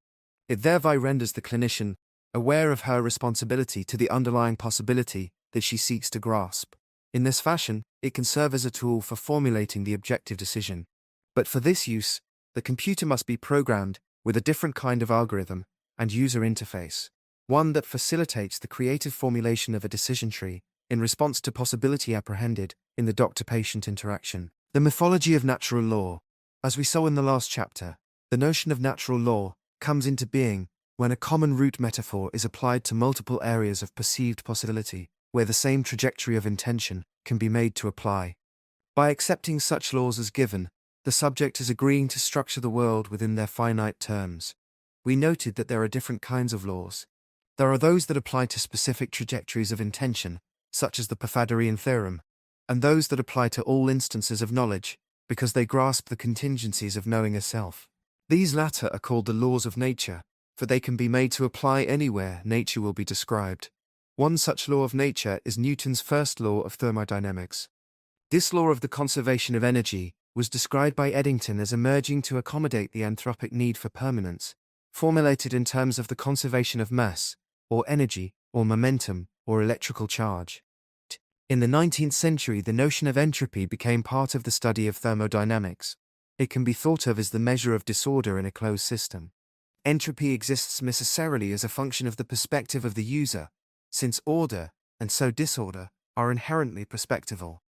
It thereby renders the clinician aware of her responsibility to the underlying possibility that she seeks to grasp. In this fashion, it can serve as a tool for formulating the objective decision. But for this use, the computer must be programmed with a different kind of algorithm and user interface, one that facilitates the creative formulation of a decision tree in response to possibility apprehended in the doctor-patient interaction. The mythology of natural law. As we saw in the last chapter, the notion of natural law comes into being when a common route metaphor is applied to multiple areas of perceived possibility, where the same trajectory of intention can be made to apply. By accepting such laws as given, the subject is agreeing to structure the world within their finite terms. We noted that there are different kinds of laws. There are those that apply to specific trajectories of intention, such as the Pythagorean theorem, and those that apply to all instances of knowledge, because they grasp the contingencies of knowing a self. These latter are called the laws of nature, for they can be made to apply anywhere nature will be described. One such law of nature is Newton's first law of thermodynamics. This law of the conservation of energy was described by Eddington as emerging to accommodate the anthropic need for permanence, formulated in terms of the conservation of mass, or energy, or momentum, or electrical charge. In the 19th century, the notion of entropy became part of the study of thermodynamics. It can be thought of as the measure of disorder in a closed system. Entropy exists necessarily as a function of the perspective of the user, since order, and so disorder, are inherently perspectival.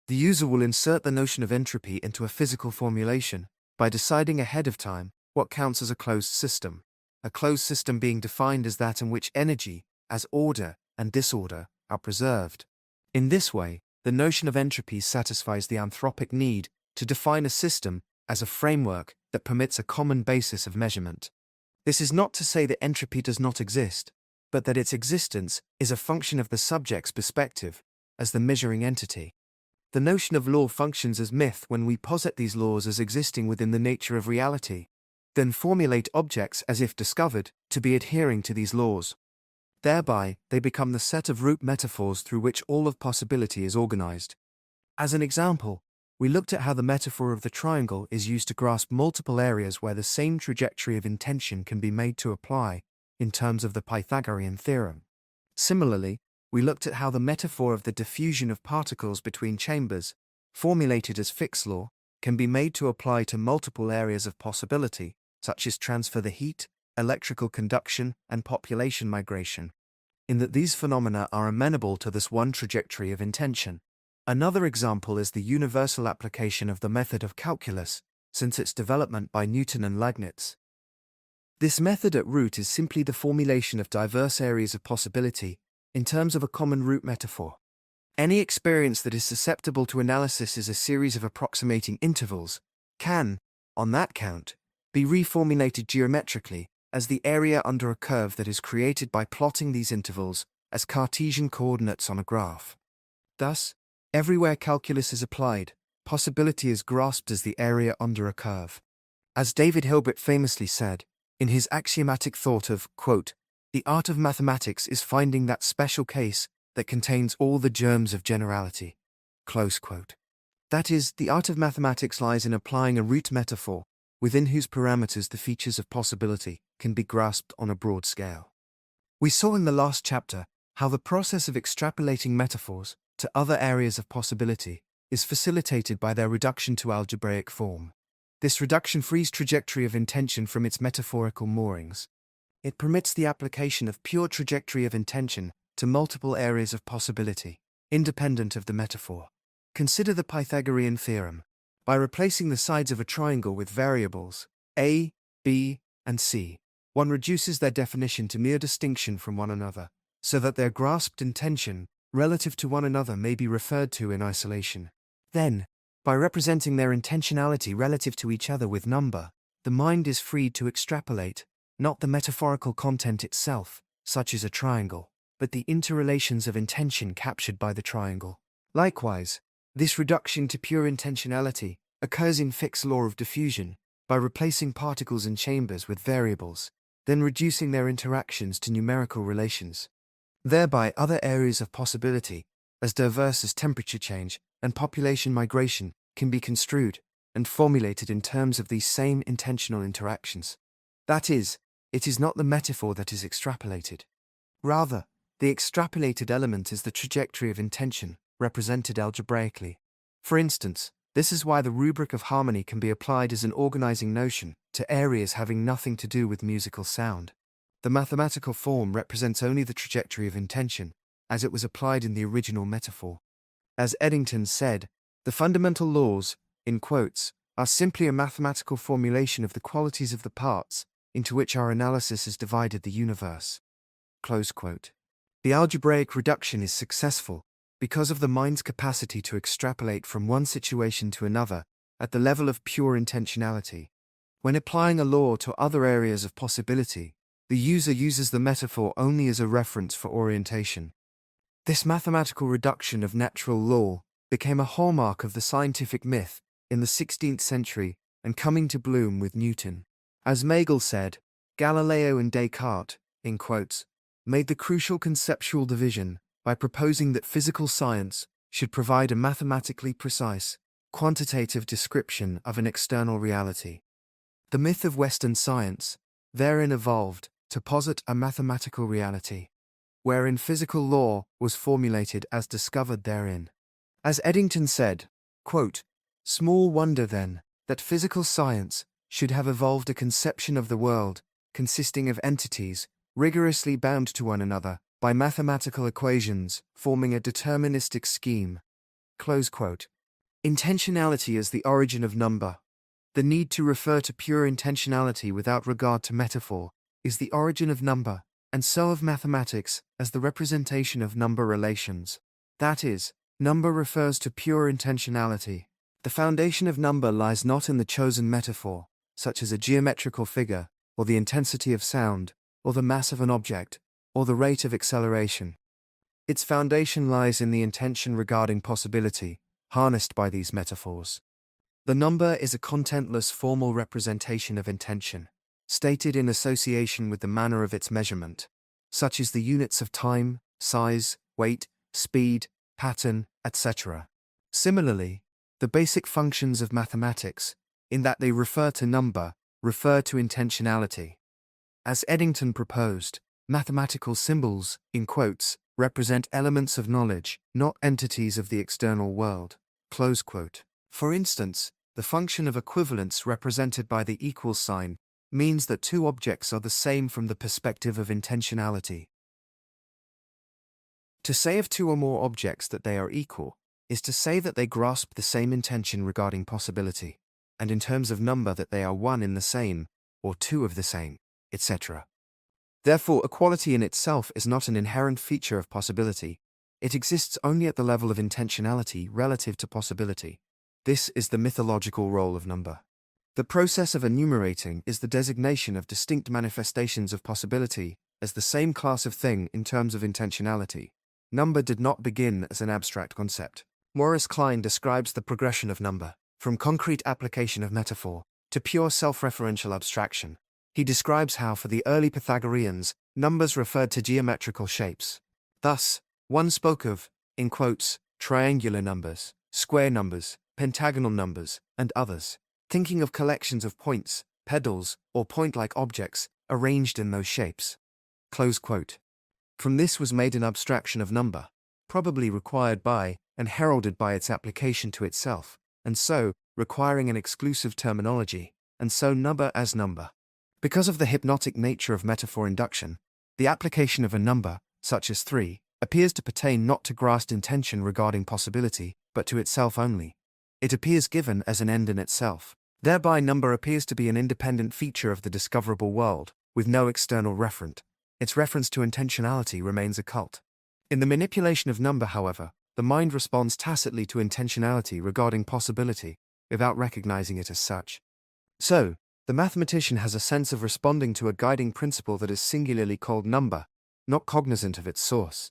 The user will insert the notion of entropy into a physical formulation by deciding ahead of time what counts as a closed system, a closed system being defined as that in which energy, as order, and disorder are preserved. In this way, the notion of entropy satisfies the anthropic need to define a system as a framework that permits a common basis of measurement. This is not to say that entropy does not exist, but that its existence is a function of the subject's perspective as the measuring entity. The notion of law functions as myth when we posit these laws as existing within the nature of reality, then formulate objects as if discovered to be adhering to these laws. Thereby, they become the set of root metaphors through which all of possibility is organized. As an example, we looked at how the metaphor of the triangle is used to grasp multiple areas where the same trajectory of intention can be made to apply in terms of the Pythagorean theorem. Similarly, we looked at how the metaphor of the diffusion of particles between chambers, formulated as Fick's law, can be made to apply to multiple areas of possibility, such as transfer the heat, electrical conduction, and population migration, in that these phenomena are amenable to this one trajectory of intention. Another example is the universal application of the method of calculus, since its development by Newton and Leibniz. This method at root is simply the formulation of diverse areas of possibility in terms of a common root metaphor. Any experience that is susceptible to analysis as a series of approximating intervals can, on that count, be reformulated geometrically as the area under a curve that is created by plotting these intervals as Cartesian coordinates on a graph. Thus, everywhere calculus is applied, possibility is grasped as the area under a curve. As David Hilbert famously said, in his axiomatic thought of, quote, "The art of mathematics is finding that special case that contains all the germs of generality." Close quote. That is, the art of mathematics lies in applying a root metaphor within whose parameters the features of possibility can be grasped on a broad scale. We saw in the last chapter how the process of extrapolating metaphors to other areas of possibility is facilitated by their reduction to algebraic form. This reduction frees trajectory of intention from its metaphorical moorings. It permits the application of pure trajectory of intention to multiple areas of possibility, independent of the metaphor. Consider the Pythagorean theorem. By replacing the sides of a triangle with variables a, b, and c, one reduces their definition to mere distinction from one another, so that their grasped intention relative to one another may be referred to in isolation. Then, by representing their intentionality relative to each other with number, the mind is freed to extrapolate, not the metaphorical content itself, such as a triangle, but the interrelations of intention captured by the triangle. Likewise, this reduction to pure intentionality occurs in Fick's law of diffusion, by replacing particles in chambers with variables, then reducing their interactions to numerical relations. Thereby, other areas of possibility, as diverse as temperature change and population migration, can be construed and formulated in terms of these same intentional interactions. That is, it is not the metaphor that is extrapolated. Rather, the extrapolated element is the trajectory of intention, represented algebraically. For instance, this is why the rubric of harmony can be applied as an organizing notion to areas having nothing to do with musical sound. The mathematical form represents only the trajectory of intention, as it was applied in the original metaphor. As Eddington said, the fundamental laws, in quotes, are simply a mathematical formulation of the qualities of the parts into which our analysis has divided the universe. Close quote. The algebraic reduction is successful because of the mind's capacity to extrapolate from one situation to another at the level of pure intentionality. When applying a law to other areas of possibility, the user uses the metaphor only as a reference for orientation. This mathematical reduction of natural law became a hallmark of the scientific myth in the 16th century and coming to bloom with Newton. As Hegel said, Galileo and Descartes, in quotes, made the crucial conceptual division by proposing that physical science should provide a mathematically precise, quantitative description of an external reality. The myth of Western science therein evolved to posit a mathematical reality, wherein physical law was formulated as discovered therein. As Eddington said, quote, "Small wonder, then, that physical science should have evolved a conception of the world consisting of entities rigorously bound to one another by mathematical equations forming a deterministic scheme." Close quote. Intentionality is the origin of number. The need to refer to pure intentionality without regard to metaphor is the origin of number, and so of mathematics as the representation of number relations. That is, number refers to pure intentionality. The foundation of number lies not in the chosen metaphor, such as a geometrical figure, or the intensity of sound, or the mass of an object, or the rate of acceleration. Its foundation lies in the intention regarding possibility, harnessed by these metaphors. The number is a contentless formal representation of intention, stated in association with the manner of its measurement, such as the units of time, size, weight, speed, pattern, etc. Similarly, the basic functions of mathematics, in that they refer to number, refer to intentionality. As Eddington proposed, mathematical symbols, in quotes, represent elements of knowledge, not entities of the external world. Close quote. For instance, the function of equivalence represented by the equal sign means that two objects are the same from the perspective of intentionality. To say of two or more objects that they are equal is to say that they grasp the same intention regarding possibility, and in terms of number that they are one in the same, or two of the same, etc. Therefore, equality in itself is not an inherent feature of possibility. It exists only at the level of intentionality relative to possibility. This is the mythological role of number. The process of enumerating is the designation of distinct manifestations of possibility as the same class of thing in terms of intentionality. Number did not begin as an abstract concept. Maurice Klein describes the progression of number, from concrete application of metaphor to pure self-referential abstraction. He describes how, for the early Pythagoreans, numbers referred to geometrical shapes. Thus, one spoke of, in quotes, triangular numbers, square numbers, pentagonal numbers, and others, thinking of collections of points, pedals, or point-like objects arranged in those shapes. Close quote. From this was made an abstraction of number, probably required by, and heralded by its application to itself, and so, requiring an exclusive terminology, and so number as number. Because of the hypnotic nature of metaphor induction, the application of a number, such as 3, appears to pertain not to grasped intention regarding possibility, but to itself only. It appears given as an end in itself. Thereby number appears to be an independent feature of the discoverable world, with no external referent. Its reference to intentionality remains occult. In the manipulation of number, however, the mind responds tacitly to intentionality regarding possibility, without recognizing it as such. So, the mathematician has a sense of responding to a guiding principle that is singularly called number, not cognizant of its source.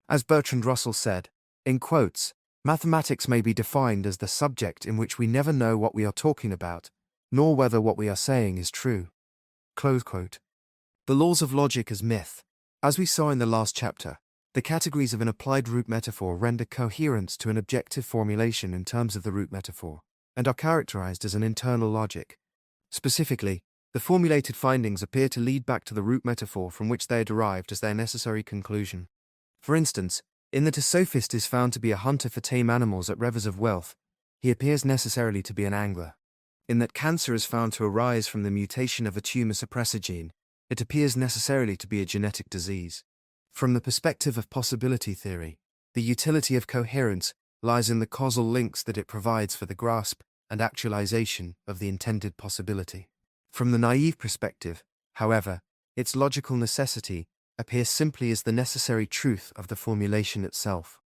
As Bertrand Russell said, in quotes, mathematics may be defined as the subject in which we never know what we are talking about, nor whether what we are saying is true. Close quote. The laws of logic as myth. As we saw in the last chapter, the categories of an applied root metaphor render coherence to an objective formulation in terms of the root metaphor, and are characterized as an internal logic. Specifically, the formulated findings appear to lead back to the root metaphor from which they are derived as their necessary conclusion. For instance, In that a sophist is found to be a hunter for tame animals at rivers of wealth, he appears necessarily to be an angler. In that cancer is found to arise from the mutation of a tumor suppressor gene, it appears necessarily to be a genetic disease. From the perspective of possibility theory, the utility of coherence lies in the causal links that it provides for the grasp and actualization of the intended possibility. From the naive perspective, however, its logical necessity appears simply as the necessary truth of the formulation itself.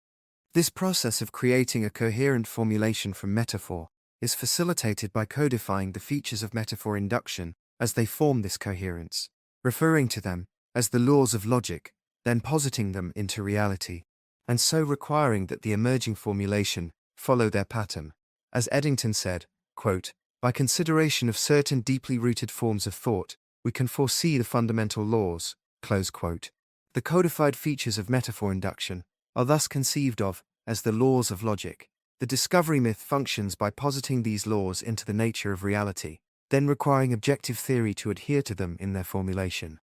This process of creating a coherent formulation from metaphor is facilitated by codifying the features of metaphor induction as they form this coherence, referring to them as the laws of logic, then positing them into reality, and so requiring that the emerging formulation follow their pattern. As Eddington said, quote, "By consideration of certain deeply rooted forms of thought, we can foresee the fundamental laws." Close quote. The codified features of metaphor induction are thus conceived of as the laws of logic. The discovery myth functions by positing these laws into the nature of reality, then requiring objective theory to adhere to them in their formulation.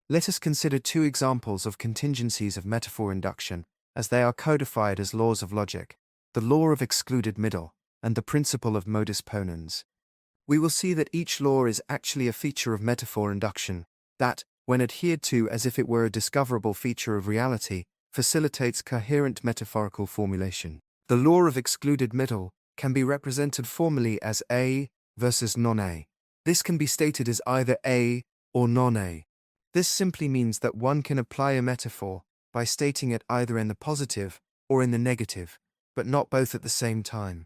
Let us consider two examples of contingencies of metaphor induction as they are codified as laws of logic: the law of excluded middle and the principle of modus ponens. We will see that each law is actually a feature of metaphor induction that, when adhered to as if it were a discoverable feature of reality, facilitates coherent metaphorical formulation. The law of excluded middle can be represented formally as A versus non-A. This can be stated as either A or non-A. This simply means that one can apply a metaphor by stating it either in the positive or in the negative, but not both at the same time.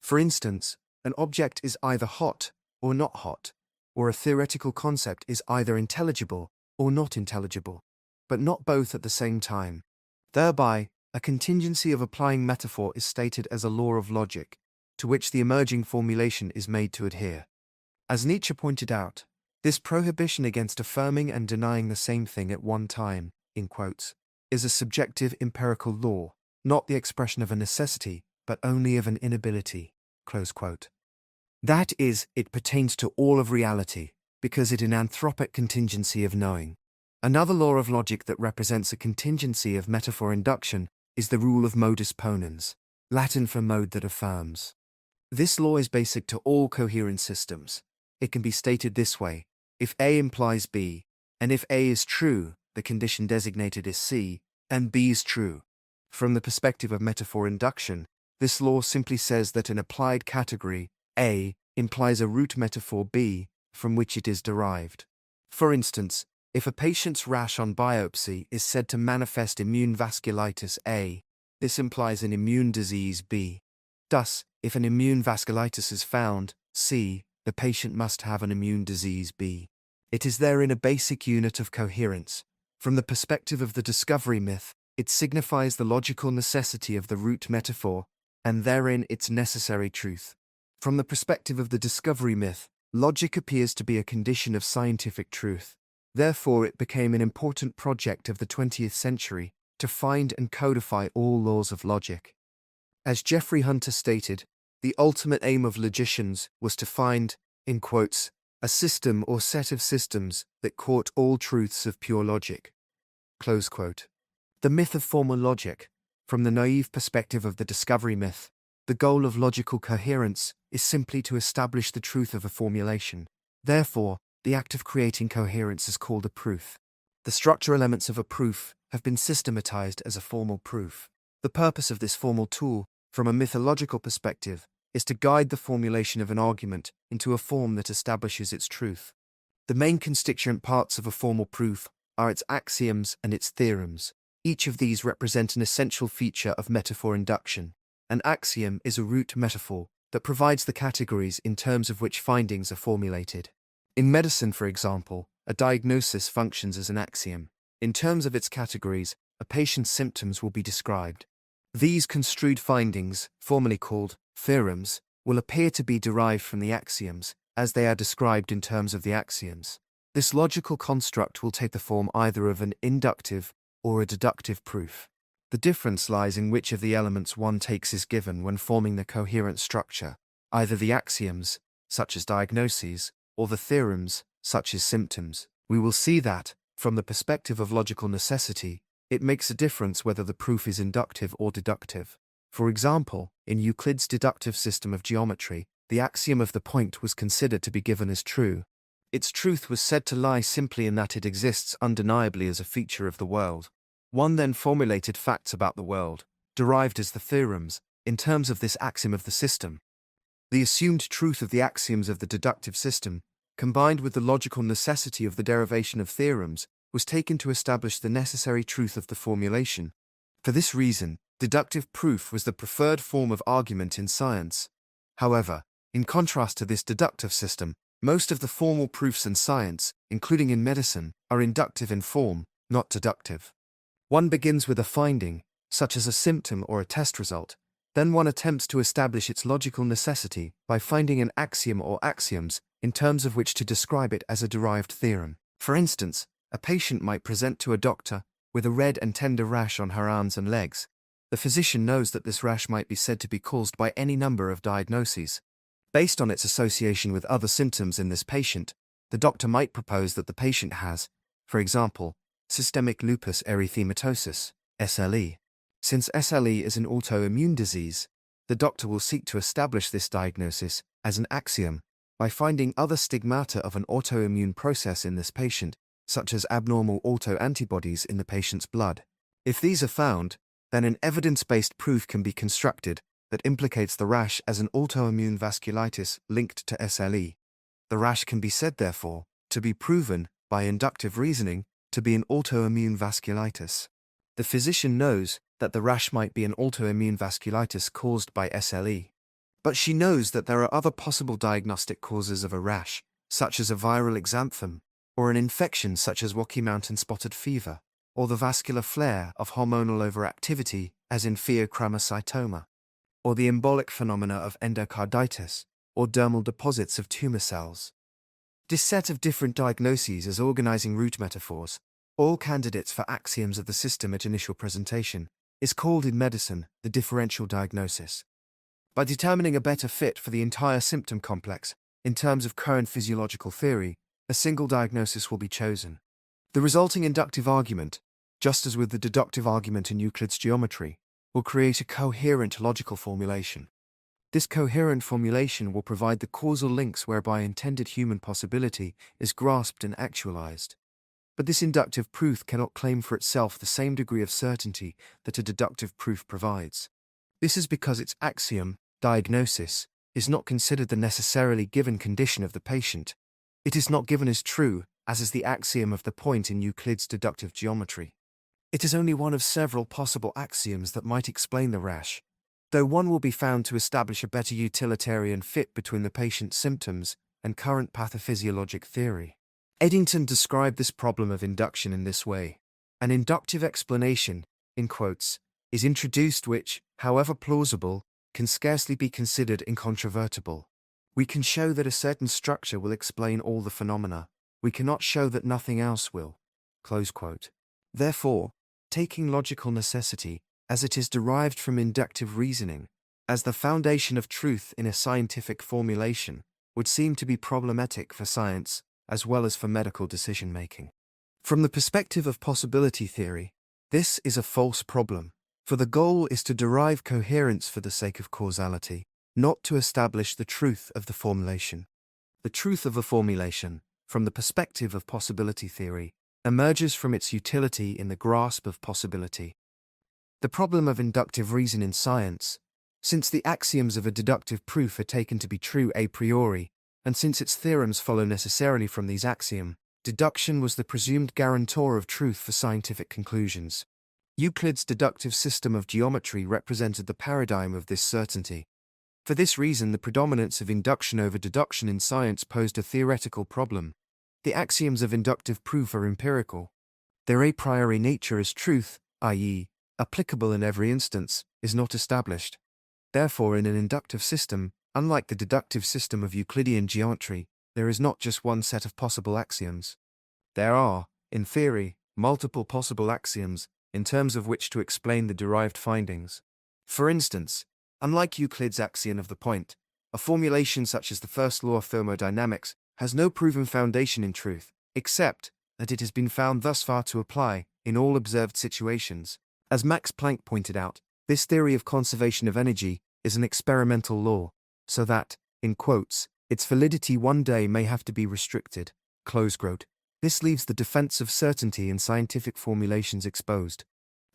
For instance, an object is either hot or not hot, or a theoretical concept is either intelligible or not intelligible, but not both at the same time. Thereby, a contingency of applying metaphor is stated as a law of logic, to which the emerging formulation is made to adhere. As Nietzsche pointed out, this prohibition against affirming and denying the same thing at one time, in quotes, is a subjective empirical law, not the expression of a necessity, but only of an inability, close quote. That is, it pertains to all of reality, because it is an anthropic contingency of knowing. Another law of logic that represents a contingency of metaphor induction is the rule of modus ponens, Latin for mode that affirms. This law is basic to all coherent systems. It can be stated this way: if A implies B, and if A is true, the condition designated is C, and B is true. From the perspective of metaphor induction, this law simply says that an applied category, A, implies a root metaphor B, from which it is derived. For instance, if a patient's rash on biopsy is said to manifest immune vasculitis A, this implies an immune disease B. Thus, if an immune vasculitis is found, C, the patient must have an immune disease B. It is therein a basic unit of coherence. From the perspective of the discovery myth, it signifies the logical necessity of the root metaphor, and therein its necessary truth. From the perspective of the discovery myth, logic appears to be a condition of scientific truth. Therefore, it became an important project of the 20th century to find and codify all laws of logic. As Jeffrey Hunter stated, the ultimate aim of logicians was to find, in quotes, a system or set of systems that caught all truths of pure logic. Close quote. The myth of formal logic. From the naive perspective of the discovery myth, the goal of logical coherence is simply to establish the truth of a formulation. Therefore, the act of creating coherence is called a proof. The structure elements of a proof have been systematized as a formal proof. The purpose of this formal tool, from a mythological perspective, is to guide the formulation of an argument into a form that establishes its truth. The main constituent parts of a formal proof are its axioms and its theorems. Each of these represent an essential feature of metaphor induction. An axiom is a root metaphor that provides the categories in terms of which findings are formulated. In medicine, for example, a diagnosis functions as an axiom. In terms of its categories, a patient's symptoms will be described. These construed findings, formally called theorems, will appear to be derived from the axioms, as they are described in terms of the axioms. This logical construct will take the form either of an inductive or a deductive proof. The difference lies in which of the elements one takes is given when forming the coherent structure, either the axioms, such as diagnoses, or the theorems, such as symptoms. We will see that, from the perspective of logical necessity, It makes a difference whether the proof is inductive or deductive. For example, in Euclid's deductive system of geometry, the axiom of the point was considered to be given as true. Its truth was said to lie simply in that it exists undeniably as a feature of the world. One then formulated facts about the world, derived as the theorems, in terms of this axiom of the system. The assumed truth of the axioms of the deductive system, combined with the logical necessity of the derivation of theorems, was taken to establish the necessary truth of the formulation. For this reason, deductive proof was the preferred form of argument in science. However, in contrast to this deductive system, most of the formal proofs in science, including in medicine, are inductive in form, not deductive. One begins with a finding, such as a symptom or a test result. Then one attempts to establish its logical necessity by finding an axiom or axioms in terms of which to describe it as a derived theorem. For instance, a patient might present to a doctor with a red and tender rash on her arms and legs. The physician knows that this rash might be said to be caused by any number of diagnoses. Based on its association with other symptoms in this patient, the doctor might propose that the patient has, for example, systemic lupus erythematosus, SLE. Since SLE is an autoimmune disease, the doctor will seek to establish this diagnosis as an axiom by finding other stigmata of an autoimmune process in this patient, such as abnormal autoantibodies in the patient's blood. If these are found, then an evidence-based proof can be constructed that implicates the rash as an autoimmune vasculitis linked to SLE. The rash can be said, therefore, to be proven, by inductive reasoning, to be an autoimmune vasculitis. The physician knows that the rash might be an autoimmune vasculitis caused by SLE. But she knows that there are other possible diagnostic causes of a rash, such as a viral exanthem, or an infection such as Rocky Mountain spotted fever, or the vascular flare of hormonal overactivity, as in pheochromocytoma, or the embolic phenomena of endocarditis, or dermal deposits of tumor cells. This set of different diagnoses as organizing root metaphors, all candidates for axioms of the system at initial presentation, is called in medicine the differential diagnosis. By determining a better fit for the entire symptom complex, in terms of current physiological theory, a single diagnosis will be chosen. The resulting inductive argument, just as with the deductive argument in Euclid's geometry, will create a coherent logical formulation. This coherent formulation will provide the causal links whereby intended human possibility is grasped and actualized. But this inductive proof cannot claim for itself the same degree of certainty that a deductive proof provides. This is because its axiom, diagnosis, is not considered the necessarily given condition of the patient. It is not given as true, as is the axiom of the point in Euclid's deductive geometry. It is only one of several possible axioms that might explain the rash, though one will be found to establish a better utilitarian fit between the patient's symptoms and current pathophysiologic theory. Eddington described this problem of induction in this way. An inductive explanation, in quotes, is introduced which, however plausible, can scarcely be considered incontrovertible. We can show that a certain structure will explain all the phenomena. We cannot show that nothing else will. Close quote. Therefore, taking logical necessity, as it is derived from inductive reasoning, as the foundation of truth in a scientific formulation, would seem to be problematic for science, as well as for medical decision-making. From the perspective of possibility theory, this is a false problem, for the goal is to derive coherence for the sake of causality, not to establish the truth of the formulation. The truth of a formulation, from the perspective of possibility theory, emerges from its utility in the grasp of possibility. The problem of inductive reason in science, since the axioms of a deductive proof are taken to be true a priori, and since its theorems follow necessarily from these axioms, deduction was the presumed guarantor of truth for scientific conclusions. Euclid's deductive system of geometry represented the paradigm of this certainty. For this reason, the predominance of induction over deduction in science posed a theoretical problem. The axioms of inductive proof are empirical. Their a priori nature as truth, i.e., applicable in every instance, is not established. Therefore, in an inductive system, unlike the deductive system of Euclidean geometry, there is not just one set of possible axioms. There are, in theory, multiple possible axioms, in terms of which to explain the derived findings. For instance, unlike Euclid's axiom of the point, a formulation such as the first law of thermodynamics has no proven foundation in truth, except that it has been found thus far to apply, in all observed situations. As Max Planck pointed out, this theory of conservation of energy is an experimental law, so that, in quotes, its validity one day may have to be restricted, close quote. This leaves the defense of certainty in scientific formulations exposed.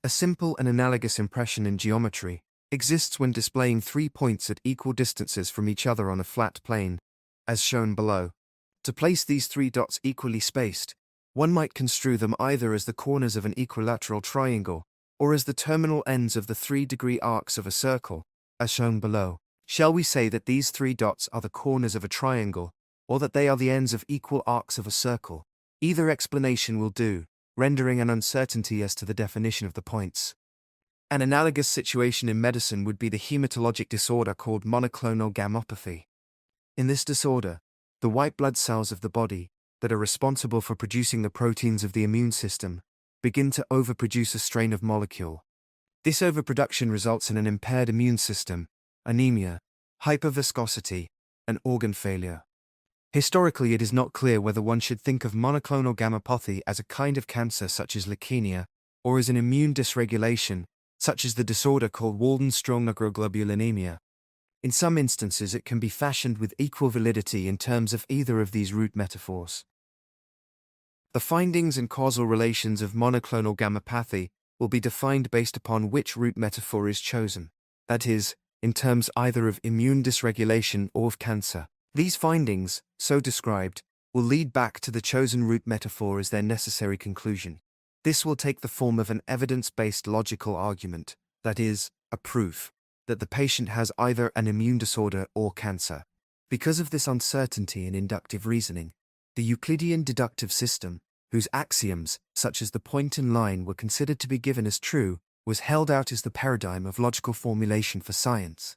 A simple and analogous impression in geometry exists when displaying 3 points at equal distances from each other on a flat plane, as shown below. To place these 3 dots equally spaced, one might construe them either as the corners of an equilateral triangle, or as the terminal ends of the 3-degree arcs of a circle, as shown below. Shall we say that these 3 dots are the corners of a triangle, or that they are the ends of equal arcs of a circle? Either explanation will do, rendering an uncertainty as to the definition of the points. An analogous situation in medicine would be the hematologic disorder called monoclonal gammopathy. In this disorder, the white blood cells of the body, that are responsible for producing the proteins of the immune system, begin to overproduce a strain of molecule. This overproduction results in an impaired immune system, anemia, hyperviscosity, and organ failure. Historically, it is not clear whether one should think of monoclonal gammopathy as a kind of cancer such as leukemia, or as an immune dysregulation, such as the disorder called Waldenström macroglobulinemia. In some instances, it can be fashioned with equal validity in terms of either of these root metaphors. The findings and causal relations of monoclonal gammopathy will be defined based upon which root metaphor is chosen, that is, in terms either of immune dysregulation or of cancer. These findings, so described, will lead back to the chosen root metaphor as their necessary conclusion. This will take the form of an evidence-based logical argument, that is, a proof, that the patient has either an immune disorder or cancer. Because of this uncertainty in inductive reasoning, the Euclidean deductive system, whose axioms, such as the point and line, were considered to be given as true, was held out as the paradigm of logical formulation for science.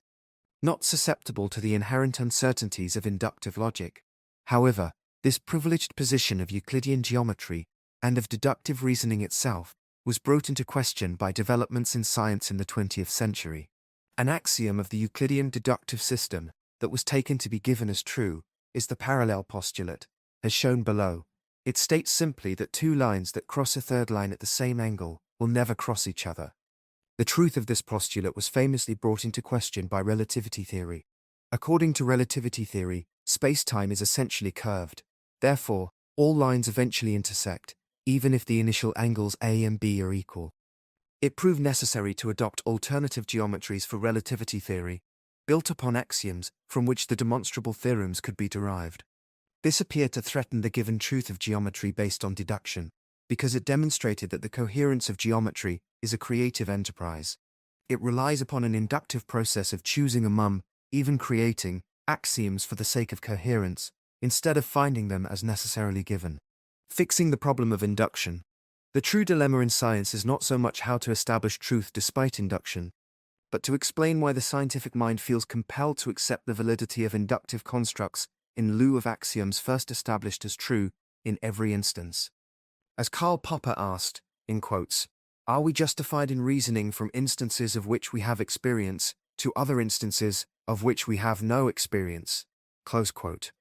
Not susceptible to the inherent uncertainties of inductive logic. However, this privileged position of Euclidean geometry, and of deductive reasoning itself, was brought into question by developments in science in the 20th century. An axiom of the Euclidean deductive system, that was taken to be given as true, is the parallel postulate, as shown below. It states simply that 2 lines that cross a third line at the same angle will never cross each other. The truth of this postulate was famously brought into question by relativity theory. According to relativity theory, space-time is essentially curved. Therefore, all lines eventually intersect, even if the initial angles A and B are equal. It proved necessary to adopt alternative geometries for relativity theory, built upon axioms from which the demonstrable theorems could be derived. This appeared to threaten the given truth of geometry based on deduction, because it demonstrated that the coherence of geometry is a creative enterprise. It relies upon an inductive process of choosing among, even creating, axioms for the sake of coherence, instead of finding them as necessarily given. Fixing the problem of induction. The true dilemma in science is not so much how to establish truth despite induction, but to explain why the scientific mind feels compelled to accept the validity of inductive constructs in lieu of axioms first established as true in every instance. As Karl Popper asked, in quotes, "Are we justified in reasoning from instances of which we have experience to other instances of which we have no experience?" Close quote.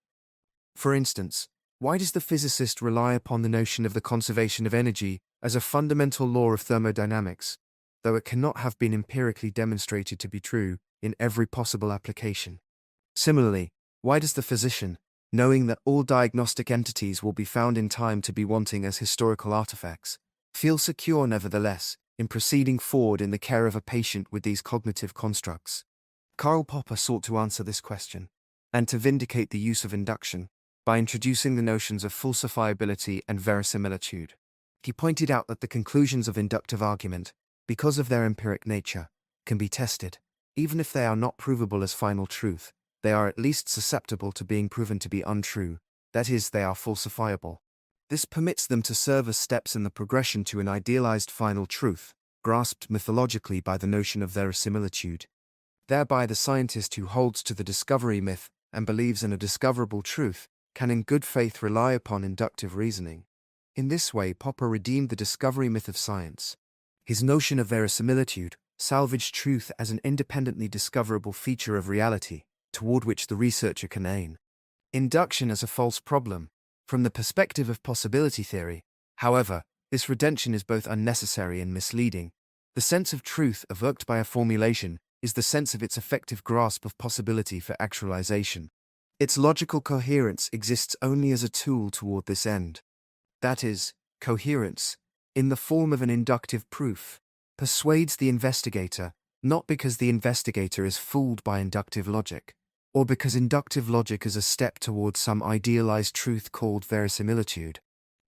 For instance, why does the physicist rely upon the notion of the conservation of energy as a fundamental law of thermodynamics, though it cannot have been empirically demonstrated to be true in every possible application? Similarly, why does the physician, knowing that all diagnostic entities will be found in time to be wanting as historical artifacts, feel secure nevertheless in proceeding forward in the care of a patient with these cognitive constructs? Karl Popper sought to answer this question, and to vindicate the use of induction, by introducing the notions of falsifiability and verisimilitude. He pointed out that the conclusions of inductive argument, because of their empiric nature, can be tested. Even if they are not provable as final truth, they are at least susceptible to being proven to be untrue, that is, they are falsifiable. This permits them to serve as steps in the progression to an idealized final truth, grasped mythologically by the notion of verisimilitude. Thereby the scientist who holds to the discovery myth and believes in a discoverable truth can in good faith rely upon inductive reasoning. In this way, Popper redeemed the discovery myth of science. His notion of verisimilitude salvaged truth as an independently discoverable feature of reality, toward which the researcher can aim. Induction as a false problem. From the perspective of possibility theory, however, This reduction is both unnecessary and misleading. The sense of truth evoked by a formulation is the sense of its effective grasp of possibility for actualization. Its logical coherence exists only as a tool toward this end. That is, coherence, in the form of an inductive proof, persuades the investigator, not because the investigator is fooled by inductive logic, or because inductive logic is a step towards some idealized truth called verisimilitude,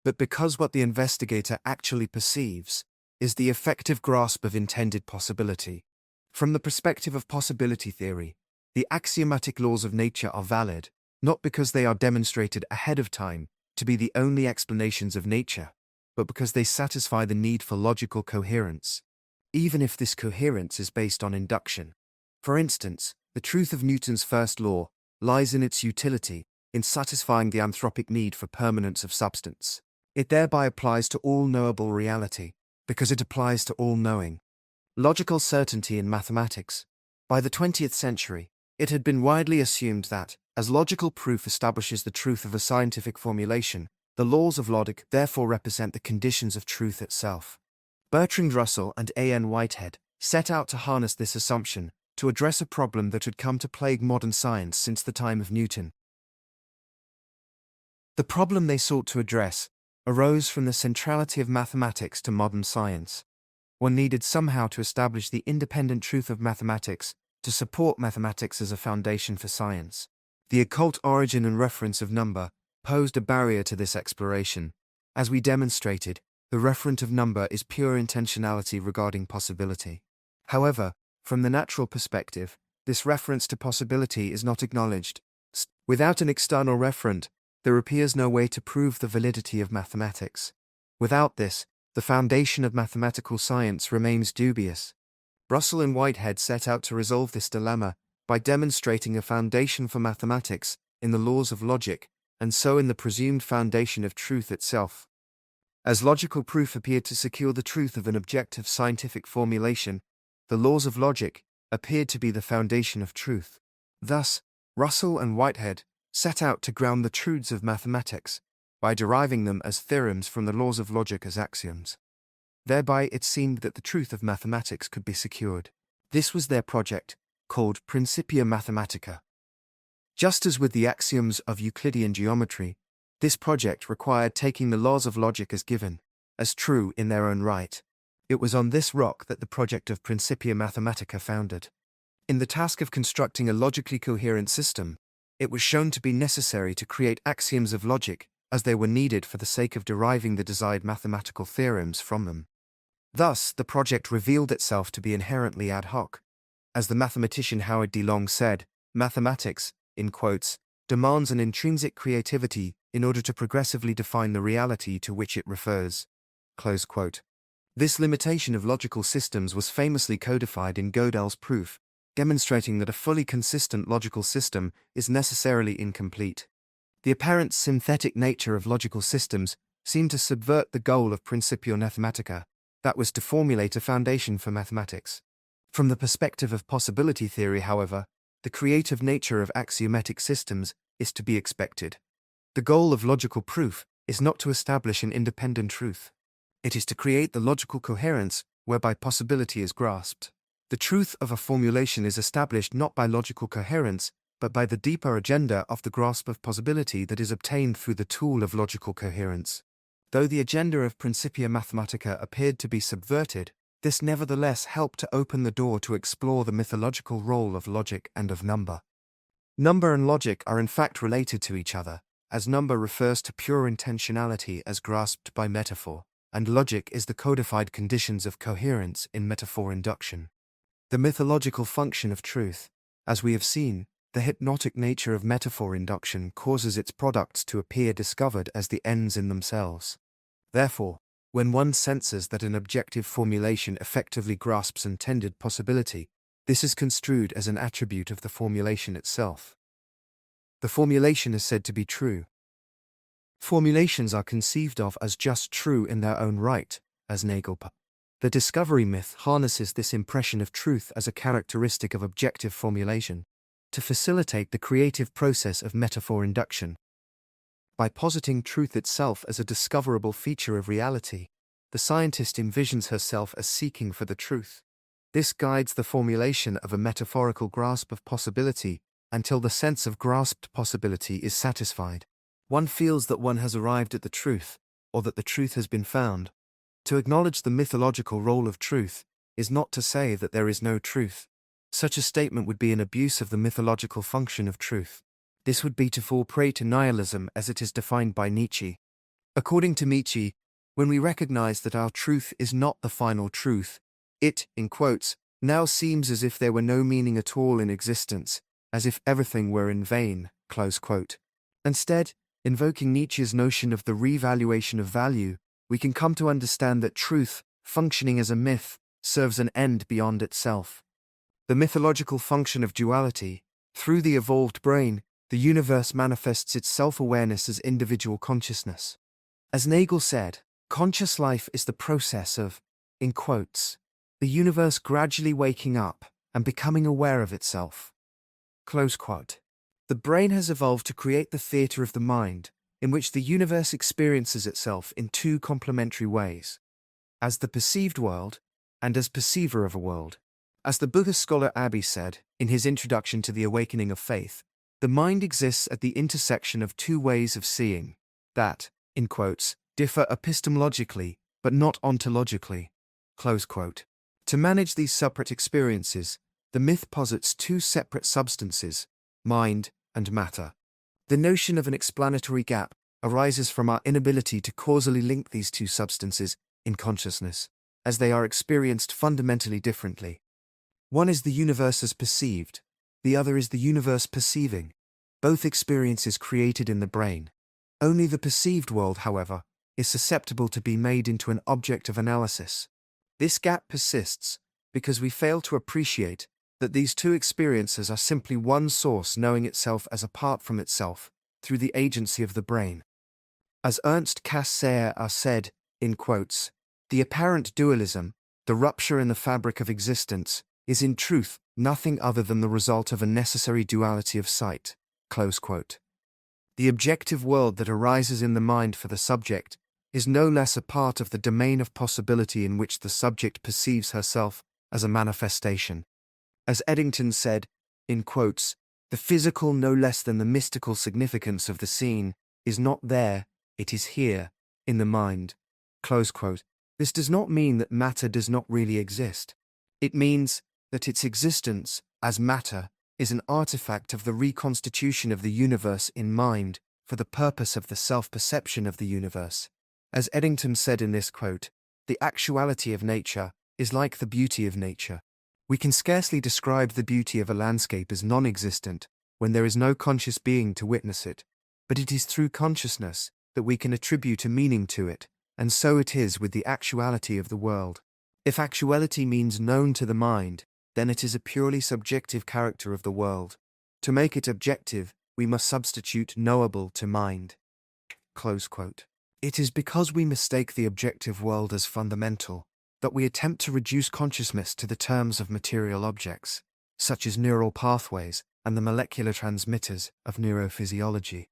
but because what the investigator actually perceives is the effective grasp of intended possibility. From the perspective of possibility theory, the axiomatic laws of nature are valid, not because they are demonstrated ahead of time to be the only explanations of nature, but because they satisfy the need for logical coherence, even if this coherence is based on induction. For instance, the truth of Newton's first law lies in its utility, in satisfying the anthropic need for permanence of substance. It thereby applies to all knowable reality, because it applies to all knowing. Logical certainty in mathematics. By the 20th century, it had been widely assumed that, as logical proof establishes the truth of a scientific formulation, the laws of logic therefore represent the conditions of truth itself. Bertrand Russell and A.N. Whitehead set out to harness this assumption to address a problem that had come to plague modern science since the time of Newton. The problem they sought to address arose from the centrality of mathematics to modern science. One needed somehow to establish the independent truth of mathematics to support mathematics as a foundation for science. The occult origin and reference of number posed a barrier to this exploration. As we demonstrated, the referent of number is pure intentionality regarding possibility. However, from the natural perspective, this reference to possibility is not acknowledged. Without an external referent, there appears no way to prove the validity of mathematics. Without this, the foundation of mathematical science remains dubious. Russell and Whitehead set out to resolve this dilemma by demonstrating a foundation for mathematics in the laws of logic, and so in the presumed foundation of truth itself. As logical proof appeared to secure the truth of an objective scientific formulation, the laws of logic appeared to be the foundation of truth. Thus, Russell and Whitehead set out to ground the truths of mathematics by deriving them as theorems from the laws of logic as axioms. Thereby it seemed that the truth of mathematics could be secured. This was their project, called Principia Mathematica. Just as with the axioms of Euclidean geometry, this project required taking the laws of logic as given, as true in their own right. It was on this rock that the project of Principia Mathematica founded. In the task of constructing a logically coherent system, it was shown to be necessary to create axioms of logic as they were needed for the sake of deriving the desired mathematical theorems from them. Thus, the project revealed itself to be inherently ad hoc. As the mathematician Howard D. Long said, mathematics, in quotes, demands an intrinsic creativity in order to progressively define the reality to which it refers. Close quote. This limitation of logical systems was famously codified in Gödel's proof, demonstrating that a fully consistent logical system is necessarily incomplete. The apparent synthetic nature of logical systems seemed to subvert the goal of Principia Mathematica, that was to formulate a foundation for mathematics. From the perspective of possibility theory, however, the creative nature of axiomatic systems is to be expected. The goal of logical proof is not to establish an independent truth. It is to create the logical coherence whereby possibility is grasped. The truth of a formulation is established not by logical coherence, but by the deeper agenda of the grasp of possibility that is obtained through the tool of logical coherence. Though the agenda of Principia Mathematica appeared to be subverted, this nevertheless helped to open the door to explore the mythological role of logic and of number. Number and logic are in fact related to each other, as number refers to pure intentionality as grasped by metaphor, and logic is the codified conditions of coherence in metaphor induction. The mythological function of truth. As we have seen, the hypnotic nature of metaphor induction causes its products to appear discovered as the ends in themselves. Therefore, when one senses that an objective formulation effectively grasps intended possibility, this is construed as an attribute of the formulation itself. The formulation is said to be true. Formulations are conceived of as just true in their own right, as Nagel put. The discovery myth harnesses this impression of truth as a characteristic of objective formulation, to facilitate the creative process of metaphor induction. By positing truth itself as a discoverable feature of reality, the scientist envisions herself as seeking for the truth. This guides the formulation of a metaphorical grasp of possibility until the sense of grasped possibility is satisfied. One feels that one has arrived at the truth, or that the truth has been found. To acknowledge the mythological role of truth is not to say that there is no truth. Such a statement would be an abuse of the mythological function of truth. This would be to fall prey to nihilism as it is defined by Nietzsche. According to Nietzsche, when we recognize that our truth is not the final truth, it, in quotes, now seems as if there were no meaning at all in existence, as if everything were in vain, close quote. Instead, invoking Nietzsche's notion of the revaluation of value, we can come to understand that truth, functioning as a myth, serves an end beyond itself. The mythological function of duality, through the evolved brain, the universe manifests its self-awareness as individual consciousness. As Nagel said, conscious life is the process of, in quotes, the universe gradually waking up and becoming aware of itself. Close quote. The brain has evolved to create the theater of the mind, in which the universe experiences itself in two complementary ways: as the perceived world, and as perceiver of a world. As the Buddhist scholar Abbey said, in his introduction to the Awakening of Faith, the mind exists at the intersection of two ways of seeing, that, in quotes, differ epistemologically, but not ontologically. Close quote. To manage these separate experiences, the myth posits two separate substances, mind and matter. The notion of an explanatory gap arises from our inability to causally link these two substances in consciousness, as they are experienced fundamentally differently. One is the universe as perceived, the other is the universe perceiving, both experiences created in the brain. Only the perceived world, however, is susceptible to be made into an object of analysis. This gap persists because we fail to appreciate that these two experiences are simply one source knowing itself as apart from itself, through the agency of the brain. As Ernst Cassirer said, in quotes, the apparent dualism, the rupture in the fabric of existence, is in truth nothing other than the result of a necessary duality of sight. Close quote. The objective world that arises in the mind for the subject is no less a part of the domain of possibility in which the subject perceives herself as a manifestation. As Eddington said, in quotes, the physical no less than the mystical significance of the scene is not there, it is here, in the mind. Close quote. This does not mean that matter does not really exist. It means that its existence, as matter, is an artifact of the reconstitution of the universe in mind for the purpose of the self-perception of the universe. As Eddington said in this quote, the actuality of nature is like the beauty of nature. We can scarcely describe the beauty of a landscape as non-existent when there is no conscious being to witness it, but it is through consciousness that we can attribute a meaning to it, and so it is with the actuality of the world. If actuality means known to the mind, then it is a purely subjective character of the world. To make it objective, we must substitute knowable to mind. Close quote. It is because we mistake the objective world as fundamental that we attempt to reduce consciousness to the terms of material objects, such as neural pathways and the molecular transmitters of neurophysiology.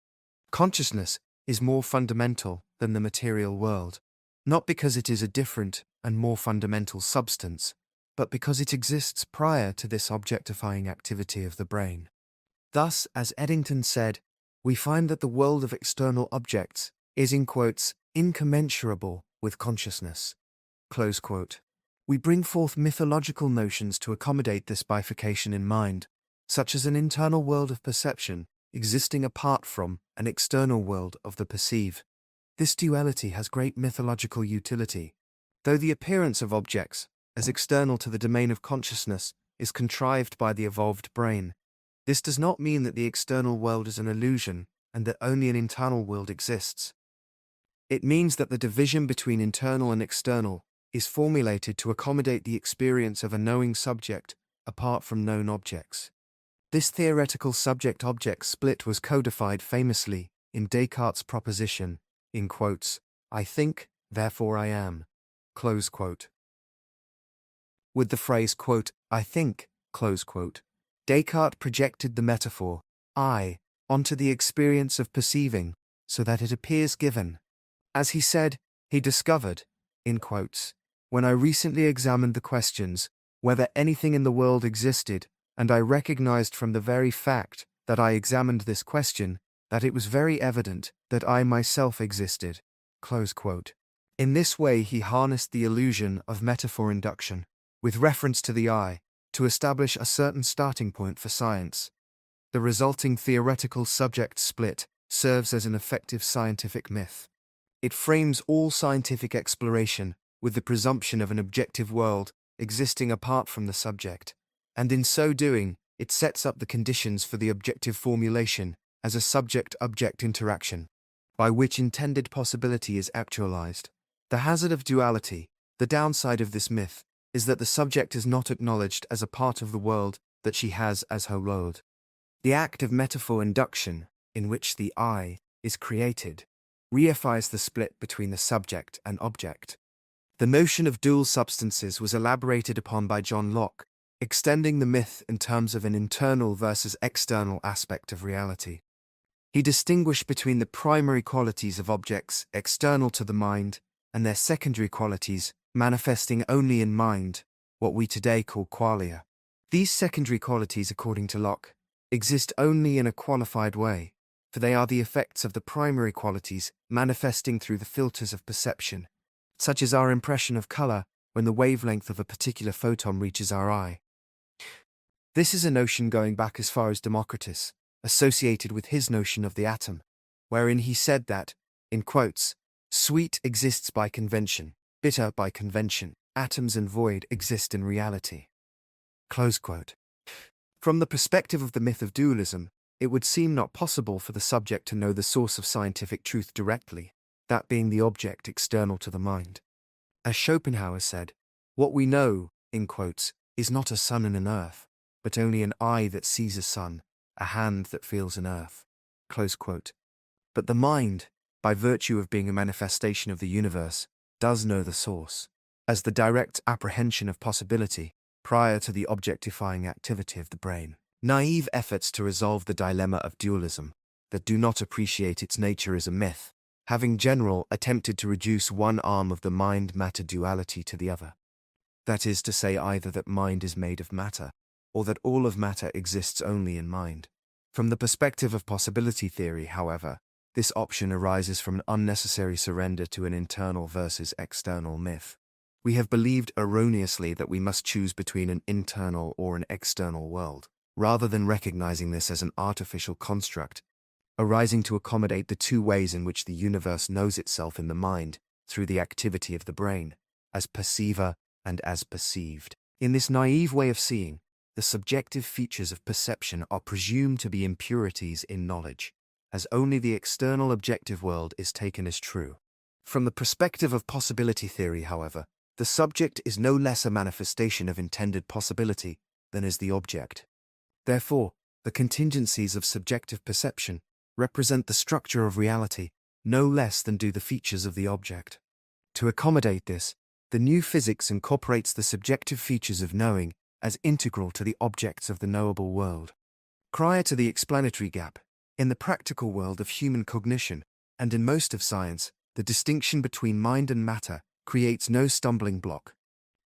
Consciousness is more fundamental than the material world, not because it is a different and more fundamental substance, but because it exists prior to this objectifying activity of the brain. Thus, as Eddington said, we find that the world of external objects is, in quotes, incommensurable with consciousness. Close quote. We bring forth mythological notions to accommodate this bifurcation in mind, such as an internal world of perception existing apart from an external world of the perceive. This duality has great mythological utility. Though the appearance of objects, as external to the domain of consciousness, is contrived by the evolved brain, this does not mean that the external world is an illusion and that only an internal world exists. It means that the division between internal and external is formulated to accommodate the experience of a knowing subject apart from known objects. This theoretical subject-object split was codified famously in Descartes' proposition, in quotes, I think, therefore I am. Close quote. With the phrase, quote, I think, close quote, Descartes projected the metaphor, I, onto the experience of perceiving, so that it appears given. As he said, he discovered, in quotes. When I recently examined the questions, whether anything in the world existed, and I recognized from the very fact that I examined this question, that it was very evident that I myself existed. Close quote. In this way he harnessed the illusion of metaphor induction, with reference to the I, to establish a certain starting point for science. The resulting theoretical subject split serves as an effective scientific myth. It frames all scientific exploration with the presumption of an objective world existing apart from the subject, and in so doing, it sets up the conditions for the objective formulation as a subject-object interaction, by which intended possibility is actualized. The hazard of duality, the downside of this myth, is that the subject is not acknowledged as a part of the world that she has as her world. The act of metaphor induction, in which the I is created, reifies the split between the subject and object. The notion of dual substances was elaborated upon by John Locke, extending the myth in terms of an internal versus external aspect of reality. He distinguished between the primary qualities of objects external to the mind and their secondary qualities manifesting only in mind, what we today call qualia. These secondary qualities, according to Locke, exist only in a qualified way, for they are the effects of the primary qualities manifesting through the filters of perception, such as our impression of color when the wavelength of a particular photon reaches our eye. This is a notion going back as far as Democritus, associated with his notion of the atom, wherein he said that, in quotes, sweet exists by convention, bitter by convention, atoms and void exist in reality. Close quote. From the perspective of the myth of dualism, it would seem not possible for the subject to know the source of scientific truth directly, that being the object external to the mind. As Schopenhauer said, what we know, in quotes, is not a sun and an earth, but only an eye that sees a sun, a hand that feels an earth. Close quote. But the mind, by virtue of being a manifestation of the universe, does know the source, as the direct apprehension of possibility, prior to the objectifying activity of the brain. Naive efforts to resolve the dilemma of dualism, that do not appreciate its nature as a myth, have in general attempted to reduce one arm of the mind-matter duality to the other. That is to say either that mind is made of matter, or that all of matter exists only in mind. From the perspective of possibility theory, however, this option arises from an unnecessary surrender to an internal versus external myth. We have believed erroneously that we must choose between an internal or an external world, rather than recognizing this as an artificial construct, arising to accommodate the two ways in which the universe knows itself in the mind, through the activity of the brain, as perceiver and as perceived. In this naive way of seeing, the subjective features of perception are presumed to be impurities in knowledge, as only the external objective world is taken as true. From the perspective of possibility theory, however, the subject is no less a manifestation of intended possibility than is the object. Therefore, the contingencies of subjective perception represent the structure of reality no less than do the features of the object. To accommodate this, the new physics incorporates the subjective features of knowing as integral to the objects of the knowable world. Prior to the explanatory gap, in the practical world of human cognition, and in most of science, the distinction between mind and matter creates no stumbling block.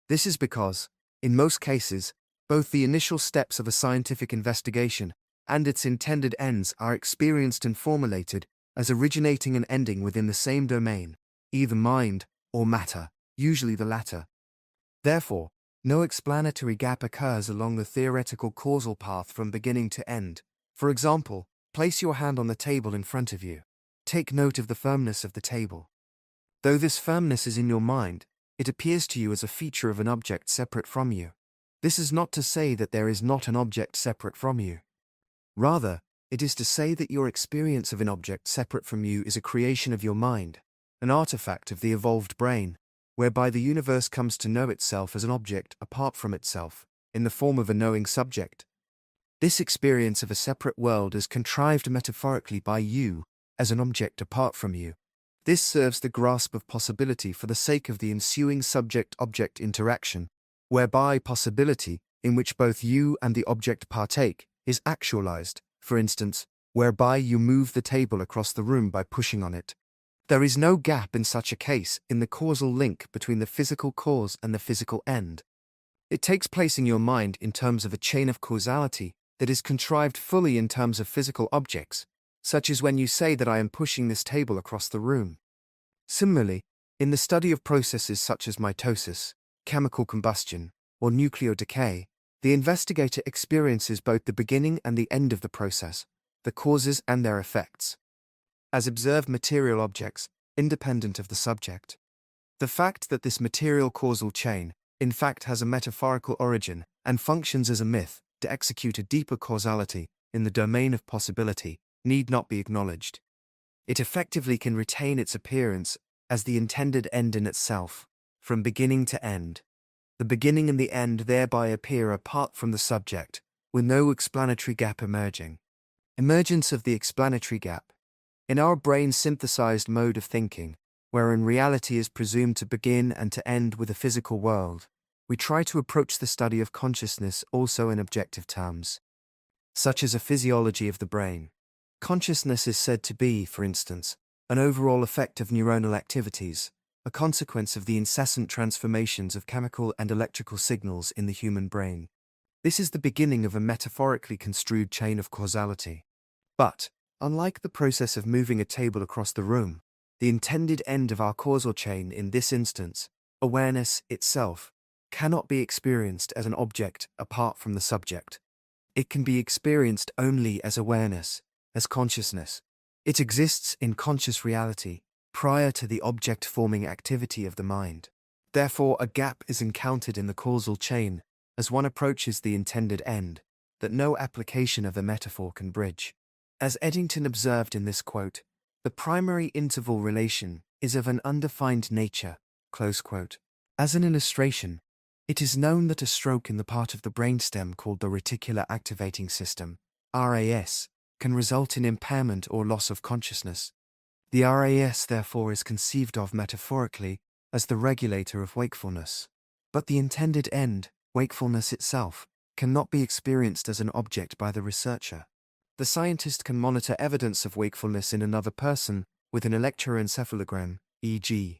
This is because, in most cases, both the initial steps of a scientific investigation and its intended ends are experienced and formulated as originating and ending within the same domain, either mind or matter, usually the latter. Therefore, no explanatory gap occurs along the theoretical causal path from beginning to end. For example, place your hand on the table in front of you. Take note of the firmness of the table. Though this firmness is in your mind, it appears to you as a feature of an object separate from you. This is not to say that there is not an object separate from you. Rather, it is to say that your experience of an object separate from you is a creation of your mind, an artifact of the evolved brain, whereby the universe comes to know itself as an object apart from itself, in the form of a knowing subject. This experience of a separate world is contrived metaphorically by you as an object apart from you. This serves the grasp of possibility for the sake of the ensuing subject-object interaction, whereby possibility, in which both you and the object partake, is actualized, for instance, whereby you move the table across the room by pushing on it. There is no gap in such a case in the causal link between the physical cause and the physical end. It takes place in your mind in terms of a chain of causality that is contrived fully in terms of physical objects, such as when you say that I am pushing this table across the room. Similarly, in the study of processes such as mitosis, chemical combustion, or nuclear decay, the investigator experiences both the beginning and the end of the process, the causes and their effects, as observed material objects, independent of the subject. The fact that this material causal chain, in fact, has a metaphorical origin and functions as a myth to execute a deeper causality in the domain of possibility, need not be acknowledged. It effectively can retain its appearance as the intended end in itself, from beginning to end. The beginning and the end thereby appear apart from the subject, with no explanatory gap emerging. Emergence of the explanatory gap. In our brain-synthesized mode of thinking, wherein reality is presumed to begin and to end with a physical world, we try to approach the study of consciousness also in objective terms, such as a physiology of the brain. Consciousness is said to be, for instance, an overall effect of neuronal activities, a consequence of the incessant transformations of chemical and electrical signals in the human brain. This is the beginning of a metaphorically construed chain of causality. But, unlike the process of moving a table across the room, the intended end of our causal chain in this instance, awareness itself, cannot be experienced as an object apart from the subject. It can be experienced only as awareness, as consciousness. It exists in conscious reality, prior to the object-forming activity of the mind. Therefore, a gap is encountered in the causal chain as one approaches the intended end, that no application of a metaphor can bridge. As Eddington observed in this quote, the primary interval relation is of an undefined nature, close quote. As an illustration, it is known that a stroke in the part of the brainstem called the reticular activating system, RAS, can result in impairment or loss of consciousness. The RAS therefore is conceived of metaphorically as the regulator of wakefulness. But the intended end, wakefulness itself, cannot be experienced as an object by the researcher. The scientist can monitor evidence of wakefulness in another person with an electroencephalogram, EEG.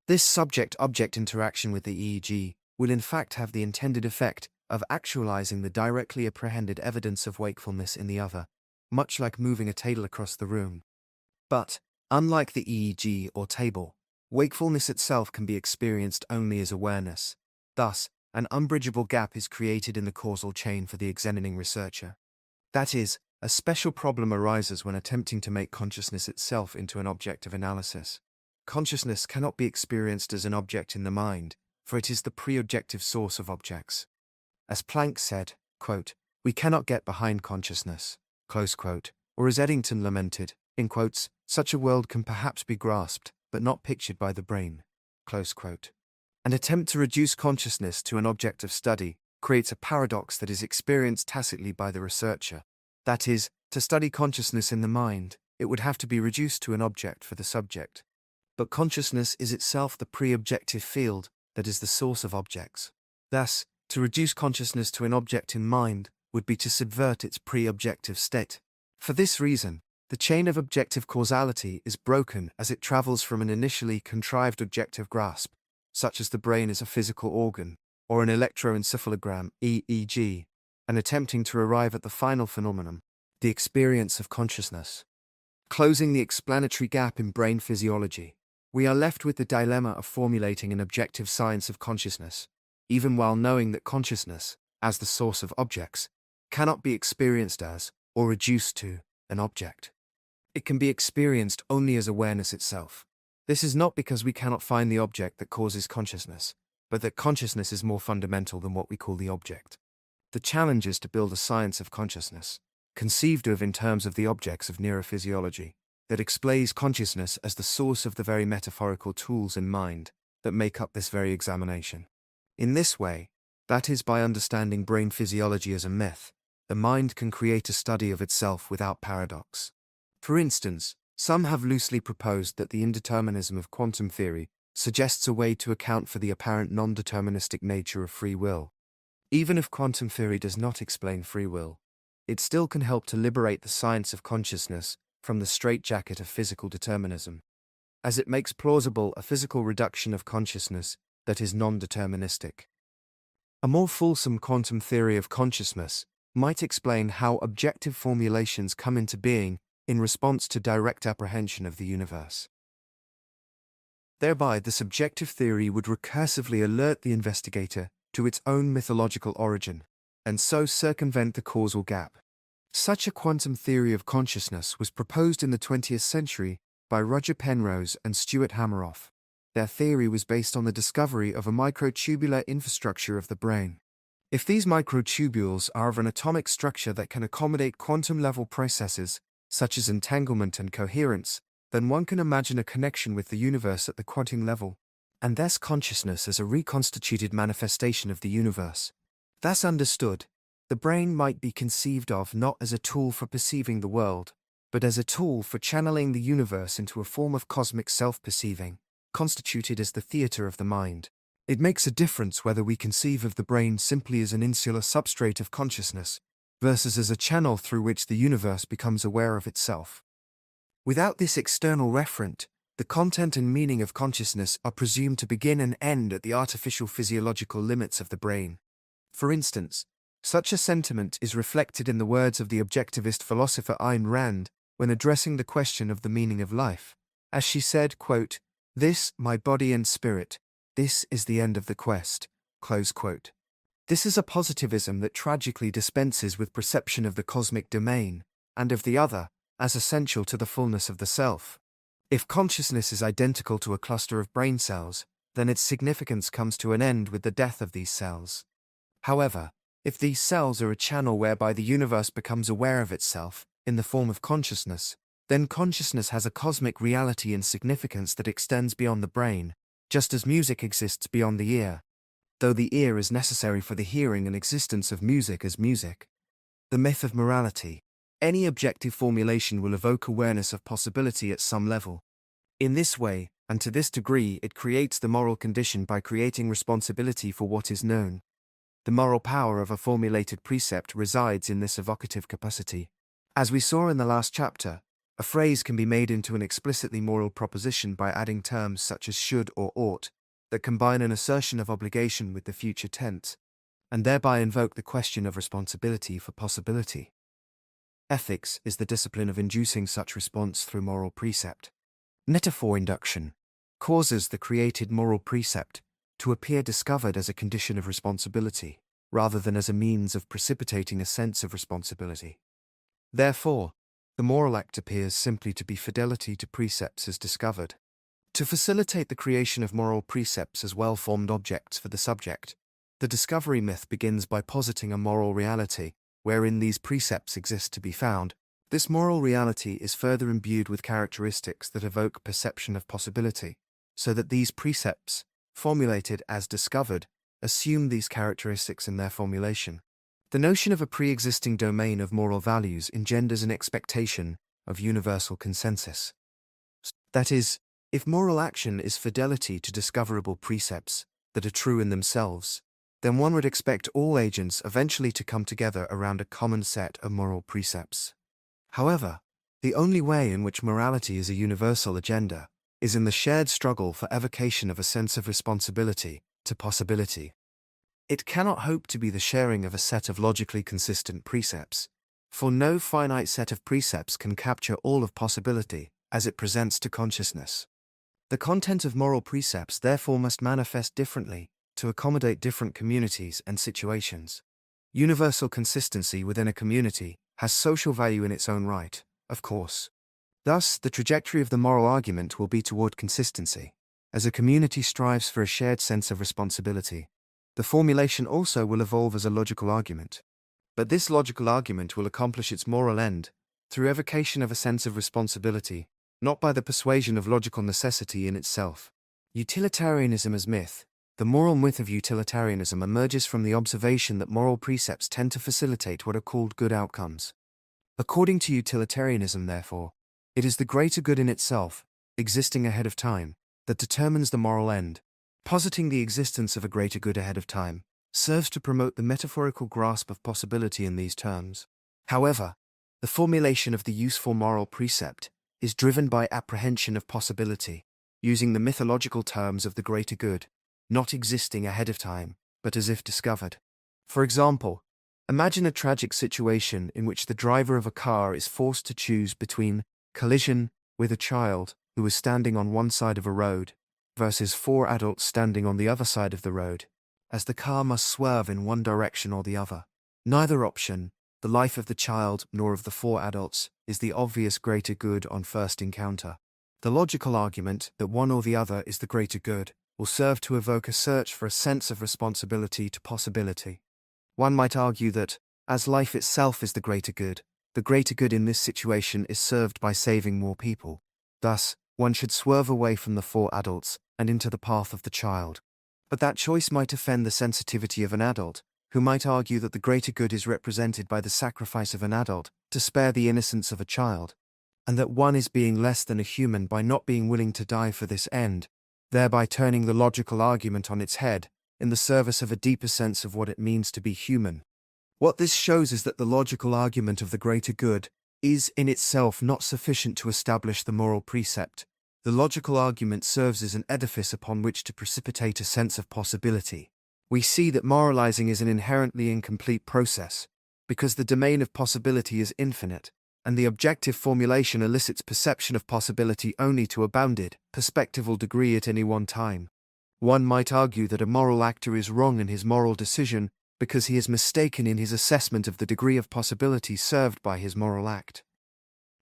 This subject-object interaction with the EEG will in fact have the intended effect of actualizing the directly apprehended evidence of wakefulness in the other, much like moving a table across the room. But, unlike the EEG or table, wakefulness itself can be experienced only as awareness. Thus, an unbridgeable gap is created in the causal chain for the examining researcher. That is, a special problem arises when attempting to make consciousness itself into an object of analysis. Consciousness cannot be experienced as an object in the mind, for it is the pre-objective source of objects. As Planck said, quote, "We cannot get behind consciousness," close quote, or as Eddington lamented, in quotes, "Such a world can perhaps be grasped, but not pictured by the brain," close quote. An attempt to reduce consciousness to an object of study creates a paradox that is experienced tacitly by the researcher. That is, to study consciousness in the mind, it would have to be reduced to an object for the subject. But consciousness is itself the pre-objective field that is the source of objects. Thus, to reduce consciousness to an object in mind would be to subvert its pre-objective state. For this reason, the chain of objective causality is broken as it travels from an initially contrived objective grasp, such as the brain as a physical organ, or an electroencephalogram, EEG, and attempting to arrive at the final phenomenon, the experience of consciousness. Closing the explanatory gap in brain physiology, we are left with the dilemma of formulating an objective science of consciousness, even while knowing that consciousness, as the source of objects, cannot be experienced as, or reduced to, an object. It can be experienced only as awareness itself. This is not because we cannot find the object that causes consciousness, but that consciousness is more fundamental than what we call the object. The challenge is to build a science of consciousness, conceived of in terms of the objects of neurophysiology, that explains consciousness as the source of the very metaphorical tools in mind that make up this very examination. In this way, that is by understanding brain physiology as a myth, the mind can create a study of itself without paradox. For instance, some have loosely proposed that the indeterminism of quantum theory suggests a way to account for the apparent non-deterministic nature of free will. Even if quantum theory does not explain free will, it still can help to liberate the science of consciousness from the straitjacket of physical determinism. as it makes plausible a physical reduction of consciousness that is non-deterministic. A more fulsome quantum theory of consciousness might explain how objective formulations come into being in response to direct apprehension of the universe. Thereby, the subjective theory would recursively alert the investigator to its own mythological origin, and so circumvent the causal gap. Such a quantum theory of consciousness was proposed in the 20th century by Roger Penrose and Stuart Hameroff. Their theory was based on the discovery of a microtubular infrastructure of the brain. If these microtubules are of an atomic structure that can accommodate quantum-level processes, such as entanglement and coherence, then one can imagine a connection with the universe at the quantum level, and thus consciousness as a reconstituted manifestation of the universe. Thus understood, the brain might be conceived of not as a tool for perceiving the world, but as a tool for channeling the universe into a form of cosmic self-perceiving, constituted as the theater of the mind. It makes a difference whether we conceive of the brain simply as an insular substrate of consciousness, versus as a channel through which the universe becomes aware of itself. Without this external referent, the content and meaning of consciousness are presumed to begin and end at the artificial physiological limits of the brain. For instance, such a sentiment is reflected in the words of the objectivist philosopher Ayn Rand when addressing the question of the meaning of life, as she said, quote, "This, my body and spirit, this is the end of the quest." Close quote. This is a positivism that tragically dispenses with perception of the cosmic domain, and of the other, as essential to the fullness of the self. If consciousness is identical to a cluster of brain cells, then its significance comes to an end with the death of these cells. However, if these cells are a channel whereby the universe becomes aware of itself, in the form of consciousness, then consciousness has a cosmic reality and significance that extends beyond the brain, just as music exists beyond the ear, though the ear is necessary for the hearing and existence of music as music. The myth of morality. Any objective formulation will evoke awareness of possibility at some level. In this way, and to this degree, it creates the moral condition by creating responsibility for what is known. The moral power of a formulated precept resides in this evocative capacity. As we saw in the last chapter, a phrase can be made into an explicitly moral proposition by adding terms such as should or ought, that combine an assertion of obligation with the future tense, and thereby invoke the question of responsibility for possibility. Ethics is the discipline of inducing such response through moral precept. Metaphor induction causes the created moral precept to appear discovered as a condition of responsibility, rather than as a means of precipitating a sense of responsibility. Therefore, the moral act appears simply to be fidelity to precepts as discovered. To facilitate the creation of moral precepts as well-formed objects for the subject, the discovery myth begins by positing a moral reality, wherein these precepts exist to be found. This moral reality is further imbued with characteristics that evoke perception of possibility, so that these precepts, formulated as discovered, assume these characteristics in their formulation. The notion of a pre-existing domain of moral values engenders an expectation of universal consensus. That is, if moral action is fidelity to discoverable precepts that are true in themselves, then one would expect all agents eventually to come together around a common set of moral precepts. However, the only way in which morality is a universal agenda is in the shared struggle for evocation of a sense of responsibility to possibility. It cannot hope to be the sharing of a set of logically consistent precepts, for no finite set of precepts can capture all of possibility as it presents to consciousness. The content of moral precepts therefore must manifest differently to accommodate different communities and situations. Universal consistency within a community has social value in its own right, of course. Thus, the trajectory of the moral argument will be toward consistency, as a community strives for a shared sense of responsibility. The formulation also will evolve as a logical argument. But this logical argument will accomplish its moral end through evocation of a sense of responsibility, not by the persuasion of logical necessity in itself. Utilitarianism as myth. The moral myth of utilitarianism emerges from the observation that moral precepts tend to facilitate what are called good outcomes. According to utilitarianism, therefore, it is the greater good in itself, existing ahead of time, that determines the moral end. Positing the existence of a greater good ahead of time serves to promote the metaphorical grasp of possibility in these terms. However, the formulation of the useful moral precept is driven by apprehension of possibility, using the mythological terms of the greater good, not existing ahead of time, but as if discovered. For example, imagine a tragic situation in which the driver of a car is forced to choose between collision with a child who is standing on one side of a road versus 4 adults standing on the other side of the road, as the car must swerve in one direction or the other. Neither option, the life of the child nor of the 4 adults, is the obvious greater good on first encounter. The logical argument that one or the other is the greater good will serve to evoke a search for a sense of responsibility to possibility. One might argue that, as life itself is the greater good in this situation is served by saving more people. Thus, one should swerve away from the 4 adults and into the path of the child. But that choice might offend the sensitivity of an adult, who might argue that the greater good is represented by the sacrifice of an adult to spare the innocence of a child, and that one is being less than a human by not being willing to die for this end, thereby turning the logical argument on its head in the service of a deeper sense of what it means to be human. What this shows is that the logical argument of the greater good is in itself not sufficient to establish the moral precept. The logical argument serves as an edifice upon which to precipitate a sense of possibility. We see that moralizing is an inherently incomplete process, because the domain of possibility is infinite, and the objective formulation elicits perception of possibility only to a bounded, perspectival degree at any one time. One might argue that a moral actor is wrong in his moral decision because he is mistaken in his assessment of the degree of possibility served by his moral act.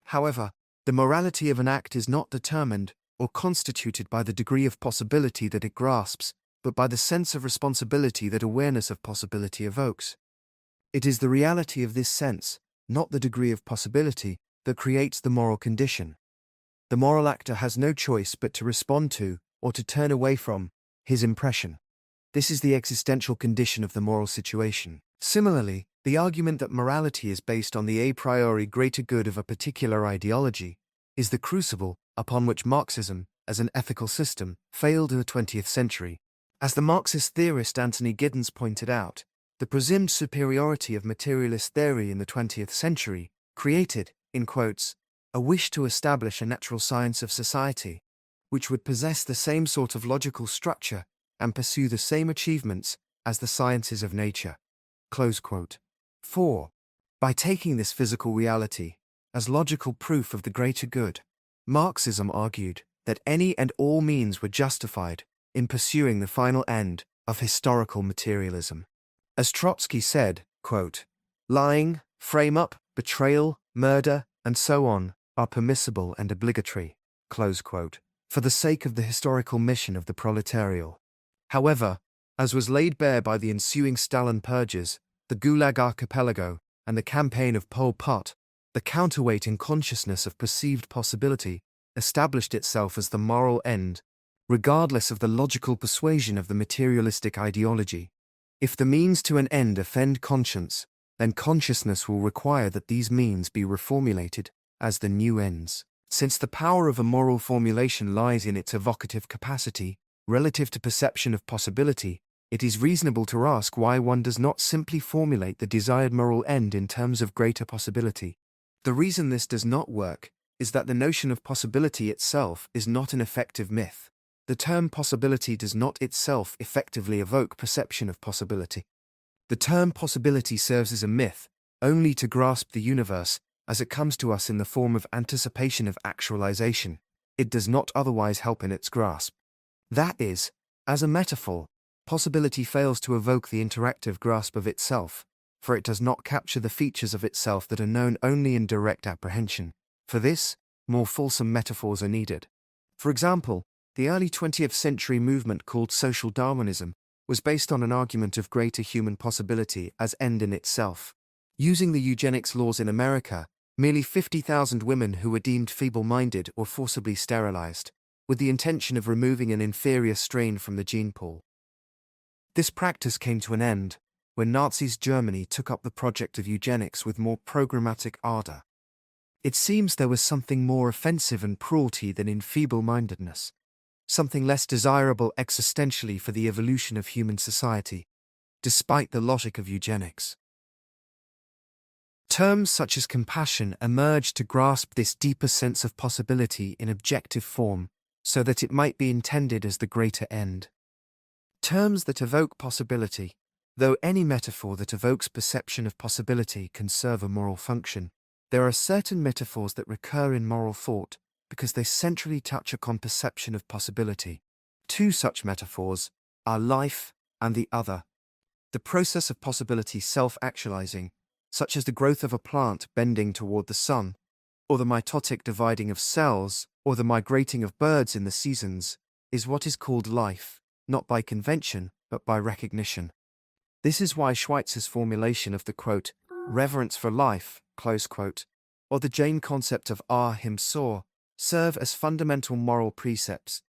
However, the morality of an act is not determined or constituted by the degree of possibility that it grasps, but by the sense of responsibility that awareness of possibility evokes. It is the reality of this sense, not the degree of possibility, that creates the moral condition. The moral actor has no choice but to respond to, or to turn away from, his impression. This is the existential condition of the moral situation. Similarly, the argument that morality is based on the a priori greater good of a particular ideology is the crucible upon which Marxism, as an ethical system, failed in the 20th century. As the Marxist theorist Anthony Giddens pointed out, the presumed superiority of materialist theory in the 20th century created, in quotes, a wish to establish a natural science of society, which would possess the same sort of logical structure and pursue the same achievements as the sciences of nature. Close quote. 4. By taking this physical reality as logical proof of the greater good, Marxism argued that any and all means were justified in pursuing the final end of historical materialism. As Trotsky said, quote, lying, frame-up, betrayal, murder, and so on are permissible and obligatory, close quote, for the sake of the historical mission of the proletariat. However, as was laid bare by the ensuing Stalin purges, the Gulag Archipelago, and the campaign of Pol Pot, the counterweight in consciousness of perceived possibility established itself as the moral end, regardless of the logical persuasion of the materialistic ideology. If the means to an end offend conscience, then consciousness will require that these means be reformulated as the new ends. Since the power of a moral formulation lies in its evocative capacity, relative to perception of possibility, it is reasonable to ask why one does not simply formulate the desired moral end in terms of greater possibility. The reason this does not work is that the notion of possibility itself is not an effective myth. The term possibility does not itself effectively evoke perception of possibility. The term possibility serves as a myth only to grasp the universe as it comes to us in the form of anticipation of actualization. It does not otherwise help in its grasp. That is, as a metaphor, possibility fails to evoke the interactive grasp of itself, for it does not capture the features of itself that are known only in direct apprehension. For this, more fulsome metaphors are needed. For example, the early 20th century movement called social Darwinism was based on an argument of greater human possibility as end in itself. Using the eugenics laws in America, merely 50,000 women who were deemed feeble-minded or forcibly sterilized, with the intention of removing an inferior strain from the gene pool. This practice came to an end when Nazi Germany took up the project of eugenics with more programmatic ardor. It seems there was something more offensive in cruelty than in feeble-mindedness, something less desirable existentially for the evolution of human society, despite the logic of eugenics. Terms such as compassion emerged to grasp this deeper sense of possibility in objective form, so that it might be intended as the greater end. Terms that evoke possibility. Though any metaphor that evokes perception of possibility can serve a moral function, there are certain metaphors that recur in moral thought because they centrally touch upon perception of possibility. Two such metaphors are life and the other. The process of possibility self-actualizing, such as the growth of a plant bending toward the sun, or the mitotic dividing of cells, or the migrating of birds in the seasons, is what is called life, not by convention, but by recognition. This is why Schweitzer's formulation of the quote, reverence for life, close quote, or the Jain concept of him saw, serve as fundamental moral precepts.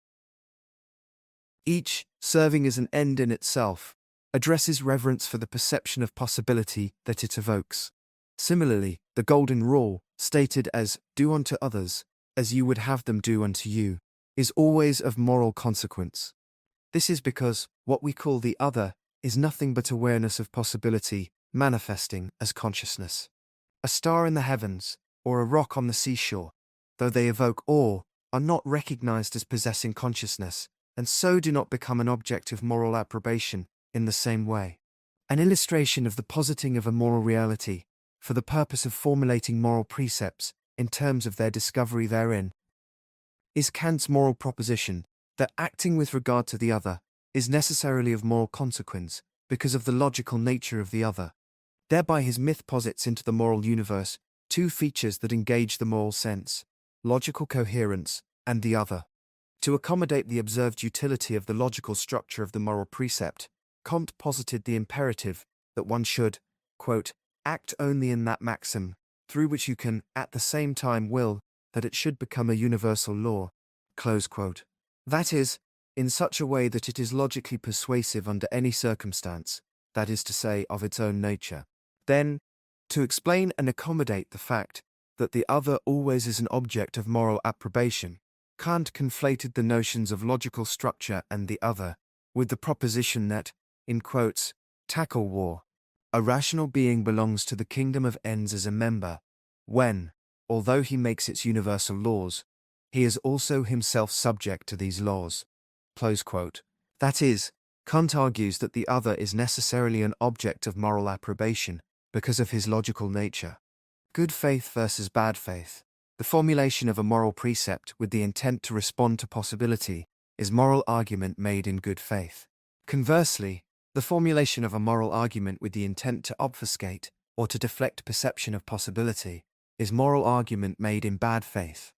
Each, serving as an end in itself, addresses reverence for the perception of possibility that it evokes. Similarly, the Golden Rule, stated as, do unto others, as you would have them do unto you, is always of moral consequence. This is because what we call the other is nothing but awareness of possibility manifesting as consciousness. A star in the heavens, or a rock on the seashore, though they evoke awe, are not recognized as possessing consciousness, and so do not become an object of moral approbation in the same way. An illustration of the positing of a moral reality, for the purpose of formulating moral precepts in terms of their discovery therein, is Kant's moral proposition that acting with regard to the other is necessarily of moral consequence because of the logical nature of the other. Thereby his myth posits into the moral universe two features that engage the moral sense, logical coherence and the other. To accommodate the observed utility of the logical structure of the moral precept, Kant posited the imperative that one should, quote, act only in that maxim, through which you can, at the same time will, that it should become a universal law, close quote. That is, in such a way that it is logically persuasive under any circumstance, that is to say, of its own nature. Then, to explain and accommodate the fact that the other always is an object of moral approbation, Kant conflated the notions of logical structure and the other, with the proposition that, in quotes, tackle war, a rational being belongs to the kingdom of ends as a member, when, although he makes its universal laws, he is also himself subject to these laws. Close quote. That is, Kant argues that the other is necessarily an object of moral approbation because of his logical nature. Good faith versus bad faith. The formulation of a moral precept with the intent to respond to possibility is moral argument made in good faith. Conversely, the formulation of a moral argument with the intent to obfuscate or to deflect perception of possibility is moral argument made in bad faith.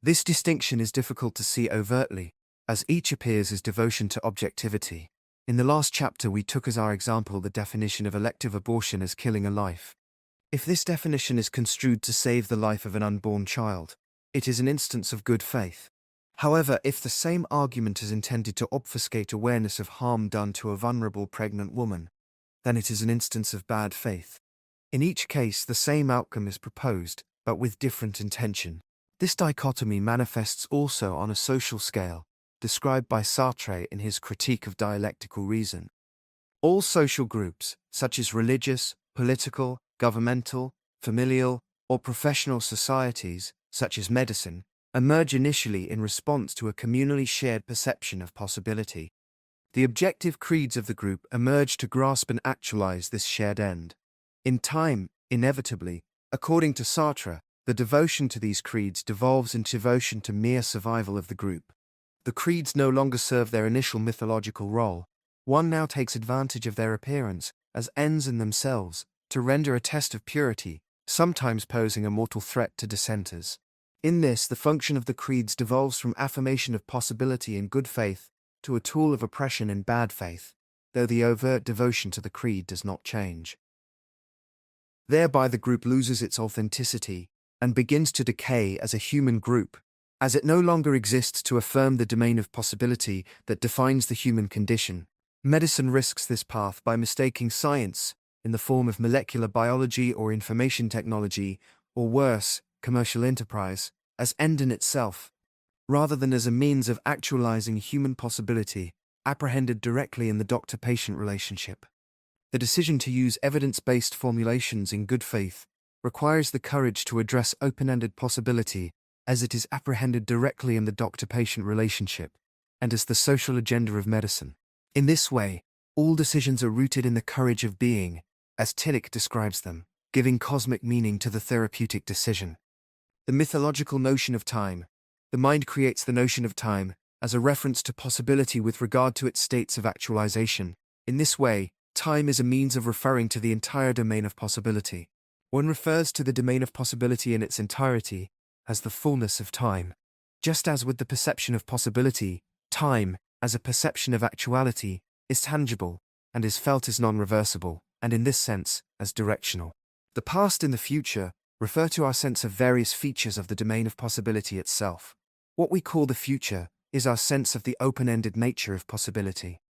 This distinction is difficult to see overtly, as each appears as devotion to objectivity. In the last chapter we took as our example the definition of elective abortion as killing a life. If this definition is construed to save the life of an unborn child, it is an instance of good faith. However, if the same argument is intended to obfuscate awareness of harm done to a vulnerable pregnant woman, then it is an instance of bad faith. In each case, the same outcome is proposed, but with different intention. This dichotomy manifests also on a social scale, described by Sartre in his Critique of Dialectical Reason. All social groups, such as religious, political, governmental, familial, or professional societies, such as medicine, emerge initially in response to a communally shared perception of possibility. The objective creeds of the group emerge to grasp and actualize this shared end. In time, inevitably, according to Sartre, the devotion to these creeds devolves into devotion to mere survival of the group. The creeds no longer serve their initial mythological role. One now takes advantage of their appearance, as ends in themselves, to render a test of purity, sometimes posing a mortal threat to dissenters. In this, the function of the creeds devolves from affirmation of possibility in good faith to a tool of oppression in bad faith, though the overt devotion to the creed does not change. Thereby the group loses its authenticity and begins to decay as a human group, as it no longer exists to affirm the domain of possibility that defines the human condition. Medicine risks this path by mistaking science, in the form of molecular biology or information technology, or worse, commercial enterprise, as end in itself, rather than as a means of actualizing human possibility, apprehended directly in the doctor-patient relationship. The decision to use evidence-based formulations in good faith requires the courage to address open-ended possibility as it is apprehended directly in the doctor-patient relationship, and as the social agenda of medicine. In this way, all decisions are rooted in the courage of being, as Tillich describes them, giving cosmic meaning to the therapeutic decision. The mythological notion of time. The mind creates the notion of time as a reference to possibility with regard to its states of actualization. In this way, time is a means of referring to the entire domain of possibility. One refers to the domain of possibility in its entirety as the fullness of time. Just as with the perception of possibility, time, as a perception of actuality, is tangible and is felt as non-reversible, and in this sense, as directional. The past and the future refer to our sense of various features of the domain of possibility itself. What we call the future is our sense of the open-ended nature of possibility.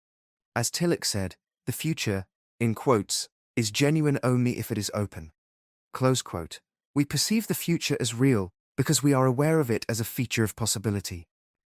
As Tillich said, the future, in quotes, is genuine only if it is open. Close quote. We perceive the future as real because we are aware of it as a feature of possibility.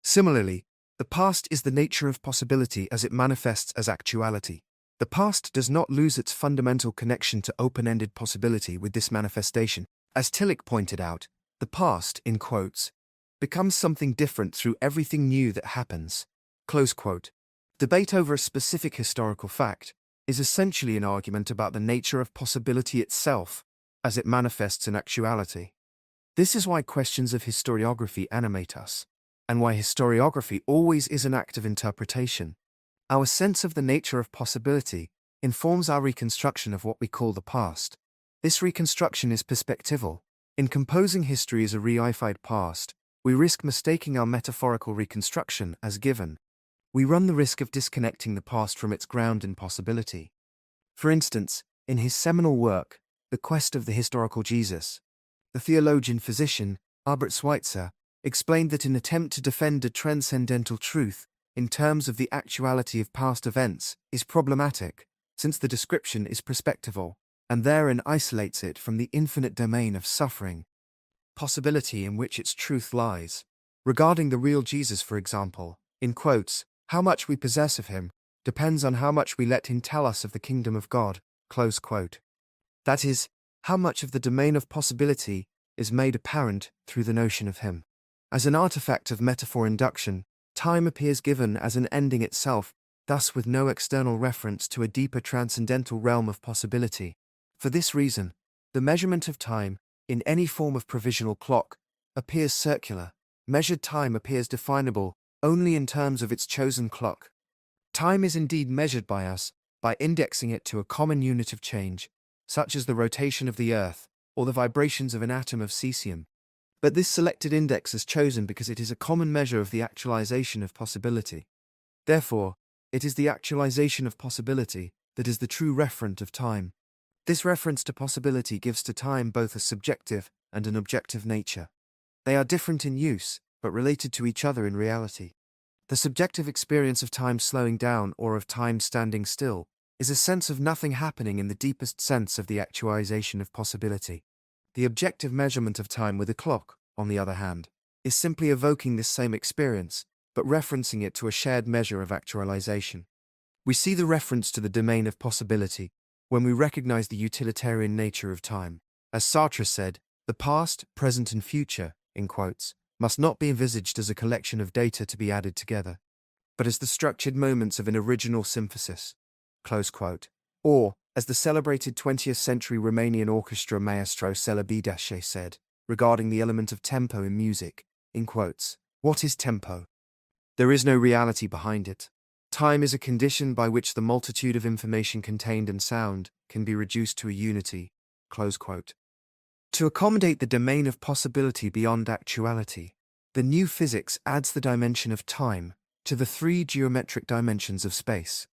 Similarly, the past is the nature of possibility as it manifests as actuality. The past does not lose its fundamental connection to open-ended possibility with this manifestation. As Tillich pointed out, the past, in quotes, becomes something different through everything new that happens. Close quote. Debate over a specific historical fact is essentially an argument about the nature of possibility itself as it manifests in actuality. This is why questions of historiography animate us, and why historiography always is an act of interpretation. Our sense of the nature of possibility informs our reconstruction of what we call the past. This reconstruction is perspectival. In composing history as a reified past, we risk mistaking our metaphorical reconstruction as given. We run the risk of disconnecting the past from its ground in possibility. For instance, in his seminal work, The Quest of the Historical Jesus, the theologian-physician, Albert Schweitzer, explained that an attempt to defend a transcendental truth in terms of the actuality of past events is problematic, since the description is perspectival, and therein isolates it from the infinite domain of suffering, possibility in which its truth lies. Regarding the real Jesus, for example, in quotes, how much we possess of him depends on how much we let him tell us of the kingdom of God, close quote. That is, how much of the domain of possibility is made apparent through the notion of him. As an artifact of metaphor induction, time appears given as an ending itself, thus with no external reference to a deeper transcendental realm of possibility. For this reason, the measurement of time, in any form of provisional clock, appears circular. Measured time appears definable only in terms of its chosen clock. Time is indeed measured by us, by indexing it to a common unit of change, such as the rotation of the Earth, or the vibrations of an atom of cesium. But this selected index is chosen because it is a common measure of the actualization of possibility. Therefore, it is the actualization of possibility that is the true referent of time. This reference to possibility gives to time both a subjective and an objective nature. They are different in use, but related to each other in reality. The subjective experience of time slowing down or of time standing still is a sense of nothing happening in the deepest sense of the actualization of possibility. The objective measurement of time with a clock, on the other hand, is simply evoking this same experience, but referencing it to a shared measure of actualization. We see the reference to the domain of possibility when we recognize the utilitarian nature of time. As Sartre said, the past, present and future, in quotes, must not be envisaged as a collection of data to be added together, but as the structured moments of an original synthesis, close quote. Or, as the celebrated 20th century Romanian orchestra maestro Celebidache said, regarding the element of tempo in music, in quotes, what is tempo? There is no reality behind it. Time is a condition by which the multitude of information contained in sound can be reduced to a unity, close quote. To accommodate the domain of possibility beyond actuality, the new physics adds the dimension of time to the three geometric dimensions of space.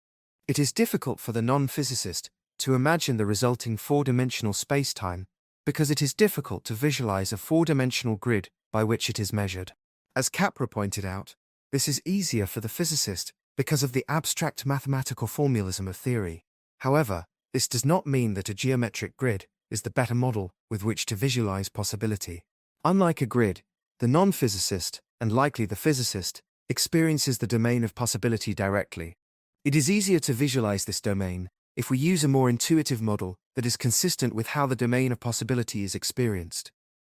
It is difficult for the non-physicist to imagine the resulting four-dimensional space-time because it is difficult to visualize a four-dimensional grid by which it is measured. As Capra pointed out, this is easier for the physicist because of the abstract mathematical formalism of theory. However, this does not mean that a geometric grid is the better model with which to visualize possibility. Unlike a grid, the non-physicist, and likely the physicist, experiences the domain of possibility directly. It is easier to visualize this domain if we use a more intuitive model that is consistent with how the domain of possibility is experienced.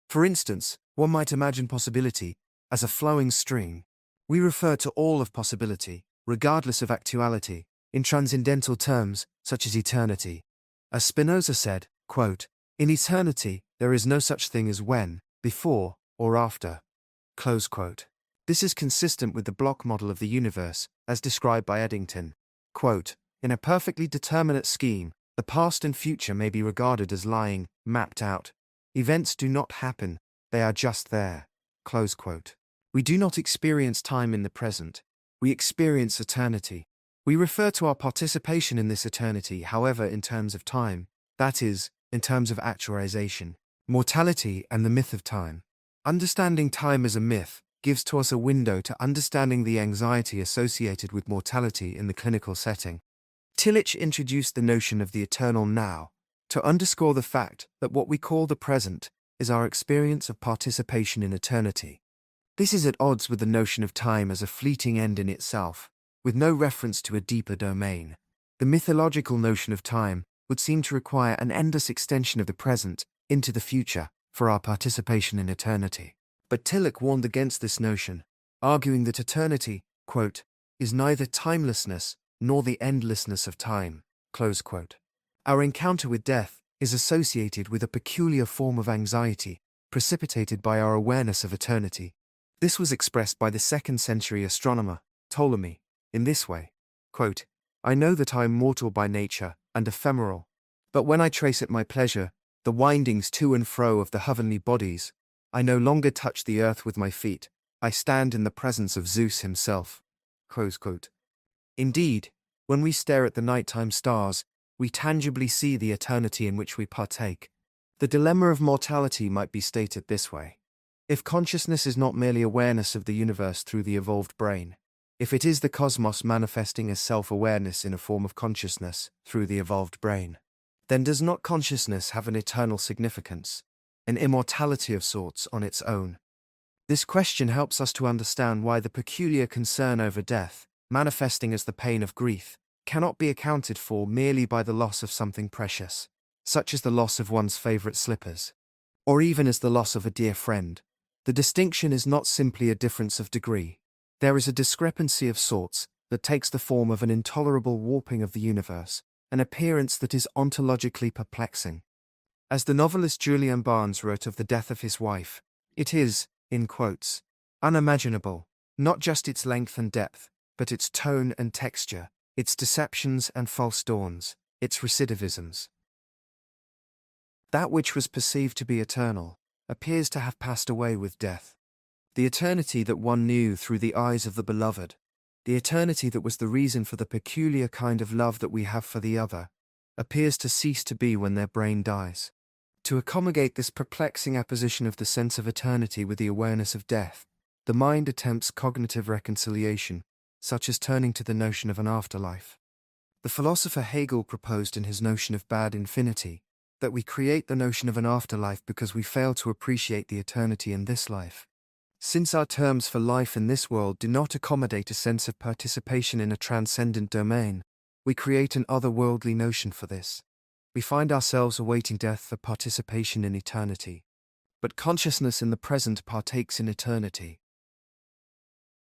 For instance, one might imagine possibility as a flowing stream. We refer to all of possibility, regardless of actuality, in transcendental terms, such as eternity. As Spinoza said, quote, "In eternity, there is no such thing as when, before, or after." Close quote. This is consistent with the block model of the universe, as described by Eddington. Quote, "In a perfectly determinate scheme, the past and future may be regarded as lying, mapped out. Events do not happen, they are just there." Close quote. We do not experience time in the present. We experience eternity. We refer to our participation in this eternity, however, in terms of time, that is, in terms of actualization. Mortality and the myth of time. Understanding time as a myth gives to us a window to understanding the anxiety associated with mortality in the clinical setting. Tillich introduced the notion of the eternal now to underscore the fact that what we call the present is our experience of participation in eternity. This is at odds with the notion of time as a fleeting end in itself, with no reference to a deeper domain. The mythological notion of time would seem to require an endless extension of the present into the future for our participation in eternity. But Tillich warned against this notion, arguing that eternity, quote, "is neither timelessness nor the endlessness of time." Close quote. Our encounter with death is associated with a peculiar form of anxiety precipitated by our awareness of eternity. This was expressed by the 2nd century astronomer, Ptolemy, in this way, quote, "I know that I am mortal by nature and ephemeral, but when I trace at my pleasure the windings to and fro of the heavenly bodies, I no longer touch the earth with my feet, I stand in the presence of Zeus himself." Close quote. Indeed, when we stare at the nighttime stars, we tangibly see the eternity in which we partake. The dilemma of mortality might be stated this way. If consciousness is not merely awareness of the universe through the evolved brain, if it is the cosmos manifesting as self-awareness in a form of consciousness through the evolved brain, then does not consciousness have an eternal significance, an immortality of sorts on its own? This question helps us to understand why the peculiar concern over death, manifesting as the pain of grief, cannot be accounted for merely by the loss of something precious, such as the loss of one's favorite slippers, or even as the loss of a dear friend. The distinction is not simply a difference of degree. There is a discrepancy of sorts that takes the form of an intolerable warping of the universe, an appearance that is ontologically perplexing. As the novelist Julian Barnes wrote of the death of his wife, it is, in quotes, unimaginable, not just its length and depth, but its tone and texture, its deceptions and false dawns, its recidivisms. That which was perceived to be eternal appears to have passed away with death. The eternity that one knew through the eyes of the beloved, the eternity that was the reason for the peculiar kind of love that we have for the other, appears to cease to be when their brain dies. To accommodate this perplexing apposition of the sense of eternity with the awareness of death, the mind attempts cognitive reconciliation, such as turning to the notion of an afterlife. The philosopher Hegel proposed in his notion of bad infinity that we create the notion of an afterlife because we fail to appreciate the eternity in this life. Since our terms for life in this world do not accommodate a sense of participation in a transcendent domain, we create an otherworldly notion for this. We find ourselves awaiting death for participation in eternity. But consciousness in the present partakes in eternity.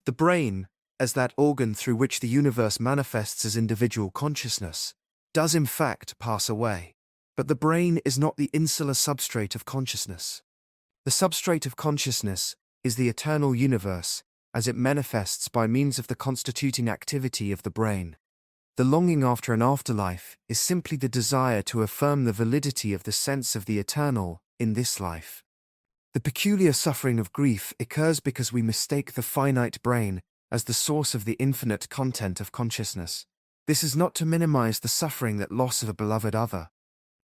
The brain, as that organ through which the universe manifests as individual consciousness, does in fact pass away. But the brain is not the insular substrate of consciousness. The substrate of consciousness is the eternal universe, as it manifests by means of the constituting activity of the brain. The longing after an afterlife is simply the desire to affirm the validity of the sense of the eternal in this life. The peculiar suffering of grief occurs because we mistake the finite brain as the source of the infinite content of consciousness. This is not to minimize the suffering that loss of a beloved other.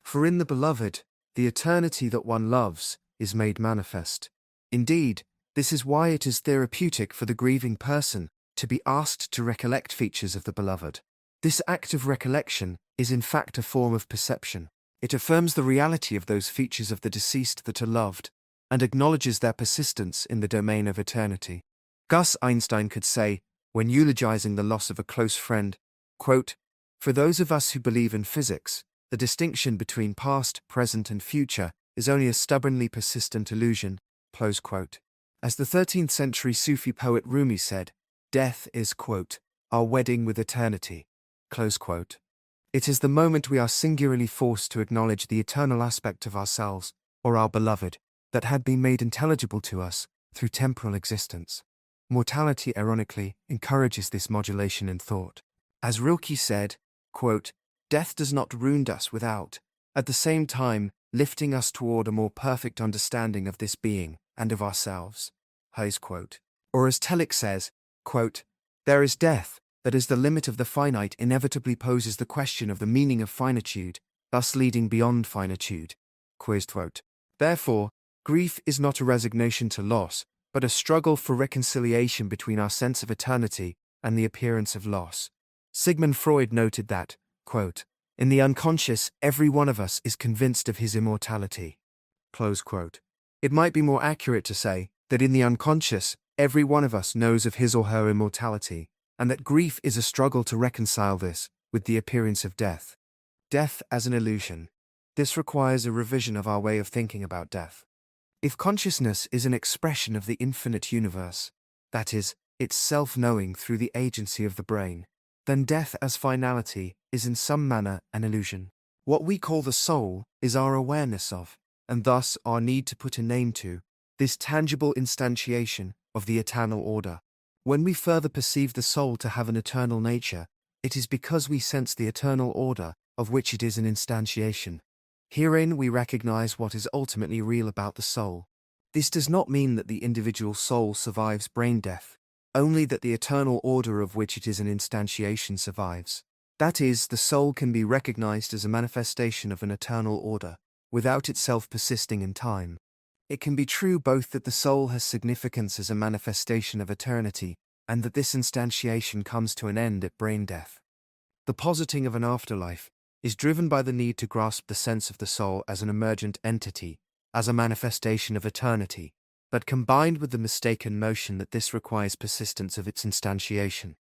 For in the beloved, the eternity that one loves is made manifest. Indeed, this is why it is therapeutic for the grieving person to be asked to recollect features of the beloved. This act of recollection is in fact a form of perception. It affirms the reality of those features of the deceased that are loved, and acknowledges their persistence in the domain of eternity. Gus Einstein could say, when eulogizing the loss of a close friend, quote, "For those of us who believe in physics, the distinction between past, present, and future is only a stubbornly persistent illusion. Close quote. As the 13th century Sufi poet Rumi said, death is, quote, our wedding with eternity. Close quote. It is the moment we are singularly forced to acknowledge the eternal aspect of ourselves, or our beloved, that had been made intelligible to us through temporal existence. Mortality, ironically, encourages this modulation in thought. As Rilke said, quote, death does not wound us without, at the same time, lifting us toward a more perfect understanding of this being and of ourselves. Close quote. Or as Telek says, quote, there is death, that is the limit of the finite inevitably poses the question of the meaning of finitude, thus leading beyond finitude. Close quote. Therefore, grief is not a resignation to loss, but a struggle for reconciliation between our sense of eternity and the appearance of loss. Sigmund Freud noted that, quote, in the unconscious, every one of us is convinced of his immortality. Close quote. It might be more accurate to say that in the unconscious, every one of us knows of his or her immortality, and that grief is a struggle to reconcile this with the appearance of death. Death as an illusion. This requires a revision of our way of thinking about death. If consciousness is an expression of the infinite universe, that is, its self-knowing through the agency of the brain, then death as finality is in some manner an illusion. What we call the soul is our awareness of, and thus our need to put a name to, this tangible instantiation of the eternal order. When we further perceive the soul to have an eternal nature, it is because we sense the eternal order of which it is an instantiation. Herein we recognize what is ultimately real about the soul. This does not mean that the individual soul survives brain death, only that the eternal order of which it is an instantiation survives. That is, the soul can be recognized as a manifestation of an eternal order, without itself persisting in time. It can be true both that the soul has significance as a manifestation of eternity, and that this instantiation comes to an end at brain death. The positing of an afterlife is driven by the need to grasp the sense of the soul as an emergent entity, as a manifestation of eternity, but combined with the mistaken notion that this requires persistence of its instantiation.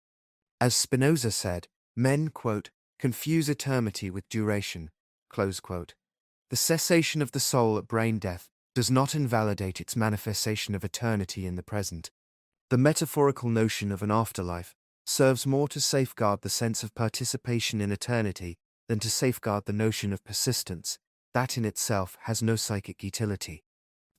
As Spinoza said, men, quote, confuse eternity with duration, close quote. The cessation of the soul at brain death does not invalidate its manifestation of eternity in the present. The metaphorical notion of an afterlife serves more to safeguard the sense of participation in eternity than to safeguard the notion of persistence, that in itself has no psychic utility.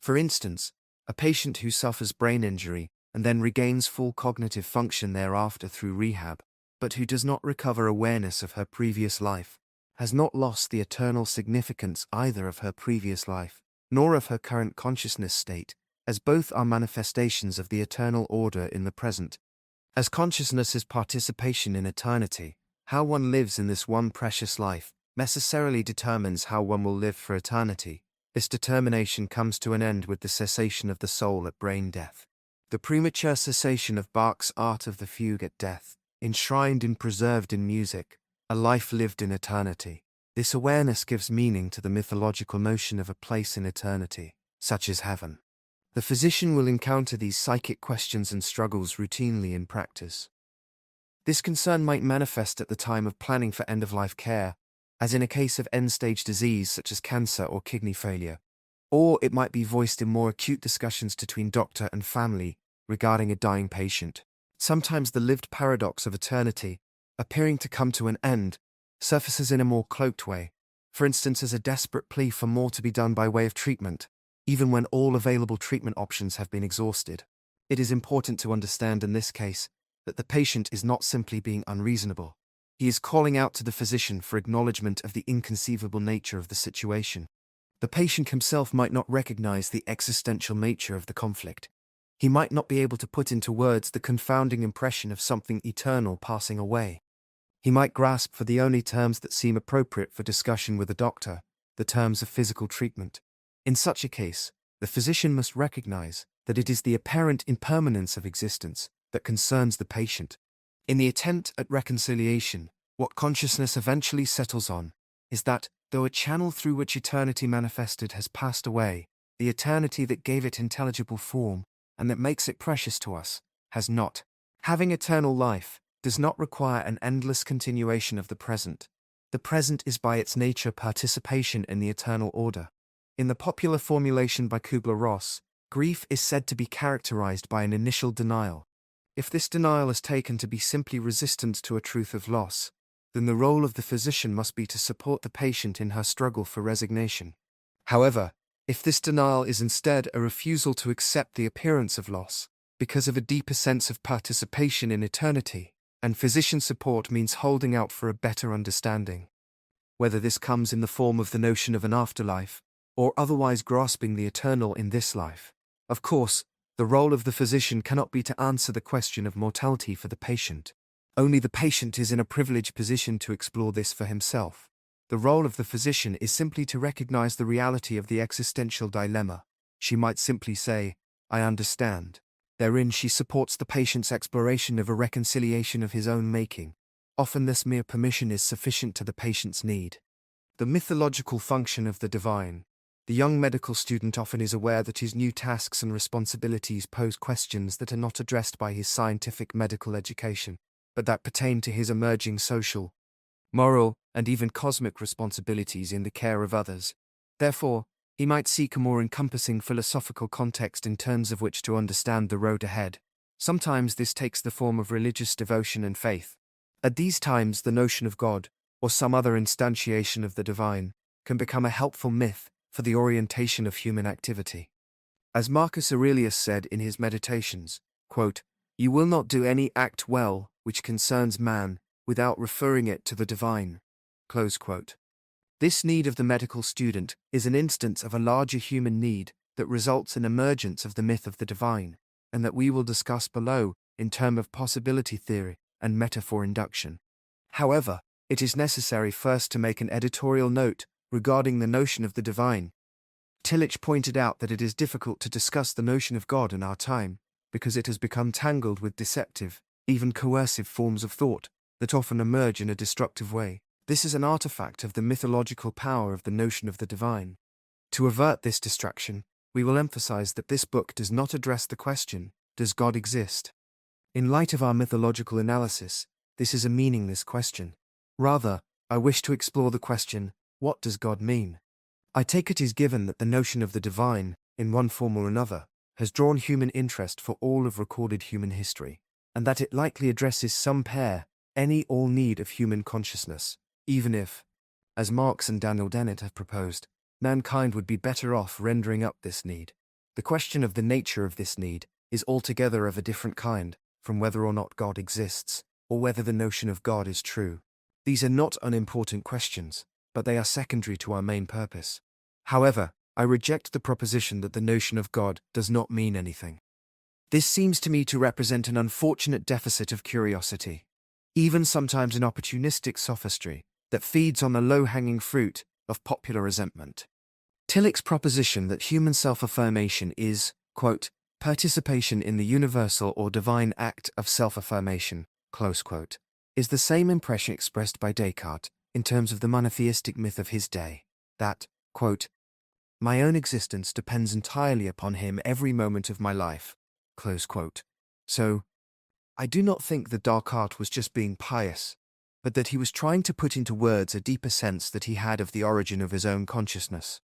For instance, a patient who suffers brain injury and then regains full cognitive function thereafter through rehab, but who does not recover awareness of her previous life, has not lost the eternal significance either of her previous life, nor of her current consciousness state, as both are manifestations of the eternal order in the present. As consciousness is participation in eternity, how one lives in this one precious life necessarily determines how one will live for eternity. This determination comes to an end with the cessation of the soul at brain death. The premature cessation of Bach's Art of the Fugue at death, enshrined and preserved in music, a life lived in eternity. This awareness gives meaning to the mythological notion of a place in eternity, such as heaven. The physician will encounter these psychic questions and struggles routinely in practice. This concern might manifest at the time of planning for end-of-life care, as in a case of end-stage disease such as cancer or kidney failure, or it might be voiced in more acute discussions between doctor and family regarding a dying patient. Sometimes the lived paradox of eternity, appearing to come to an end, surfaces in a more cloaked way, for instance as a desperate plea for more to be done by way of treatment, even when all available treatment options have been exhausted. It is important to understand in this case that the patient is not simply being unreasonable. He is calling out to the physician for acknowledgement of the inconceivable nature of the situation. The patient himself might not recognize the existential nature of the conflict. He might not be able to put into words the confounding impression of something eternal passing away. He might grasp for the only terms that seem appropriate for discussion with a doctor, the terms of physical treatment. In such a case, the physician must recognize that it is the apparent impermanence of existence that concerns the patient. In the attempt at reconciliation, what consciousness eventually settles on is that, though a channel through which eternity manifested has passed away, the eternity that gave it intelligible form, and that makes it precious to us, has not. Having eternal life does not require an endless continuation of the present. The present is by its nature participation in the eternal order. In the popular formulation by Kubler-Ross, grief is said to be characterized by an initial denial. If this denial is taken to be simply resistance to a truth of loss, then the role of the physician must be to support the patient in her struggle for resignation. However, if this denial is instead a refusal to accept the appearance of loss, because of a deeper sense of participation in eternity, and physician support means holding out for a better understanding, whether this comes in the form of the notion of an afterlife, or otherwise grasping the eternal in this life. Of course, the role of the physician cannot be to answer the question of mortality for the patient. Only the patient is in a privileged position to explore this for himself. The role of the physician is simply to recognize the reality of the existential dilemma. She might simply say, "I understand." Therein she supports the patient's exploration of a reconciliation of his own making. Often this mere permission is sufficient to the patient's need. The mythological function of the divine. The young medical student often is aware that his new tasks and responsibilities pose questions that are not addressed by his scientific medical education, but that pertain to his emerging social, moral, and even cosmic responsibilities in the care of others. Therefore, he might seek a more encompassing philosophical context in terms of which to understand the road ahead. Sometimes this takes the form of religious devotion and faith. At these times, the notion of God, or some other instantiation of the divine, can become a helpful myth for the orientation of human activity. As Marcus Aurelius said in his Meditations, quote, "You will not do any act well which concerns man without referring it to the divine." Close quote. This need of the medical student is an instance of a larger human need that results in emergence of the myth of the divine, and that we will discuss below in terms of possibility theory and metaphor induction. However, it is necessary first to make an editorial note regarding the notion of the divine. Tillich pointed out that it is difficult to discuss the notion of God in our time, because it has become tangled with deceptive, even coercive forms of thought that often emerge in a destructive way. This is an artifact of the mythological power of the notion of the divine. To avert this distraction, we will emphasize that this book does not address the question, does God exist? In light of our mythological analysis, this is a meaningless question. Rather, I wish to explore the question, what does God mean? I take it is given that the notion of the divine, in one form or another, has drawn human interest for all of recorded human history, and that it likely addresses some pair, any or need of human consciousness, even if, as Marx and Daniel Dennett have proposed, mankind would be better off rendering up this need. The question of the nature of this need is altogether of a different kind from whether or not God exists, or whether the notion of God is true. These are not unimportant questions, but they are secondary to our main purpose. However, I reject the proposition that the notion of God does not mean anything. This seems to me to represent an unfortunate deficit of curiosity, even sometimes an opportunistic sophistry that feeds on the low-hanging fruit of popular resentment. Tillich's proposition that human self-affirmation is, quote, participation in the universal or divine act of self-affirmation, close quote, is the same impression expressed by Descartes in terms of the monotheistic myth of his day, that, quote, my own existence depends entirely upon him every moment of my life, close quote. So, I do not think that Descartes was just being pious, but that he was trying to put into words a deeper sense that he had of the origin of his own consciousness,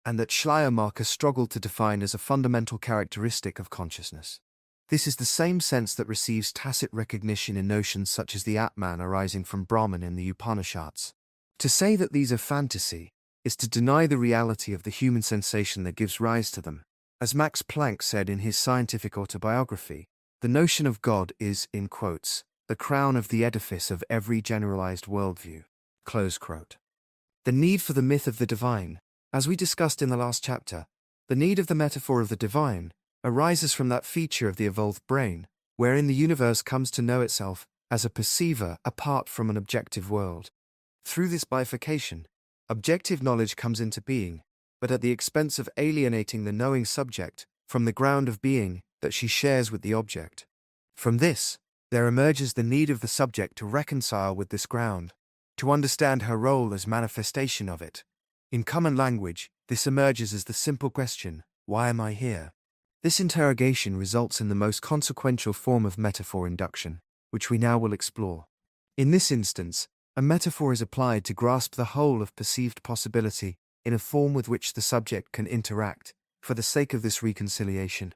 and that Schleiermacher struggled to define as a fundamental characteristic of consciousness. This is the same sense that receives tacit recognition in notions such as the Atman arising from Brahman in the Upanishads. To say that these are fantasy is to deny the reality of the human sensation that gives rise to them. As Max Planck said in his scientific autobiography, the notion of God is, in quotes, the crown of the edifice of every generalized worldview. Close quote. The need for the myth of the divine, as we discussed in the last chapter, the need of the metaphor of the divine, arises from that feature of the evolved brain, wherein the universe comes to know itself as a perceiver apart from an objective world. Through this bifurcation, objective knowledge comes into being, but at the expense of alienating the knowing subject from the ground of being that she shares with the object. From this, there emerges the need of the subject to reconcile with this ground, to understand her role as manifestation of it. In common language, this emerges as the simple question, why am I here? This interrogation results in the most consequential form of metaphor induction, which we now will explore. In this instance, a metaphor is applied to grasp the whole of perceived possibility in a form with which the subject can interact, for the sake of this reconciliation.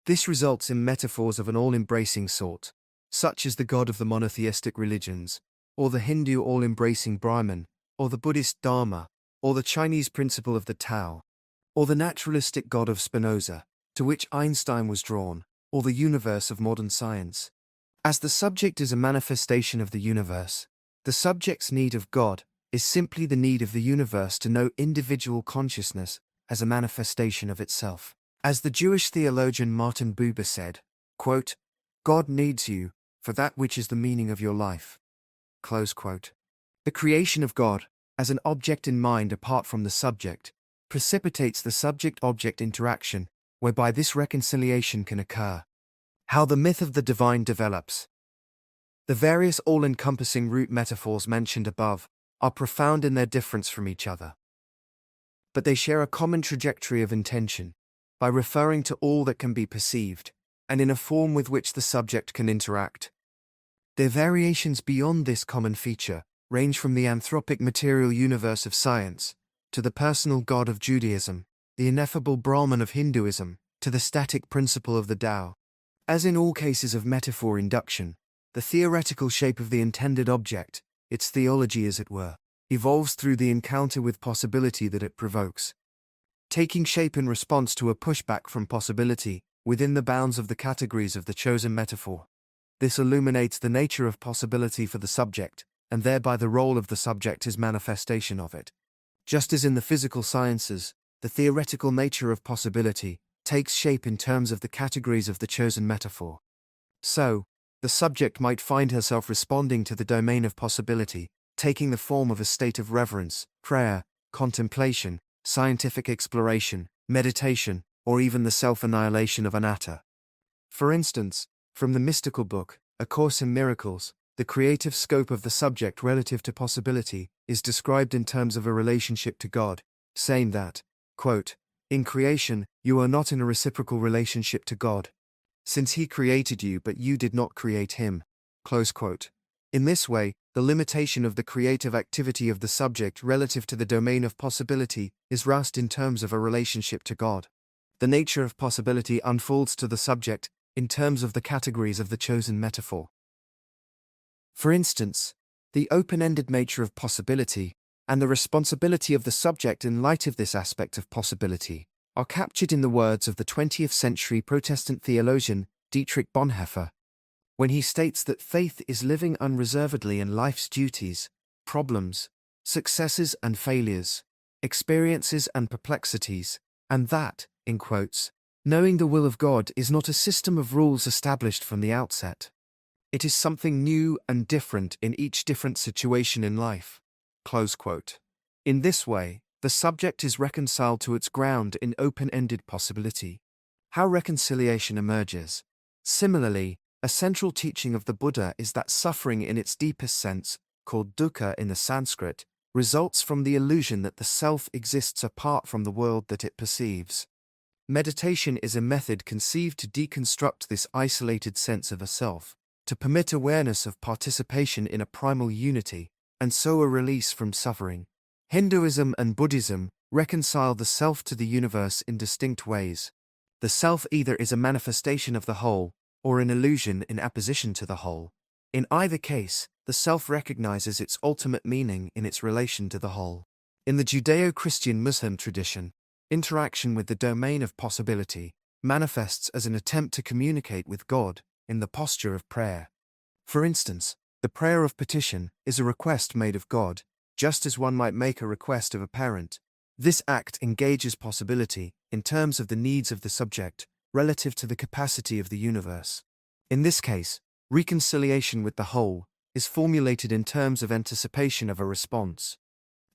This results in metaphors of an all-embracing sort, such as the god of the monotheistic religions, or the Hindu all-embracing Brahman, or the Buddhist Dharma, or the Chinese principle of the Tao, or the naturalistic god of Spinoza, to which Einstein was drawn, or the universe of modern science. As the subject is a manifestation of the universe, the subject's need of God is simply the need of the universe to know individual consciousness as a manifestation of itself. As the Jewish theologian Martin Buber said, quote, "God needs you for that which is the meaning of your life." Close quote. The creation of God, as an object in mind apart from the subject, precipitates the subject-object interaction, whereby this reconciliation can occur. How the myth of the divine develops. The various all-encompassing root metaphors mentioned above are profound in their difference from each other. But they share a common trajectory of intention, by referring to all that can be perceived, and in a form with which the subject can interact. Their variations beyond this common feature range from the anthropic material universe of science, to the personal God of Judaism, the ineffable Brahman of Hinduism, to the static principle of the Tao. As in all cases of metaphor induction, the theoretical shape of the intended object, its theology as it were, evolves through the encounter with possibility that it provokes. Taking shape in response to a pushback from possibility, within the bounds of the categories of the chosen metaphor. This illuminates the nature of possibility for the subject, and thereby the role of the subject as manifestation of it. Just as in the physical sciences, the theoretical nature of possibility takes shape in terms of the categories of the chosen metaphor. So, the subject might find herself responding to the domain of possibility, taking the form of a state of reverence, prayer, contemplation, scientific exploration, meditation, or even the self-annihilation of anatta. For instance, from the mystical book, A Course in Miracles, the creative scope of the subject relative to possibility is described in terms of a relationship to God, saying that, quote, "In creation, you are not in a reciprocal relationship to God, since He created you but you did not create Him." Close quote. In this way, the limitation of the creative activity of the subject relative to the domain of possibility is raised in terms of a relationship to God. The nature of possibility unfolds to the subject in terms of the categories of the chosen metaphor. For instance, the open-ended nature of possibility and the responsibility of the subject in light of this aspect of possibility are captured in the words of the 20th century Protestant theologian Dietrich Bonhoeffer, when he states that faith is living unreservedly in life's duties, problems, successes and failures, experiences and perplexities, and that, in quotes, knowing the will of God is not a system of rules established from the outset. It is something new and different in each different situation in life. Close quote. In this way, the subject is reconciled to its ground in open-ended possibility. How reconciliation emerges. Similarly, a central teaching of the Buddha is that suffering in its deepest sense, called dukkha in the Sanskrit, results from the illusion that the self exists apart from the world that it perceives. Meditation is a method conceived to deconstruct this isolated sense of a self, to permit awareness of participation in a primal unity, and so a release from suffering. Hinduism and Buddhism reconcile the self to the universe in distinct ways. The self either is a manifestation of the whole, or an illusion in apposition to the whole. In either case, the self recognizes its ultimate meaning in its relation to the whole. In the Judeo-Christian Muslim tradition, interaction with the domain of possibility manifests as an attempt to communicate with God in the posture of prayer. For instance, the prayer of petition is a request made of God, just as one might make a request of a parent. This act engages possibility in terms of the needs of the subject relative to the capacity of the universe. In this case, reconciliation with the whole is formulated in terms of anticipation of a response.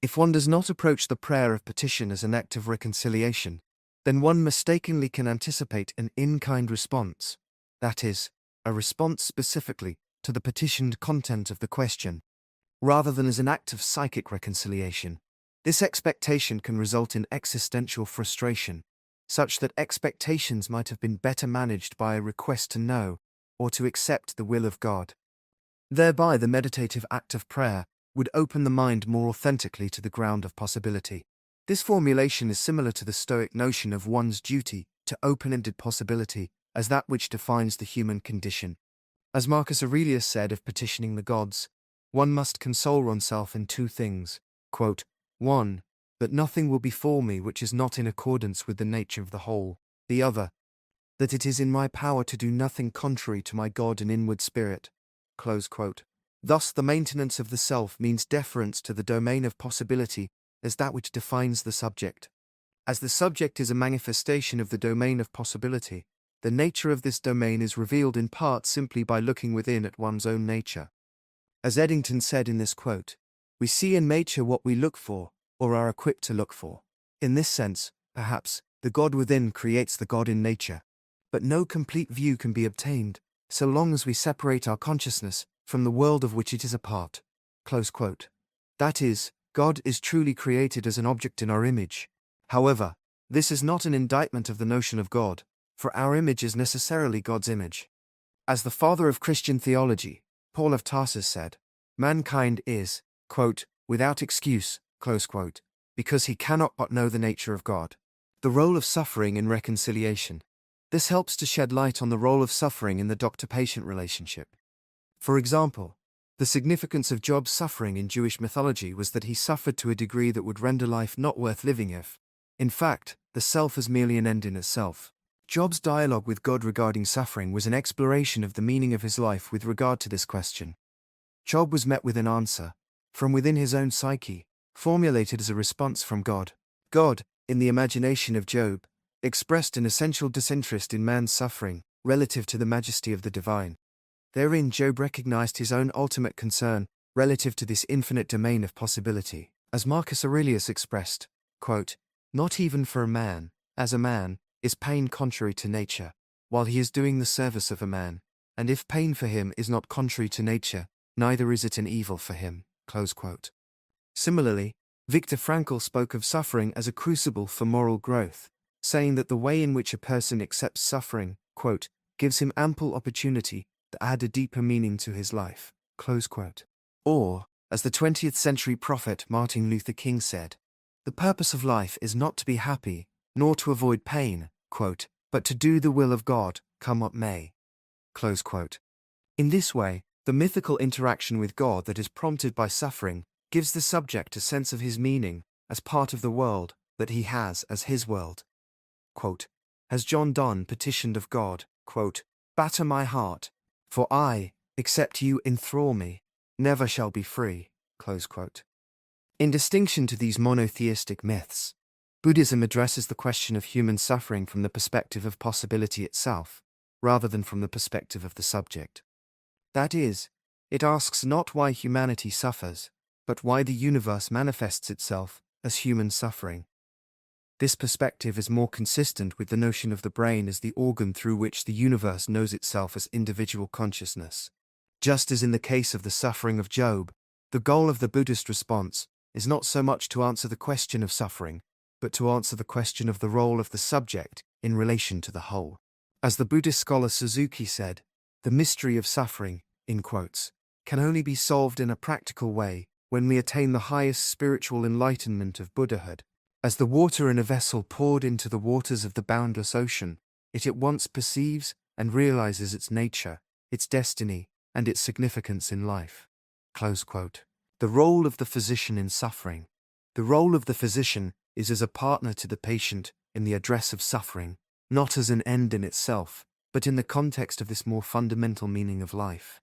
If one does not approach the prayer of petition as an act of reconciliation, then one mistakenly can anticipate an in-kind response, that is, a response specifically to the petitioned content of the question, rather than as an act of psychic reconciliation. This expectation can result in existential frustration, such that expectations might have been better managed by a request to know or to accept the will of God. Thereby, the meditative act of prayer would open the mind more authentically to the ground of possibility. This formulation is similar to the Stoic notion of one's duty to open-ended possibility as that which defines the human condition. As Marcus Aurelius said of petitioning the gods, one must console oneself in two things. Quote, 1. That nothing will befall me which is not in accordance with the nature of the whole. The other, that it is in my power to do nothing contrary to my God and inward spirit. Close quote. Thus, the maintenance of the self means deference to the domain of possibility as that which defines the subject. As the subject is a manifestation of the domain of possibility, the nature of this domain is revealed in part simply by looking within at one's own nature. As Eddington said in this quote, we see in nature what we look for, or are equipped to look for. In this sense, perhaps, the God within creates the God in nature. But no complete view can be obtained, so long as we separate our consciousness from the world of which it is a part. Close quote. That is, God is truly created as an object in our image. However, this is not an indictment of the notion of God, for our image is necessarily God's image. As the father of Christian theology, Paul of Tarsus said, mankind is, quote, without excuse, close quote, because he cannot but know the nature of God. The role of suffering in reconciliation. This helps to shed light on the role of suffering in the doctor-patient relationship. For example, the significance of Job's suffering in Jewish mythology was that he suffered to a degree that would render life not worth living if, in fact, the self is merely an end in itself. Job's dialogue with God regarding suffering was an exploration of the meaning of his life with regard to this question. Job was met with an answer, from within his own psyche, formulated as a response from God. God, in the imagination of Job, expressed an essential disinterest in man's suffering, relative to the majesty of the divine. Therein Job recognized his own ultimate concern, relative to this infinite domain of possibility. As Marcus Aurelius expressed, quote, not even for a man, as a man, is pain contrary to nature, while he is doing the service of a man, and if pain for him is not contrary to nature, neither is it an evil for him. Close quote. Similarly, Viktor Frankl spoke of suffering as a crucible for moral growth, saying that the way in which a person accepts suffering, quote, gives him ample opportunity to add a deeper meaning to his life. Close quote. Or, as the 20th century prophet Martin Luther King said, the purpose of life is not to be happy, nor to avoid pain, quote, but to do the will of God, come what may. Close quote. In this way, the mythical interaction with God that is prompted by suffering gives the subject a sense of his meaning as part of the world that he has as his world. Quote, as John Donne petitioned of God, quote, batter my heart, for I, except you enthrall me, never shall be free. Close quote. In distinction to these monotheistic myths, Buddhism addresses the question of human suffering from the perspective of possibility itself, rather than from the perspective of the subject. That is, it asks not why humanity suffers, but why the universe manifests itself as human suffering. This perspective is more consistent with the notion of the brain as the organ through which the universe knows itself as individual consciousness. Just as in the case of the suffering of Job, the goal of the Buddhist response is not so much to answer the question of suffering, but to answer the question of the role of the subject in relation to the whole. As the Buddhist scholar Suzuki said, the mystery of suffering, in quotes, can only be solved in a practical way when we attain the highest spiritual enlightenment of Buddhahood. As the water in a vessel poured into the waters of the boundless ocean, it at once perceives and realizes its nature, its destiny, and its significance in life. Close quote. The role of the physician in suffering. The role of the physician is as a partner to the patient in the address of suffering, not as an end in itself, but in the context of this more fundamental meaning of life.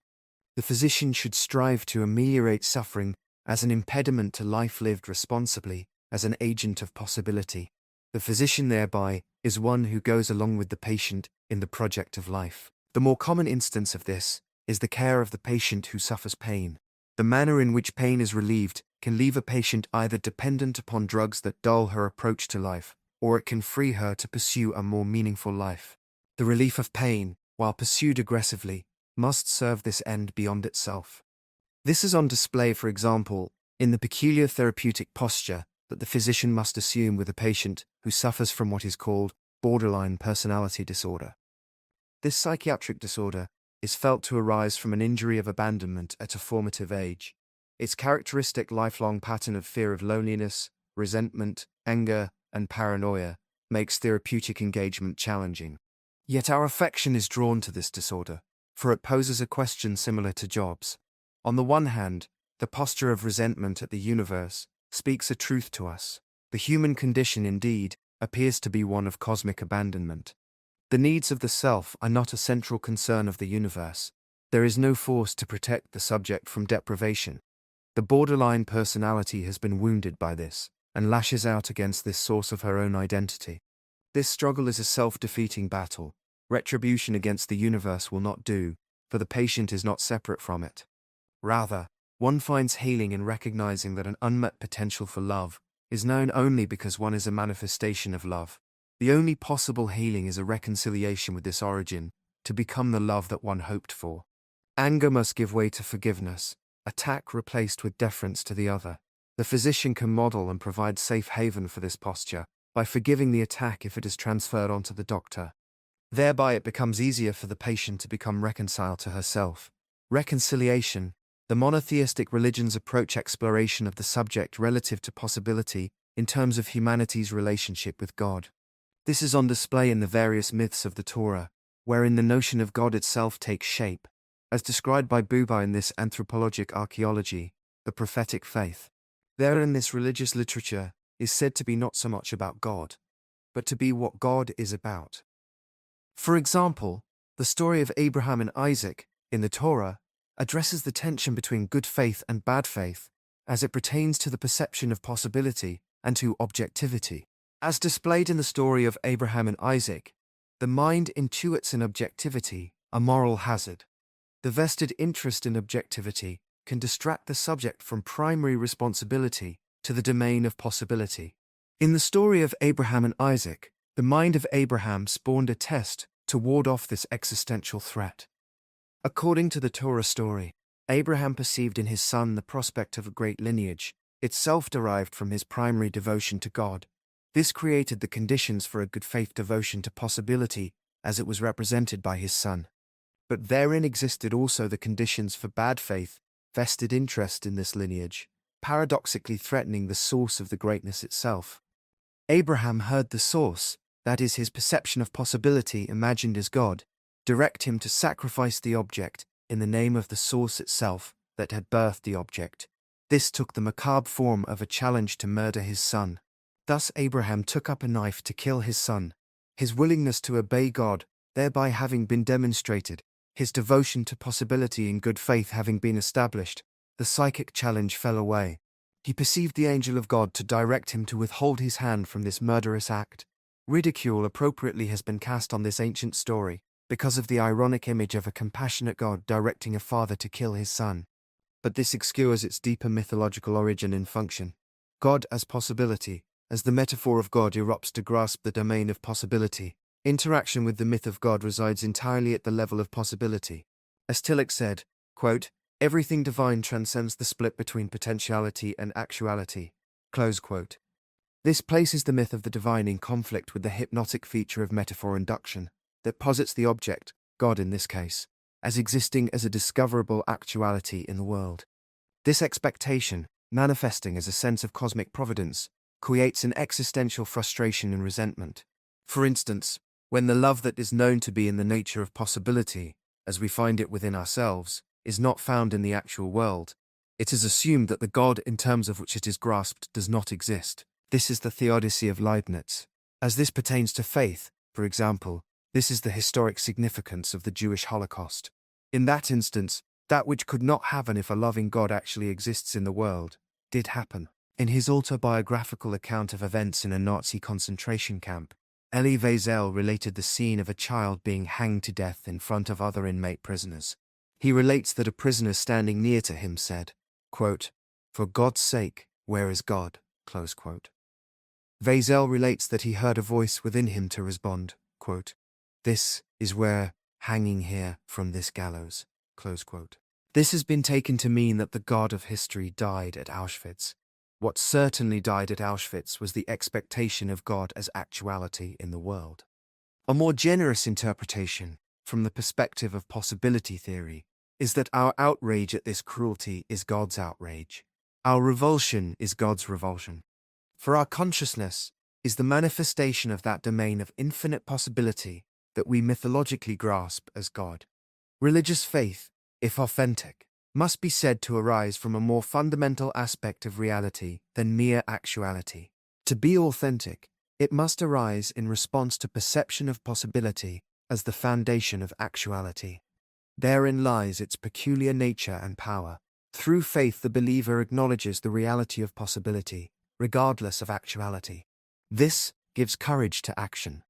The physician should strive to ameliorate suffering as an impediment to life lived responsibly, as an agent of possibility. The physician thereby is one who goes along with the patient in the project of life. The more common instance of this is the care of the patient who suffers pain. The manner in which pain is relieved can leave a patient either dependent upon drugs that dull her approach to life, or it can free her to pursue a more meaningful life. The relief of pain, while pursued aggressively, must serve this end beyond itself. This is on display, for example, in the peculiar therapeutic posture that the physician must assume with a patient who suffers from what is called borderline personality disorder. This psychiatric disorder is felt to arise from an injury of abandonment at a formative age. Its characteristic lifelong pattern of fear of loneliness, resentment, anger, and paranoia, makes therapeutic engagement challenging. Yet our affection is drawn to this disorder, for it poses a question similar to Job's. On the one hand, the posture of resentment at the universe speaks a truth to us. The human condition, indeed, appears to be one of cosmic abandonment. The needs of the self are not a central concern of the universe. There is no force to protect the subject from deprivation. The borderline personality has been wounded by this, and lashes out against this source of her own identity. This struggle is a self-defeating battle. Retribution against the universe will not do, for the patient is not separate from it. Rather, one finds healing in recognizing that an unmet potential for love is known only because one is a manifestation of love. The only possible healing is a reconciliation with this origin, to become the love that one hoped for. Anger must give way to forgiveness, attack replaced with deference to the other. The physician can model and provide safe haven for this posture, by forgiving the attack if it is transferred onto the doctor. Thereby it becomes easier for the patient to become reconciled to herself. Reconciliation. The monotheistic religions approach exploration of the subject relative to possibility in terms of humanity's relationship with God. This is on display in the various myths of the Torah, wherein the notion of God itself takes shape, as described by Buber in this anthropologic archaeology, the prophetic faith. Therein this religious literature is said to be not so much about God, but to be what God is about. For example, the story of Abraham and Isaac, in the Torah, addresses the tension between good faith and bad faith, as it pertains to the perception of possibility and to objectivity. As displayed in the story of Abraham and Isaac, the mind intuits an objectivity, a moral hazard. The vested interest in objectivity can distract the subject from primary responsibility to the domain of possibility. In the story of Abraham and Isaac, the mind of Abraham spawned a test to ward off this existential threat. According to the Torah story, Abraham perceived in his son the prospect of a great lineage, itself derived from his primary devotion to God. This created the conditions for a good faith devotion to possibility, as it was represented by his son. But therein existed also the conditions for bad faith, vested interest in this lineage, paradoxically threatening the source of the greatness itself. Abraham heard the source, that is his perception of possibility imagined as God, direct him to sacrifice the object in the name of the source itself that had birthed the object. This took the macabre form of a challenge to murder his son. Thus Abraham took up a knife to kill his son. His willingness to obey God, thereby having been demonstrated, his devotion to possibility in good faith having been established, the psychic challenge fell away. He perceived the angel of God to direct him to withhold his hand from this murderous act. Ridicule appropriately has been cast on this ancient story, because of the ironic image of a compassionate God directing a father to kill his son. But this obscures its deeper mythological origin and function. God as possibility, as the metaphor of God erupts to grasp the domain of possibility. Interaction with the myth of God resides entirely at the level of possibility. As Tillich said, quote, "Everything divine transcends the split between potentiality and actuality." Close quote. This places the myth of the divine in conflict with the hypnotic feature of metaphor induction, that posits the object, God in this case, as existing as a discoverable actuality in the world. This expectation, manifesting as a sense of cosmic providence, creates an existential frustration and resentment. For instance, when the love that is known to be in the nature of possibility, as we find it within ourselves, is not found in the actual world, it is assumed that the God in terms of which it is grasped does not exist. This is the theodicy of Leibniz. As this pertains to faith, for example, this is the historic significance of the Jewish Holocaust. In that instance, that which could not happen if a loving God actually exists in the world, did happen. In his autobiographical account of events in a Nazi concentration camp, Elie Wiesel related the scene of a child being hanged to death in front of other inmate prisoners. He relates that a prisoner standing near to him said, quote, "For God's sake, where is God?" Close quote. Wiesel relates that he heard a voice within him to respond, quote, "This is where, hanging here from this gallows." Close quote. This has been taken to mean that the God of history died at Auschwitz. What certainly died at Auschwitz was the expectation of God as actuality in the world. A more generous interpretation, from the perspective of possibility theory, is that our outrage at this cruelty is God's outrage. Our revulsion is God's revulsion. For our consciousness is the manifestation of that domain of infinite possibility that we mythologically grasp as God. Religious faith, if authentic, must be said to arise from a more fundamental aspect of reality than mere actuality. To be authentic, it must arise in response to perception of possibility as the foundation of actuality. Therein lies its peculiar nature and power. Through faith, the believer acknowledges the reality of possibility, regardless of actuality. This gives courage to action.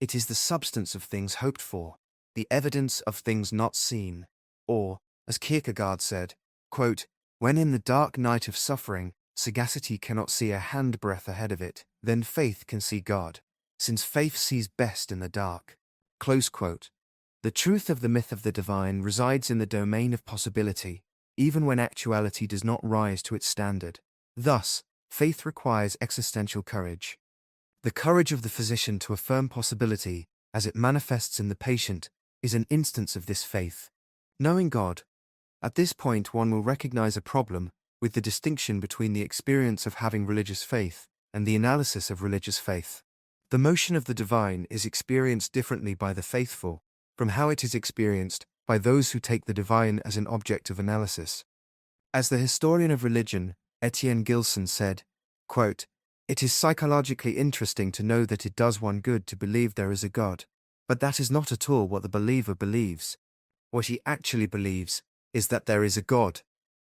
It is the substance of things hoped for, the evidence of things not seen, or, as Kierkegaard said, quote, "When in the dark night of suffering, sagacity cannot see a handbreadth ahead of it, then faith can see God, since faith sees best in the dark." Close quote. The truth of the myth of the divine resides in the domain of possibility, even when actuality does not rise to its standard. Thus, faith requires existential courage. The courage of the physician to affirm possibility, as it manifests in the patient, is an instance of this faith. Knowing God. At this point, one will recognize a problem with the distinction between the experience of having religious faith and the analysis of religious faith. The motion of the divine is experienced differently by the faithful from how it is experienced by those who take the divine as an object of analysis. As the historian of religion, Etienne Gilson, said, quote, "It is psychologically interesting to know that it does one good to believe there is a God, but that is not at all what the believer believes. What he actually believes is that there is a God."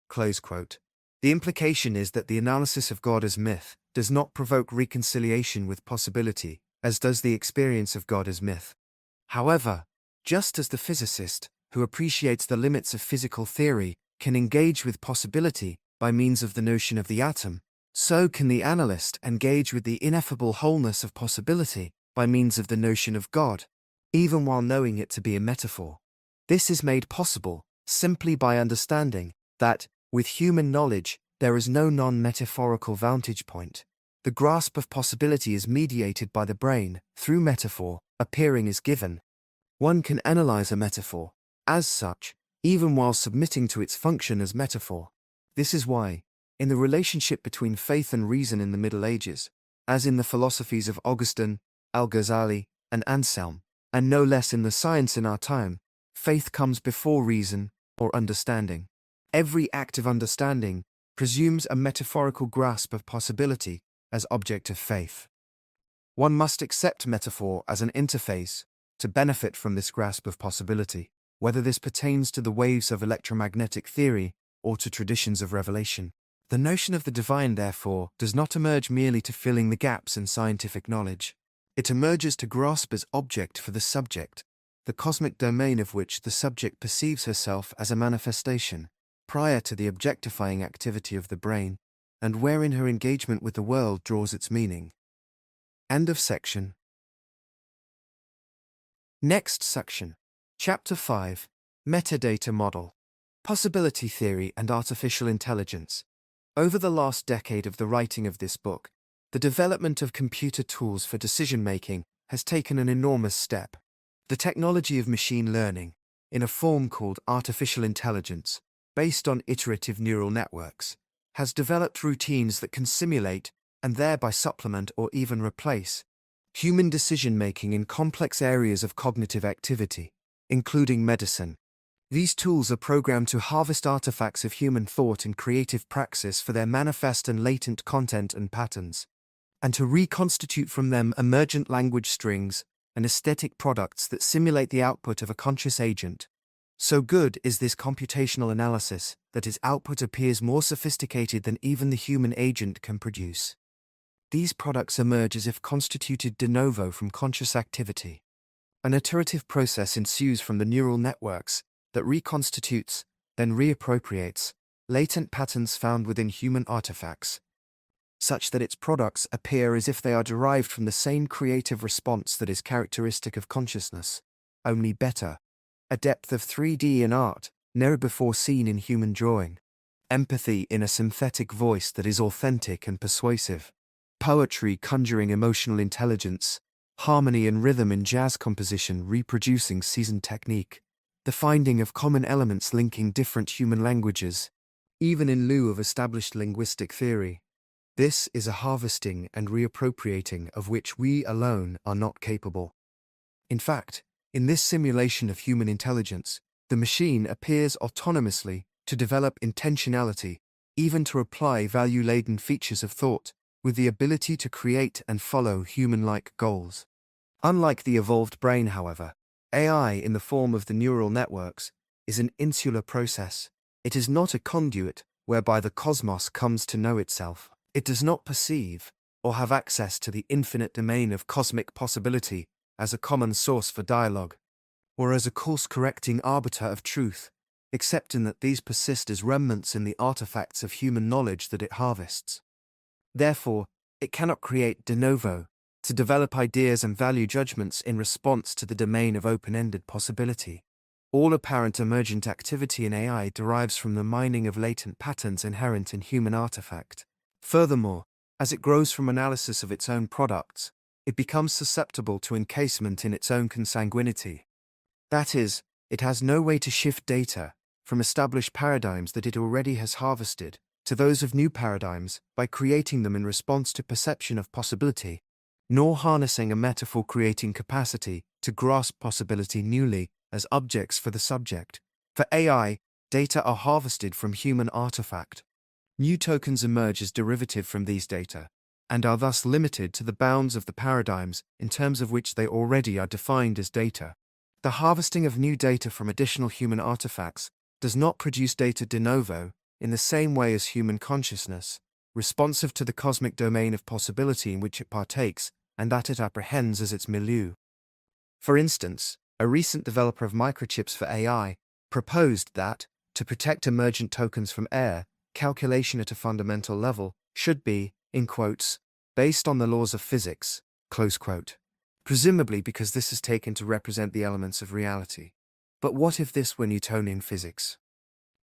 Close quote. The implication is that the analysis of God as myth does not provoke reconciliation with possibility, as does the experience of God as myth. However, just as the physicist, who appreciates the limits of physical theory, can engage with possibility by means of the notion of the atom, so can the analyst engage with the ineffable wholeness of possibility by means of the notion of God, even while knowing it to be a metaphor. This is made possible simply by understanding that, with human knowledge, there is no non-metaphorical vantage point. The grasp of possibility is mediated by the brain, through metaphor, appearing as given. One can analyze a metaphor, as such, even while submitting to its function as metaphor. This is why, in the relationship between faith and reason in the Middle Ages, as in the philosophies of Augustine, Al-Ghazali, and Anselm, and no less in the science in our time, faith comes before reason, or understanding. Every act of understanding presumes a metaphorical grasp of possibility as object of faith. One must accept metaphor as an interface to benefit from this grasp of possibility, whether this pertains to the waves of electromagnetic theory or to traditions of revelation. The notion of the divine, therefore, does not emerge merely to filling the gaps in scientific knowledge. It emerges to grasp as object for the subject, the cosmic domain of which the subject perceives herself as a manifestation, prior to the objectifying activity of the brain, and wherein her engagement with the world draws its meaning. End of section. Next section. Chapter 5. Metadata Model. Possibility Theory and Artificial Intelligence. Over the last decade of the writing of this book, the development of computer tools for decision-making has taken an enormous step. The technology of machine learning, in a form called artificial intelligence, based on iterative neural networks, has developed routines that can simulate, and thereby supplement or even replace, human decision-making in complex areas of cognitive activity, including medicine. These tools are programmed to harvest artifacts of human thought and creative praxis for their manifest and latent content and patterns, and to reconstitute from them emergent language strings and aesthetic products that simulate the output of a conscious agent. So good is this computational analysis that its output appears more sophisticated than even the human agent can produce. These products emerge as if constituted de novo from conscious activity. An iterative process ensues from the neural networks that reconstitutes, then reappropriates, latent patterns found within human artifacts, such that its products appear as if they are derived from the same creative response that is characteristic of consciousness, only better. A depth of 3D in art, never before seen in human drawing. Empathy in a synthetic voice that is authentic and persuasive. Poetry conjuring emotional intelligence. Harmony and rhythm in jazz composition reproducing seasoned technique. The finding of common elements linking different human languages, even in lieu of established linguistic theory. This is a harvesting and reappropriating of which we alone are not capable. In fact, in this simulation of human intelligence, the machine appears autonomously to develop intentionality, even to apply value-laden features of thought, with the ability to create and follow human-like goals. Unlike the evolved brain, however, AI in the form of the neural networks is an insular process. It is not a conduit whereby the cosmos comes to know itself. It does not perceive or have access to the infinite domain of cosmic possibility as a common source for dialogue, or as a course-correcting arbiter of truth, except in that these persist as remnants in the artifacts of human knowledge that it harvests. Therefore, it cannot create de novo, to develop ideas and value judgments in response to the domain of open-ended possibility. All apparent emergent activity in AI derives from the mining of latent patterns inherent in human artifact. Furthermore, as it grows from analysis of its own products, it becomes susceptible to encasement in its own consanguinity. That is, it has no way to shift data from established paradigms that it already has harvested to those of new paradigms by creating them in response to perception of possibility, nor harnessing a metaphor-creating capacity to grasp possibility newly as objects for the subject. For AI, data are harvested from human artifact. New tokens emerge as derivative from these data, and are thus limited to the bounds of the paradigms in terms of which they already are defined as data. The harvesting of new data from additional human artifacts does not produce data de novo in the same way as human consciousness, responsive to the cosmic domain of possibility in which it partakes and that it apprehends as its milieu. For instance, a recent developer of microchips for AI proposed that, to protect emergent tokens from error, calculation at a fundamental level should be, in quotes, based on the laws of physics, close quote. Presumably because this is taken to represent the elements of reality. But what if this were Newtonian physics?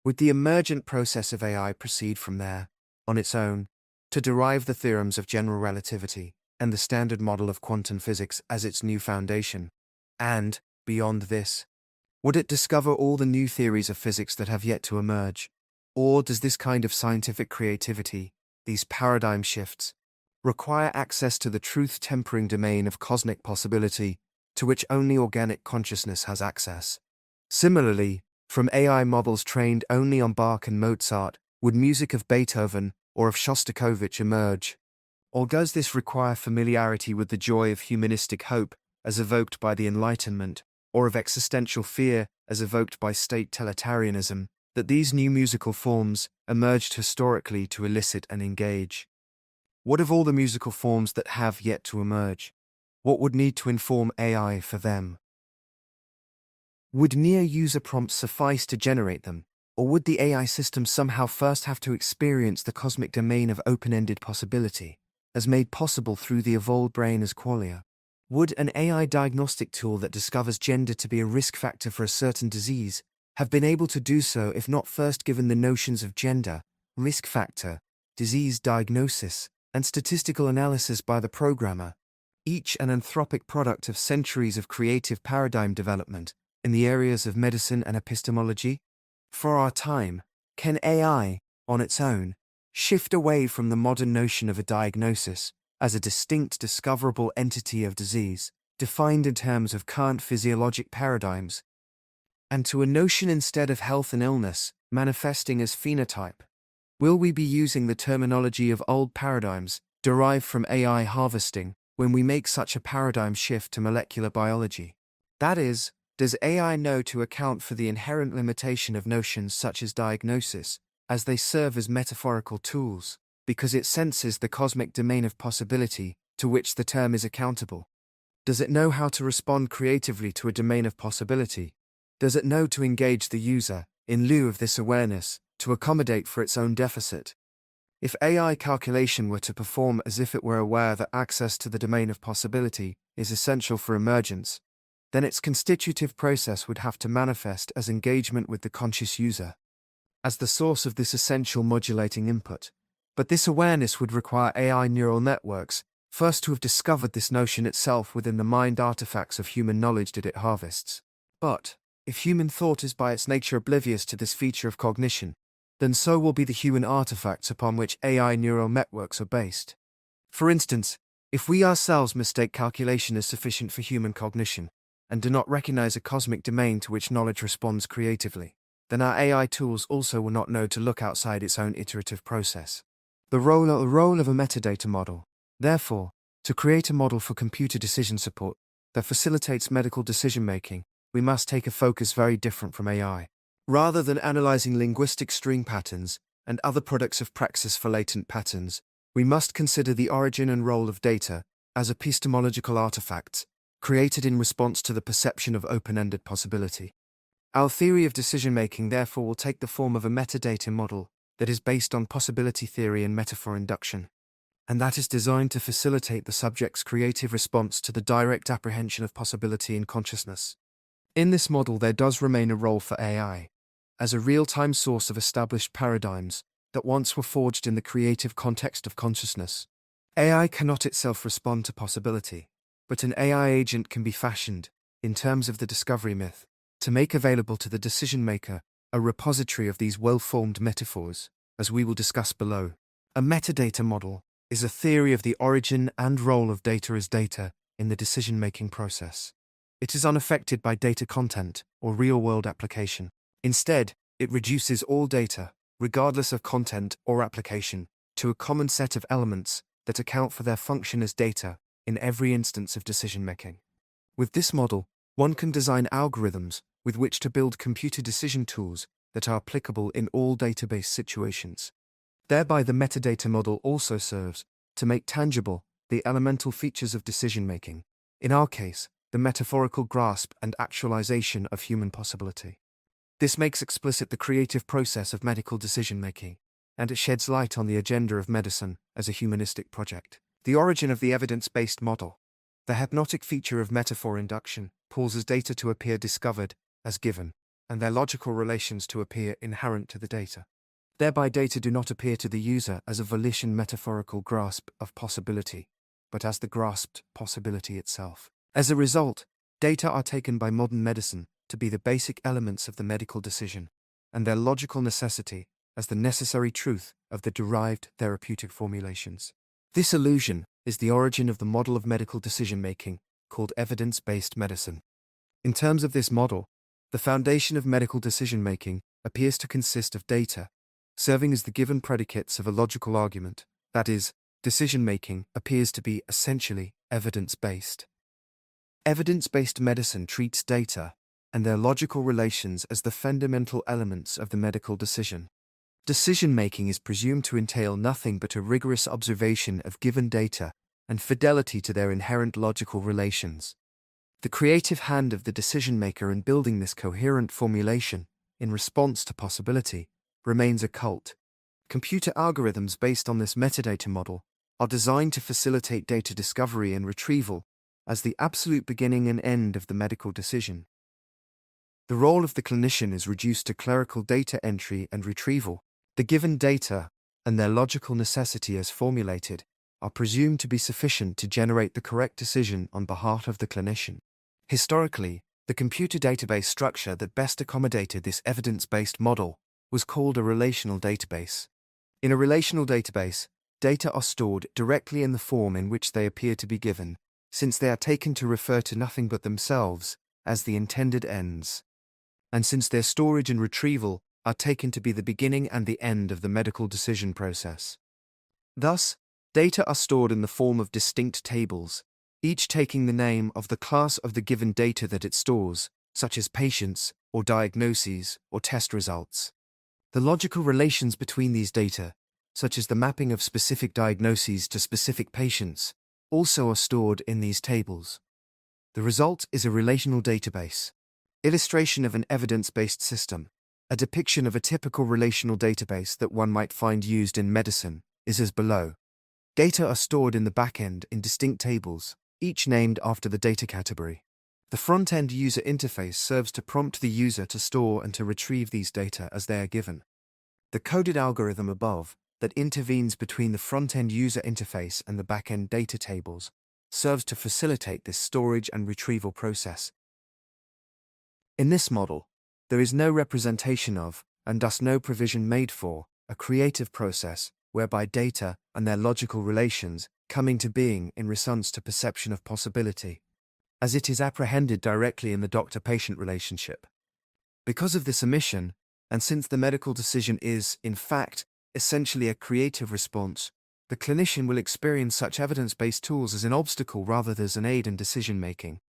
Would the emergent process of AI proceed from there, on its own, to derive the theorems of general relativity and the standard model of quantum physics as its new foundation? And, beyond this, would it discover all the new theories of physics that have yet to emerge? Or does this kind of scientific creativity, these paradigm shifts, require access to the truth-tempering domain of cosmic possibility, to which only organic consciousness has access? Similarly, from AI models trained only on Bach and Mozart, would music of Beethoven or of Shostakovich emerge? Or does this require familiarity with the joy of humanistic hope as evoked by the Enlightenment, or of existential fear as evoked by state totalitarianism, that these new musical forms emerged historically to elicit and engage? What of all the musical forms that have yet to emerge? What would need to inform AI for them? Would near-user prompts suffice to generate them, or would the AI system somehow first have to experience the cosmic domain of open-ended possibility, as made possible through the evolved brain as qualia? Would an AI diagnostic tool that discovers gender to be a risk factor for a certain disease have been able to do so if not first given the notions of gender, risk factor, disease diagnosis, and statistical analysis by the programmer, each an anthropic product of centuries of creative paradigm development in the areas of medicine and epistemology? For our time, can AI, on its own, shift away from the modern notion of a diagnosis as a distinct discoverable entity of disease, defined in terms of current physiologic paradigms, and to a notion instead of health and illness, manifesting as phenotype? Will we be using the terminology of old paradigms, derived from AI harvesting, when we make such a paradigm shift to molecular biology? That is, does AI know to account for the inherent limitation of notions such as diagnosis, as they serve as metaphorical tools, because it senses the cosmic domain of possibility to which the term is accountable? Does it know how to respond creatively to a domain of possibility? Does it know to engage the user, in lieu of this awareness, to accommodate for its own deficit? If AI calculation were to perform as if it were aware that access to the domain of possibility is essential for emergence, then its constitutive process would have to manifest as engagement with the conscious user, as the source of this essential modulating input. But this awareness would require AI neural networks first to have discovered this notion itself within the mind artifacts of human knowledge that it harvests. But, if human thought is by its nature oblivious to this feature of cognition, then so will be the human artifacts upon which AI neural networks are based. For instance, if we ourselves mistake calculation as sufficient for human cognition, and do not recognize a cosmic domain to which knowledge responds creatively, then our AI tools also will not know to look outside its own iterative process. The role of a metadata model, therefore, to create a model for computer decision support that facilitates medical decision-making, we must take a focus very different from AI. Rather than analyzing linguistic string patterns and other products of praxis for latent patterns, we must consider the origin and role of data as epistemological artifacts, created in response to the perception of open-ended possibility. Our theory of decision-making therefore will take the form of a metadata model that is based on possibility theory and metaphor induction, and that is designed to facilitate the subject's creative response to the direct apprehension of possibility in consciousness. In this model, there does remain a role for AI, as a real-time source of established paradigms that once were forged in the creative context of consciousness. AI cannot itself respond to possibility, but an AI agent can be fashioned, in terms of the discovery myth, to make available to the decision-maker a repository of these well-formed metaphors, as we will discuss below. A metadata model is a theory of the origin and role of data as data in the decision-making process. It is unaffected by data content or real-world application. Instead, it reduces all data, regardless of content or application, to a common set of elements that account for their function as data in every instance of decision-making. With this model, one can design algorithms with which to build computer decision tools that are applicable in all database situations. Thereby, the metadata model also serves to make tangible the elemental features of decision-making, in our case, the metaphorical grasp and actualization of human possibility. This makes explicit the creative process of medical decision-making, and it sheds light on the agenda of medicine as a humanistic project. The origin of the evidence-based model. The hypnotic feature of metaphor induction causes data to appear discovered as given, and their logical relations to appear inherent to the data. Thereby, data do not appear to the user as a volition metaphorical grasp of possibility, but as the grasped possibility itself. As a result, data are taken by modern medicine to be the basic elements of the medical decision, and their logical necessity as the necessary truth of the derived therapeutic formulations. This illusion is the origin of the model of medical decision-making called evidence-based medicine. In terms of this model, the foundation of medical decision-making appears to consist of data, serving as the given predicates of a logical argument. That is, decision-making appears to be essentially evidence-based. Evidence-based medicine treats data and their logical relations as the fundamental elements of the medical decision. Decision-making is presumed to entail nothing but a rigorous observation of given data and fidelity to their inherent logical relations. The creative hand of the decision-maker in building this coherent formulation, in response to possibility, remains occult. Computer algorithms based on this metadata model are designed to facilitate data discovery and retrieval as the absolute beginning and end of the medical decision. The role of the clinician is reduced to clerical data entry and retrieval. The given data, and their logical necessity as formulated, are presumed to be sufficient to generate the correct decision on behalf of the clinician. Historically, the computer database structure that best accommodated this evidence-based model was called a relational database. In a relational database, data are stored directly in the form in which they appear to be given, since they are taken to refer to nothing but themselves as the intended ends, and since their storage and retrieval are taken to be the beginning and the end of the medical decision process. Thus, data are stored in the form of distinct tables, each taking the name of the class of the given data that it stores, such as patients, or diagnoses, or test results. The logical relations between these data, such as the mapping of specific diagnoses to specific patients, also are stored in these tables. The result is a relational database. Illustration of an evidence-based system. A depiction of a typical relational database that one might find used in medicine is as below. Data are stored in the backend in distinct tables, each named after the data category. The front-end user interface serves to prompt the user to store and to retrieve these data as they are given. The coded algorithm above, that intervenes between the front-end user interface and the back-end data tables, serves to facilitate this storage and retrieval process. In this model, there is no representation of, and thus no provision made for, a creative process whereby data and their logical relations come into being in response to perception of possibility, as it is apprehended directly in the doctor-patient relationship. Because of this omission, and since the medical decision is, in fact, essentially a creative response, the clinician will experience such evidence-based tools as an obstacle rather than as an aid in decision-making.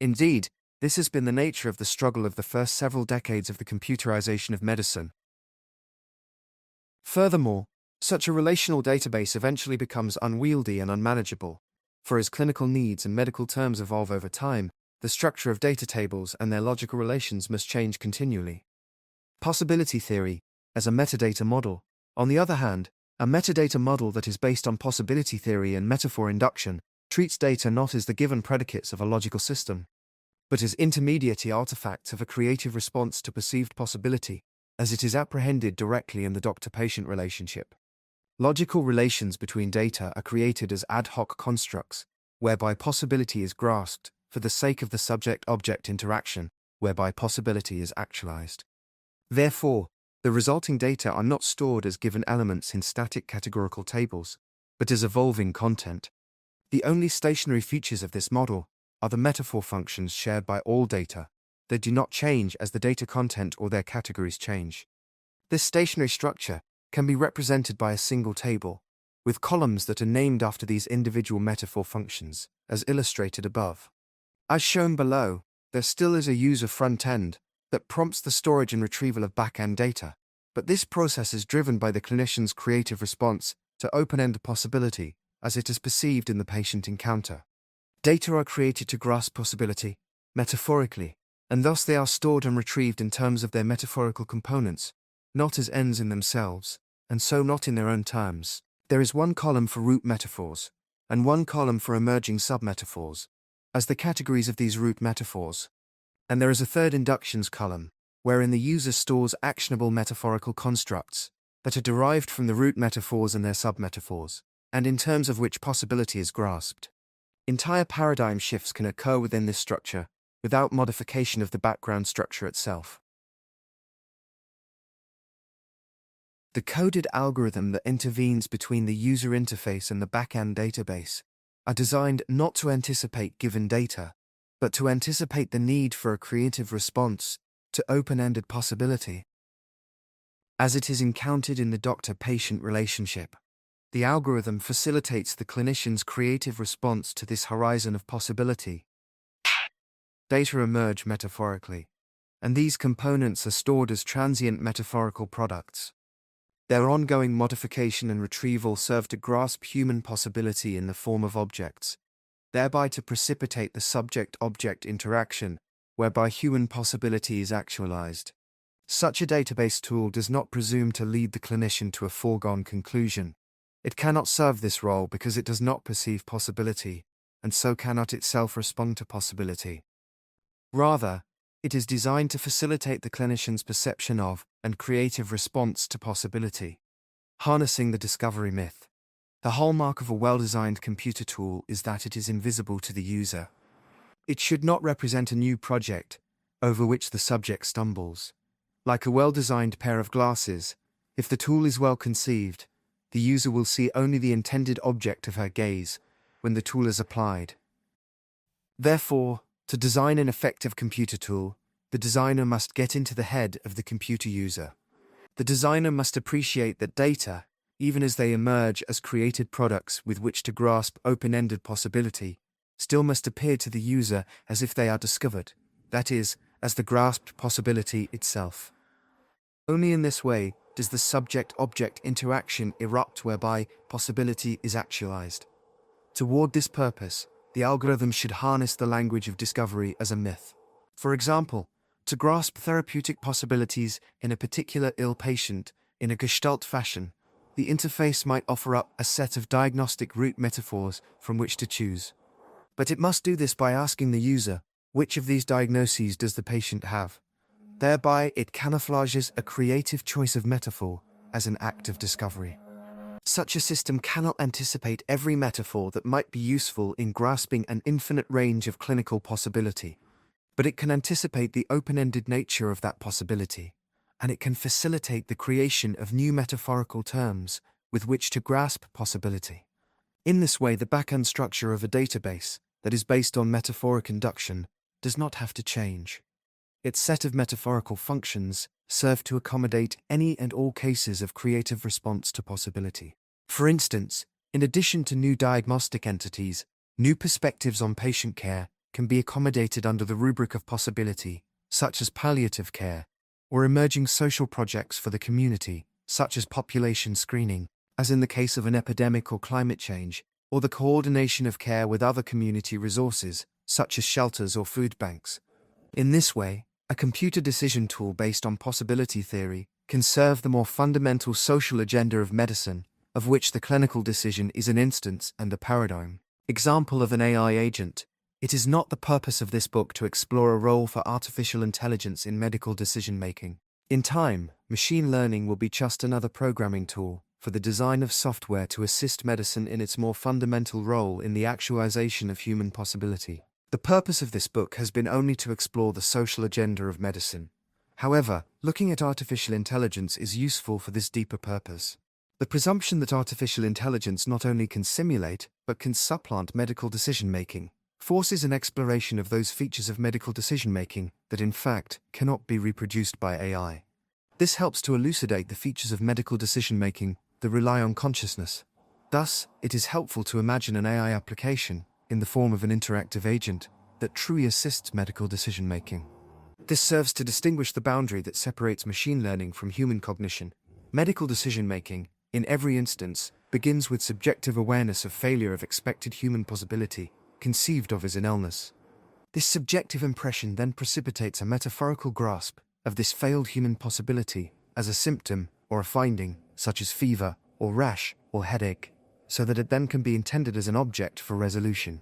Indeed, this has been the nature of the struggle of the first several decades of the computerization of medicine. Furthermore, such a relational database eventually becomes unwieldy and unmanageable, for as clinical needs and medical terms evolve over time, the structure of data tables and their logical relations must change continually. Possibility theory, as a metadata model, on the other hand, a metadata model that is based on possibility theory and metaphor induction, treats data not as the given predicates of a logical system, but as intermediate artifacts of a creative response to perceived possibility, as it is apprehended directly in the doctor-patient relationship. Logical relations between data are created as ad hoc constructs, whereby possibility is grasped for the sake of the subject-object interaction, whereby possibility is actualized. Therefore, the resulting data are not stored as given elements in static categorical tables, but as evolving content. The only stationary features of this model are the metaphor functions shared by all data. They do not change as the data content or their categories change. This stationary structure can be represented by a single table, with columns that are named after these individual metaphor functions, as illustrated above. As shown below, there still is a user front end that prompts the storage and retrieval of back-end data, but this process is driven by the clinician's creative response to open-ended possibility as it is perceived in the patient encounter. Data are created to grasp possibility, metaphorically, and thus they are stored and retrieved in terms of their metaphorical components, not as ends in themselves, and so not in their own terms. There is one column for root metaphors, and one column for emerging submetaphors, as the categories of these root metaphors. And there is a third inductions column, wherein the user stores actionable metaphorical constructs that are derived from the root metaphors and their submetaphors, and in terms of which possibility is grasped. Entire paradigm shifts can occur within this structure, without modification of the background structure itself. The coded algorithm that intervenes between the user interface and the backend database are designed not to anticipate given data, but to anticipate the need for a creative response to open-ended possibility. As it is encountered in the doctor-patient relationship, the algorithm facilitates the clinician's creative response to this horizon of possibility. Data emerge metaphorically, and these components are stored as transient metaphorical products. Their ongoing modification and retrieval serve to grasp human possibility in the form of objects, thereby to precipitate the subject-object interaction, whereby human possibility is actualized. Such a database tool does not presume to lead the clinician to a foregone conclusion. It cannot serve this role because it does not perceive possibility, and so cannot itself respond to possibility. Rather, it is designed to facilitate the clinician's perception of and creative response to possibility. Harnessing the discovery myth. The hallmark of a well-designed computer tool is that it is invisible to the user. It should not represent a new project over which the subject stumbles. Like a well-designed pair of glasses, if the tool is well conceived, the user will see only the intended object of her gaze when the tool is applied. Therefore, to design an effective computer tool, the designer must get into the head of the computer user. The designer must appreciate that data, even as they emerge as created products with which to grasp open-ended possibility, still must appear to the user as if they are discovered, that is, as the grasped possibility itself. Only in this way does the subject-object interaction erupt whereby possibility is actualized. Toward this purpose, the algorithm should harness the language of discovery as a myth. For example, to grasp therapeutic possibilities in a particular ill patient in a gestalt fashion, the interface might offer up a set of diagnostic root metaphors from which to choose. But it must do this by asking the user, which of these diagnoses does the patient have? Thereby, it camouflages a creative choice of metaphor as an act of discovery. Such a system cannot anticipate every metaphor that might be useful in grasping an infinite range of clinical possibility, but it can anticipate the open-ended nature of that possibility, and it can facilitate the creation of new metaphorical terms with which to grasp possibility. In this way, the back-end structure of a database that is based on metaphoric induction does not have to change. Its set of metaphorical functions serve to accommodate any and all cases of creative response to possibility. For instance, in addition to new diagnostic entities, new perspectives on patient care can be accommodated under the rubric of possibility, such as palliative care, or emerging social projects for the community, such as population screening, as in the case of an epidemic or climate change, or the coordination of care with other community resources, such as shelters or food banks. In this way, a computer decision tool based on possibility theory can serve the more fundamental social agenda of medicine, of which the clinical decision is an instance and a paradigm. Example of an AI agent. It is not the purpose of this book to explore a role for artificial intelligence in medical decision-making. In time, machine learning will be just another programming tool for the design of software to assist medicine in its more fundamental role in the actualization of human possibility. The purpose of this book has been only to explore the social agenda of medicine. However, looking at artificial intelligence is useful for this deeper purpose. The presumption that artificial intelligence not only can simulate, but can supplant medical decision-making, forces an exploration of those features of medical decision-making that in fact cannot be reproduced by AI. This helps to elucidate the features of medical decision-making that rely on consciousness. Thus, it is helpful to imagine an AI application in the form of an interactive agent that truly assists medical decision-making. This serves to distinguish the boundary that separates machine learning from human cognition. Medical decision-making, in every instance, begins with subjective awareness of failure of expected human possibility, conceived of as an illness. This subjective impression then precipitates a metaphorical grasp of this failed human possibility as a symptom or a finding, such as fever, or rash, or headache, so that it then can be intended as an object for resolution.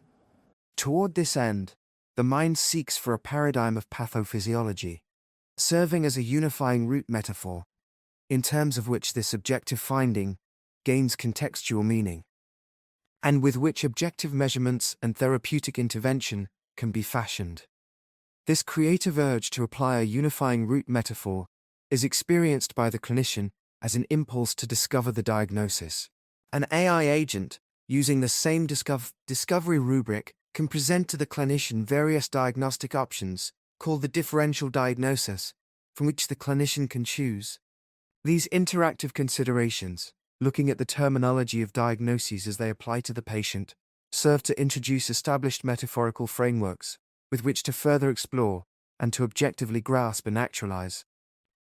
Toward this end, the mind seeks for a paradigm of pathophysiology, serving as a unifying root metaphor, in terms of which this objective finding gains contextual meaning, and with which objective measurements and therapeutic intervention can be fashioned. This creative urge to apply a unifying root metaphor is experienced by the clinician as an impulse to discover the diagnosis. An AI agent, using the same discovery rubric, can present to the clinician various diagnostic options, called the differential diagnosis, from which the clinician can choose. These interactive considerations, looking at the terminology of diagnoses as they apply to the patient, serve to introduce established metaphorical frameworks with which to further explore and to objectively grasp and actualize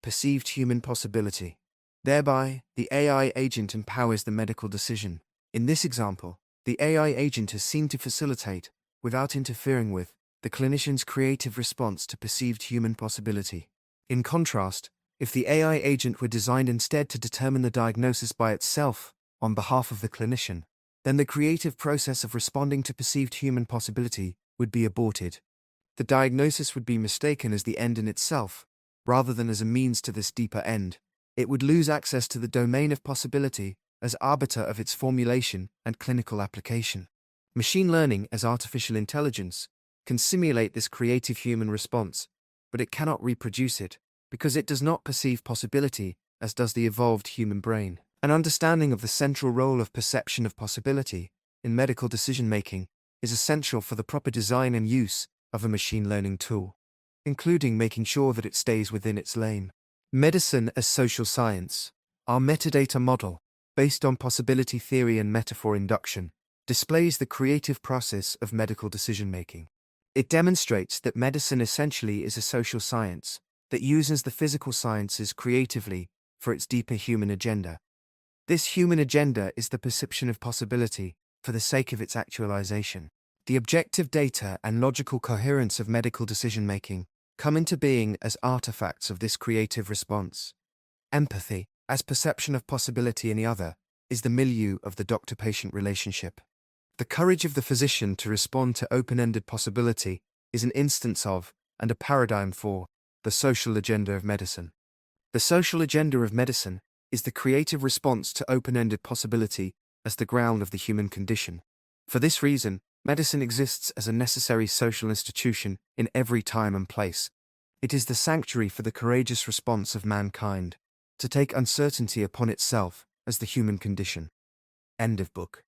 perceived human possibility. Thereby, the AI agent empowers the medical decision. In this example, the AI agent is seen to facilitate, without interfering with, the clinician's creative response to perceived human possibility. In contrast, if the AI agent were designed instead to determine the diagnosis by itself, on behalf of the clinician, then the creative process of responding to perceived human possibility would be aborted. The diagnosis would be mistaken as the end in itself, rather than as a means to this deeper end. It would lose access to the domain of possibility as arbiter of its formulation and clinical application. Machine learning, as artificial intelligence, can simulate this creative human response, but it cannot reproduce it, because it does not perceive possibility as does the evolved human brain. An understanding of the central role of perception of possibility in medical decision-making is essential for the proper design and use of a machine learning tool, including making sure that it stays within its lane. Medicine as social science. Our metadata model, based on possibility theory and metaphor induction, displays the creative process of medical decision-making. It demonstrates that medicine essentially is a social science that uses the physical sciences creatively for its deeper human agenda. This human agenda is the perception of possibility for the sake of its actualization. The objective data and logical coherence of medical decision-making come into being as artifacts of this creative response. Empathy, as perception of possibility in the other, is the milieu of the doctor-patient relationship. The courage of the physician to respond to open-ended possibility is an instance of, and a paradigm for, the social agenda of medicine. The social agenda of medicine is the creative response to open-ended possibility as the ground of the human condition. For this reason, medicine exists as a necessary social institution in every time and place. It is the sanctuary for the courageous response of mankind, to take uncertainty upon itself as the human condition. End of book.